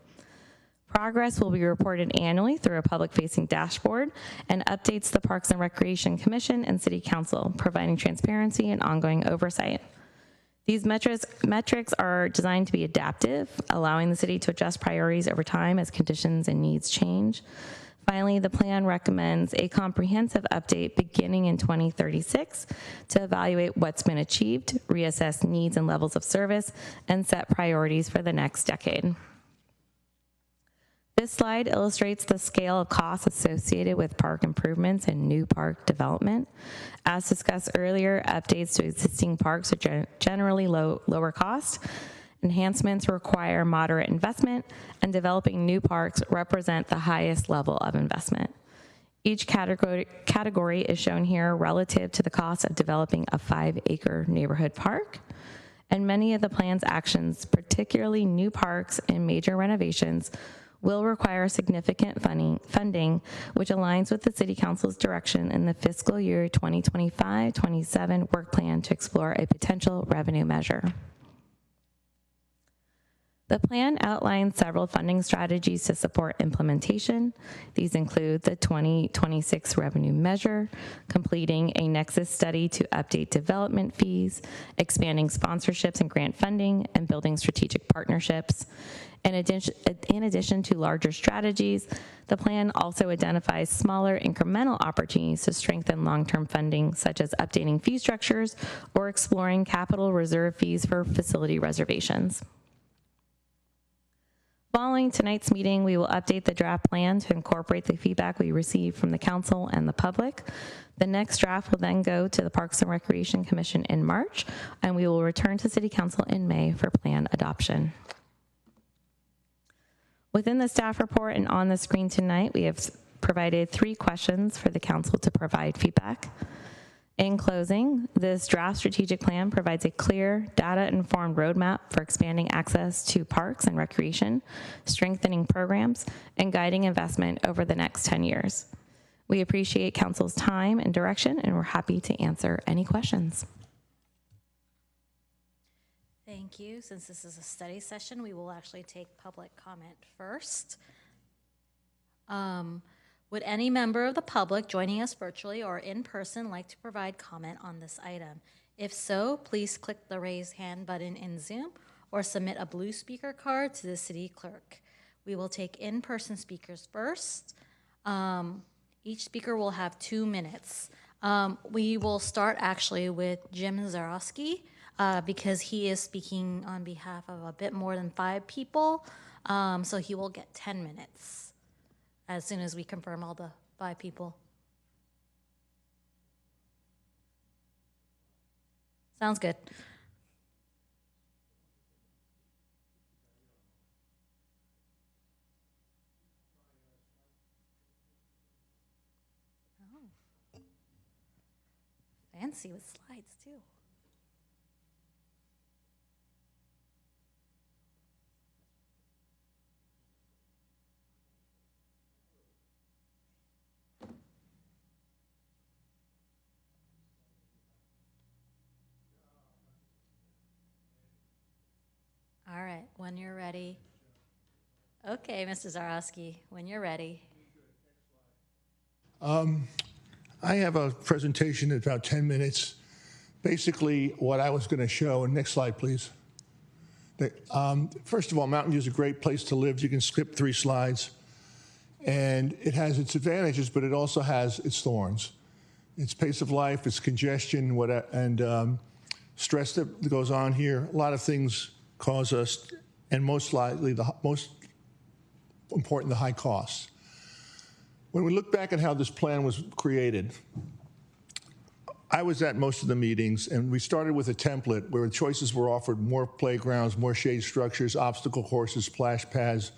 Progress will be reported annually through a public-facing dashboard and updates the Parks and Recreation Commission and City Council, providing transparency and ongoing oversight. These metrics are designed to be adaptive, allowing the city to adjust priorities over time as conditions and needs change. Finally, the plan recommends a comprehensive update beginning in 2036 to evaluate what's been achieved, reassess needs and levels of service, and set priorities for the next decade. This slide illustrates the scale of costs associated with park improvements and new park development. As discussed earlier, updates to existing parks are generally lower cost. Enhancements require moderate investment, and developing new parks represent the highest level of investment. Each category is shown here relative to the cost of developing a 5-acre neighborhood park. And many of the plan's actions, particularly new parks and major renovations, will require significant funding, which aligns with the City Council's direction in the fiscal year 2025-27 work plan to explore a potential revenue measure. The plan outlines several funding strategies to support implementation. These include the 2026 revenue measure, completing a nexus study to update development fees, expanding sponsorships and grant funding, and building strategic partnerships. In addition to larger strategies, the plan also identifies smaller incremental opportunities to strengthen long-term funding, such as updating fee structures or exploring capital reserve fees for facility reservations. Following tonight's meeting, we will update the draft plan to incorporate the feedback we received from the council and the public. The next draft will then go to the Parks and Recreation Commission in March, and we will return to City Council in May for plan adoption. Within the staff report and on the screen tonight, we have provided 3 questions for the council to provide feedback. In closing, this draft strategic plan provides a clear, data-informed roadmap for expanding access to parks and recreation, strengthening programs, and guiding investment over the next 10 years. We appreciate council's time and direction, and we're happy to answer any questions. Thank you. Since this is a study session, we will actually take public comment first. Would any member of the public joining us virtually or in person like to provide comment on this item? If so, please click the raise hand button in Zoom or submit a blue speaker card to the city clerk. We will take in-person speakers first. Each speaker will have 2 minutes. We will start actually with Jim Zarowski because he is speaking on behalf of a bit more than 5 people. So he will get 10 minutes. As soon as we confirm all the 5 people. Sounds good. Oh. Fancy with slides too. All right, when you're ready. Okay, Mr. Zarowski, when you're ready. I have a presentation in about 10 minutes. Basically, what I was going to show, and next slide, please. First of all, Mountain View is a great place to live. You can skip 3 slides. And it has its advantages, but it also has its thorns. Its pace of life, its congestion, and stress that goes on here. A lot of things cause us, and most likely, the most important, the high costs. When we look back at how this plan was created, I was at most of the meetings, and we started with a template where choices were offered: more playgrounds, more shade structures, obstacle courses, splash pads,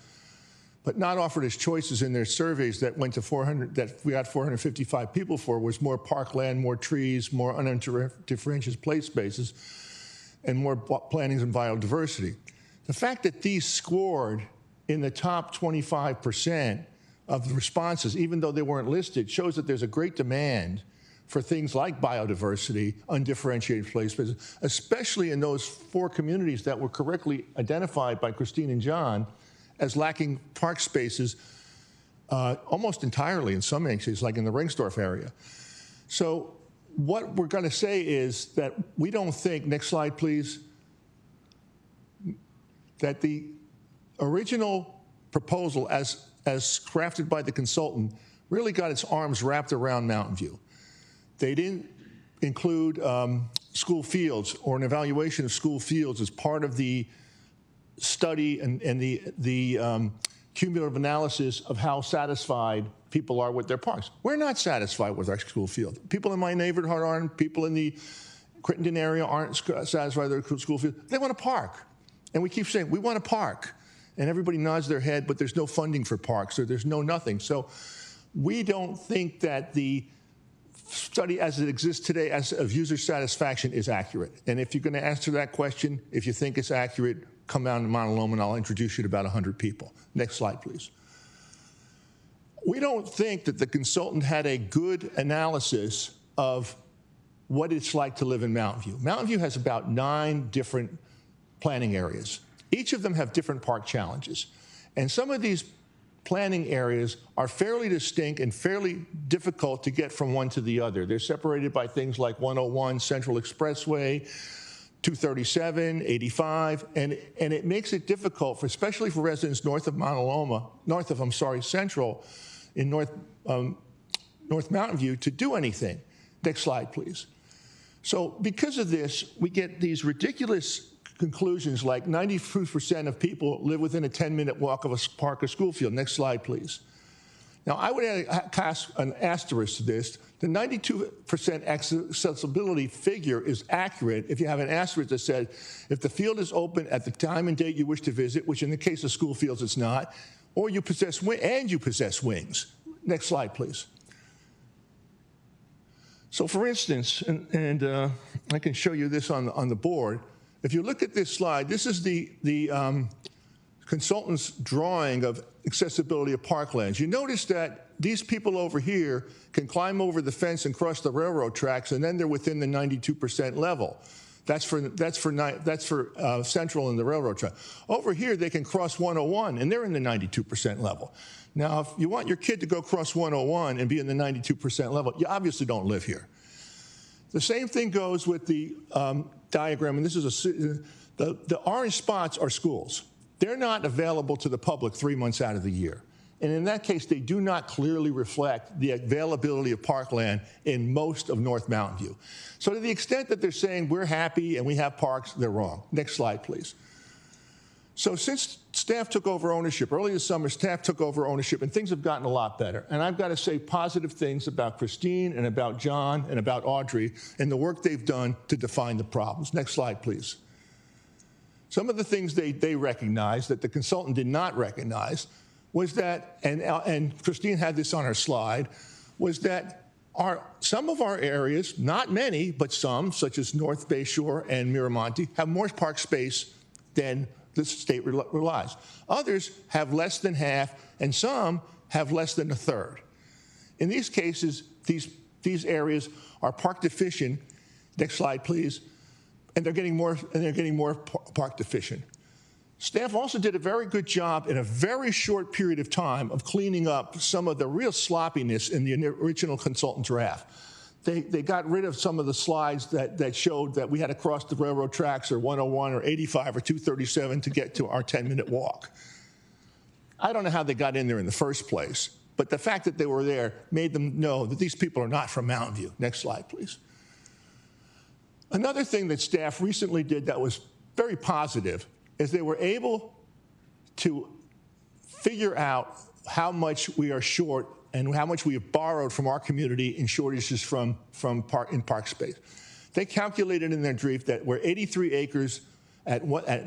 but not offered as choices in their surveys that went to 400, that we got 455 people for, was more parkland, more trees, more undifferentiated play spaces, and more plantings and biodiversity. The fact that these scored in the top 25% of the responses, even though they weren't listed, shows that there's a great demand for things like biodiversity, undifferentiated play spaces, especially in those 4 communities that were correctly identified by Christine and John as lacking park spaces almost entirely in some cases, like in the Ringsdorf area. So what we're going to say is that we don't think, next slide please, that the original proposal as crafted by the consultant really got its arms wrapped around Mountain View. They didn't include school fields or an evaluation of school fields as part of the study and the cumulative analysis of how satisfied people are with their parks. We're not satisfied with our school field. People in my neighborhood aren't. People in the Crittenden area aren't satisfied with their school field. They want a park. And we keep saying, we want a park. And everybody nods their head, but there's no funding for parks, or there's no nothing. So we don't think that the study as it exists today as of user satisfaction is accurate. And if you're going to answer that question, if you think it's accurate, come down to Mount Loma and I'll introduce you to about 100 people. Next slide, please. We don't think that the consultant had a good analysis of what it's like to live in Mountain View. Mountain View has about 9 different planning areas. Each of them have different park challenges. And some of these planning areas are fairly distinct and fairly difficult to get from one to the other. They're separated by things like 101 Central Expressway, 237, 85, and it makes it difficult, especially for residents north of Central, in North Mountain View, to do anything. Next slide, please. So because of this, we get these ridiculous conclusions like 92% of people live within a 10-minute walk of a park or school field. Next slide, please. Now, I would cast an asterisk to this. The 92% accessibility figure is accurate if you have an asterisk that says if the field is open at the time and date you wish to visit, which in the case of school fields it's not, or you possess wings. Next slide, please. So, for instance, and I can show you this on the board. If you look at this slide, this is the consultant's drawing of accessibility of parklands. You notice that these people over here can climb over the fence and cross the railroad tracks, and then they're within the 92% level. That's for Central and the railroad track. Over here, they can cross 101, and they're in the 92% level. Now, if you want your kid to go cross 101 and be in the 92% level, you obviously don't live here. The same thing goes with the diagram, and this is the orange spots are schools. They're not available to the public 3 months out of the year. And in that case, they do not clearly reflect the availability of parkland in most of North Mountain View. So to the extent that they're saying we're happy and we have parks, they're wrong. Next slide, please. So since staff took over ownership, early this summer, staff took over ownership, and things have gotten a lot better. And I've got to say positive things about Christine and about John and about Audrey and the work they've done to define the problems. Next slide, please. Some of the things they recognized that the consultant did not recognize was that, and Christine had this on her slide, was that some of our areas, not many, but some, such as North Bay Shore and Miramonte, have more park space than the state relies. Others have less than half, and some have less than a third. In these cases, these areas are park deficient. Next slide, please. And they're getting more park deficient. Staff also did a very good job in a very short period of time of cleaning up some of the real sloppiness in the original consultant draft. They got rid of some of the slides that showed that we had to cross the railroad tracks or 101 or 85 or 237 to get to our 10-minute walk. I don't know how they got in there in the first place, but the fact that they were there made them know that these people are not from Mountain View. Next slide, please. Another thing that staff recently did that was very positive is they were able to figure out how much we are short and how much we have borrowed from our community in shortages in park space. They calculated in their draft that we're 83 acres at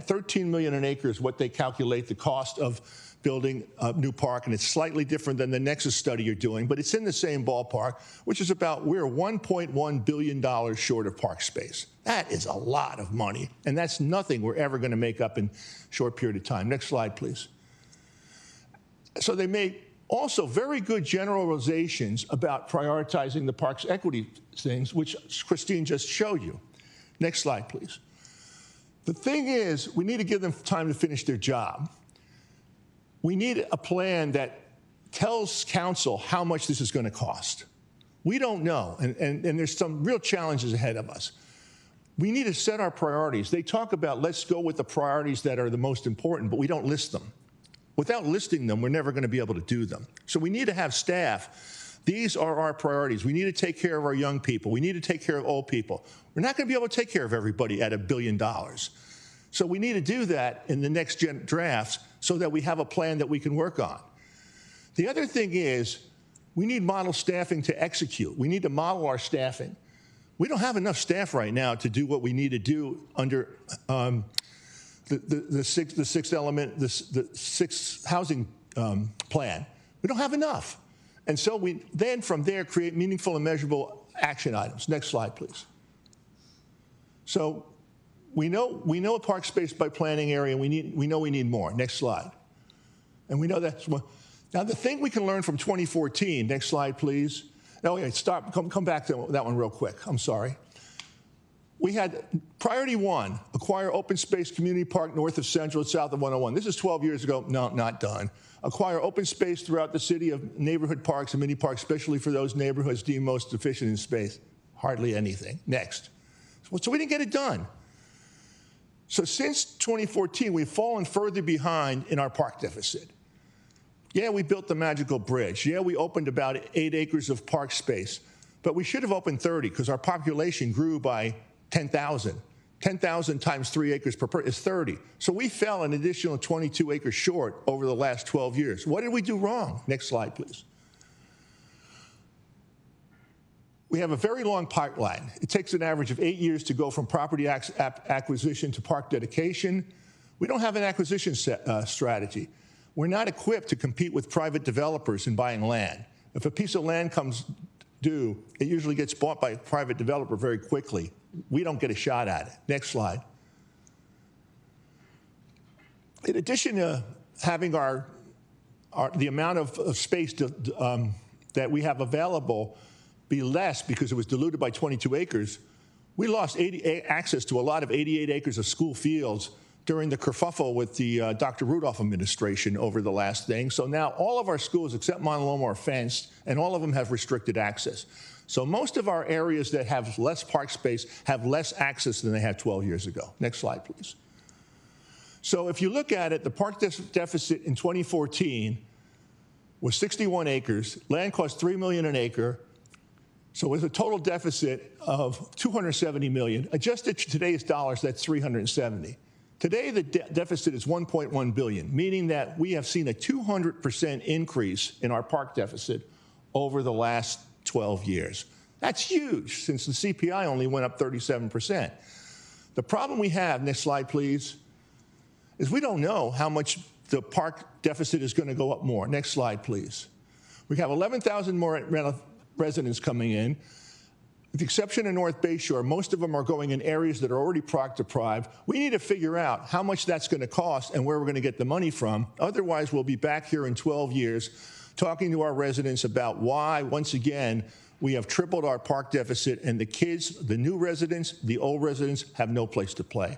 13 million an acre is what they calculate the cost of building a new park, and it's slightly different than the Nexus study you're doing, but it's in the same ballpark, which is about we're $1.1 billion short of park space. That is a lot of money, and that's nothing we're ever going to make up in a short period of time. Next slide, please. So they made also very good generalizations about prioritizing the park's equity things, which Christine just showed you. Next slide, please. The thing is, we need to give them time to finish their job. We need a plan that tells council how much this is going to cost. We don't know, and there's some real challenges ahead of us. We need to set our priorities. They talk about let's go with the priorities that are the most important, but we don't list them. Without listing them, we're never going to be able to do them. So we need to have staff. These are our priorities. We need to take care of our young people. We need to take care of old people. We're not going to be able to take care of everybody at $1 billion. So we need to do that in the next drafts so that we have a plan that we can work on. The other thing is we need model staffing to execute. We need to model our staffing. We don't have enough staff right now to do what we need to do under the sixth element, the sixth housing plan. We don't have enough. And so we then from there create meaningful and measurable action items. Next slide, please. So we know a park space by planning area. We know we need more. Next slide. And we know that's one. Now the thing we can learn from 2014. Next slide, please. No, wait, stop. Come back to that one real quick. I'm sorry. We had priority one, acquire open space community park north of Central and south of 101. This is 12 years ago. No, not done. Acquire open space throughout the city of neighborhood parks and mini parks, especially for those neighborhoods deemed most deficient in space. Hardly anything. Next. So we didn't get it done. So since 2014, we've fallen further behind in our park deficit. Yeah, we built the magical bridge. Yeah, we opened about 8 acres of park space. But we should have opened 30 because our population grew by 10,000. 10,000 times 3 acres per person is 30. So we fell an additional 22 acres short over the last 12 years. What did we do wrong? Next slide, please. We have a very long pipeline. It takes an average of 8 years to go from property acquisition to park dedication. We don't have an acquisition strategy. We're not equipped to compete with private developers in buying land. If a piece of land comes due, it usually gets bought by a private developer very quickly. We don't get a shot at it. Next slide. In addition to having the amount of space that we have available be less because it was diluted by 22 acres, we lost access to a lot of 88 acres of school fields during the kerfuffle with the Dr. Rudolph administration over the last thing. So now all of our schools except Montaloma are fenced, and all of them have restricted access. So most of our areas that have less park space have less access than they had 12 years ago. Next slide, please. So if you look at it, the park deficit in 2014 was 61 acres. Land cost $3 million an acre. So with a total deficit of $270 million, adjusted to today's dollars, that's $370. Today, the deficit is $1.1 billion, meaning that we have seen a 200% increase in our park deficit over the last 12 years. That's huge, since the CPI only went up 37%. The problem we have, next slide, please, is we don't know how much the park deficit is going to go up more. Next slide, please. We have 11,000 more residents coming in. With the exception of North Bayshore, most of them are going in areas that are already park deprived. We need to figure out how much that's going to cost and where we're going to get the money from. Otherwise, we'll be back here in 12 years talking to our residents about why, once again, we have tripled our park deficit and the kids, the new residents, the old residents, have no place to play.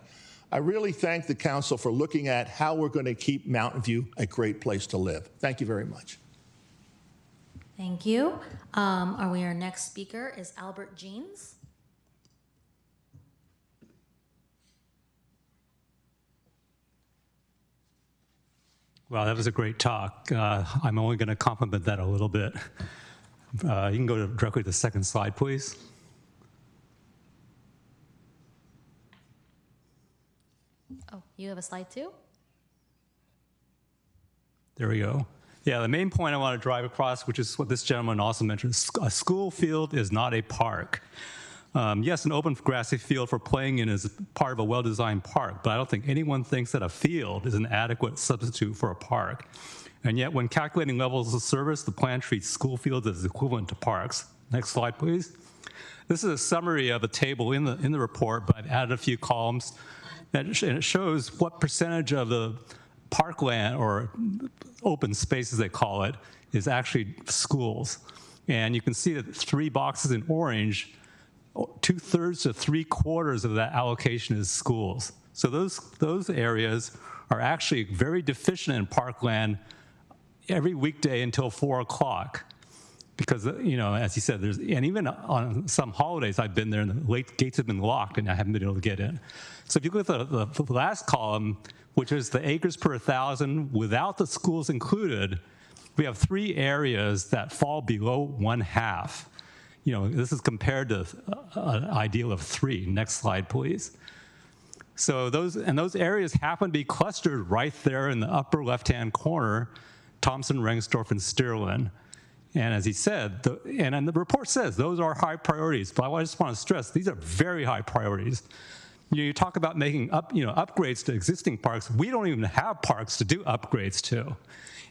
I really thank the council for looking at how we're going to keep Mountain View a great place to live. Thank you very much. Thank you. Our next speaker is Albert Jeans. Wow, that was a great talk. I'm only going to compliment that a little bit. You can go directly to the second slide, please. Oh, you have a slide too? There we go. Yeah, the main point I want to drive across, which is what this gentleman also mentioned, a school field is not a park. Yes, an open grassy field for playing in is part of a well-designed park, but I don't think anyone thinks that a field is an adequate substitute for a park. And yet, when calculating levels of service, the plan treats school fields as equivalent to parks. Next slide, please. This is a summary of a table in the report, but I've added a few columns, and it shows what percentage of the parkland, or open space as they call it, is actually schools. And you can see that 3 boxes in orange, 2/3 to 3/4 of that allocation is schools. So those areas are actually very deficient in parkland every weekday until 4 o'clock. Because, you know, as he said, and even on some holidays I've been there and the gates have been locked and I haven't been able to get in. So if you look at the last column, which is the acres per 1,000 without the schools included, we have 3 areas that fall below 1/2. You know, this is compared to an ideal of 3. Next slide, please. So those areas happen to be clustered right there in the upper left-hand corner, Thompson, Rengsdorf, and Shoreline. And as he said, and the report says those are high priorities, but I just want to stress these are very high priorities. You talk about making upgrades to existing parks. We don't even have parks to do upgrades to.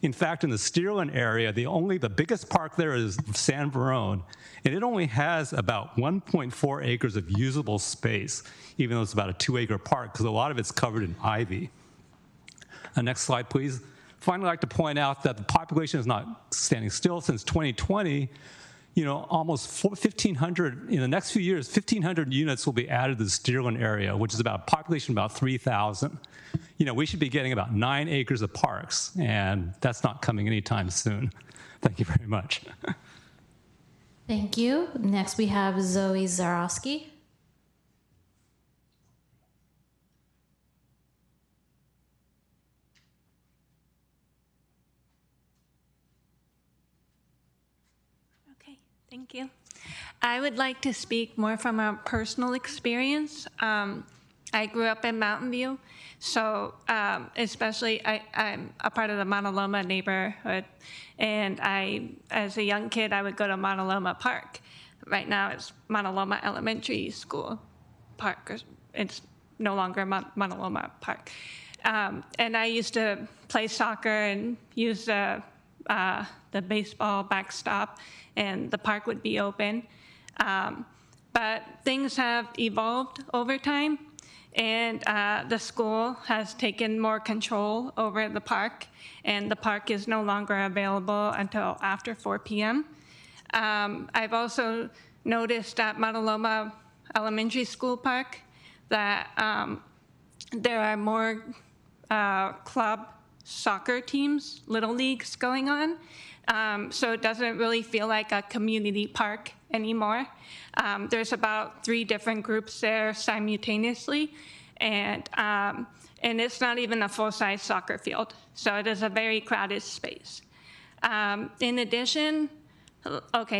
In fact, in the Shoreline area, the biggest park there is San Verone, and it only has about 1.4 acres of usable space, even though it's about a 2-acre park, because a lot of it's covered in ivy. Next slide, please. Finally, I'd like to point out that the population is not standing still. Since 2020, almost 1,500, in the next few years, 1,500 units will be added to the Shoreline area, which is about a population of about 3,000. We should be getting about 9 acres of parks, and that's not coming anytime soon. Thank you very much. Thank you. Next, we have Zoe Zarowski. Thank you. I would like to speak more from a personal experience. I grew up in Mountain View, so especially I'm a part of the Montaloma neighborhood, and as a young kid, I would go to Montaloma Park. Right now, it's Montaloma Elementary School Park. It's no longer Montaloma Park. And I used to play soccer and use the baseball backstop, and the park would be open. But things have evolved over time, and the school has taken more control over the park, and the park is no longer available until after 4 p.m. I've also noticed at Montaloma Elementary School Park that there are more club soccer teams, little leagues going on. So it doesn't really feel like a community park anymore. There's about 3 different groups there simultaneously, and it's not even a full-size soccer field. So it is a very crowded space. In addition,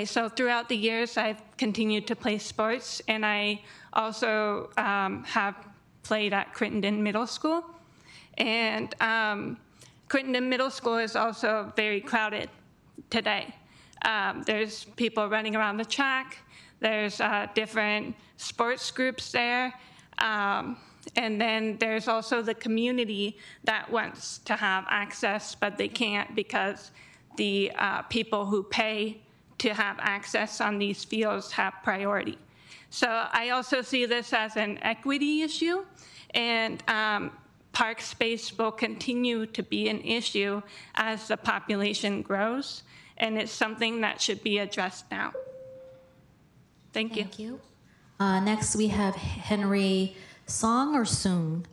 so throughout the years, I've continued to play sports, and I also have played at Crittenden Middle School. And Crittenden Middle School is also very crowded today. There's people running around the track. There's different sports groups there. And then there's also the community that wants to have access, but they can't because the people who pay to have access on these fields have priority. So I also see this as an equity issue, and park space will continue to be an issue as the population grows, and it's something that should be addressed now. Thank you. Thank you. Next, we have Henry Song or Soong.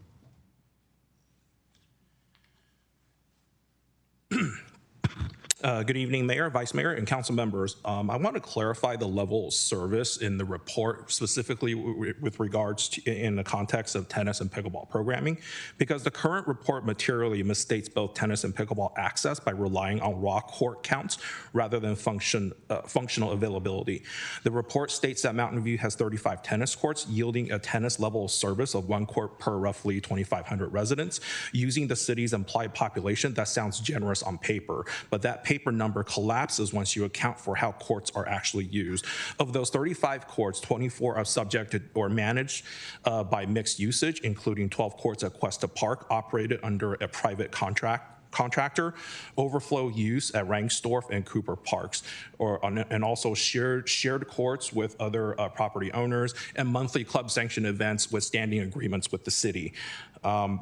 Good evening, Mayor, Vice Mayor, and council members. I want to clarify the level of service in the report, specifically with regards to in the context of tennis and pickleball programming, because the current report materially misstates both tennis and pickleball access by relying on raw court counts rather than functional availability. The report states that Mountain View has 35 tennis courts, yielding a tennis level of service of 1 court per roughly 2,500 residents. Using the city's implied population, that sounds generous on paper, but that paper number collapses once you account for how courts are actually used. Of those 35 courts, 24 are subjected or managed by mixed usage, including 12 courts at Cuesta Park operated under a private contractor, overflow use at Rangsdorf and Cooper Parks, and also shared courts with other property owners, and monthly club sanctioned events with standing agreements with the city.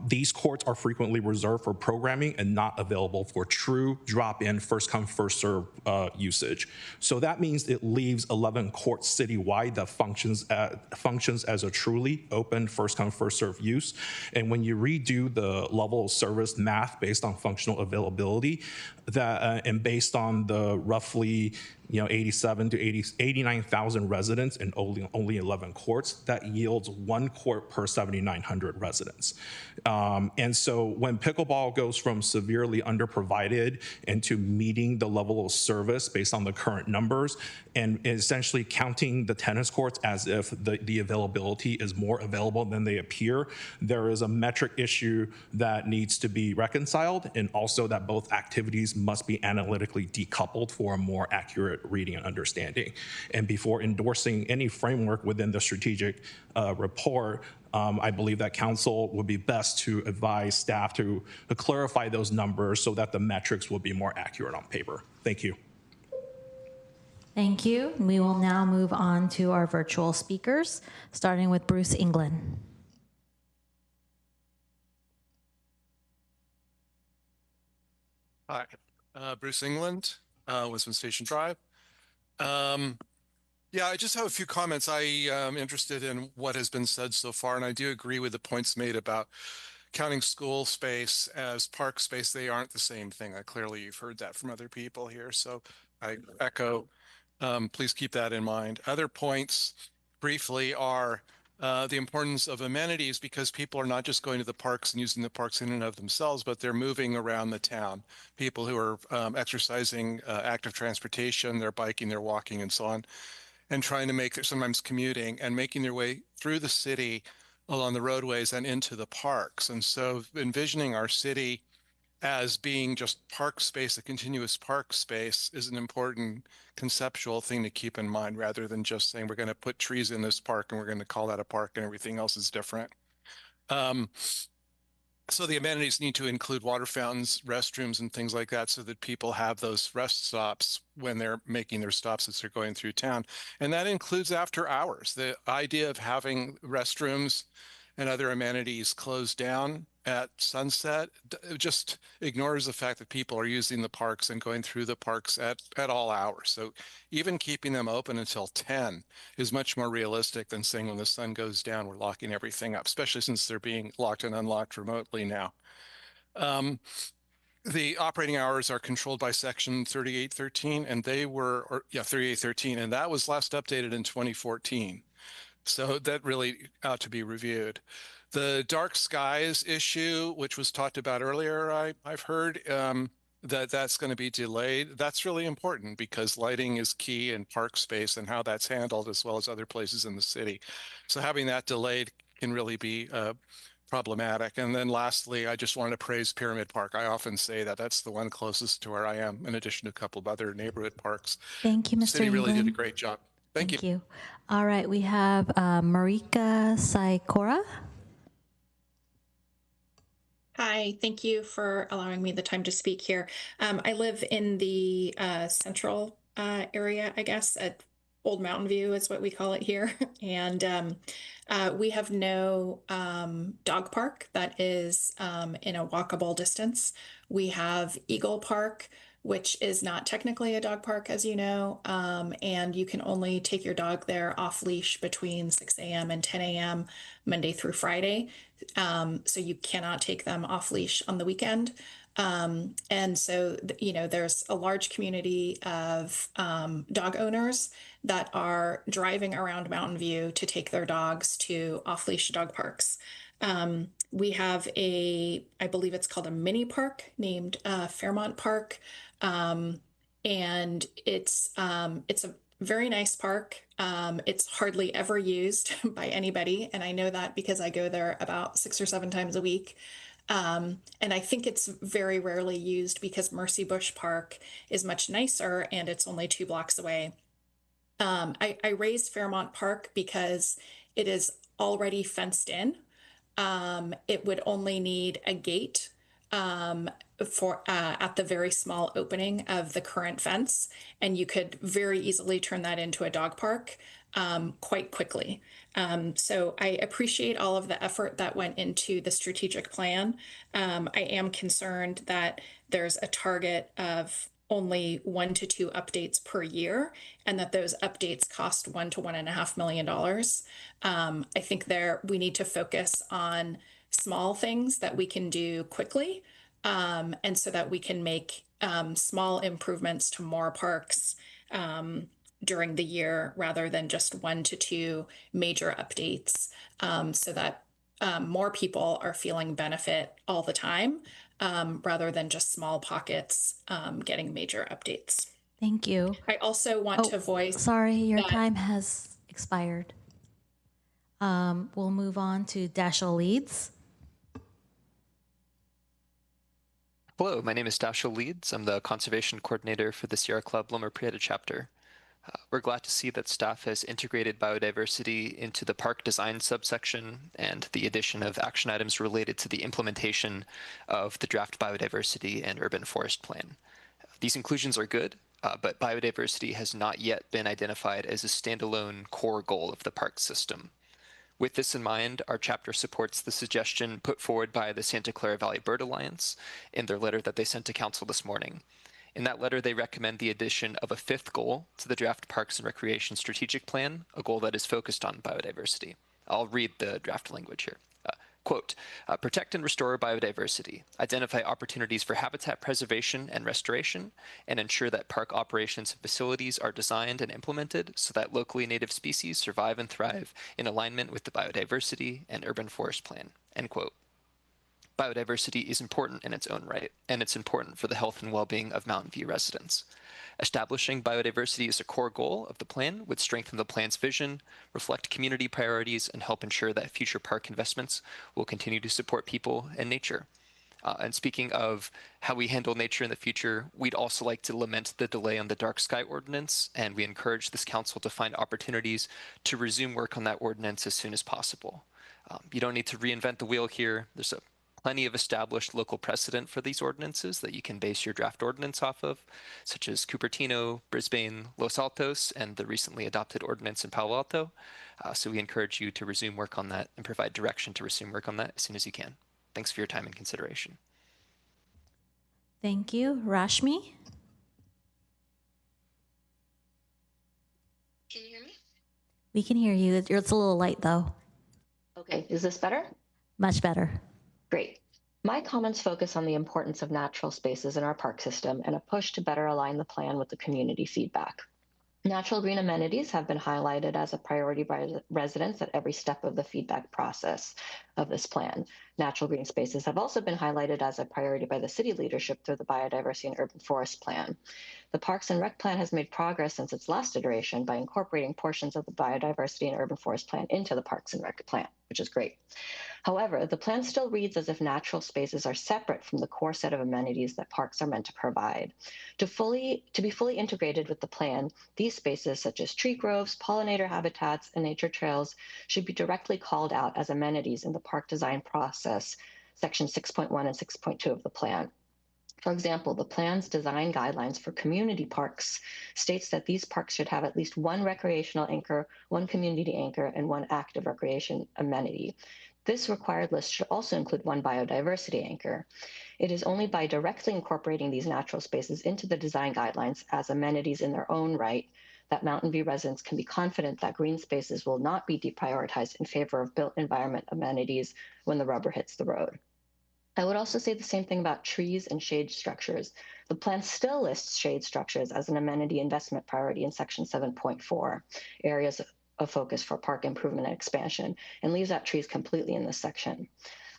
These courts are frequently reserved for programming and not available for true drop-in, first-come, first-served usage. So that means it leaves 11 courts citywide that functions as a truly open, first-come, first-served use. And when you redo the level of service math based on functional availability, and based on the roughly 87 to 89,000 residents and only 11 courts, that yields 1 court per 7,900 residents. And so when pickleball goes from severely underprovided into meeting the level of service based on the current numbers, and essentially counting the tennis courts as if the availability is more available than they appear, there is a metric issue that needs to be reconciled, and also that both activities must be analytically decoupled for a more accurate reading and understanding. And before endorsing any framework within the strategic report, I believe that council would be best to advise staff to clarify those numbers so that the metrics will be more accurate on paper. Thank you. Thank you. We will now move on to our virtual speakers, starting with Bruce England. Hi, Bruce England, Wisdom Station Drive. Yeah, I just have a few comments. I am interested in what has been said so far, and I do agree with the points made about counting school space as park space. They aren't the same thing. Clearly, you've heard that from other people here, so I echo. Please keep that in mind. Other points, briefly, are the importance of amenities, because people are not just going to the parks and using the parks in and of themselves, but they're moving around the town. People who are exercising active transportation, they're biking, they're walking, and so on, and trying to make, sometimes commuting and making their way through the city along the roadways and into the parks. And so envisioning our city as being just park space, a continuous park space, is an important conceptual thing to keep in mind, rather than just saying we're going to put trees in this park and we're going to call that a park and everything else is different. So the amenities need to include water fountains, restrooms, and things like that, so that people have those rest stops when they're making their stops as they're going through town. And that includes after hours. The idea of having restrooms and other amenities closed down at sunset just ignores the fact that people are using the parks and going through the parks at all hours. So even keeping them open until 10 is much more realistic than saying when the sun goes down, we're locking everything up, especially since they're being locked and unlocked remotely now. The operating hours are controlled by section 3813, and they were, 3813, and that was last updated in 2014. So that really ought to be reviewed. The dark skies issue, which was talked about earlier, I've heard that's going to be delayed. That's really important, because lighting is key in park space and how that's handled, as well as other places in the city. So having that delayed can really be problematic. And then lastly, I just wanted to praise Pyramid Park. I often say that that's the one closest to where I am, in addition to a couple of other neighborhood parks. Thank you, Mr. The city really did a England. great job. Thank you. All right, we have Marika Saikora. Hi, thank you for allowing me the time to speak here. I live in the central area, I guess, at Old Mountain View is what we call it here. And we have no dog park that is in a walkable distance. We have Eagle Park, which is not technically a dog park, as you know, and you can only take your dog there off leash between 6 a.m. and 10 a.m. Monday through Friday. So you cannot take them off leash on the weekend. And so, there's a large community of dog owners that are driving around Mountain View to take their dogs to off-leash dog parks. We have I believe it's called a mini park named Fairmont Park. And it's a very nice park. It's hardly ever used by anybody, and I know that because I go there about 6 or 7 times a week. And I think it's very rarely used because Mercy Bush Park is much nicer and it's only 2 blocks away. I raised Fairmont Park because it is already fenced in. It would only need a gate at the very small opening of the current fence, and you could very easily turn that into a dog park quite quickly. So I appreciate all of the effort that went into the strategic plan. I am concerned that there's a target of only 1 to 2 updates per year, and that those updates cost $1 to $1.5 million. I think we need to focus on small things that we can do quickly, and so that we can make small improvements to more parks during the year, rather than just 1 to 2 major updates, so that more people are feeling benefit all the time, rather than just small pockets getting major updates. Thank you. I also want to voice. Sorry, your time has expired. We'll move on to Dashiell Leeds. Hello, my name is Dashiell Leeds. I'm the Conservation Coordinator for the Sierra Club Loma Prieta chapter. We're glad to see that staff has integrated biodiversity into the park design subsection and the addition of action items related to the implementation of the draft biodiversity and urban forest plan. These inclusions are good, but biodiversity has not yet been identified as a standalone core goal of the park system. With this in mind, our chapter supports the suggestion put forward by the Santa Clara Valley Bird Alliance in their letter that they sent to Council this morning. In that letter, they recommend the addition of a fifth goal to the draft Parks and Recreation Strategic Plan, a goal that is focused on biodiversity. I'll read the draft language here. Quote, protect and restore biodiversity, identify opportunities for habitat preservation and restoration, and ensure that park operations and facilities are designed and implemented so that locally native species survive and thrive in alignment with the biodiversity and urban forest plan, end quote. Biodiversity is important in its own right, and it's important for the health and well-being of Mountain View residents. Establishing biodiversity as a core goal of the plan would strengthen the plan's vision, reflect community priorities, and help ensure that future park investments will continue to support people and nature. And speaking of how we handle nature in the future, we'd also like to lament the delay on the dark sky ordinance, and we encourage this council to find opportunities to resume work on that ordinance as soon as possible. You don't need to reinvent the wheel here. There's plenty of established local precedent for these ordinances that you can base your draft ordinance off of, such as Cupertino, Brisbane, Los Altos, and the recently adopted ordinance in Palo Alto. So we encourage you to resume work on that and provide direction to resume work on that as soon as you can. Thanks for your time and consideration. Thank you. Rashmi? Can you hear me? We can hear you. It's a little light, though. Okay, is this better? Much better. Great. My comments focus on the importance of natural spaces in our park system and a push to better align the plan with the community feedback. Natural green amenities have been highlighted as a priority by residents at every step of the feedback process of this plan. Natural green spaces have also been highlighted as a priority by the city leadership through the Biodiversity and Urban Forest Plan. The Parks and Rec Plan has made progress since its last iteration by incorporating portions of the Biodiversity and Urban Forest Plan into the Parks and Rec Plan, which is great. However, the plan still reads as if natural spaces are separate from the core set of amenities that parks are meant to provide. To be fully integrated with the plan, these spaces such as tree groves, pollinator habitats, and nature trails should be directly called out as amenities in the park design process, section 6.1 and 6.2 of the plan. For example, the plan's design guidelines for community parks states that these parks should have at least one recreational anchor, one community anchor, and one active recreation amenity. This required list should also include one biodiversity anchor. It is only by directly incorporating these natural spaces into the design guidelines as amenities in their own right that Mountain View residents can be confident that green spaces will not be deprioritized in favor of built environment amenities when the rubber hits the road. I would also say the same thing about trees and shade structures. The plan still lists shade structures as an amenity investment priority in section 7.4, areas of focus for park improvement and expansion, and leaves out trees completely in this section.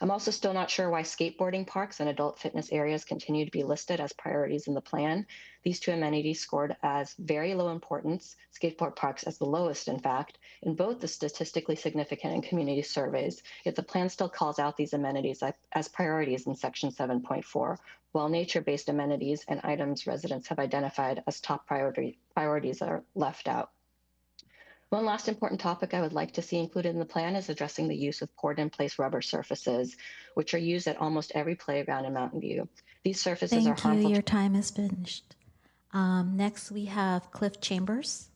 I'm also still not sure why skateboarding parks and adult fitness areas continue to be listed as priorities in the plan. These two amenities scored as very low importance, skateboard parks as the lowest, in fact, in both the statistically significant and community surveys, yet the plan still calls out these amenities as priorities in section 7.4, while nature-based amenities and items residents have identified as top priorities are left out. One last important topic I would like to see included in the plan is addressing the use of poured-in-place rubber surfaces, which are used at almost every playground in Mountain View. These surfaces are harmful. Thank you. Your time is finished. Next, we have Cliff Chambers.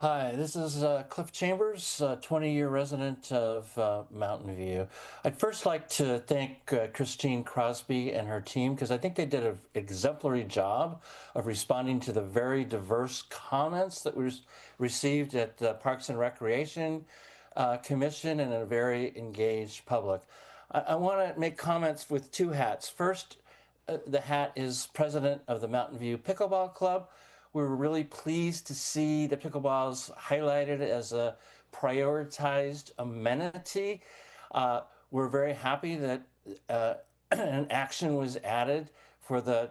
Hi, this is Cliff Chambers, 20-year resident of Mountain View. I'd first like to thank Christine Crosby and her team because I think they did an exemplary job of responding to the very diverse comments that we received at the Parks and Recreation Commission and a very engaged public. I want to make comments with two hats. First, the hat is president of the Mountain View Pickleball Club. We were really pleased to see the pickleballs highlighted as a prioritized amenity. We're very happy that an action was added for the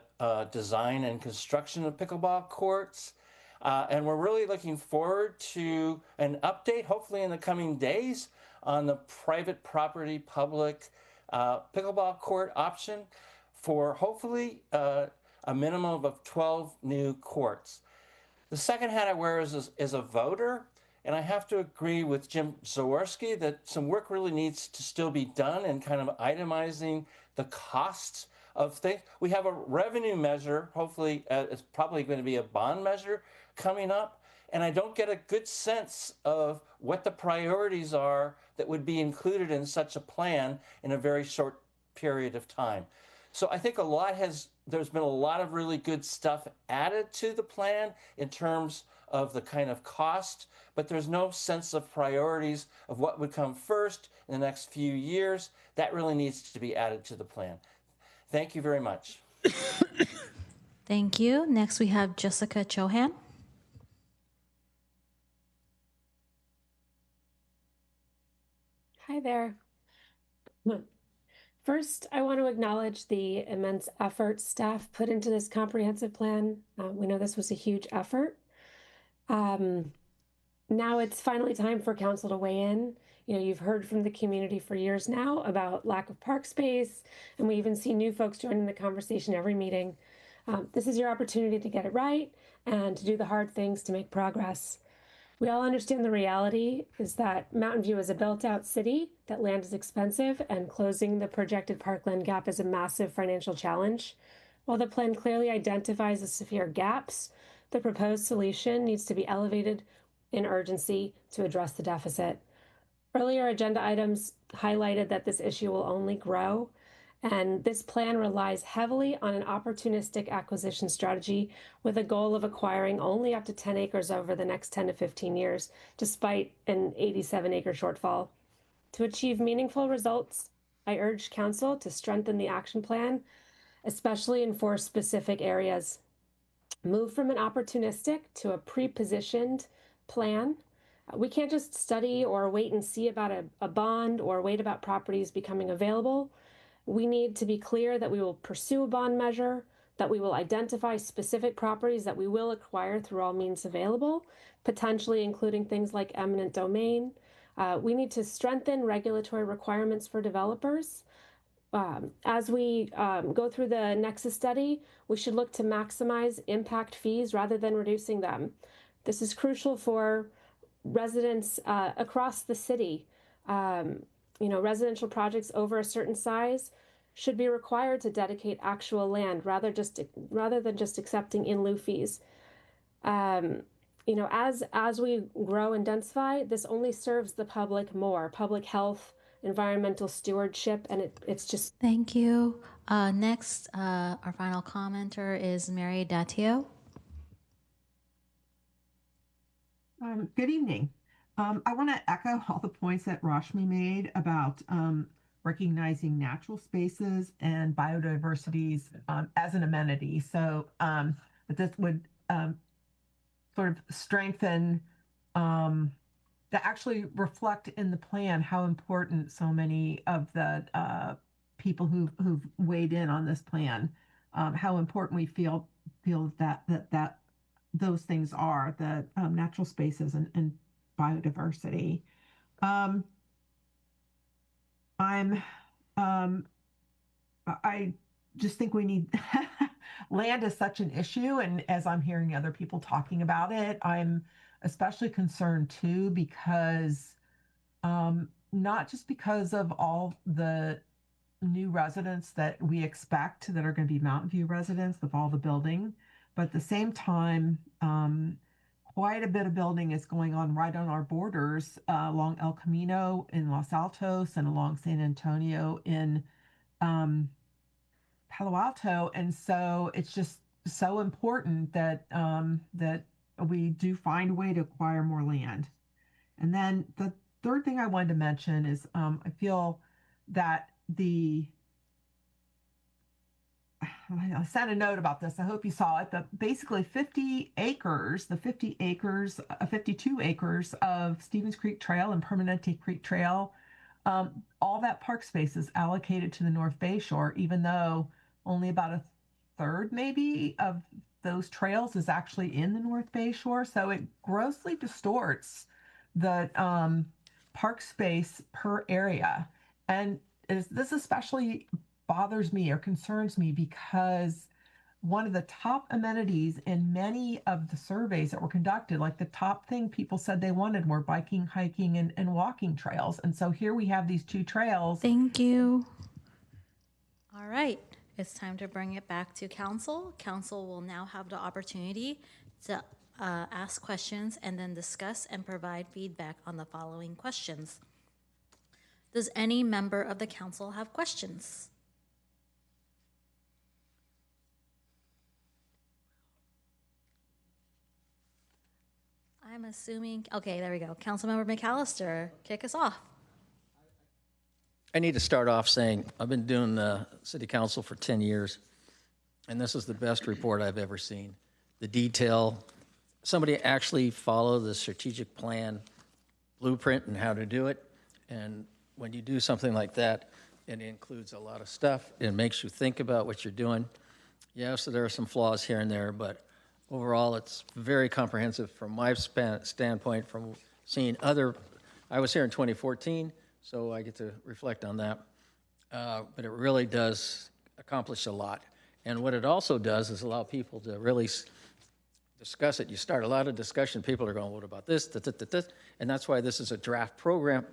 design and construction of pickleball courts. And we're really looking forward to an update, hopefully in the coming days, on the private property public pickleball court option for hopefully a minimum of 12 new courts. The second hat I wear is a voter, and I have to agree with Jim Zaworski that some work really needs to still be done in kind of itemizing the costs of things. We have a revenue measure, hopefully it's probably going to be a bond measure coming up, and I don't get a good sense of what the priorities are that would be included in such a plan in a very short period of time. So I think there's been a lot of really good stuff added to the plan in terms of the kind of cost, but there's no sense of priorities of what would come first in the next few years. That really needs to be added to the plan. Thank you very much. Thank you. Next, we have Jessica Chohan. Hi there. First, I want to acknowledge the immense effort staff put into this comprehensive plan. We know this was a huge effort. Now it's finally time for council to weigh in. You know, you've heard from the community for years now about lack of park space, and we even see new folks joining the conversation every meeting. This is your opportunity to get it right and to do the hard things to make progress. We all understand the reality is that Mountain View is a built-out city, that land is expensive, and closing the projected parkland gap is a massive financial challenge. While the plan clearly identifies the severe gaps, the proposed solution needs to be elevated in urgency to address the deficit. Earlier agenda items highlighted that this issue will only grow, and this plan relies heavily on an opportunistic acquisition strategy with a goal of acquiring only up to 10 acres over the next 10 to 15 years, despite an 87-acre shortfall. To achieve meaningful results, I urge Council to strengthen the action plan, especially in 4 specific areas. Move from an opportunistic to a pre-positioned plan. We can't just study or wait and see about a bond or wait about properties becoming available. We need to be clear that we will pursue a bond measure, that we will identify specific properties that we will acquire through all means available, potentially including things like eminent domain. We need to strengthen regulatory requirements for developers. As we go through the Nexus study, we should look to maximize impact fees rather than reducing them. This is crucial for residents across the city. You know, residential projects over a certain size should be required to dedicate actual land rather than just accepting in lieu fees. You know, as we grow and densify, this only serves the public more, public health, environmental stewardship, and it's just. Thank you. Next, our final commenter is Mary Datio. Good evening. I want to echo all the points that Rashmi made about recognizing natural spaces and biodiversities as an amenity. So that this would sort of strengthen, to actually reflect in the plan how important so many of the people who've weighed in on this plan, how important we feel that those things are, the natural spaces and biodiversity. I just think we need land is such an issue, and as I'm hearing other people talking about it, I'm especially concerned too because not just because of all the new residents that we expect that are going to be Mountain View residents with all the building, but at the same time, quite a bit of building is going on right on our borders along El Camino in Los Altos and along San Antonio in Palo Alto. And so it's just so important that that we do find a way to acquire more land. And then the third thing I wanted to mention is I feel that I sent a note about this. I hope you saw it. But basically 52 acres of Stevens Creek Trail and Permanente Creek Trail, all that park space is allocated to the North Bay Shore, even though only about a third maybe of those trails is actually in the North Bay Shore. So it grossly distorts the park space per area. And this especially bothers me or concerns me because one of the top amenities in many of the surveys that were conducted, like the top thing people said they wanted were biking, hiking, and walking trails. And so here we have these 2 trails. Thank you. All right, it's time to bring it back to council. Council will now have the opportunity to ask questions, and then discuss and provide feedback on the following questions. Does any member of the council have questions? I'm assuming, okay, there we go. Councilmember McAllister, kick us off. I need to start off saying I've been doing city council for 10 years, and this is the best report I've ever seen. The detail, somebody actually followed the strategic plan blueprint and how to do it. And when you do something like that, it includes a lot of stuff. It makes you think about what you're doing. Yes, there are some flaws here and there, but overall, it's very comprehensive from my standpoint, from seeing other, I was here in 2014, so I get to reflect on that. But it really does accomplish a lot. And what it also does is allow people to really discuss it. You start a lot of discussion. People are going, what about this? And that's why this is a draft program.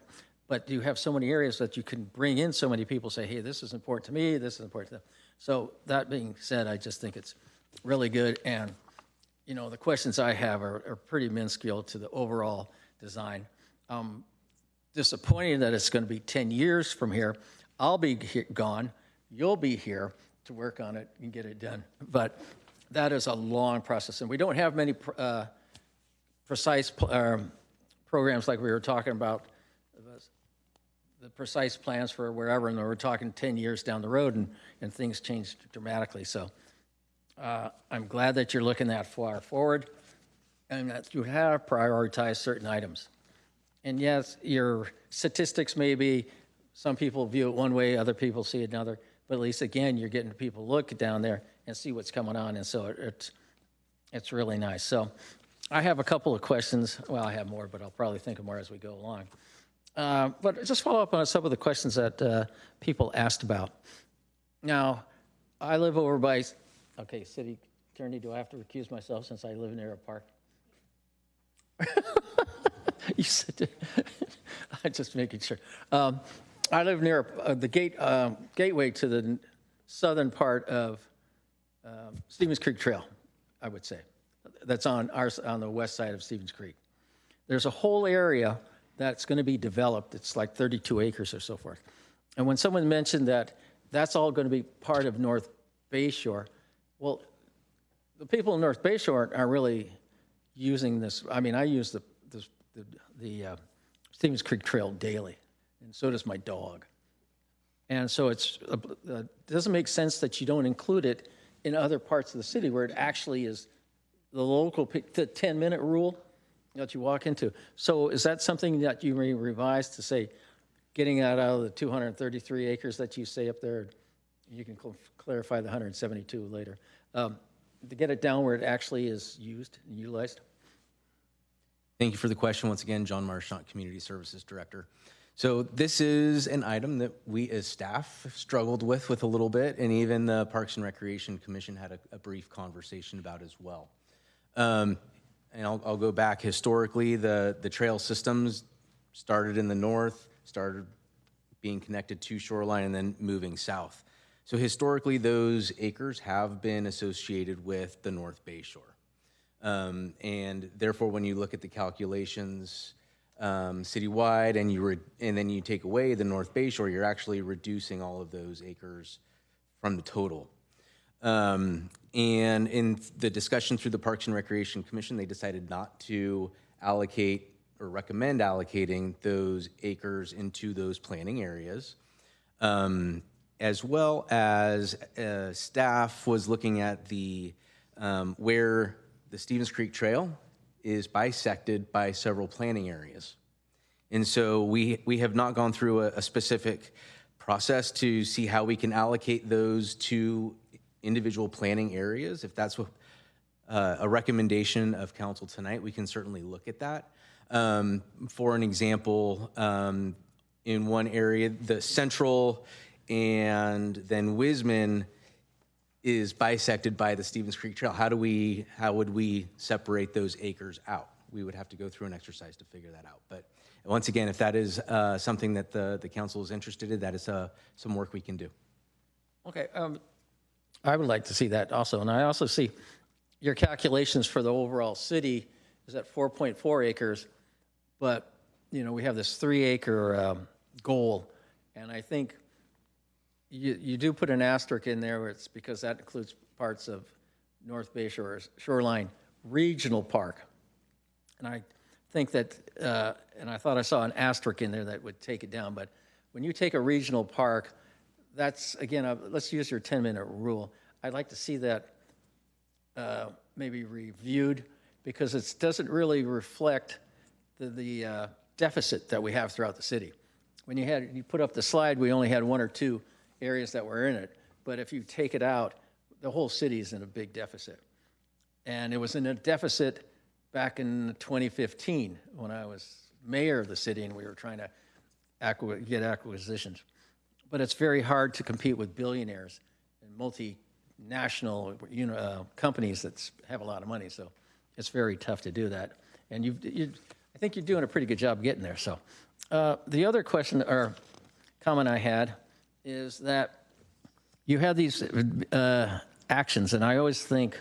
But you have so many areas that you can bring in so many people, say, hey, this is important to me, this is important to them. So that being said, I just think it's really good. And, you know, the questions I have are pretty minuscule to the overall design. Disappointing that it's going to be 10 years from here. I'll be gone. You'll be here to work on it and get it done. But that is a long process. And we don't have many precise programs like we were talking about, the precise plans for wherever, and we're talking 10 years down the road, and things change dramatically. So I'm glad that you're looking that far forward and that you have prioritized certain items. And yes, your statistics may be, some people view it one way, other people see it another, but at least again, you're getting people look down there and see what's going on. And so it's really nice. So I have a couple of questions. Well, I have more, but I'll probably think of more as we go along. But just follow up on some of the questions that people asked about. Now, I live over by, okay, city attorney, do I have to recuse myself since I live near a park? You said, I'm just making sure. I live near the gateway to the southern part of Stevens Creek Trail, I would say. That's on the west side of Stevens Creek. There's a whole area that's going to be developed. It's like 32 acres or so forth. And when someone mentioned that that's all going to be part of North Bayshore, well, the people in North Bayshore are really using this. I mean, I use the Stevens Creek Trail daily, and so does my dog. And so it doesn't make sense that you don't include it in other parts of the city where it actually is the local, the 10-minute rule that you walk into. So is that something that you may revise to say, getting out of the 233 acres that you say up there, you can clarify the 172 later, to get it down where it actually is used and utilized? Thank you for the question. Once again, John Marchant, Community Services Director. So this is an item that we as staff struggled with a little bit, and even the Parks and Recreation Commission had a brief conversation about as well. And I'll go back historically. The trail systems started in the north, started being connected to Shoreline, and then moving south. So historically, those acres have been associated with the North Bayshore. And therefore, when you look at the calculations citywide and then you take away the North Bayshore, you're actually reducing all of those acres from the total. And in the discussion through the Parks and Recreation Commission, they decided not to allocate or recommend allocating those acres into those planning areas. As well as staff was looking at the where the Stevens Creek Trail is bisected by several planning areas. And so we have not gone through a specific process to see how we can allocate those to individual planning areas. If that's what, a recommendation of council tonight, we can certainly look at that. For an example, in one area, the Central and then Wisman is bisected by the Stevens Creek Trail. How would we separate those acres out? We would have to go through an exercise to figure that out. But once again, if that is something that the council is interested in, that is some work we can do. Okay, I would like to see that also. And I also see your calculations for the overall city is at 4.4 acres, but we have this 3-acre goal, and I think you do put an asterisk in there where it's because that includes parts of North Bay Shoreline Regional Park. And I think that, and I thought I saw an asterisk in there that would take it down, but when you take a regional park, that's, again, let's use your 10-minute rule. I'd like to see that maybe reviewed because it doesn't really reflect the deficit that we have throughout the city. When you put up the slide, we only had 1 or 2 areas that were in it, but if you take it out, the whole city is in a big deficit. And it was in a deficit back in 2015 when I was mayor of the city and we were trying to get acquisitions. But it's very hard to compete with billionaires and multinational companies that have a lot of money. So it's very tough to do that. And I think you're doing a pretty good job getting there. So the other question or comment I had is that you have these actions, and I always think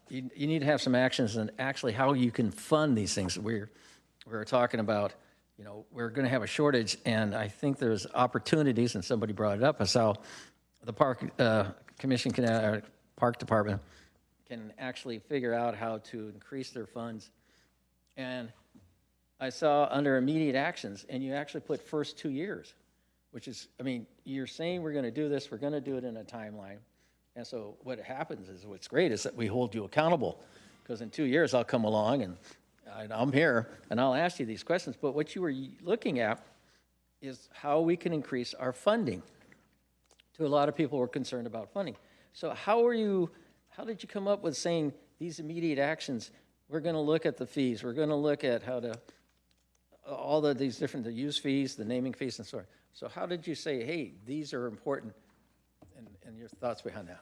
you need to have some actions and actually how you can fund these things. We're talking about, we're going to have a shortage, and I think there's opportunities, and somebody brought it up, as how the park commission park department can actually figure out how to increase their funds. And I saw under immediate actions, and you actually put first 2 years, which is, you're saying we're going to do this, we're going to do it in a timeline. And so what happens is, what's great is that we hold you accountable, because in 2 years I'll come along and I'm here and I'll ask you these questions. But what you were looking at is how we can increase our funding. To a lot of people who are concerned about funding. So how did you come up with saying these immediate actions, we're going to look at the fees, we're going to look at how to, these different, the use fees, the naming fees and so on. So how did you say, hey, these are important, and your thoughts behind that?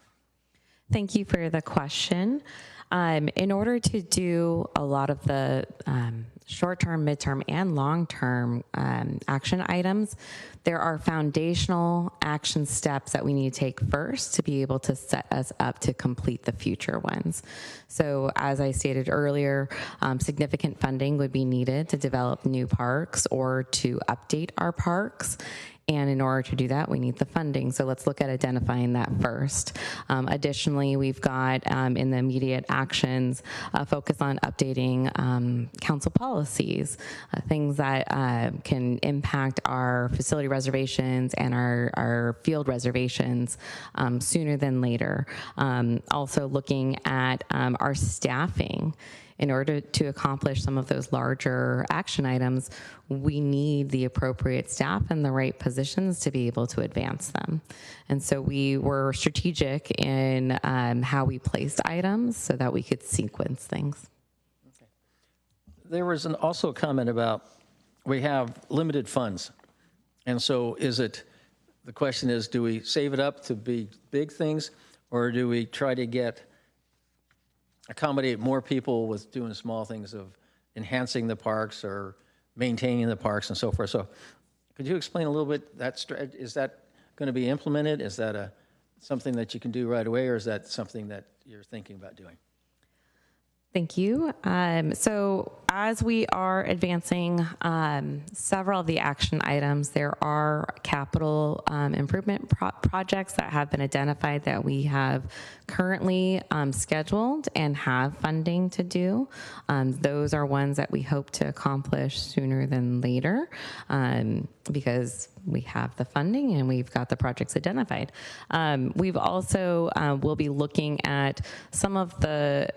Thank you for the question. In order to do a lot of the short-term, midterm, and long-term action items, there are foundational action steps that we need to take first to be able to set us up to complete the future ones. So as I stated earlier, significant funding would be needed to develop new parks or to update our parks. And in order to do that, we need the funding. So let's look at identifying that first. Additionally, we've got in the immediate actions, focus on updating council policies, things that can impact our facility reservations and our field reservations sooner than later. Also looking at our staffing. In order to accomplish some of those larger action items, we need the appropriate staff in the right positions to be able to advance them. And so we were strategic in how we placed items so that we could sequence things. Okay. There was also a comment about we have limited funds. And so the question is, do we save it up to be big things, or do we try to accommodate more people with doing small things of enhancing the parks or maintaining the parks and so forth? So could you explain a little bit, is that going to be implemented? Is that something that you can do right away, or is that something that you're thinking about doing? Thank you. So as we are advancing several of the action items, there are capital improvement projects that have been identified that we have currently scheduled and have funding to do. Those are ones that we hope to accomplish sooner than later because we have the funding and we've got the projects identified. We've also will be looking at some of the,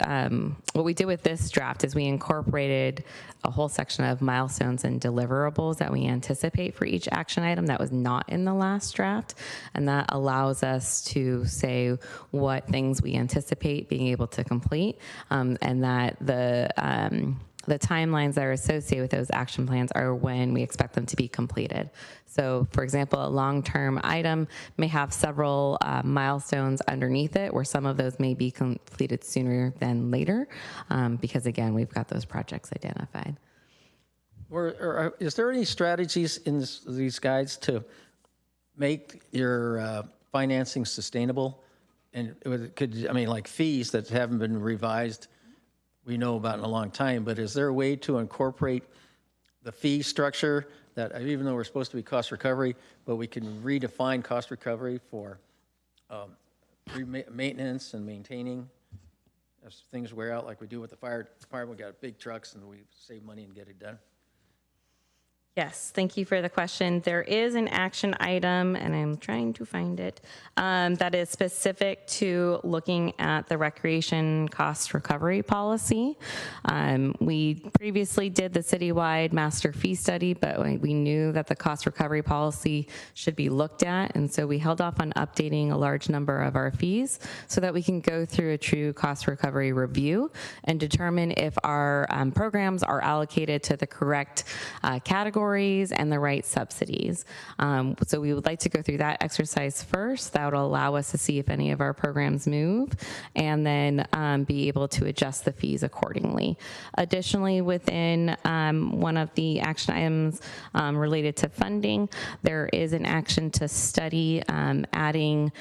what we did with this draft is we incorporated a whole section of milestones and deliverables that we anticipate for each action item that was not in the last draft. And that allows us to say what things we anticipate being able to complete and that the timelines that are associated with those action plans are when we expect them to be completed. So, for example, a long-term item may have several milestones underneath it, where some of those may be completed sooner than later, because, again, we've got those projects identified. Is there any strategies in these guides to make your financing sustainable? and I mean, like fees that haven't been revised, we know about in a long time, but is there a way to incorporate the fee structure that, even though we're supposed to be cost recovery, but we can redefine cost recovery for maintenance and maintaining as things wear out, like we do with the fire department? We got big trucks and we save money and get it done. Yes, thank you for the question. There is an action item, and I'm trying to find it, that is specific to looking at the recreation cost recovery policy. We previously did the citywide master fee study, but we knew that the cost recovery policy should be looked at, and so we held off on updating a large number of our fees so that we can go through a true cost recovery review and determine if our programs are allocated to the correct categories and the right subsidies. So we would like to go through that exercise first. That would allow us to see if any of our programs move, and then be able to adjust the fees accordingly. Additionally, within one of the action items related to funding, there is an action to study adding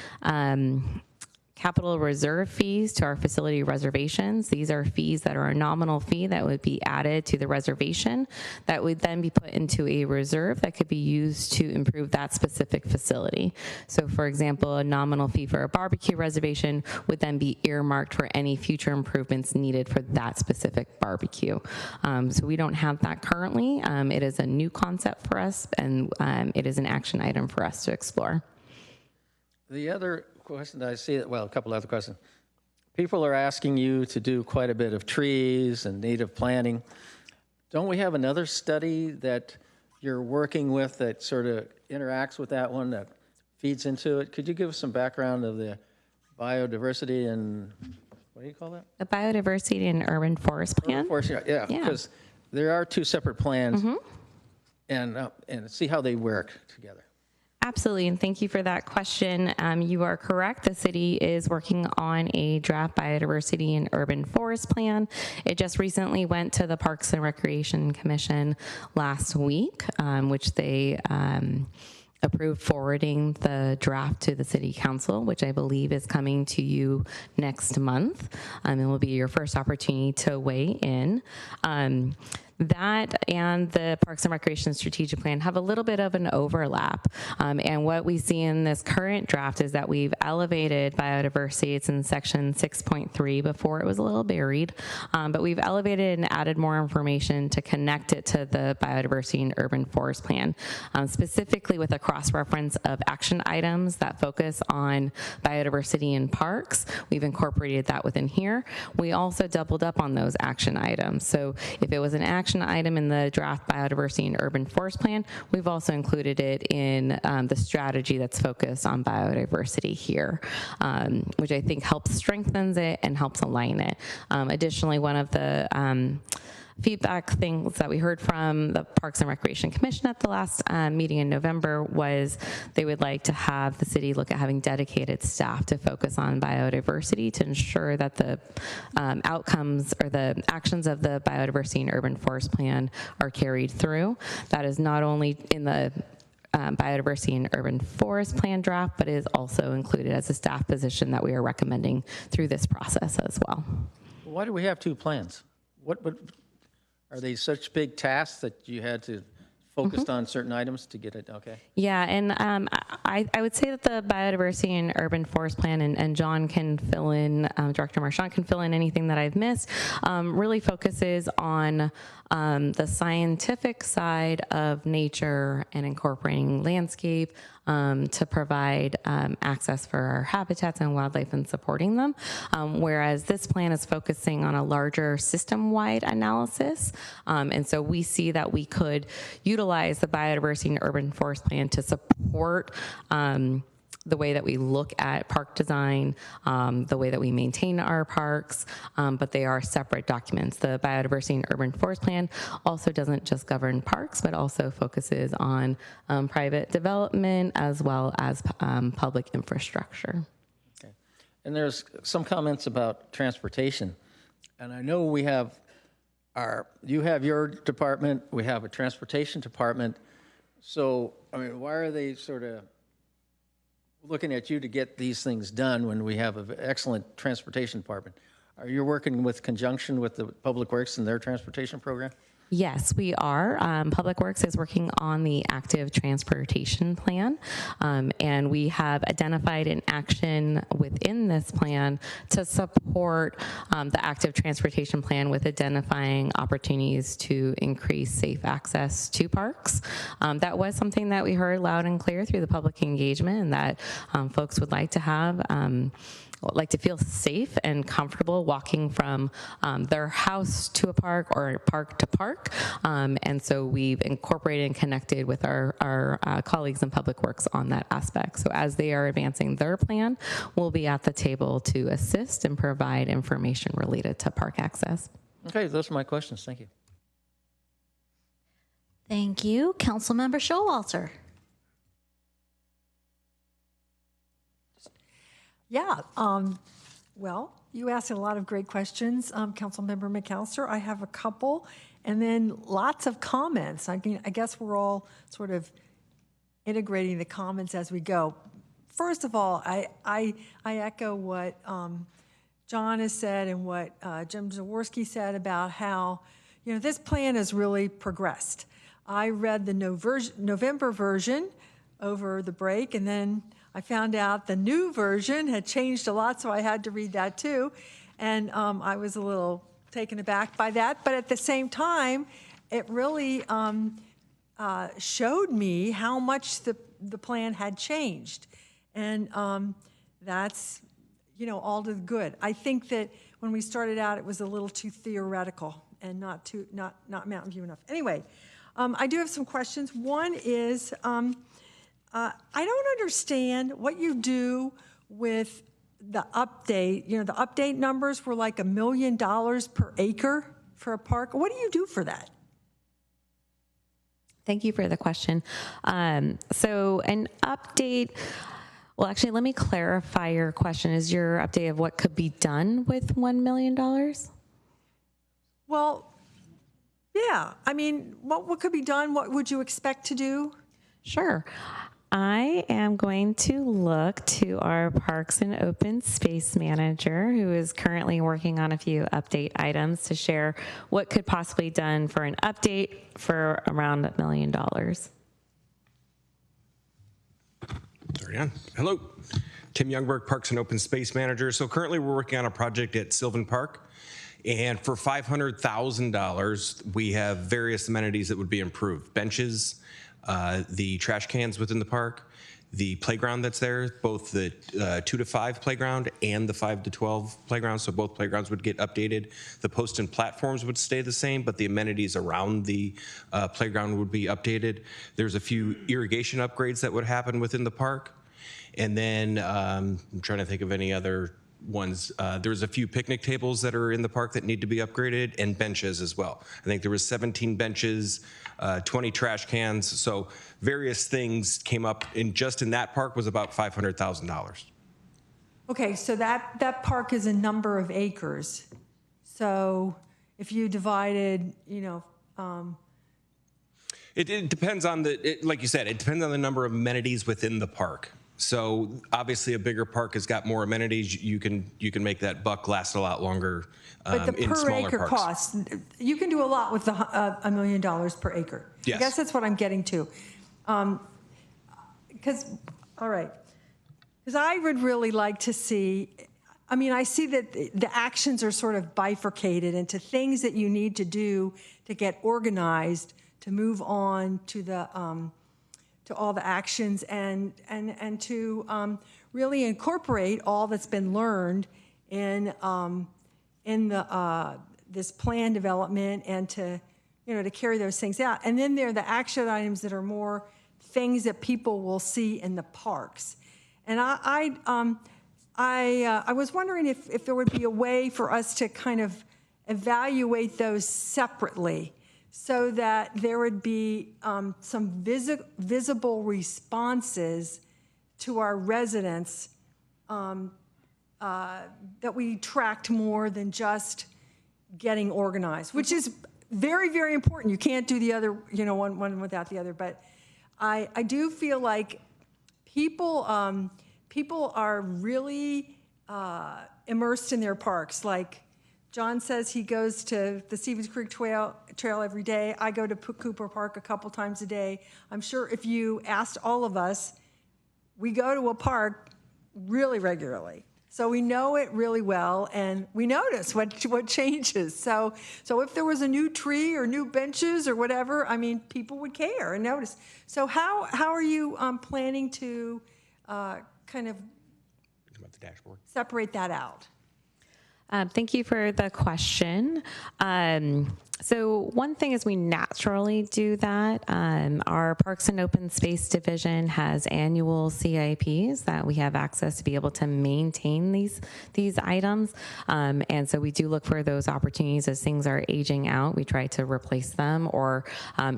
capital reserve fees to our facility reservations. These are fees that are a nominal fee that would be added to the reservation that would then be put into a reserve that could be used to improve that specific facility. So for example, a nominal fee for a barbecue reservation would then be earmarked for any future improvements needed for that specific barbecue. So we don't have that currently. It is a new concept for us, and it is an action item for us to explore. The other question that I see, well, a couple other questions. People are asking you to do quite a bit of trees and native planting. Don't we have another study that you're working with that sort of interacts with that one, that feeds into it? Could you give us some background of the biodiversity and, what do you call that? The biodiversity and urban forest plan? Yeah, because there are two separate plans, and see how they work together. Absolutely, and thank you for that question. You are correct. The city is working on a draft biodiversity and urban forest plan. It just recently went to the Parks and Recreation Commission last week, which they approved forwarding the draft to the City Council, which I believe is coming to you next month. It will be your first opportunity to weigh in. That and the Parks and Recreation Strategic Plan have a little bit of an overlap. And what we see in this current draft is that we've elevated biodiversity. It's in section 6.3. Before it was a little buried, but we've elevated and added more information to connect it to the biodiversity and urban forest plan, specifically with a cross-reference of action items that focus on biodiversity in parks. We've incorporated that within here. We also doubled up on those action items. So if it was an action item in the draft biodiversity and urban forest plan, we've also included it in the strategy that's focused on biodiversity here, which I think helps strengthens it and helps align it. Additionally, one of the feedback things that we heard from the Parks and Recreation Commission at the last meeting in November was they would like to have the city look at having dedicated staff to focus on biodiversity to ensure that the outcomes or the actions of the biodiversity and urban forest plan are carried through. That is not only in the biodiversity and urban forest plan draft, but is also included as a staff position that we are recommending through this process as well. Why do we have two plans? What are they such big tasks that you had to focus on certain items to get it? Okay. Yeah, and I would say that the biodiversity and urban forest plan, and John can fill in, Director Marchant can fill in anything that I've missed, really focuses on the scientific side of nature and incorporating landscape to provide access for our habitats and wildlife and supporting them, whereas this plan is focusing on a larger system-wide analysis. And so we see that we could utilize the biodiversity and urban forest plan to support the way that we look at park design, the way that we maintain our parks, but they are separate documents. The Biodiversity and Urban Forest Plan also doesn't just govern parks, but also focuses on private development as well as public infrastructure. Okay. And there's some comments about transportation. And I know we have you have your department, we have a transportation department. So, I mean, why are they sort of looking at you to get these things done when we have an excellent transportation department. Are you working with conjunction with the Public Works and their transportation program? Yes, we are. Public Works is working on the active transportation plan, and we have identified an action within this plan to support the active transportation plan with identifying opportunities to increase safe access to parks. That was something that we heard loud and clear through the public engagement, and that folks would like to have. Like to feel safe and comfortable walking from their house to a park or park to park. And so we've incorporated and connected with our colleagues in Public Works on that aspect. So as they are advancing their plan, we'll be at the table to assist and provide information related to park access. Okay, those are my questions. Thank you. Thank you. Councilmember Showalter. Yeah, well, you asked a lot of great questions, Councilmember McAllister. I have a couple, and then lots of comments. I guess we're all sort of integrating the comments as we go. First of all, I echo what John has said and what Jim Jaworski said about how, this plan has really progressed. I read the November version over the break, and then I found out the new version had changed a lot, so I had to read that too. And I was a little taken aback by that. But at the same time, it really showed me how much the plan had changed. And that's, all to the good. I think that when we started out, it was a little too theoretical and not Mountain View enough. Anyway, I do have some questions. One is, I don't understand what you do with the update. The update numbers were like $1 million per acre for a park. What do you do for that? Thank you for the question. So an update, well, actually, let me clarify your question. Is your update of what could be done with $1 million? Well, yeah. I mean, what could be done? What would you expect to do? Sure. I am going to look to our Parks and Open Space Manager, who is currently working on a few update items to share what could possibly be done for an update for around $1 million. Sorry, on. Hello, Tim Youngberg, Parks and Open Space Manager. So currently we're working on a project at Sylvan Park. And for $500,000, we have various amenities that would be improved. Benches, the trash cans within the park, the playground that's there, both the 2 to 5 playground and the 5 to 12 playground. So both playgrounds would get updated. The post and platforms would stay the same, but the amenities around the playground would be updated. There's a few irrigation upgrades that would happen within the park. And then I'm trying to think of any other ones. There's a few picnic tables that are in the park that need to be upgraded, and benches as well. I think there was 17 benches, 20 trash cans. So various things came up in that park was about $500,000. Okay, so that park is a number of acres. So if you divided, It depends on like you said, it depends on the number of amenities within the park. So obviously a bigger park has got more amenities. You can make that buck last a lot longer but the in per smaller acre parks. cost, you can do a lot with $1 million per acre. Yes. I guess that's what I'm getting to. Because I would really like to see, I see that the actions are sort of bifurcated into things that you need to do to get organized, to move on to the to all the actions and to really incorporate all that's been learned in the this plan development and to carry those things out. And then there are the action items that are more things that people will see in the parks. And I was wondering if there would be a way for us to kind of evaluate those separately, so that there would be some visible responses to our residents that we tracked more than just getting organized, which is very, very important. You can't do the other, one without the other. But I do feel like people people are really immersed in their parks. Like John says he goes to the Stevens Creek Trail every day. I go to Cooper Park a couple times a day. I'm sure if you asked all of us, we go to a park really regularly. So we know it really well, and we notice what changes. So if there was a new tree or new benches or whatever, I mean, people would care and notice. So how are you planning to kind of About the dashboard. separate that out? Thank you for the question. So one thing is we naturally do that. Our Parks and Open Space Division has annual CIPs that we have access to be able to maintain these items. And so we do look for those opportunities as things are aging out. We try to replace them, or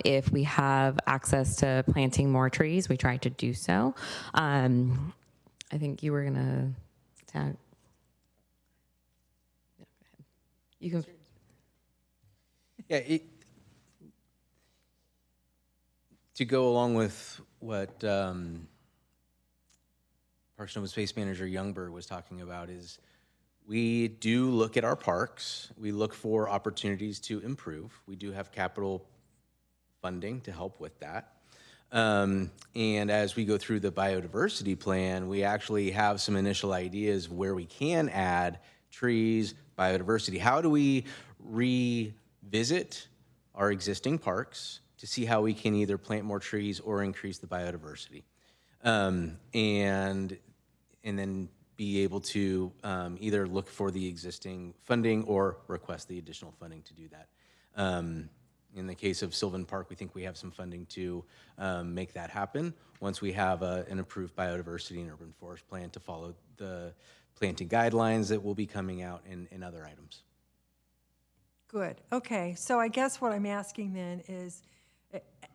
if we have access to planting more trees, we try to do so. I think you were going to tag. You can. Yeah, to go along with what Parks and Open Space Manager Youngberg was talking about is we do look at our parks. We look for opportunities to improve. We do have capital funding to help with that. And as we go through the biodiversity plan, we actually have some initial ideas where we can add trees, biodiversity. How do we revisit our existing parks to see how we can either plant more trees or increase the biodiversity, and then be able to either look for the existing funding or request the additional funding to do that. In the case of Sylvan Park, we think we have some funding to make that happen once we have an approved biodiversity and urban forest plan to follow the planting guidelines that will be coming out in other items. Good. Okay. So I guess what I'm asking then is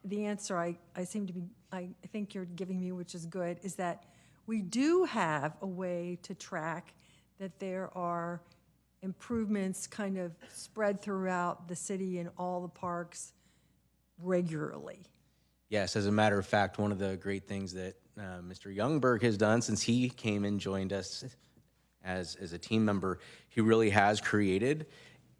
the answer I think you're giving me, which is good, is that we do have a way to track that there are improvements kind of spread throughout the city in all the parks regularly. Yes, as a matter of fact, one of the great things that Mr. Youngberg has done since he came and joined us as a team member, he really has created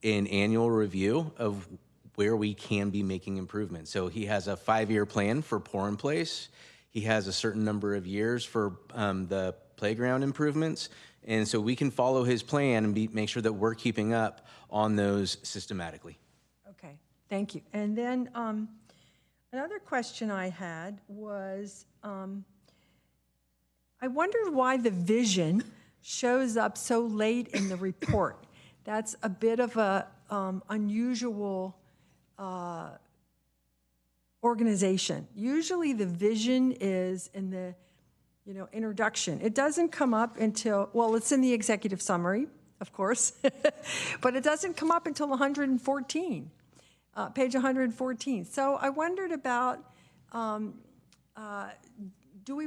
an annual review of where we can be making improvements. So he has a 5-year plan for pour in place. He has a certain number of years for the playground improvements. And so we can follow his plan and make sure that we're keeping up on those systematically. Okay, thank you. And then another question I had was, I wondered why the vision shows up so late in the report. That's a bit of a unusual organization. Usually the vision is in the introduction. It doesn't come up until, well, it's in the executive summary, of course, but it doesn't come up until 114, page 114. So I wondered about, do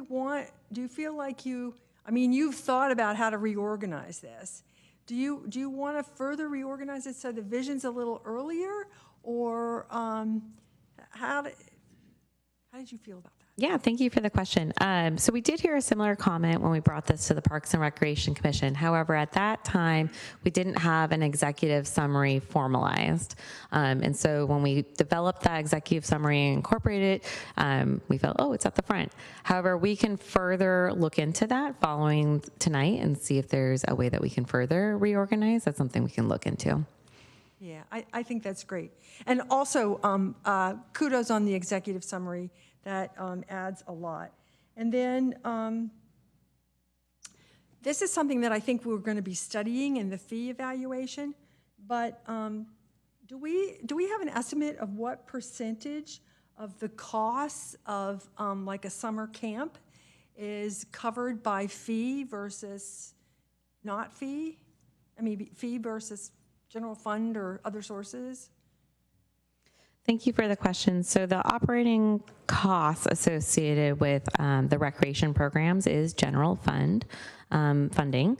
you feel like you've thought about how to reorganize this. Do you want to further reorganize it so the vision's a little earlier, or how did you feel about that? Yeah, thank you for the question. So we did hear a similar comment when we brought this to the Parks and Recreation Commission. However, at that time, we didn't have an executive summary formalized. And so when we developed that executive summary and incorporated it, we felt, it's at the front. However, we can further look into that following tonight and see if there's a way that we can further reorganize. That's something we can look into. Yeah, I think that's great. And also, kudos on the executive summary. That adds a lot. And then this is something that I think we're going to be studying in the fee evaluation, but do we have an estimate of what percentage of the costs of like a summer camp is covered by fee versus not fee? I mean, fee versus general fund or other sources? Thank you for the question. So the operating costs associated with the recreation programs is general fund funding.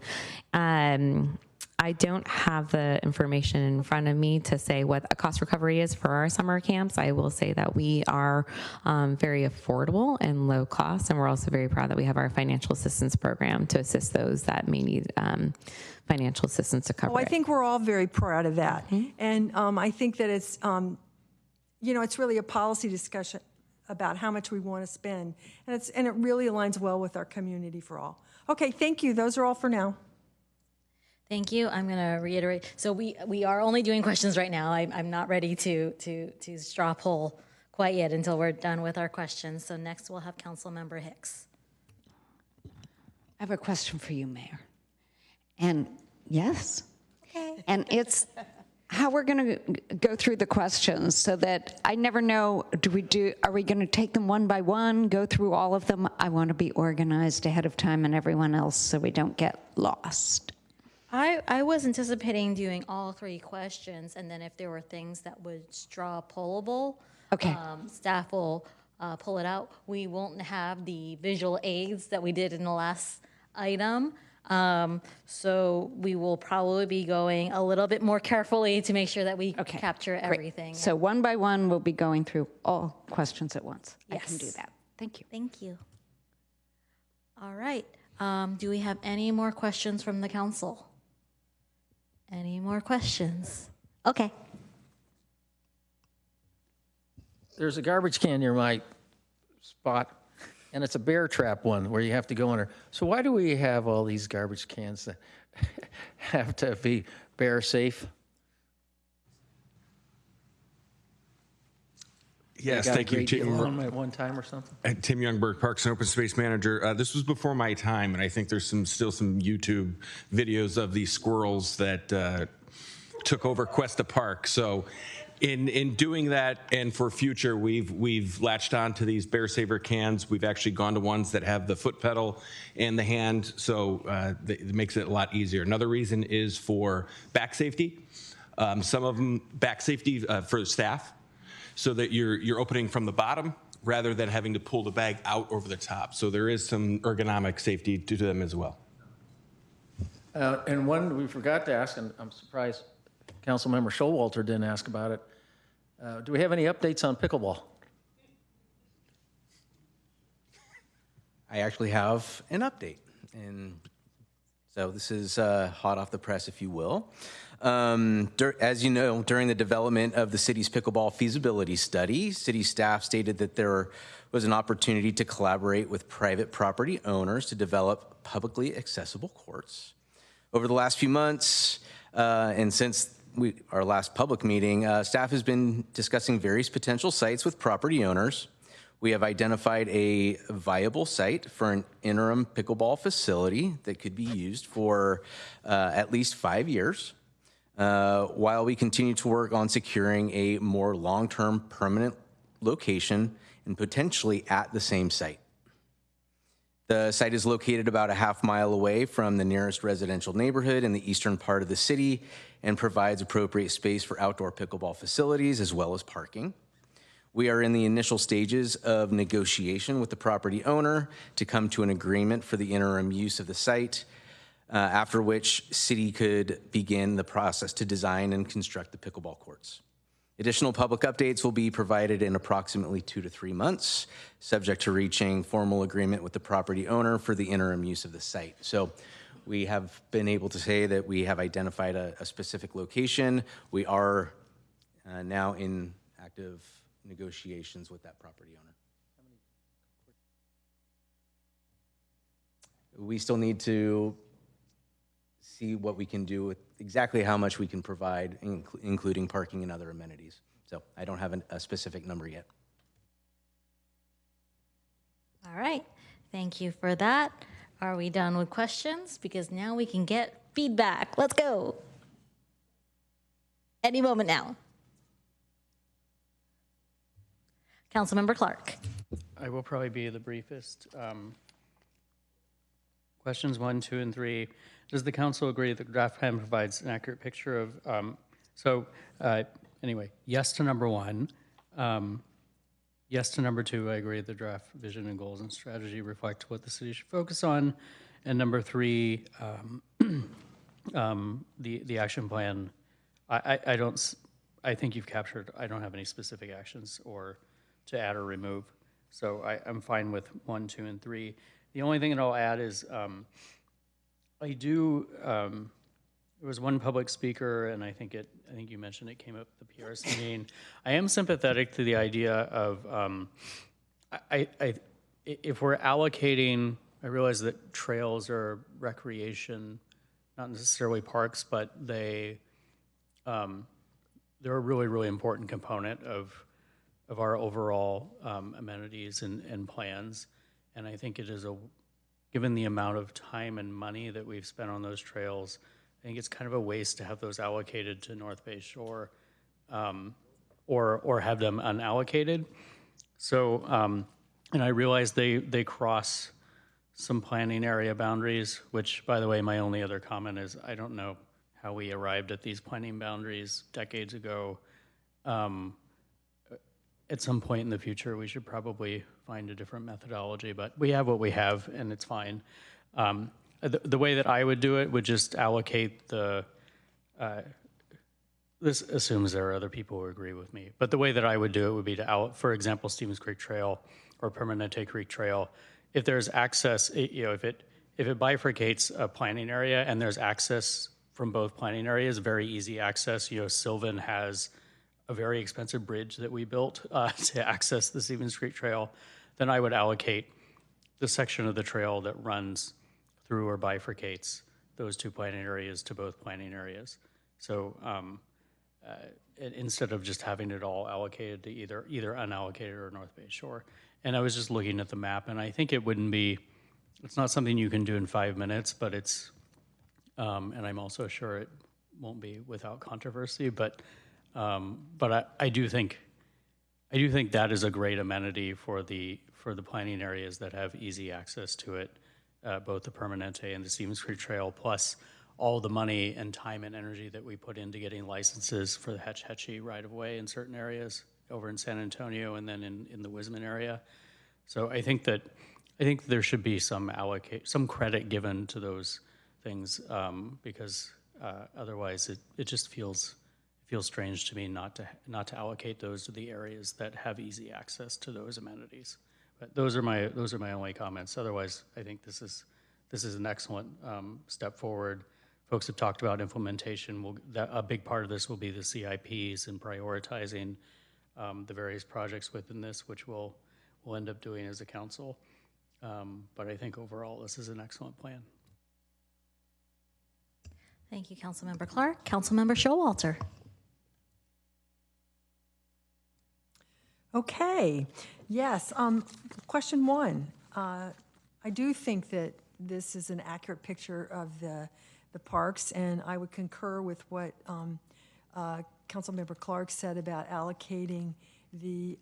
I don't have the information in front of me to say what a cost recovery is for our summer camps. I will say that we are very affordable and low cost, and we're also very proud that we have our financial assistance program to assist those that may need financial assistance to cover I it. think we're all very proud of that. And I think that it's, it's really a policy discussion about how much we want to spend. And it really aligns well with our community for all. Okay, thank you. Those are all for now. Thank you. I'm going to reiterate. So we are only doing questions right now. I'm not ready to straw poll quite yet until we're done with our questions. So next we'll have Councilmember Hicks. I have a question for you, Mayor. And yes. Okay. And it's how we're going to go through the questions so that I never know, are we going to take them one by one, go through all of them? I want to be organized ahead of time and everyone else so we don't get lost. I was anticipating doing all 3 questions, and then if there were things that would straw pollable, okay. Staff will pull it out. We won't have the visual aids that we did in the last item, so we will probably be going a little bit more carefully to make sure that we capture everything. Great. So one by one, we'll be going through all questions at once. Yes. I can do that. Thank you. Thank you. All right. Do we have any more questions from the council? Any more questions? Okay. There's a garbage can near my spot, and it's a bear trap one where you have to go under. So why do we have all these garbage cans that have to be bear safe? Yes, thank you, Tim. At one time or something. Tim Youngberg, Parks and Open Space Manager. This was before my time, and I think there's still some YouTube videos of these squirrels that took over Cuesta Park. So, in doing that, and for future, we've latched on to these Bear Saver cans. We've actually gone to ones that have the foot pedal and the hand, so it makes it a lot easier. Another reason is for back safety. Some of them back safety for staff, so that you're opening from the bottom rather than having to pull the bag out over the top. So there is some ergonomic safety to them as well. And one we forgot to ask, and I'm surprised Councilmember Showalter didn't ask about it. Do we have any updates on pickleball? I actually have an update. And so this is hot off the press, if you will. As you know, during the development of the city's pickleball feasibility study, city staff stated that there was an opportunity to collaborate with private property owners to develop publicly accessible courts. Over the last few months, and since our last public meeting, staff has been discussing various potential sites with property owners. We have identified a viable site for an interim pickleball facility that could be used for at least 5 years. While we continue to work on securing a more long-term permanent location and potentially at the same site. The site is located about a half-mile away from the nearest residential neighborhood in the eastern part of the city and provides appropriate space for outdoor pickleball facilities as well as parking. We are in the initial stages of negotiation with the property owner to come to an agreement for the interim use of the site, after which city could begin the process to design and construct the pickleball courts. Additional public updates will be provided in approximately 2 to 3 months, subject to reaching formal agreement with the property owner for the interim use of the site. So we have been able to say that we have identified a specific location. We are now in active negotiations with that property owner. We still need to see what we can do with exactly how much we can provide, including parking and other amenities. So I don't have a specific number yet. All right, thank you for that. Are we done with questions? Because now we can get feedback. Let's go. Any moment now. Councilmember Clark. I will probably be the briefest. Questions 1, 2, and 3. Does the council agree that the draft plan provides an accurate picture of, anyway, yes to number 1. Yes to number 2, I agree the draft vision and goals and strategy reflect what the city should focus on. And number 3, the action plan, I think you've captured, I don't have any specific actions or to add or remove. So I'm fine with 1, 2, and 3. The only thing that I'll add is I do, there was one public speaker, and I think you mentioned it came up at the PRC meeting. I am sympathetic to the idea of, if we're allocating, I realize that trails are recreation, not necessarily parks, but they're a really, really important component of our overall amenities and plans. And I think it is given the amount of time and money that we've spent on those trails, I think it's kind of a waste to have those allocated to North Bay Shore or have them unallocated. So, and I realize they cross some planning area boundaries, which, by the way, my only other comment is I don't know how we arrived at these planning boundaries decades ago. At some point in the future, we should probably find a different methodology, but we have what we have, and it's fine. The way that I would do it would just allocate this assumes there are other people who agree with me, but the way that I would do it would be to, for example, Stevens Creek Trail or Permanente Creek Trail. If there's access, if it bifurcates a planning area and there's access from both planning areas, very easy access. Sylvan has a very expensive bridge that we built to access the Stevens Creek Trail. Then I would allocate the section of the trail that runs through or bifurcates those two planning areas to both planning areas. So instead of just having it all allocated to either unallocated or North Bay Shore. And I was just looking at the map, and I think it's not something you can do in 5 minutes, but it's, and I'm also sure it won't be without controversy, but I do think that is a great amenity for the planning areas that have easy access to it, both the Permanente and the Stevens Creek Trail, plus all the money and time and energy that we put into getting licenses for the Hetch Hetchy right-of-way in certain areas over in San Antonio and then in the Wisman area. So I think there should be some credit given to those things because otherwise it just feels strange to me not to allocate those to the areas that have easy access to those amenities. But those are my only comments. Otherwise, I think this is an excellent step forward. Folks have talked about implementation. A big part of this will be the CIPs and prioritizing the various projects within this, which we'll end up doing as a council. But I think overall, this is an excellent plan. Thank you, Councilmember Clark. Councilmember Showalter. Okay. Yes. Question 1. I do think that this is an accurate picture of the parks, and I would concur with what Councilmember Clark said about allocating the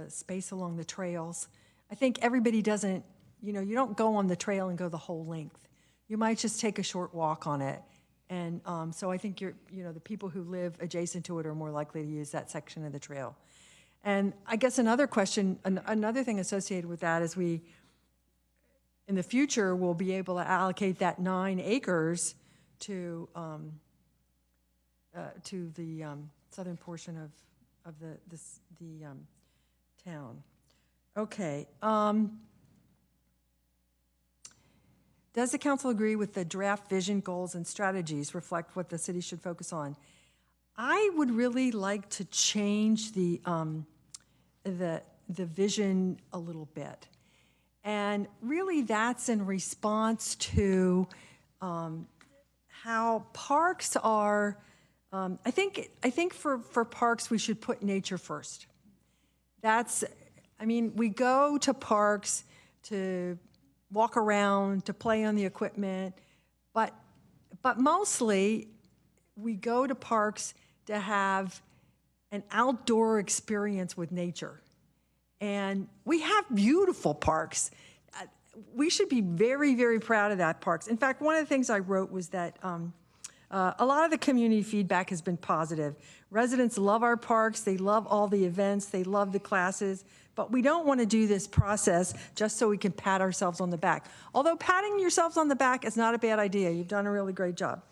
space along the trails. I think everybody doesn't, you don't go on the trail and go the whole length. You might just take a short walk on it. And so I think the people who live adjacent to it are more likely to use that section of the trail. And I guess another thing associated with that is in the future, we'll be able to allocate that 9 acres to the southern portion of the town. Okay. Does the council agree with the draft vision, goals, and strategies reflect what the city should focus on? I would really like to change the vision a little bit. And really that's in response to how parks are, I think for parks we should put nature first. We go to parks to walk around, to play on the equipment, but mostly we go to parks to have an outdoor experience with nature. And we have beautiful parks. We should be very, very proud of that parks. In fact, one of the things I wrote was that a lot of the community feedback has been positive. Residents love our parks. They love all the events. They love the classes. But we don't want to do this process just so we can pat ourselves on the back. Although patting yourselves on the back is not a bad idea. You've done a really great job.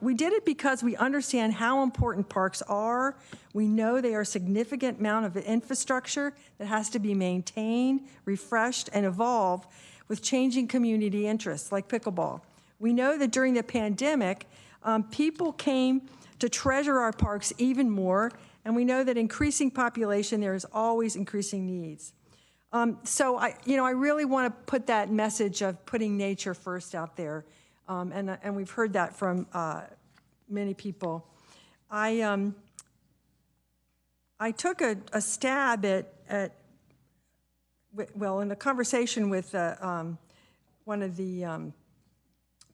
We did it because we understand how important parks are. We know they are a significant amount of infrastructure that has to be maintained, refreshed, and evolved with changing community interests like pickleball. We know that during the pandemic, people came to treasure our parks even more, and we know that increasing population, there is always increasing needs. So I really want to put that message of putting nature first out there. And we've heard that from many people. I took a stab at in a conversation with one of the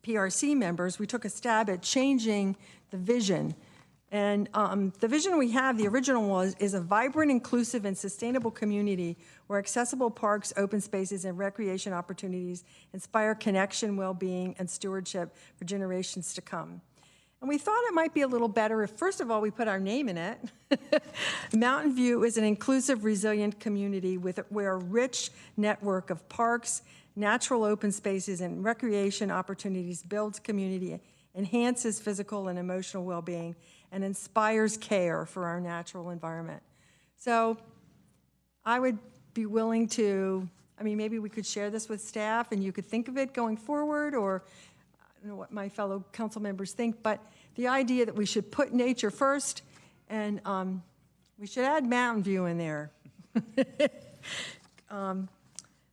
PRC members, we took a stab at changing the vision. And the vision we have, the original is a vibrant, inclusive, and sustainable community where accessible parks, open spaces, and recreation opportunities inspire connection, well-being, and stewardship for generations to come. And we thought it might be a little better if, first of all, we put our name in it. Mountain View is an inclusive, resilient community where a rich network of parks, natural open spaces, and recreation opportunities builds community, enhances physical and emotional well-being, and inspires care for our natural environment. So I would be willing to, maybe we could share this with staff and you could think of it going forward, or I don't know what my fellow council members think, but the idea that we should put nature first and we should add Mountain View in there.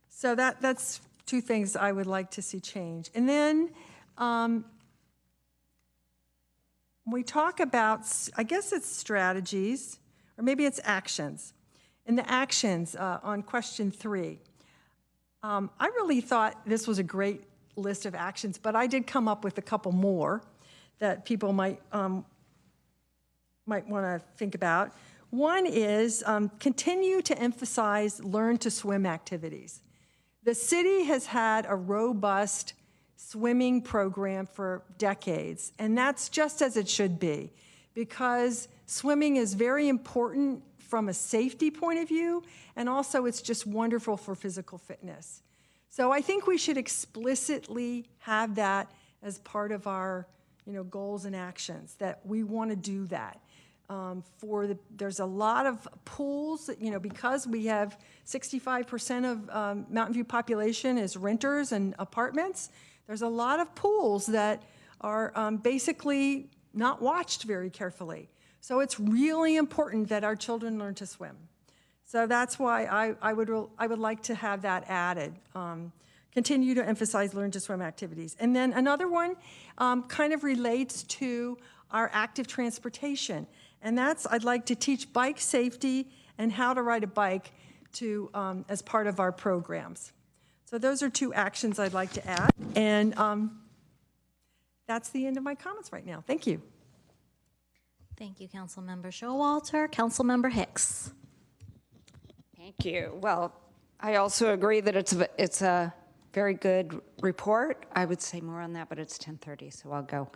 So that's two things I would like to see change. And then we talk about, I guess it's strategies, or maybe it's actions. And the actions on question 3. I really thought this was a great list of actions, but I did come up with a couple more that people might want to think about. One is continue to emphasize learn to swim activities. The city has had a robust swimming program for decades, and that's just as it should be, because swimming is very important from a safety point of view, and also it's just wonderful for physical fitness. So I think we should explicitly have that as part of our goals and actions, that we want to do that. There's a lot of pools, because we have 65% of Mountain View population is renters and apartments. There's a lot of pools that are basically not watched very carefully. So it's really important that our children learn to swim. So that's why I would like to have that added. Continue to emphasize learn to swim activities. And then another one kind of relates to our active transportation. And that's, I'd like to teach bike safety and how to ride a bike as part of our programs. So those are two actions I'd like to add. And that's the end of my comments right now. Thank you. Thank you, Councilmember Showalter. Councilmember Hicks. Thank you. Well, I also agree that it's a very good report. I would say more on that, but it's 10:30, so I'll go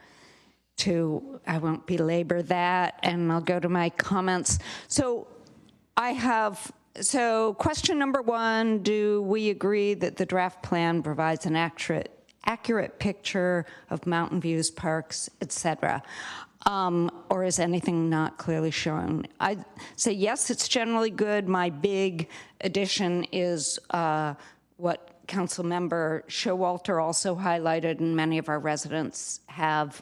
I won't belabor that, and I'll go to my comments. So question number 1, do we agree that the draft plan provides an accurate picture of Mountain View's parks, etc.? Or is anything not clearly shown? I'd say yes, it's generally good. My big addition is what Councilmember Showalter also highlighted, and many of our residents have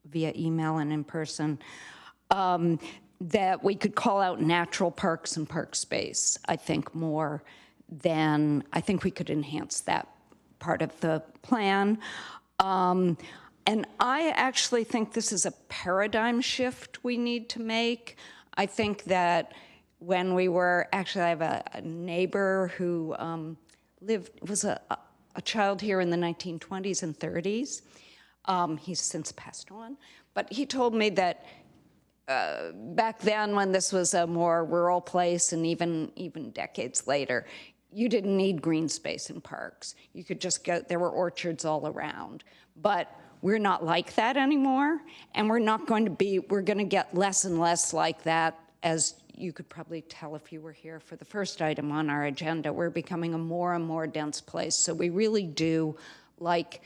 via email and in person, that we could call out natural parks and park space, I think, more than, I think we could enhance that part of the plan. And I actually think this is a paradigm shift we need to make. I think that when we were, actually I have a neighbor who was a child here in the 1920s and 30s. He's since passed on, but he told me that back then when this was a more rural place, and even decades later, you didn't need green space in parks. You could just go, there were orchards all around. But we're not like that anymore, and we're going to get less and less like that as you could probably tell if you were here for the first item on our agenda, we're becoming a more and more dense place. So we really do, like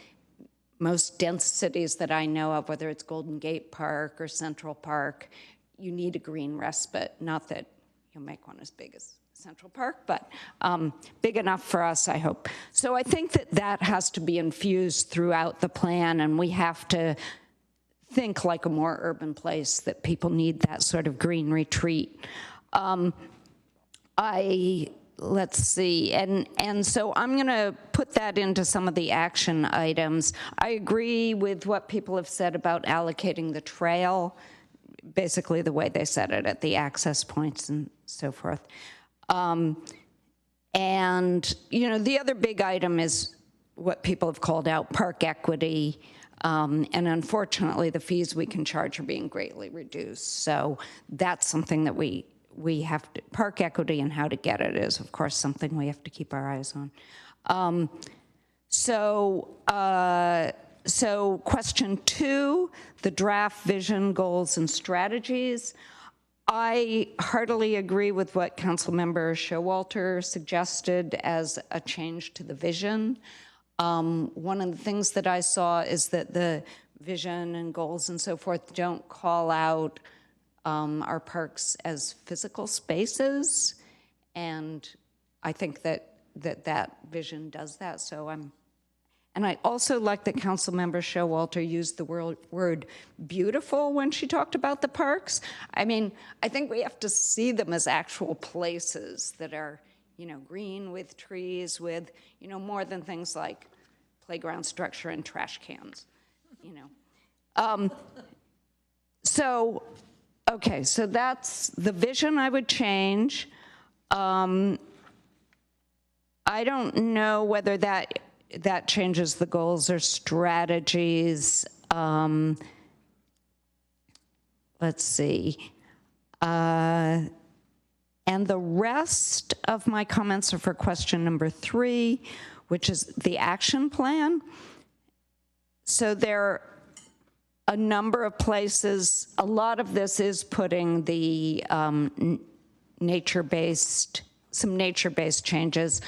most dense cities that I know of, whether it's Golden Gate Park or Central Park, you need a green respite. Not that you'll make one as big as Central Park, but big enough for us, I hope. So I think that that has to be infused throughout the plan, and we have to think like a more urban place, that people need that sort of green retreat. Let's see, and so I'm going to put that into some of the action items. I agree with what people have said about allocating the trail, basically the way they said it, at the access points and so forth. And, you know, the other big item is what people have called out park equity. And unfortunately, the fees we can charge are being greatly reduced. So that's something that we have to, park equity and how to get it is, of course, something we have to keep our eyes on. So question 2, the draft vision, goals, and strategies. I heartily agree with what Councilmember Showalter suggested as a change to the vision. One of the things that I saw is that the vision and goals and so forth don't call out our parks as physical spaces, and I think that vision does that. So and I also like that Councilmember Showalter used the word beautiful when she talked about the parks. I mean, I think we have to see them as actual places that are, you know, green with trees, with, you know, more than things like playground structure and trash cans, you know. Okay, so that's the vision I would change. I don't know whether that changes the goals or strategies. Let's see. And the rest of my comments are for question number 3, which is the action plan. So there are a number of places. A lot of this is putting the nature-based changes.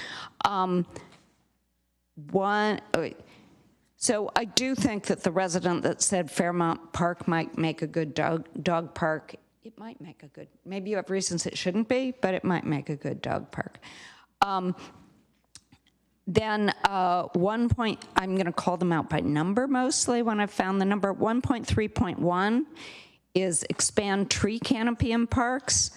So I do think that the resident that said Fairmount Park might make a good dog park, it might make a good, maybe you have reasons it shouldn't be, but it might make a good dog park. Then I'm going to call them out by number mostly when I've found the number. 1.3.1 is expand tree canopy in parks.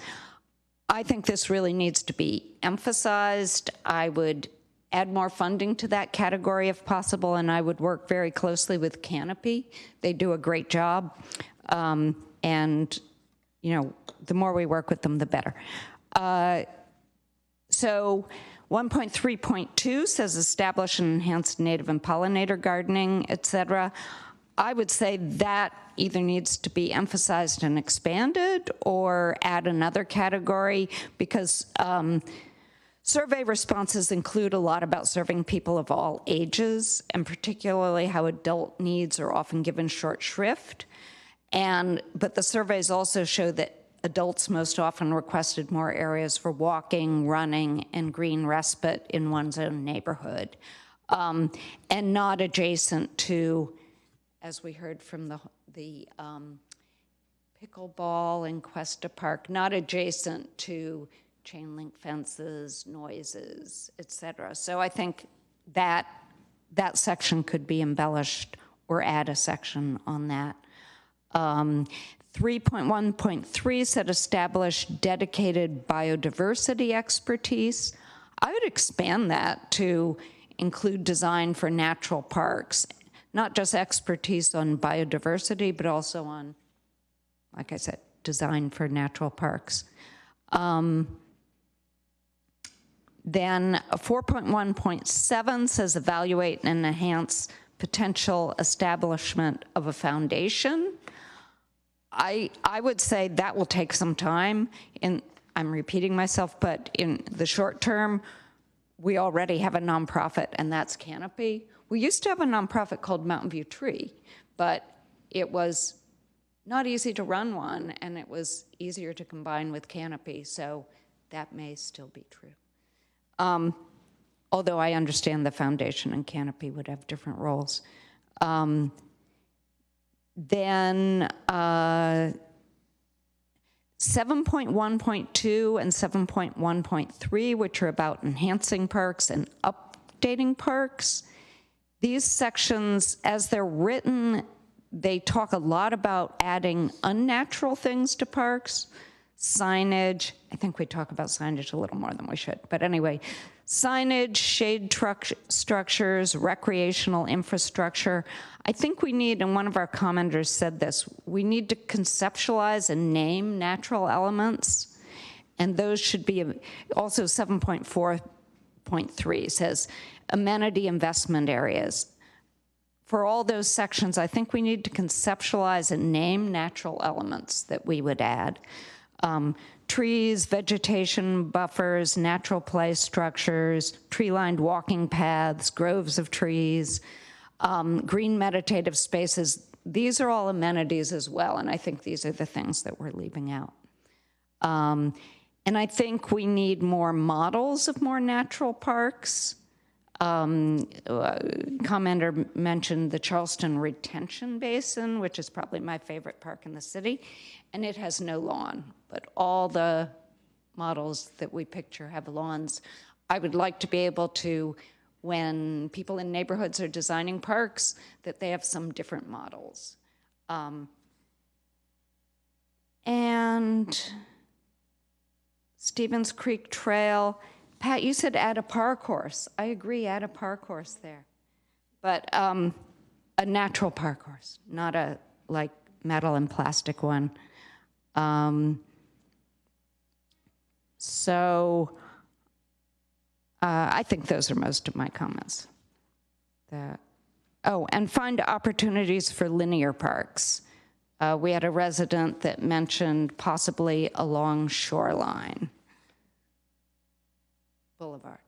I think this really needs to be emphasized. I would add more funding to that category if possible, and I would work very closely with Canopy. They do a great job, and you know, the more we work with them, the better. So 1.3.2 says establish and enhance native and pollinator gardening, et cetera. I would say that either needs to be emphasized and expanded or add another category, because survey responses include a lot about serving people of all ages, and particularly how adult needs are often given short shrift. But the surveys also show that adults most often requested more areas for walking, running, and green respite in one's own neighborhood, and not adjacent to, as we heard from the pickleball in Cuesta Park, not adjacent to chain link fences, noises, et cetera. So I think that section could be embellished or add a section on that. 3.1.3 said establish dedicated biodiversity expertise. I would expand that to include design for natural parks, not just expertise on biodiversity, but also on, like I said, design for natural parks. Then 4.1.7 says evaluate and enhance potential establishment of a foundation. I would say that will take some time. I'm repeating myself, but in the short term, we already have a nonprofit, and that's Canopy. We used to have a nonprofit called Mountain View Tree, but it was not easy to run one, and it was easier to combine with canopy, so that may still be true. Although I understand the foundation and canopy would have different roles. Then 7.1.2 and 7.1.3, which are about enhancing parks and updating parks. These sections, as they're written, they talk a lot about adding unnatural things to parks, signage. I think we talk about signage a little more than we should, but anyway, signage, shade structures, recreational infrastructure. I think we need, and one of our commenters said this, we need to conceptualize and name natural elements, and those should be, also 7.4.3 says amenity investment areas. For all those sections, I think we need to conceptualize and name natural elements that we would add. Trees, vegetation buffers, natural play structures, tree-lined walking paths, groves of trees, green meditative spaces. These are all amenities as well, and I think these are the things that we're leaving out. And I think we need more models of more natural parks. Commenter mentioned the Charleston Retention Basin, which is probably my favorite park in the city, and it has no lawn, but all the models that we picture have lawns. I would like to be able to, when people in neighborhoods are designing parks, that they have some different models. And Stevens Creek Trail, Pat, you said add a park horse. I agree, add a park horse there. But a natural park horse, not a like metal and plastic one. I think those are most of my comments. And find opportunities for linear parks. We had a resident that mentioned possibly along Shoreline Boulevard.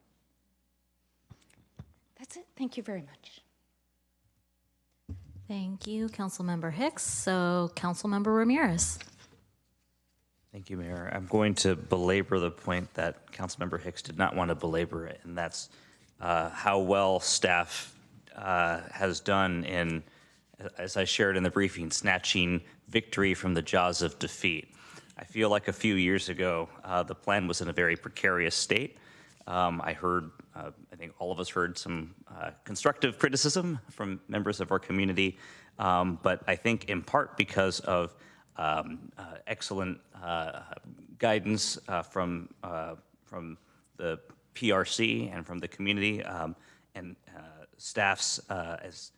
That's it. Thank you very much. Thank you, Councilmember Hicks. So, Councilmember Ramirez. Thank you, Mayor. I'm going to belabor the point that Councilmember Hicks did not want to belabor it, and that's how well staff has done in, as I shared in the briefing, snatching victory from the jaws of defeat. I feel like a few years ago, the plan was in a very precarious state. I heard, I think all of us heard some constructive criticism from members of our community, but I think in part because of excellent guidance from the PRC and from the community and staffs, as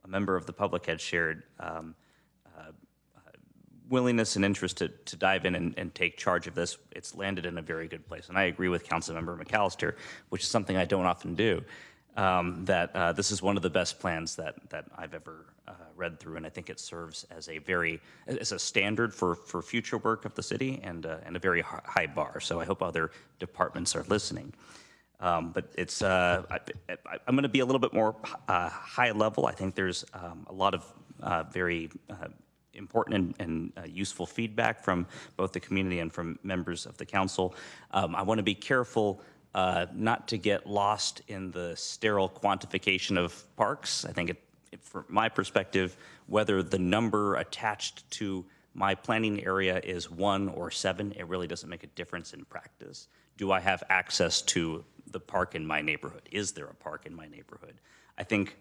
a member of the public had shared, willingness and interest to dive in and take charge of this. It's landed in a very good place. And I agree with Councilmember McAllister, which is something I don't often do, that this is one of the best plans that I've ever read through. And I think it serves as a standard for future work of the city and a very high bar. So I hope other departments are listening. But it's, I'm going to be a little bit more high level. I think there's a lot of very important and useful feedback from both the community and from members of the council. I want to be careful not to get lost in the sterile quantification of parks. I think from my perspective, whether the number attached to my planning area is 1 or 7, it really doesn't make a difference in practice. Do I have access to the park in my neighborhood? Is there a park in my neighborhood? I think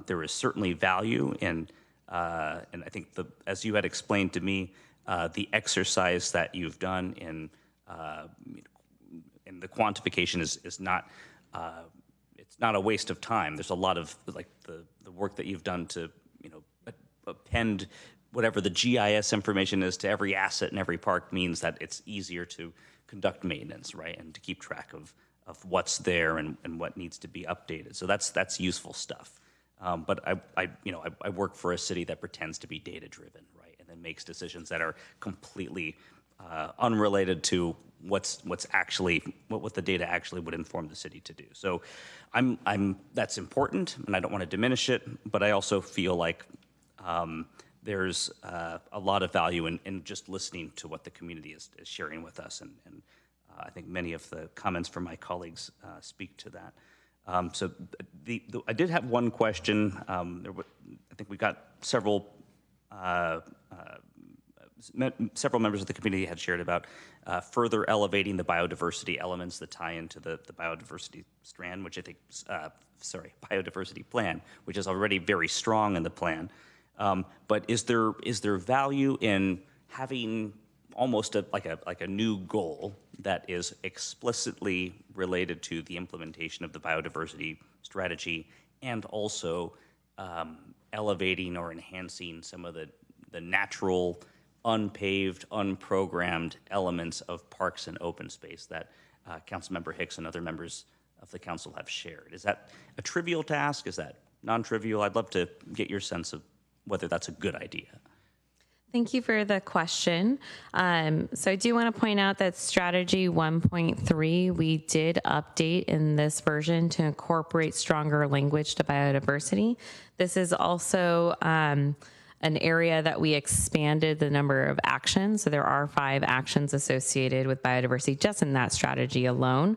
there is certainly value in and I think, as you had explained to me, the exercise that you've done in the quantification is not it's not a waste of time. There's a lot of like the work that you've done to append whatever the GIS information is to every asset in every park means that it's easier to conduct maintenance, right, and to keep track of what's there and what needs to be updated. So that's useful stuff. But I work for a city that pretends to be data-driven, right, and then makes decisions that are completely unrelated to what the data actually would inform the city to do. So, that's important, and I don't want to diminish it. But I also feel like there's a lot of value in just listening to what the community is sharing with us, and I think many of the comments from my colleagues speak to that. So I did have one question. I think we got several members of the community had shared about further elevating the biodiversity elements that tie into the biodiversity strand, which I think, biodiversity plan, which is already very strong in the plan. But is there value in having almost like a new goal that is explicitly related to the implementation of the biodiversity strategy, and also elevating or enhancing some of the natural, unpaved, unprogrammed elements of parks and open space that Councilmember Hicks and other members of the council have shared? Is that a trivial task? Is that non-trivial? I'd love to get your sense of whether that's a good idea. Thank you for the question. So I do want to point out that strategy 1.3, we did update in this version to incorporate stronger language to biodiversity. This is also an area that we expanded the number of actions. So there are 5 actions associated with biodiversity just in that strategy alone.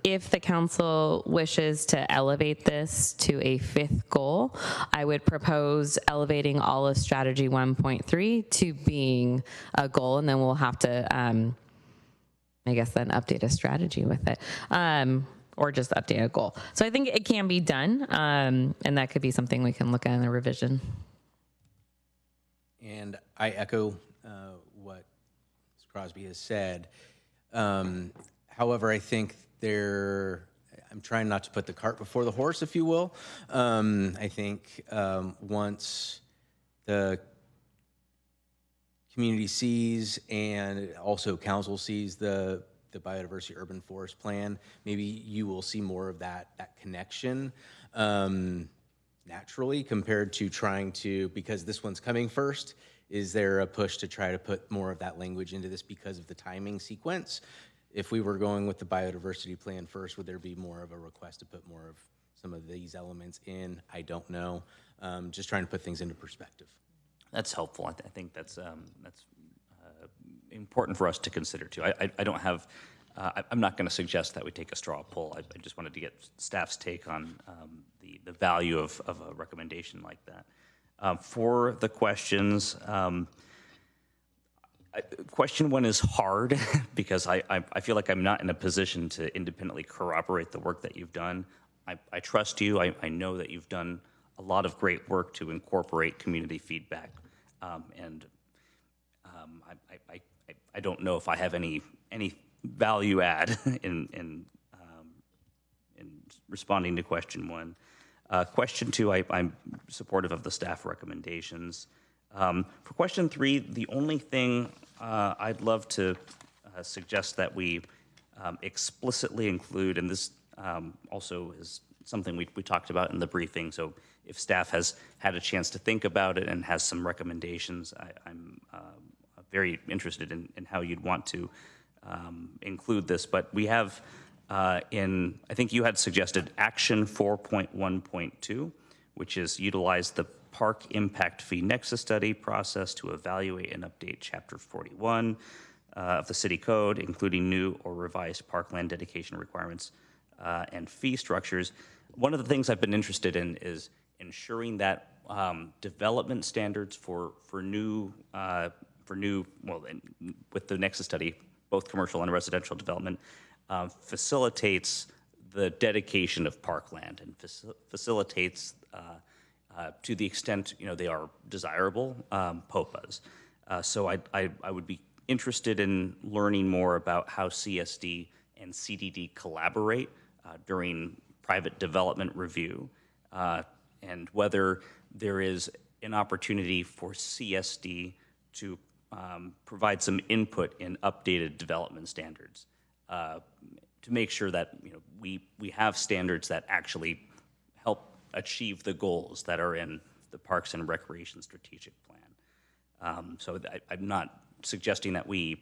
If the council wishes to elevate this to a 5th goal, I would propose elevating all of strategy 1.3 to being a goal, and then we'll have to, I guess, then update a strategy with it. Or just update a goal. So I think it can be done, and that could be something we can look at in the revision. And I echo what Ms. Crosby has said. However, I think I'm trying not to put the cart before the horse, if you will. I think once the community sees and also council sees the biodiversity urban forest plan, maybe you will see more of that connection. Naturally, compared to trying to, because this one's coming first, is there a push to try to put more of that language into this because of the timing sequence? If we were going with the biodiversity plan first, would there be more of a request to put more of some of these elements in? I don't know. Just trying to put things into perspective. That's helpful. I think that's important for us to consider too. I don't have. I'm not going to suggest that we take a straw poll. I just wanted to get staff's take on the value of a recommendation like that. For the questions, question 1 is hard because I feel like I'm not in a position to independently corroborate the work that you've done. I trust you. I know that you've done a lot of great work to incorporate community feedback, and I don't know if I have any value add in responding to question 1. Question 2, I'm supportive of the staff recommendations. For question 3, the only thing I'd love to suggest that we explicitly include, and this also is something we talked about in the briefing, so if staff has had a chance to think about it and has some recommendations, I'm very interested in how you'd want to include this. But we have I think you had suggested action 4.1.2, which is utilize the Park Impact Fee Nexus Study process to evaluate and update Chapter 41 of the City Code, including new or revised parkland dedication requirements and fee structures. One of the things I've been interested in is ensuring that development standards for new, with the Nexus Study, both commercial and residential development, facilitates the dedication of parkland and facilitates, to the extent they are desirable, POPAs. So I would be interested in learning more about how CSD and CDD collaborate during private development review, and whether there is an opportunity for CSD to provide some input in updated development standards to make sure that we have standards that actually help achieve the goals that are in the Parks and Recreation Strategic Plan. So I'm not suggesting that we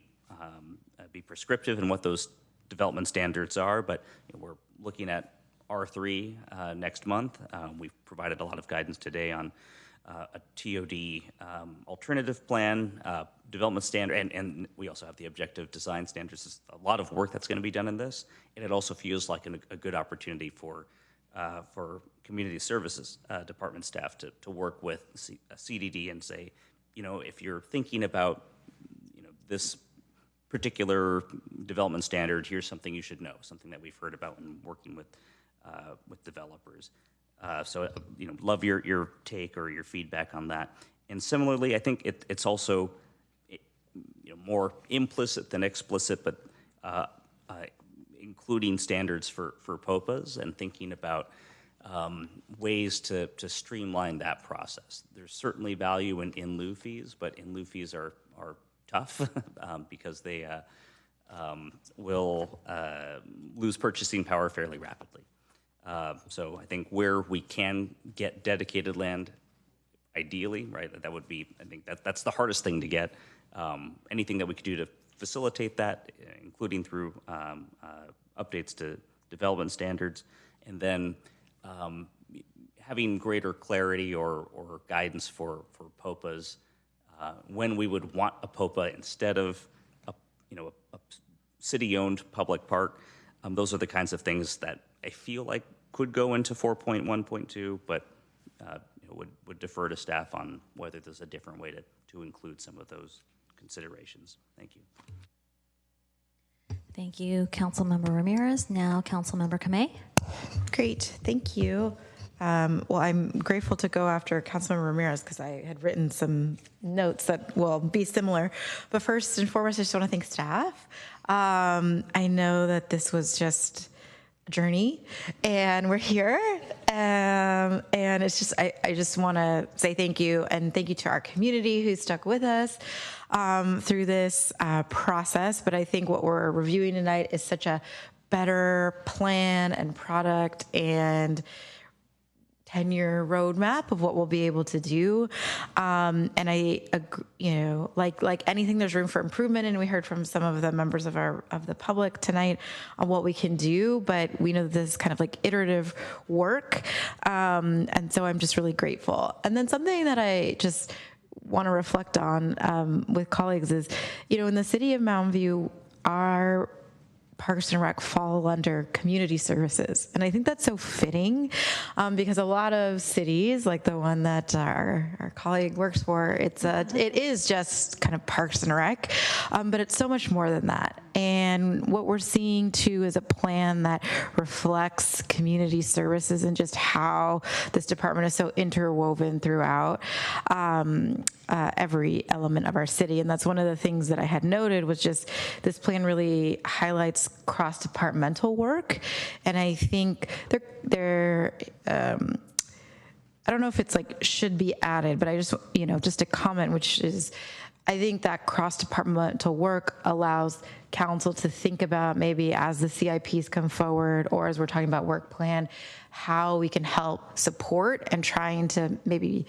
be prescriptive in what those development standards are, but we're looking at R3 next month. We've provided a lot of guidance today on a TOD alternative plan, development standard, and we also have the objective design standards. There's a lot of work that's going to be done in this, and it also feels like a good opportunity for community services department staff to work with CDD and say, if you're thinking about, this particular development standard, here's something you should know, something that we've heard about when working with developers. So, love your take or your feedback on that. And similarly, I think it's also, more implicit than explicit, but including standards for POPAs and thinking about ways to streamline that process. There's certainly value in lieu fees, but in lieu fees are tough because they will lose purchasing power fairly rapidly. So I think where we can get dedicated land, ideally, right, that would be, I think that's the hardest thing to get. Anything that we could do to facilitate that, including through updates to development standards, and then having greater clarity or guidance for POPAs when we would want a POPA instead of a city-owned public park. Those are the kinds of things that I feel like could go into 4.1.2, but would defer to staff on whether there's a different way to include some of those considerations. Thank you. Thank you, Councilmember Ramirez. Now, Councilmember Kamei. Great, thank you. Well, I'm grateful to go after Councilmember Ramirez because I had written some notes that will be similar. But first and foremost, I just want to thank staff. I know that this was just a journey, and we're here. And it's just, I just want to say thank you, and thank you to our community who stuck with us through this process. But I think what we're reviewing tonight is such a better plan and product and 10-year roadmap of what we'll be able to do. And I agree, like anything, there's room for improvement. And we heard from some of the members of the public tonight on what we can do, but we know that this is kind of like iterative work. And so I'm just really grateful. And then something that I just want to reflect on with colleagues is, in the city of Mountain View, our Parks and Rec fall under community services. And I think that's so fitting because a lot of cities, like the one that our colleague works for, it is just kind of Parks and Rec, but it's so much more than that. And what we're seeing too is a plan that reflects community services and just how this department is so interwoven throughout every element of our city. And that's one of the things that I had noted was just this plan really highlights cross-departmental work. And I think they're I don't know if it's like should be added, but I just, just a comment, which is, I think that cross-departmental work allows council to think about maybe as the CIPs come forward or as we're talking about work plan, how we can help support and trying to maybe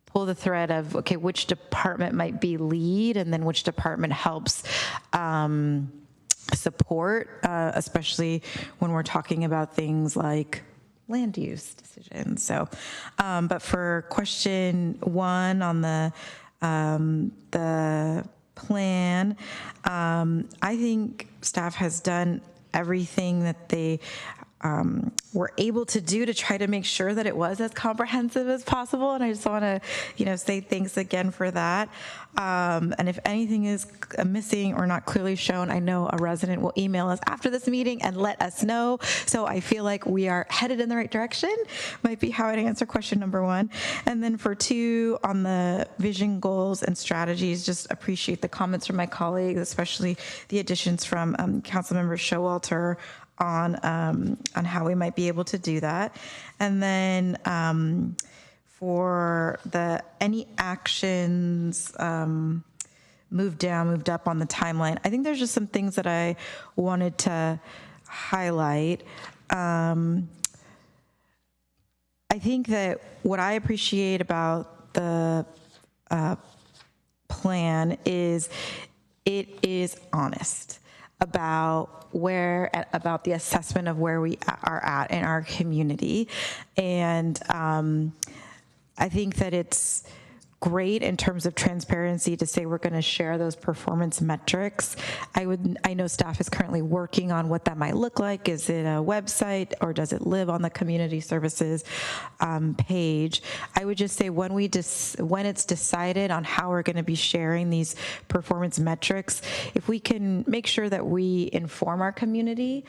pull the thread of, okay, which department might be lead and then which department helps support, especially when we're talking about things like land use decisions. So, but for question 1 on the plan, I think staff has done everything that they were able to do to try to make sure that it was as comprehensive as possible. And I just want to, say thanks again for that. And if anything is missing or not clearly shown, I know a resident will email us after this meeting and let us know. So I feel like we are headed in the right direction, might be how I'd answer question number 1. And then for 2, on the vision, goals, and strategies, just appreciate the comments from my colleagues, especially the additions from Councilmember Showalter on how we might be able to do that. And then for any actions moved up on the timeline, I think there's just some things that I wanted to highlight. I think that what I appreciate about the plan is it is honest about the assessment of where we are at in our community. And I think that it's great in terms of transparency to say we're going to share those performance metrics. I know staff is currently working on what that might look like. Is it a website or does it live on the community services page? I would just say when it's decided on how we're going to be sharing these performance metrics, if we can make sure that we inform our community,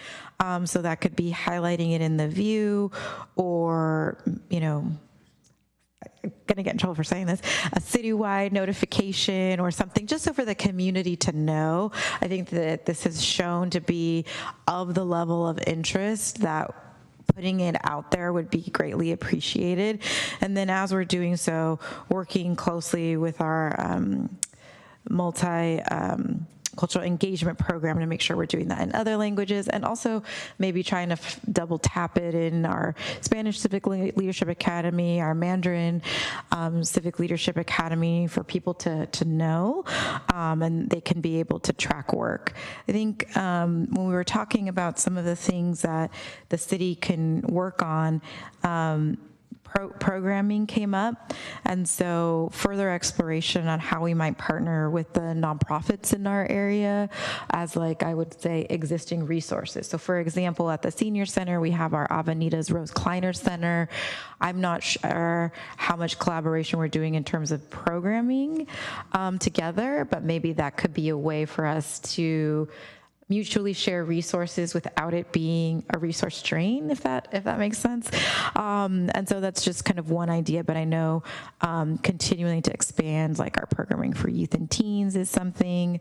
so that could be highlighting it in the view, or I'm going to get in trouble for saying this, a citywide notification or something, just so for the community to know. I think that this has shown to be of the level of interest that putting it out there would be greatly appreciated. And then as we're doing so, working closely with our multi-cultural engagement program to make sure we're doing that in other languages, and also maybe trying to double tap it in our Spanish Civic Leadership Academy, our Mandarin Civic Leadership Academy, for people to know, and they can be able to track work. I think when we were talking about some of the things that the city can work on, programming came up, and so further exploration on how we might partner with the nonprofits in our area as, like, I would say, existing resources. So for example, at the Senior Center, we have our Avenidas Rose Kleiner Center. I'm not sure how much collaboration we're doing in terms of programming together, but maybe that could be a way for us to mutually share resources without it being a resource drain, if that makes sense. And so that's just kind of one idea, but I know continuing to expand, like our programming for youth and teens is something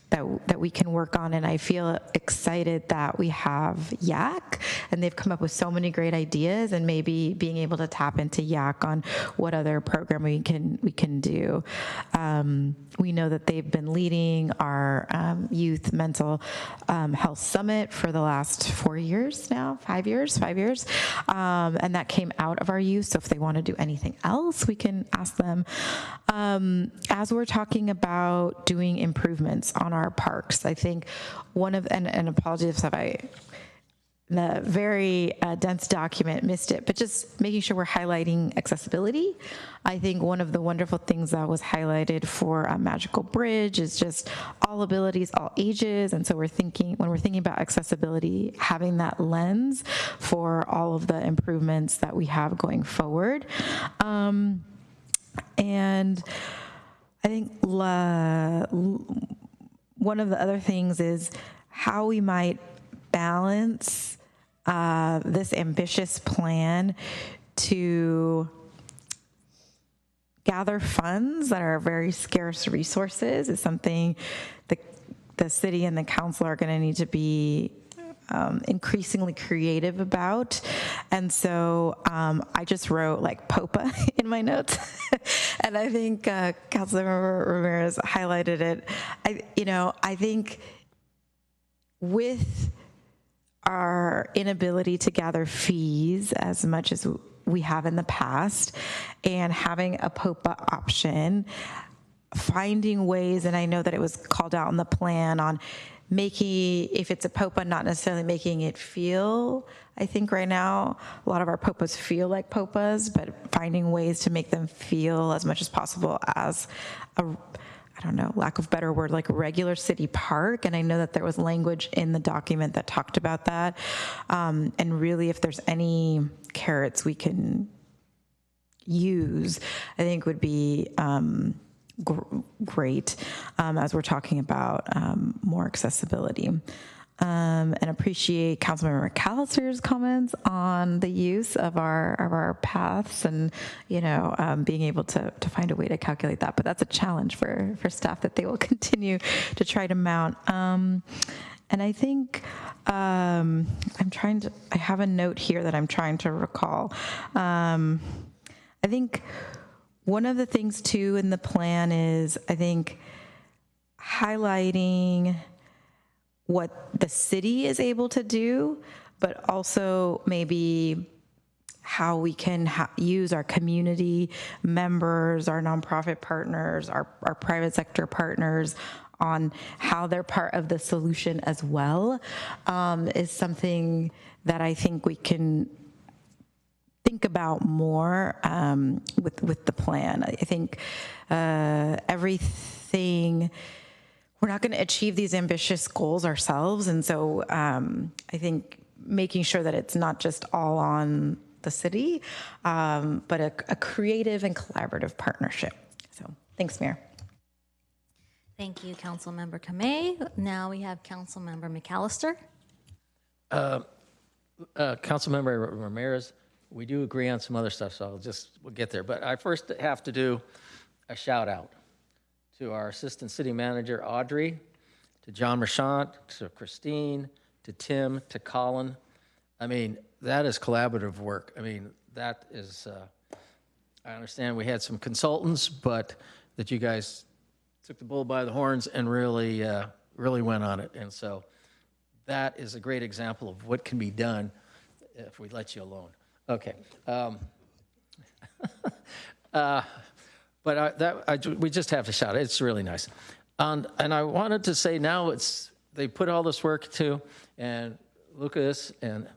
that we can work on. And I feel excited that we have YAC, and they've come up with so many great ideas, and maybe being able to tap into YAC on what other programming we can do. We know that they've been leading our youth mental health summit for the last 4 years now, 5 years, and that came out of our youth. So if they want to do anything else, we can ask them. As we're talking about doing improvements on our parks, I think and apologies if I, the very dense document, missed it, but just making sure we're highlighting accessibility. I think one of the wonderful things that was highlighted for Magical Bridge is just all abilities, all ages. And so when we're thinking about accessibility, having that lens for all of the improvements that we have going forward. And I think one of the other things is how we might balance this ambitious plan to gather funds that are very scarce resources is something the city and the council are going to need to be increasingly creative about. And so I just wrote like POPA in my notes. And I think Councilmember Ramirez highlighted it. I think with our inability to gather fees as much as we have in the past, and having a POPA option, finding ways, and I know that it was called out in the plan on making, if it's a POPA, not necessarily making it feel, I think right now, a lot of our POPAs feel like POPAs, but finding ways to make them feel as much as possible as I don't know, lack of better word, like a regular city park. And I know that there was language in the document that talked about that. And really, if there's any carrots we can use, I think would be great as we're talking about more accessibility. And appreciate Councilmember McAllister's comments on the use of our paths, and being able to find a way to calculate that. But that's a challenge for staff that they will continue to try to mount. And I think I have a note here that I'm trying to recall. I think one of the things too in the plan is, I think, highlighting what the city is able to do, but also maybe how we can use our community members, our nonprofit partners, our private sector partners on how they're part of the solution as well, is something that I think we can think think about more with the plan. I think everything, we're not going to achieve these ambitious goals ourselves. And so I think making sure that it's not just all on the city, but a creative and collaborative partnership. So thanks, Mayor. Thank you, Councilmember Kamei. Now we have Councilmember McAllister. Councilmember Ramirez, we do agree on some other stuff, so we'll get there. But I first have to do a shout out to our Assistant City Manager, Audrey, to John Marchant, to Christine, to Tim, to Colin. I mean, that is collaborative work. I mean, that is, I understand we had some consultants, but that you guys took the bull by the horns and really, really went on it. And so that is a great example of what can be done if we let you alone. Okay. We just have to shout it. It's really nice. And I wanted to say now they put all this work to, and Lucas and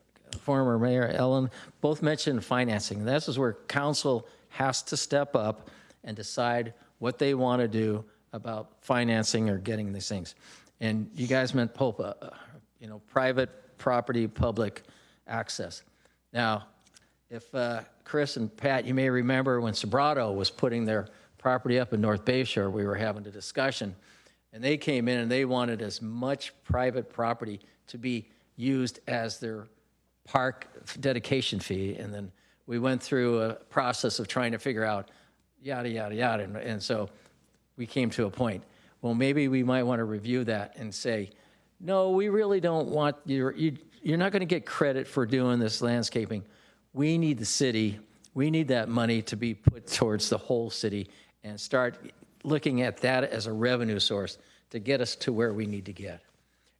former Mayor Ellen both mentioned financing. This is where council has to step up and decide what they want to do about financing or getting these things. And you guys meant private property, public access. Now, if Chris and Pat, you may remember when Sobrato was putting their property up in North Bayshore, we were having a discussion, and they came in and they wanted as much private property to be used as their park dedication fee. And then we went through a process of trying to figure out yada, yada, yada. And so we came to a point, well, maybe we might want to review that and say, no, we really don't want, you're not going to get credit for doing this landscaping. We need the city, we need that money to be put towards the whole city and start looking at that as a revenue source to get us to where we need to get.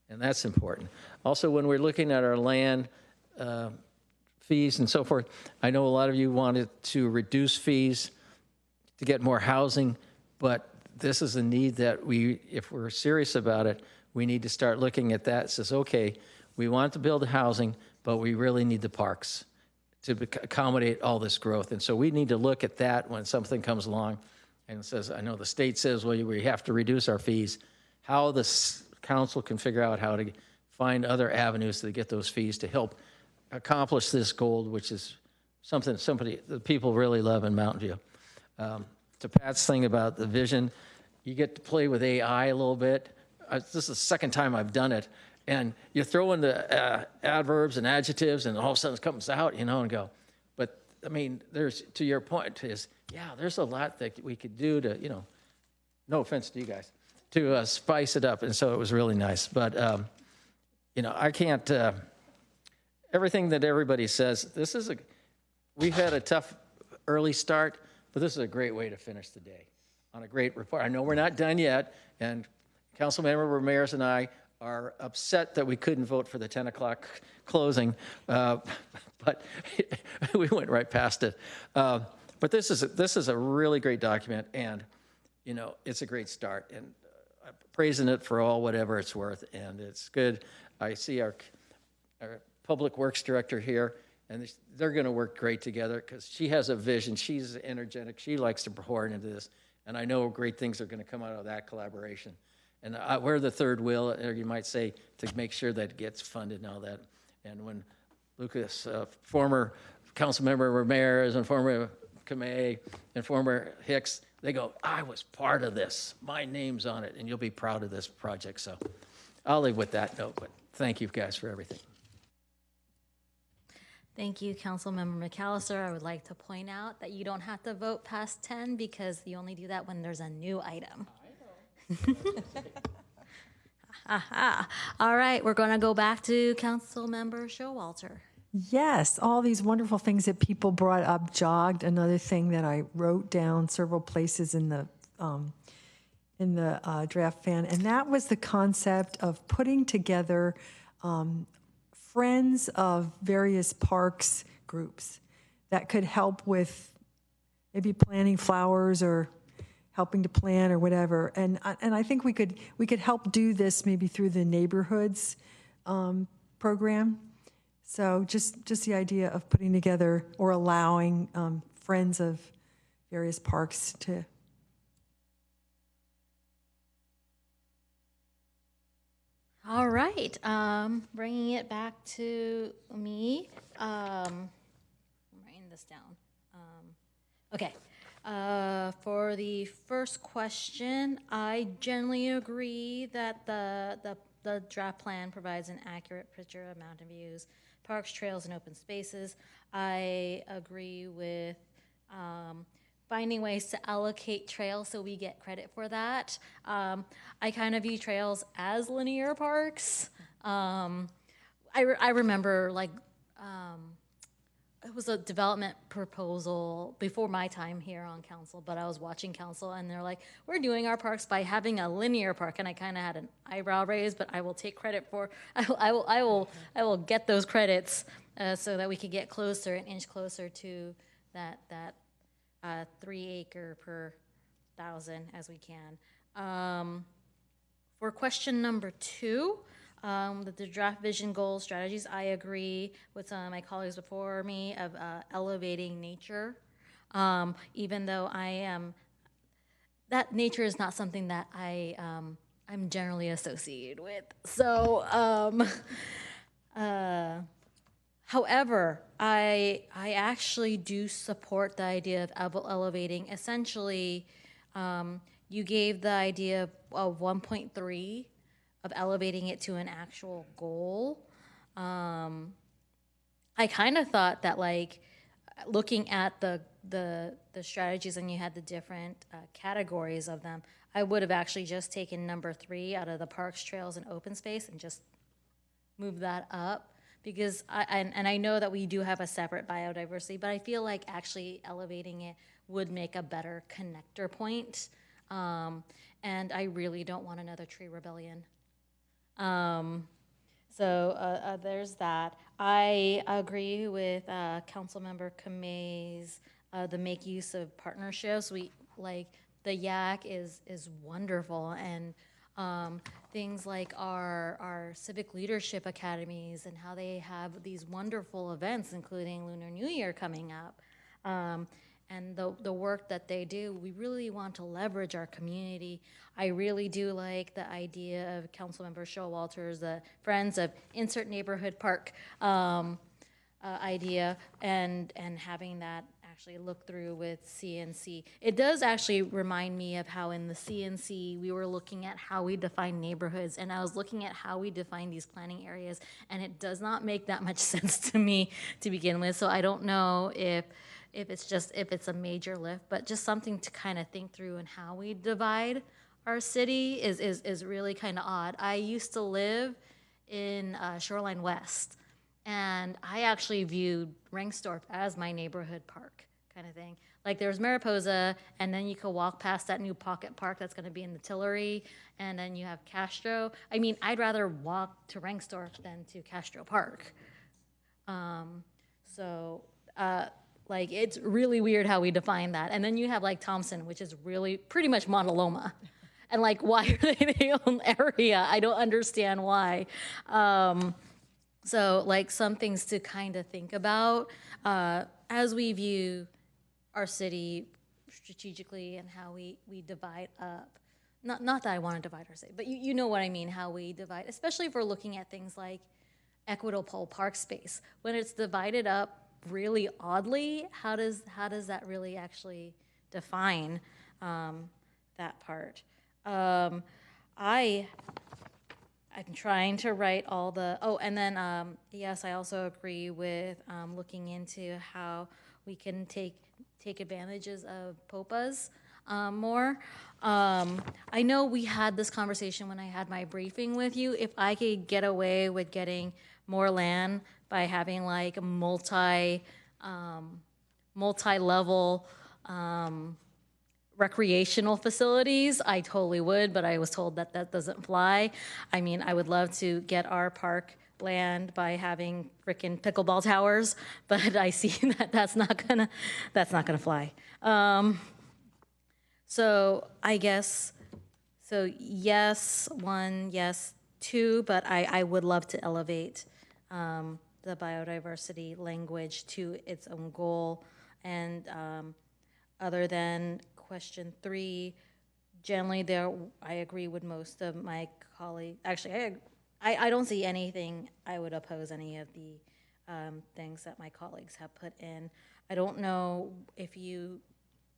And that's important. Also, when we're looking at our land fees and so forth, I know a lot of you wanted to reduce fees to get more housing, but this is a need that if we're serious about it, we need to start looking at that. It says, okay, we want to build housing, but we really need the parks to accommodate all this growth. And so we need to look at that when something comes along and says, I know the state says, well, we have to reduce our fees. How the council can figure out how to find other avenues to get those fees to help accomplish this goal, which is something that people really love in Mountain View. To Pat's thing about the vision, you get to play with AI a little bit. This is the second time I've done it. And you throw in the adverbs and adjectives, and all of a sudden it comes out, and go. But, I mean, to your point, there's a lot that we could do to, no offense to you guys, to spice it up. And so it was really nice. But, I can't, everything that everybody says, we've had a tough early start, but this is a great way to finish the day on a great report. I know we're not done yet, and Councilmember Ramirez and I are upset that we couldn't vote for the 10 o'clock closing, but we went right past it. But this is a really great document, and it's a great start, and I'm praising it for whatever it's worth, and it's good. I see our Public Works Director here, and they're going to work great together because she has a vision. She's energetic. She likes to pour into this, and I know great things are going to come out of that collaboration. And we're the third wheel, or you might say, to make sure that it gets funded and all that. And when Lucas, former Councilmember Ramirez and former Kamei and former Hicks, they go, I was part of this. My name's on it, and you'll be proud of this project. So I'll leave with that note, but thank you guys for everything. Thank you, Councilmember McAllister. I would like to point out that you don't have to vote past 10 because you only do that when there's a new item. All right, we're going to go back to Councilmember Showalter. Yes, all these wonderful things that people brought up jogged another thing that I wrote down several places in the draft fan, and that was the concept of putting together friends of various parks groups that could help with maybe planting flowers or helping to plan or whatever. And I think we could help do this maybe through the neighborhoods program. So just the idea of putting together or allowing friends of various parks to. All right, bringing it back to me. I'm writing this down. Okay, for the first question, I generally agree that the draft plan provides an accurate picture of mountain views, parks, trails, and open spaces. I agree with finding ways to allocate trails so we get credit for that. I kind of view trails as linear parks. I remember like it was a development proposal before my time here on council, but I was watching council and they're like, we're doing our parks by having a linear park. And I kind of had an eyebrow raised, but I will take credit for, I will get those credits so that we could get closer, an inch closer to that 3 acre per 1,000 as we can. For question number 2, the draft vision goals strategies, I agree with some of my colleagues before me of elevating nature. Even though that nature is not something that I'm generally associated with. So, however, I actually do support the idea of elevating. Essentially, you gave the idea of 1.3 of elevating it to an actual goal. I kind of thought that like looking at the strategies and you had the different categories of them, I would have actually just taken number 3 out of the parks, trails, and open space and just moved that up. Because I know that we do have a separate biodiversity, but I feel like actually elevating it would make a better connector point. And I really don't want another tree rebellion. So there's that. I agree with Councilmember Kamei's the make use of partnerships. We like the YAC is wonderful, and things like our civic leadership academies and how they have these wonderful events, including Lunar New Year coming up. And the work that they do, we really want to leverage our community. I really do like the idea of Councilmember Showalter's, the Friends of Insert Neighborhood Park idea, and having that actually look through with CNC. It does actually remind me of how in the CNC we were looking at how we define neighborhoods, and I was looking at how we define these planning areas, and it does not make that much sense to me to begin with. So I don't know if it's a major lift, but just something to kind of think through and how we divide our city is really kind of odd. I used to live in Shoreline West, and I actually viewed Rengstorff as my neighborhood park kind of thing. Like there's Mariposa, and then you could walk past that new pocket park that's going to be in the Tillery, and then you have Castro. I mean, I'd rather walk to Rengstorff than to Castro Park. Like, it's really weird how we define that. And then you have, like, Thompson, which is really pretty much Montaloma. And, like, why are they their own area? I don't understand why. So, like, some things to kind of think about as we view our city strategically and how we divide up. Not that I want to divide our city, but you know what I mean, how we divide, especially if we're looking at things like equitable park space. When it's divided up really oddly, how does that really actually define that part? I'm trying to write all the, and then yes, I also agree with looking into how we can take advantages of POPAs more. I know we had this conversation when I had my briefing with you. If I could get away with getting more land by having like multi-level recreational facilities, I totally would, but I was told that that doesn't fly. I mean, I would love to get our park land by having frickin' pickleball towers, but I see that that's not gonna fly. So I guess, so yes, 1, yes, 2, but I would love to elevate the biodiversity language to its own goal. And other than question 3, generally I agree with most of my colleagues. Actually, I don't see anything I would oppose any of the things that my colleagues have put in. I don't know if you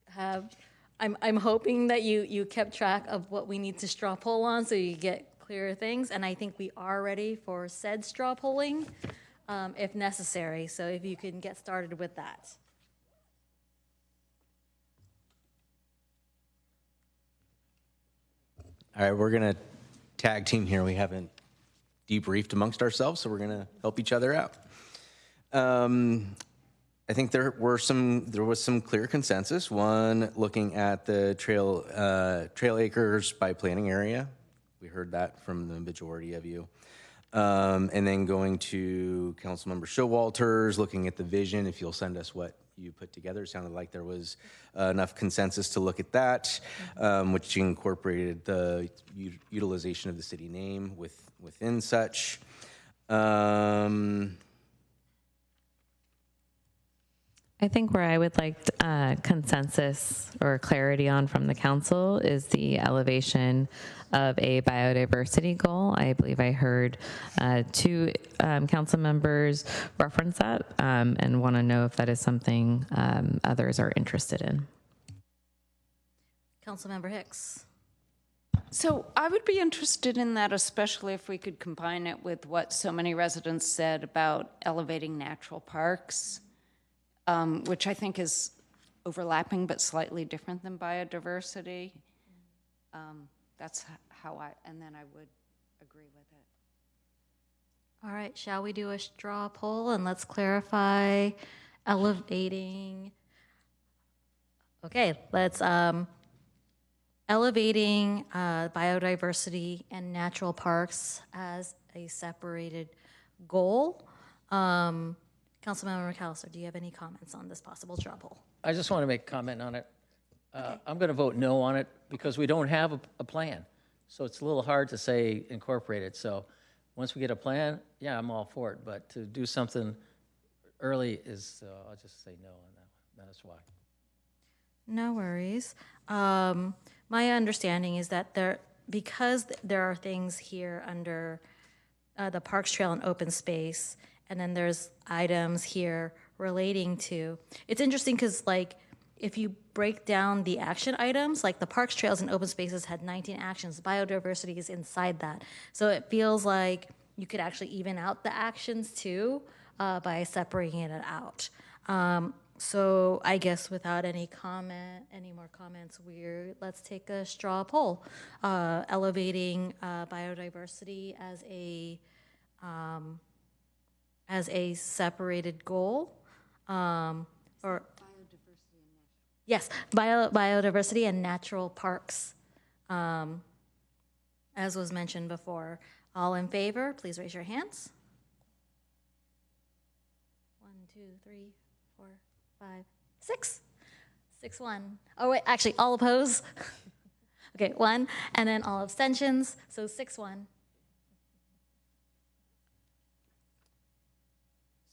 have, I'm hoping that you kept track of what we need to straw poll on so you get clearer things. And I think we are ready for said straw polling if necessary. So if you can get started with that. All right, we're going to tag team here. We haven't debriefed amongst ourselves, so we're going to help each other out. I think there was some clear consensus. One, looking at the trail acres by planning area. We heard that from the majority of you. And then going to Councilmember Showalter's, looking at the vision, if you'll send us what you put together. It sounded like there was enough consensus to look at that, which incorporated the utilization of the city name within such. I think where I would like consensus or clarity on from the council is the elevation of a biodiversity goal. I believe I heard 2 council members reference that and want to know if that is something others are interested in. Councilmember Hicks. So I would be interested in that, especially if we could combine it with what so many residents said about elevating natural parks. Which I think is overlapping but slightly different than biodiversity. That's how and then I would agree with it. All right, shall we do a straw poll and let's clarify elevating. Okay, let's elevating biodiversity and natural parks as a separated goal. Councilmember McAllister, do you have any comments on this possible straw poll? I just want to make a comment on it. I'm going to vote no on it because we don't have a plan. So it's a little hard to say incorporate it. So once we get a plan, yeah, I'm all for it. But to do something early is, I'll just say no on that one. That's why. No worries. My understanding is that because there are things here under the Parks Trail and Open Space, and then there's items here relating to, it's interesting because like if you break down the action items, like the Parks, Trails, and Open Spaces had 19 actions, biodiversity is inside that. So it feels like you could actually even out the actions too by separating it out. So I guess without any more comments, let's take a straw poll. Elevating biodiversity as a separated goal, yes, biodiversity and natural parks, as was mentioned before. All in favor, please raise your hands. 1, 2, 3, 4, 5, 6. 6-1. Oh wait, actually, all oppose. Okay, 1, and then all abstentions. So 6-1.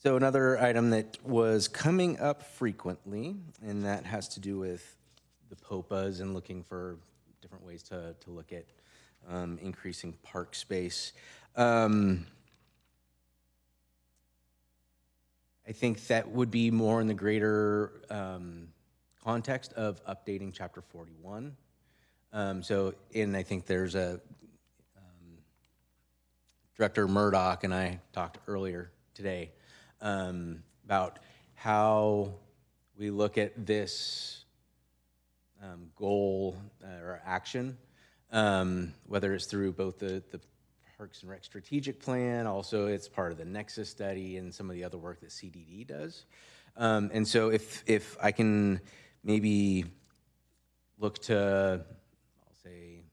So another item that was coming up frequently, and that has to do with the POPAs and looking for different ways to look at increasing park space. I think that would be more in the greater context of updating Chapter 41. And I think there's Director Murdoch and I talked earlier today about how we look at this goal or action, whether it's through both the Parks and Rec strategic plan, also it's part of the Nexus study and some of the other work that CDD does. And so if I can maybe look to, I'll say,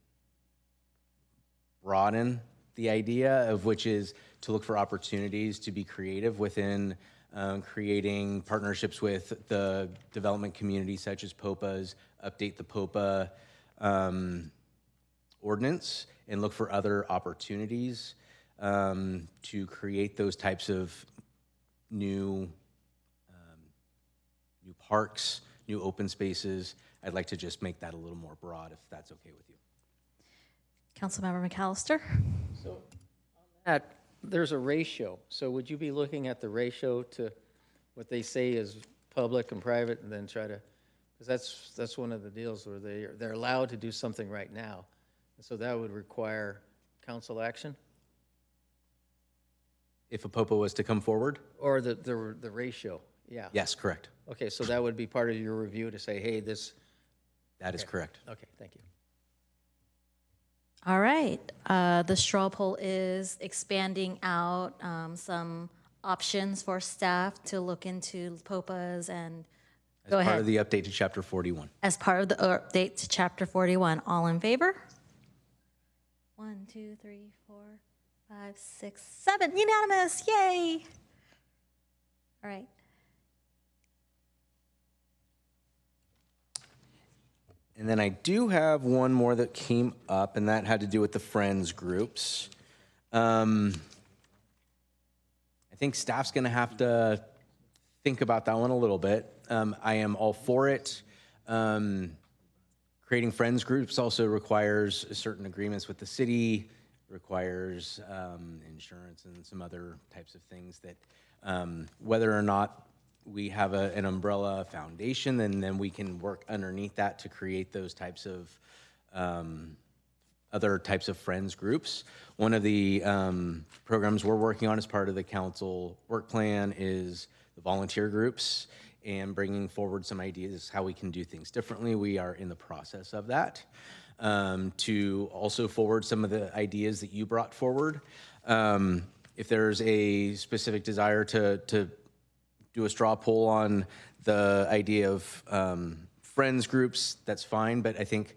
broaden the idea of which is to look for opportunities to be creative within creating partnerships with the development community such as POPAs, update the POPA ordinance, and look for other opportunities to create those types of new new parks, new open spaces. I'd like to just make that a little more broad, if that's okay with you. Councilmember McAllister. So on that, there's a ratio. So would you be looking at the ratio to what they say is public and private, and then try to, because that's one of the deals where they're allowed to do something right now. And so that would require council action? If a POPO was to come forward? Or the ratio, yeah. Yes, correct. Okay, so that would be part of your review to say, hey, this. That is correct. Okay, thank you. All right. The straw poll is expanding out some options for staff to look into POPAs and go ahead. As part of the update to Chapter 41. As part of the update to Chapter 41. All in favor? 1, 2, 3, 4, 5, 6, 7. Unanimous. Yay. All right. And then I do have one more that came up, and that had to do with the friends groups. I think staff's going to have to think about that one a little bit. I am all for it. Creating friends groups also requires certain agreements with the city, requires insurance and some other types of things that whether or not we have an umbrella foundation, and then we can work underneath that to create those types of other types of friends groups. One of the programs we're working on as part of the council work plan is the volunteer groups and bringing forward some ideas how we can do things differently. We are in the process of that. To also forward some of the ideas that you brought forward. If there's a specific desire to do a straw poll on the idea of friends groups, that's fine, but I think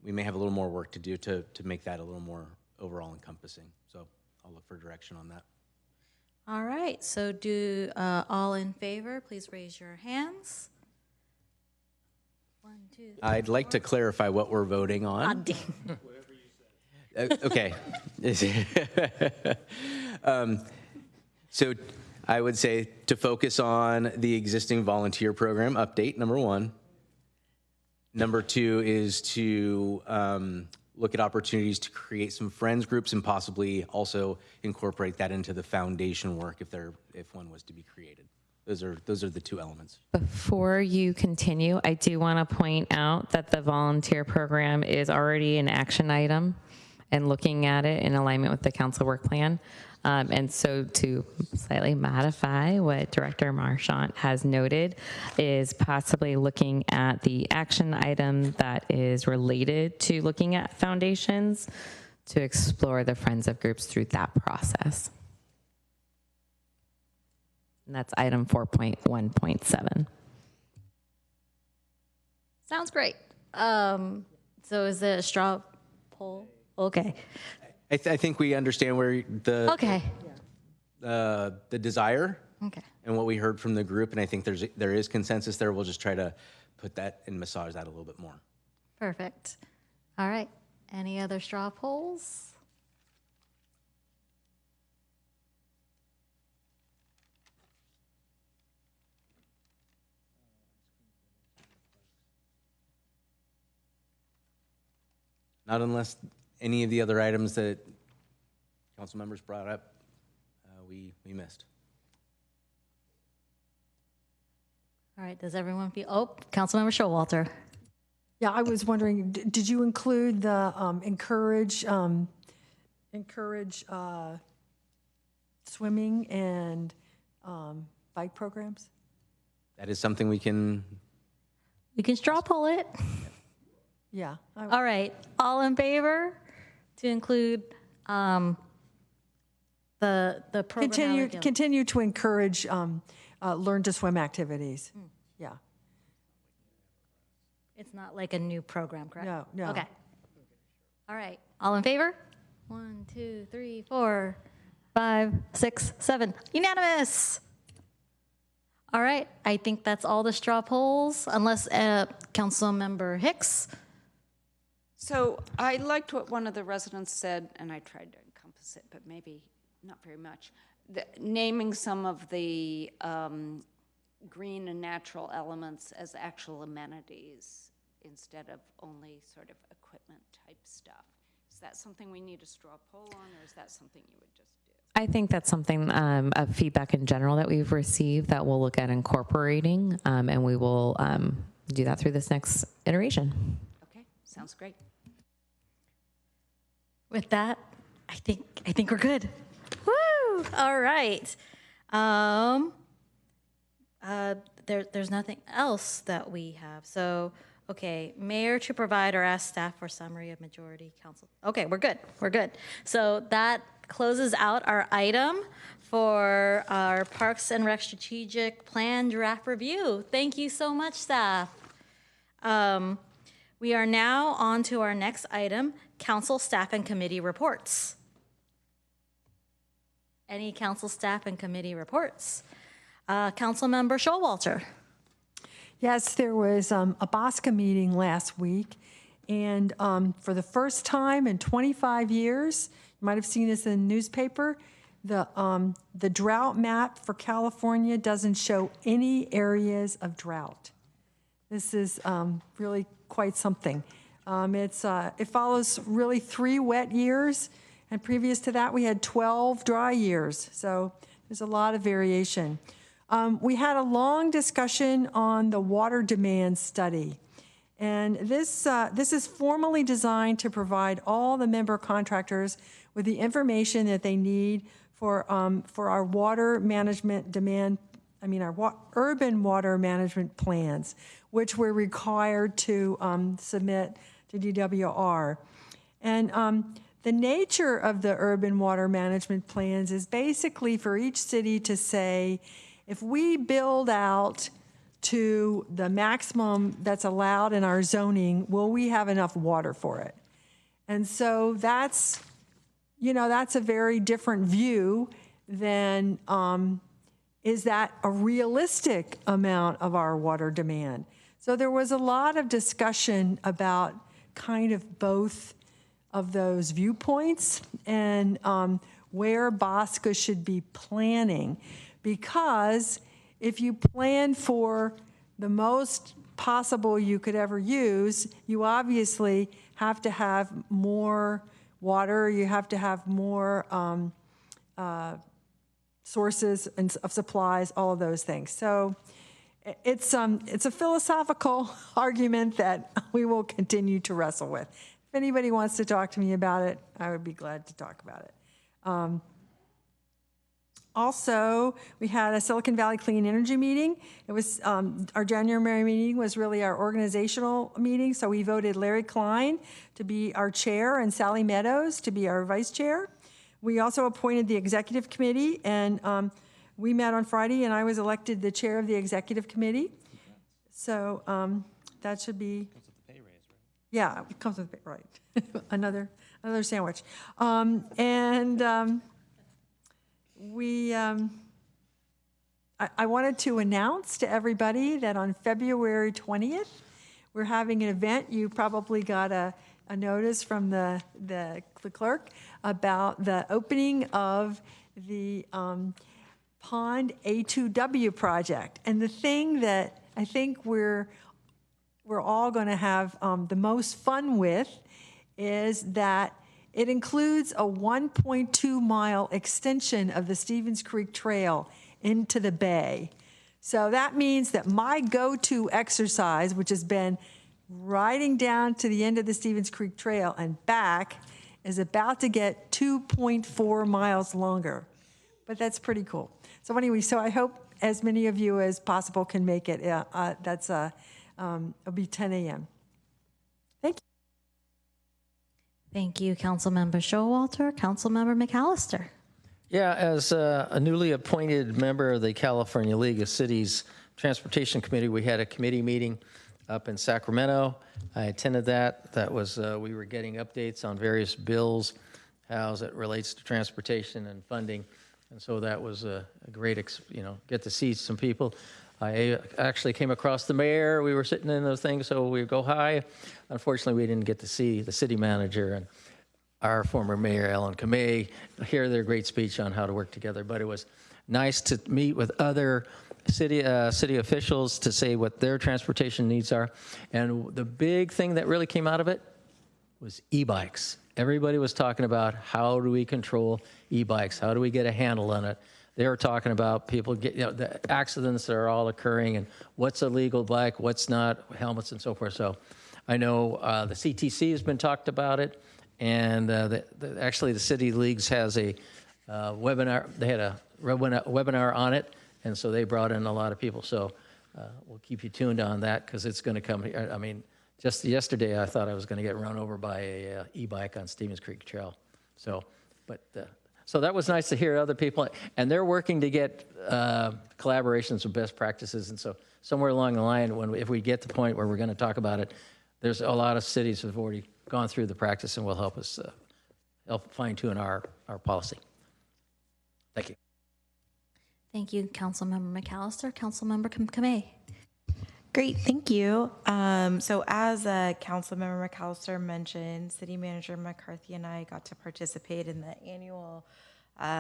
we may have a little more work to do to make that a little more overall encompassing. So I'll look for direction on that. All right. So do all in favor, please raise your hands. 1, 2, 3, I'd like to clarify what we're voting on. Okay. So I would say to focus on the existing volunteer program update, number 1. Number 2 is to look at opportunities to create some friends groups and possibly also incorporate that into the foundation work if one was to be created. Those are the 2 elements. Before you continue, I do want to point out that the volunteer program is already an action item and looking at it in alignment with the council work plan. And so to slightly modify what Director Marchant has noted is possibly looking at the action item that is related to looking at foundations to explore the friends of groups through that process. And that's item 4.1.7. Sounds great. So is it a straw poll? Okay. I think we understand where the desire and what we heard from the group, and I think there is consensus there. We'll just try to put that and massage that a little bit more. Perfect. All right. Any other straw polls? Not unless any of the other items that council members brought up, we missed. All right, does everyone feel, Councilmember Showalter. Yeah, I was wondering, did you include the encourage swimming and bike programs? That is something we can straw poll it. Yeah. All right, all in favor to include the program. Continue to encourage learn to swim activities. Yeah. It's not like a new program, correct? No. Okay. All right, all in favor? 1, 2, 3, 4, 5, 6, 7. Unanimous. All right, I think that's all the straw polls, unless Councilmember Hicks. So I liked what one of the residents said, and I tried to encompass it, but maybe not very much. naming some of the green and natural elements as actual amenities instead of only sort of equipment type stuff. Is that something we need to straw poll on, or is that something you would just do? I think that's something of feedback in general that we've received that we'll look at incorporating, and we will do that through this next iteration. Okay, sounds great. With that, I think we're good. Woo! All right. There's nothing else that we have. So, okay, mayor to provide or ask staff for summary of majority council. Okay, we're good. We're good. So that closes out our item for our Parks and Rec strategic plan draft review. Thank you so much, staff. We are now on to our next item, council staff and committee reports. Any council staff and committee reports? Councilmember Showalter. Yes, there was a BOSCA meeting last week, and for the first time in 25 years, you might have seen this in the newspaper, the drought map for California doesn't show any areas of drought. This is really quite something. It follows really 3 wet years, and previous to that we had 12 dry years, so there's a lot of variation. We had a long discussion on the water demand study, and this is formally designed to provide all the member contractors with the information that they need for our water management our urban water management plans, which we're required to submit to DWR. And the nature of the urban water management plans is basically for each city to say, if we build out to the maximum that's allowed in our zoning, will we have enough water for it? And so that's a very different view than is that a realistic amount of our water demand? So there was a lot of discussion about kind of both of those viewpoints and where BOSCA should be planning. Because if you plan for the most possible you could ever use, you obviously have to have more water, you have to have more sources of supplies, all of those things. So it's a philosophical argument that we will continue to wrestle with. If anybody wants to talk to me about it, I would be glad to talk about it. Also, we had a Silicon Valley Clean Energy meeting. It was our January meeting was really our organizational meeting. So we voted Larry Klein to be our chair and Sally Meadows to be our vice chair. We also appointed the executive committee, and we met on Friday, and I was elected the chair of the executive committee. So that should be. Comes with the pay raise, right? Yeah, it comes with right. another sandwich, I wanted to announce to everybody that on February 20th, we're having an event. You probably got a notice from the clerk about the opening of the Pond A2W project. And the thing that I think we're all going to have the most fun with is that it includes a 1.2 mile extension of the Stevens Creek Trail into the bay. So that means that my go-to exercise, which has been riding down to the end of the Stevens Creek Trail and back, is about to get 2.4 miles longer. But that's pretty cool. So anyway, so I hope as many of you as possible can make it. It'll be 10 a.m. Thank you. Thank you, Councilmember Showalter. Councilmember McAllister. Yeah, as a newly appointed member of the California League of Cities Transportation Committee, we had a committee meeting up in Sacramento. I attended that. That was, we were getting updates on various bills, how it relates to transportation and funding. And so that was a great, get to see some people. I actually came across the mayor. We were sitting in those things, so we go hi. Unfortunately, we didn't get to see the city manager. And our former mayor, Ellen Kamei, hear their great speech on how to work together. But it was nice to meet with other city officials to say what their transportation needs are. And the big thing that really came out of it was e-bikes. Everybody was talking about how do we control e-bikes? How do we get a handle on it? They were talking about people the accidents that are all occurring and what's a legal bike, what's not, helmets and so forth. So I know the CTC has been talked about it, and actually the City Leagues has a webinar. They had a webinar on it, and so they brought in a lot of people. So we'll keep you tuned on that because it's going to come. I mean, just yesterday I thought I was going to get run over by a e-bike on Stevens Creek Trail. So, so that was nice to hear other people, and they're working to get collaborations with best practices. And so somewhere along the line, if we get to the point where we're going to talk about it, there's a lot of cities that have already gone through the practice and will help us help fine-tune our policy. Thank you. Thank you, Councilmember McAllister. Councilmember Kamei. Great, thank you. So as Councilmember McAllister mentioned, City Manager McCarthy and I got to participate in the annual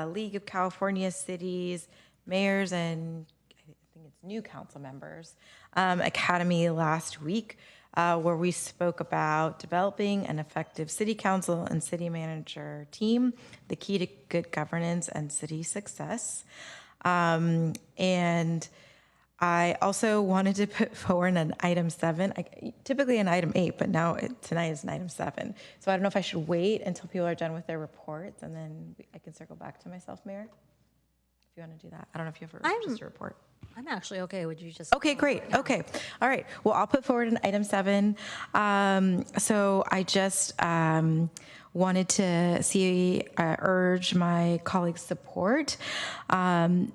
League of California Cities, Mayors, and I think it's new council members Academy last week, where we spoke about developing an effective city council and city manager team, the key to good governance and city success. And I also wanted to put forward an item 7, typically an item 8, but now tonight is an item 7. So I don't know if I should wait until people are done with their reports and then I can circle back to myself, Mayor, if you want to do that. I don't know if you have just a report. I'm actually okay. Would you just? Okay, great. Yeah. Okay. All right. Well, I'll put forward an item 7. So I just wanted to urge my colleagues' support, in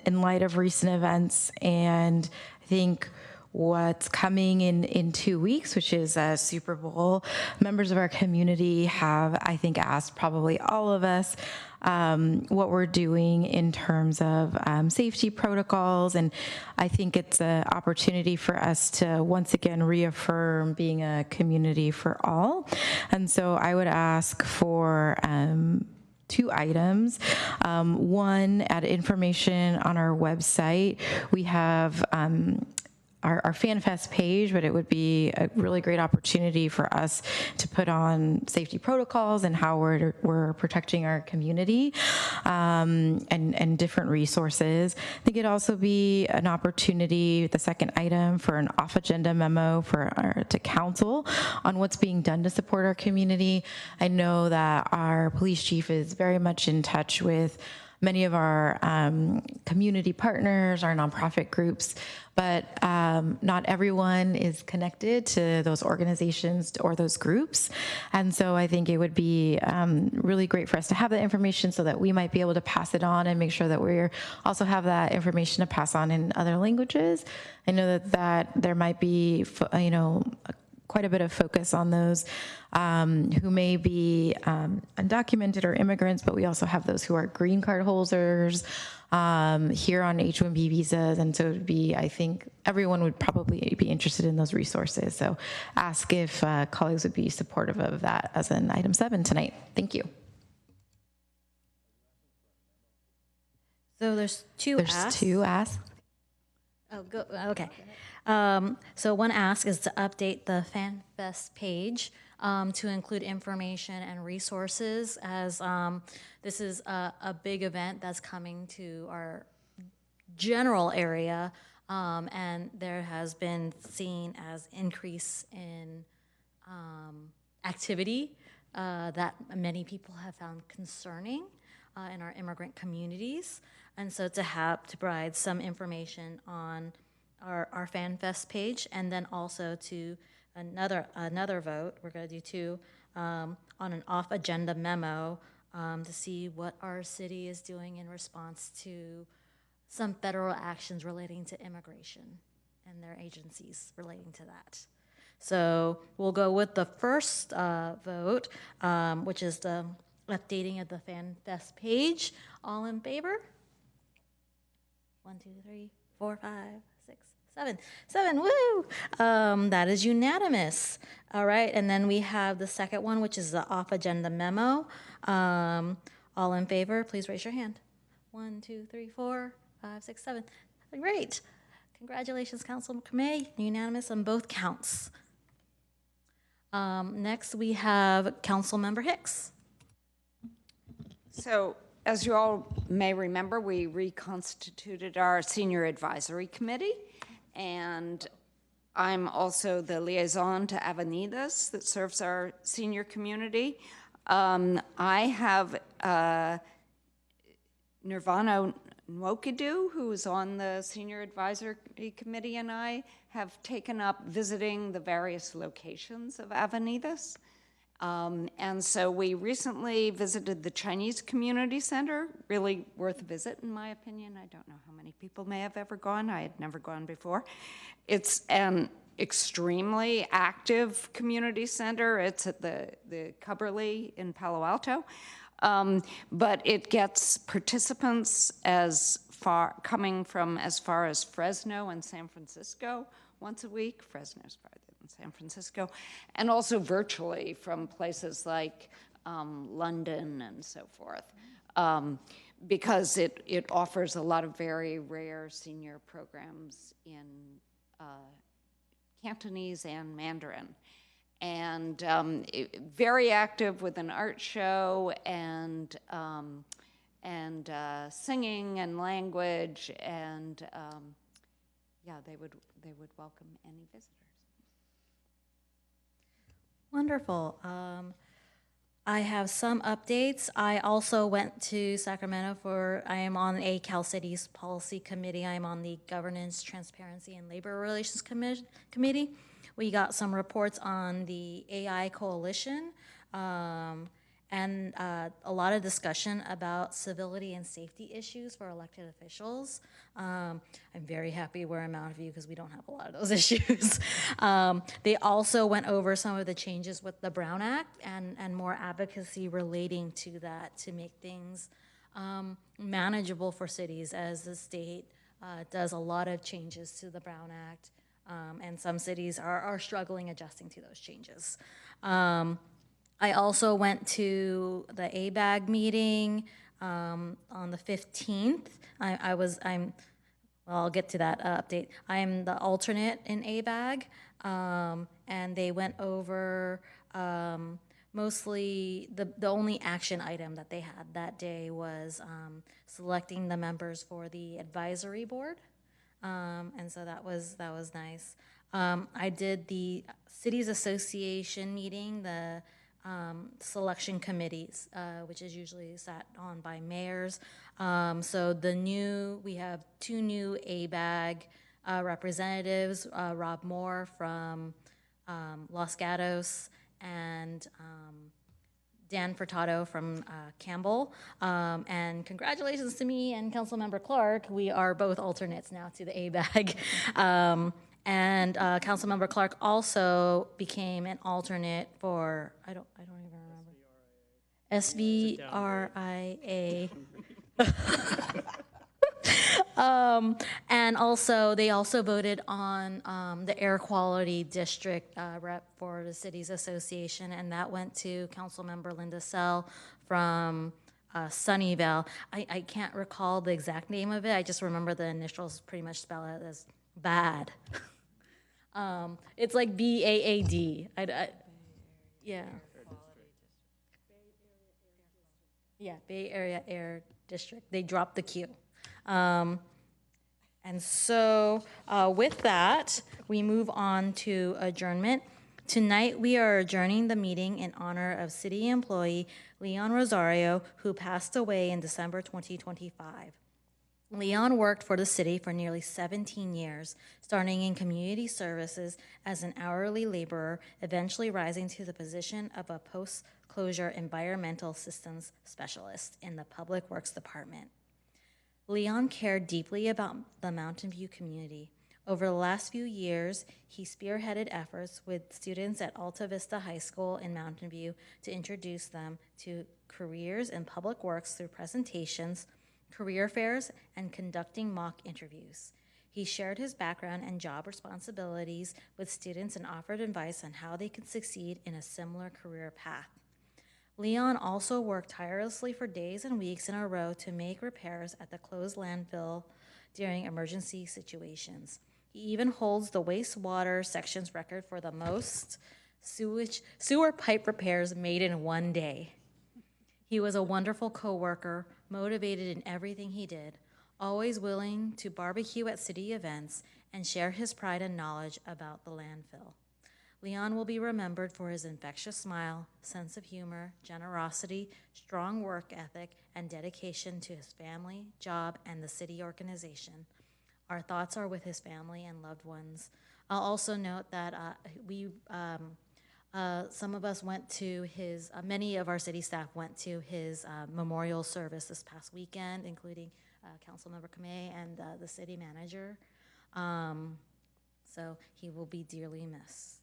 light of recent events, and I think what's coming in 2 weeks, which is Super Bowl. Members of our community have, I think, asked probably all of us what we're doing in terms of safety protocols. And I think it's an opportunity for us to once again reaffirm being a community for all. And so I would ask for 2 items. One, add information on our website. We have our FanFest page, but it would be a really great opportunity for us to put on safety protocols and how we're protecting our community, and different resources. I think it'd also be an opportunity, the second item, for an off-agenda memo to council on what's being done to support our community. I know that our police chief is very much in touch with many of our community partners, our nonprofit groups, but not everyone is connected to those organizations or those groups. And so I think it would be really great for us to have that information so that we might be able to pass it on and make sure that we also have that information to pass on in other languages. I know that there might be, quite a bit of focus on those who may be undocumented or immigrants, but we also have those who are green card holders here on H-1B visas. And so it would be, I think everyone would probably be interested in those resources. So ask if colleagues would be supportive of that as an item 7 tonight. Thank you. So there's 2 asks. There's 2 asks. Oh, go, okay. So one ask is to update the FanFest page to include information and resources, as this is a big event that's coming to our general area, and there has been seen as increase in activity that many people have found concerning in our immigrant communities. And so to provide some information on our FanFest page, and then also to another vote, we're going to do 2, on an off-agenda memo to see what our city is doing in response to some federal actions relating to immigration and their agencies relating to that. So we'll go with the first vote, which is the updating of the FanFest page. All in favor? 1, 2, 3, 4, 5, 6, 7, woo! That is unanimous. All right, and then we have the second one, which is the off-agenda memo. All in favor, please raise your hand. 1, 2, 3, 4, 5, 6, 7. Great. Congratulations, Councilman Kamei. Unanimous on both counts. Next, we have Councilmember Hicks. So, as you all may remember, we reconstituted our Senior Advisory Committee, and I'm also the liaison to Avenidas that serves our senior community. I have Nirvana Nwokidu, who is on the Senior Advisory Committee, and I have taken up visiting the various locations of Avenidas. And so we recently visited the Chinese Community Center, really worth a visit in my opinion. I don't know how many people may have ever gone. I had never gone before. It's an extremely active community center. It's at the Cubberley in Palo Alto. But it gets participants coming from as far as Fresno and San Francisco once a week. Fresno's farther than San Francisco. And also virtually from places like London and so forth. Because it offers a lot of very rare senior programs in Cantonese and Mandarin. And very active with an art show and singing and language, and yeah, they would welcome any visitors. Wonderful. I have some updates. I also went to Sacramento I am on a Cal Cities Policy Committee. I am on the Governance, Transparency, and Labor Relations Committee. We got some reports on the AI Coalition and a lot of discussion about civility and safety issues for elected officials. I'm very happy we're in Mountain View because we don't have a lot of those issues. They also went over some of the changes with the Brown Act and more advocacy relating to that to make things manageable for cities as the state does a lot of changes to the Brown Act. And some cities are struggling adjusting to those changes. I also went to the ABAG meeting on the 15th. I'll get to that update. I'm the alternate in ABAG, and they went over mostly the only action item that they had that day was selecting the members for the advisory board. And so that was nice. I did the Cities Association meeting, the selection committees, which is usually sat on by mayors. So we have 2 new ABAG representatives, Rob Moore from Los Gatos and Dan Furtado from Campbell. And congratulations to me and Councilmember Clark. We are both alternates now to the ABAG. And Councilmember Clark also became an alternate for, I don't even remember. SVRIA. And also, they also voted on the air quality district rep for the Cities Association, and that went to Councilmember Linda Sell from Sunnyvale. I can't recall the exact name of it. I just remember the initials pretty much spell it as BAD. It's like BAAD. Yeah. Yeah, Bay Area Air District. They dropped the Q. And so with that, we move on to adjournment. Tonight, we are adjourning the meeting in honor of city employee Leon Rosario, who passed away in December 2025. Leon worked for the city for nearly 17 years, starting in community services as an hourly laborer, eventually rising to the position of a post-closure environmental systems specialist in the Public Works Department. Leon cared deeply about the Mountain View community. Over the last few years, he spearheaded efforts with students at Alta Vista High School in Mountain View to introduce them to careers in public works through presentations, career fairs, and conducting mock interviews. He shared his background and job responsibilities with students and offered advice on how they could succeed in a similar career path. Leon also worked tirelessly for days and weeks in a row to make repairs at the closed landfill during emergency situations. He even holds the wastewater section's record for the most sewer pipe repairs made in one day. He was a wonderful coworker, motivated in everything he did, always willing to barbecue at city events and share his pride and knowledge about the landfill. Leon will be remembered for his infectious smile, sense of humor, generosity, strong work ethic, and dedication to his family, job, and the city organization. Our thoughts are with his family and loved ones. I'll also note that some of us went to his, many of our city staff went to his memorial service this past weekend, including Councilmember Kamei and the city manager. So he will be dearly missed.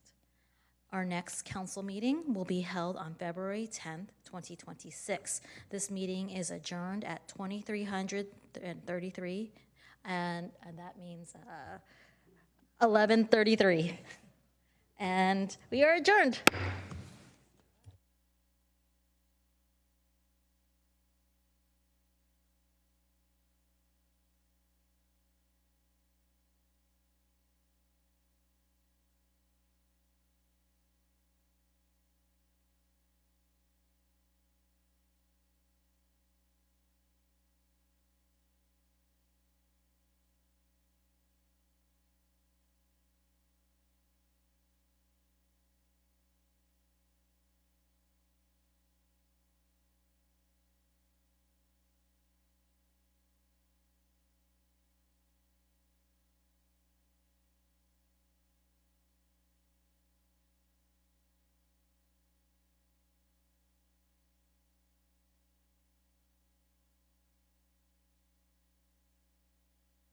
Our next council meeting will be held on February 10th, 2026. This meeting is adjourned at 2333, and that means 11:33. And we are adjourned.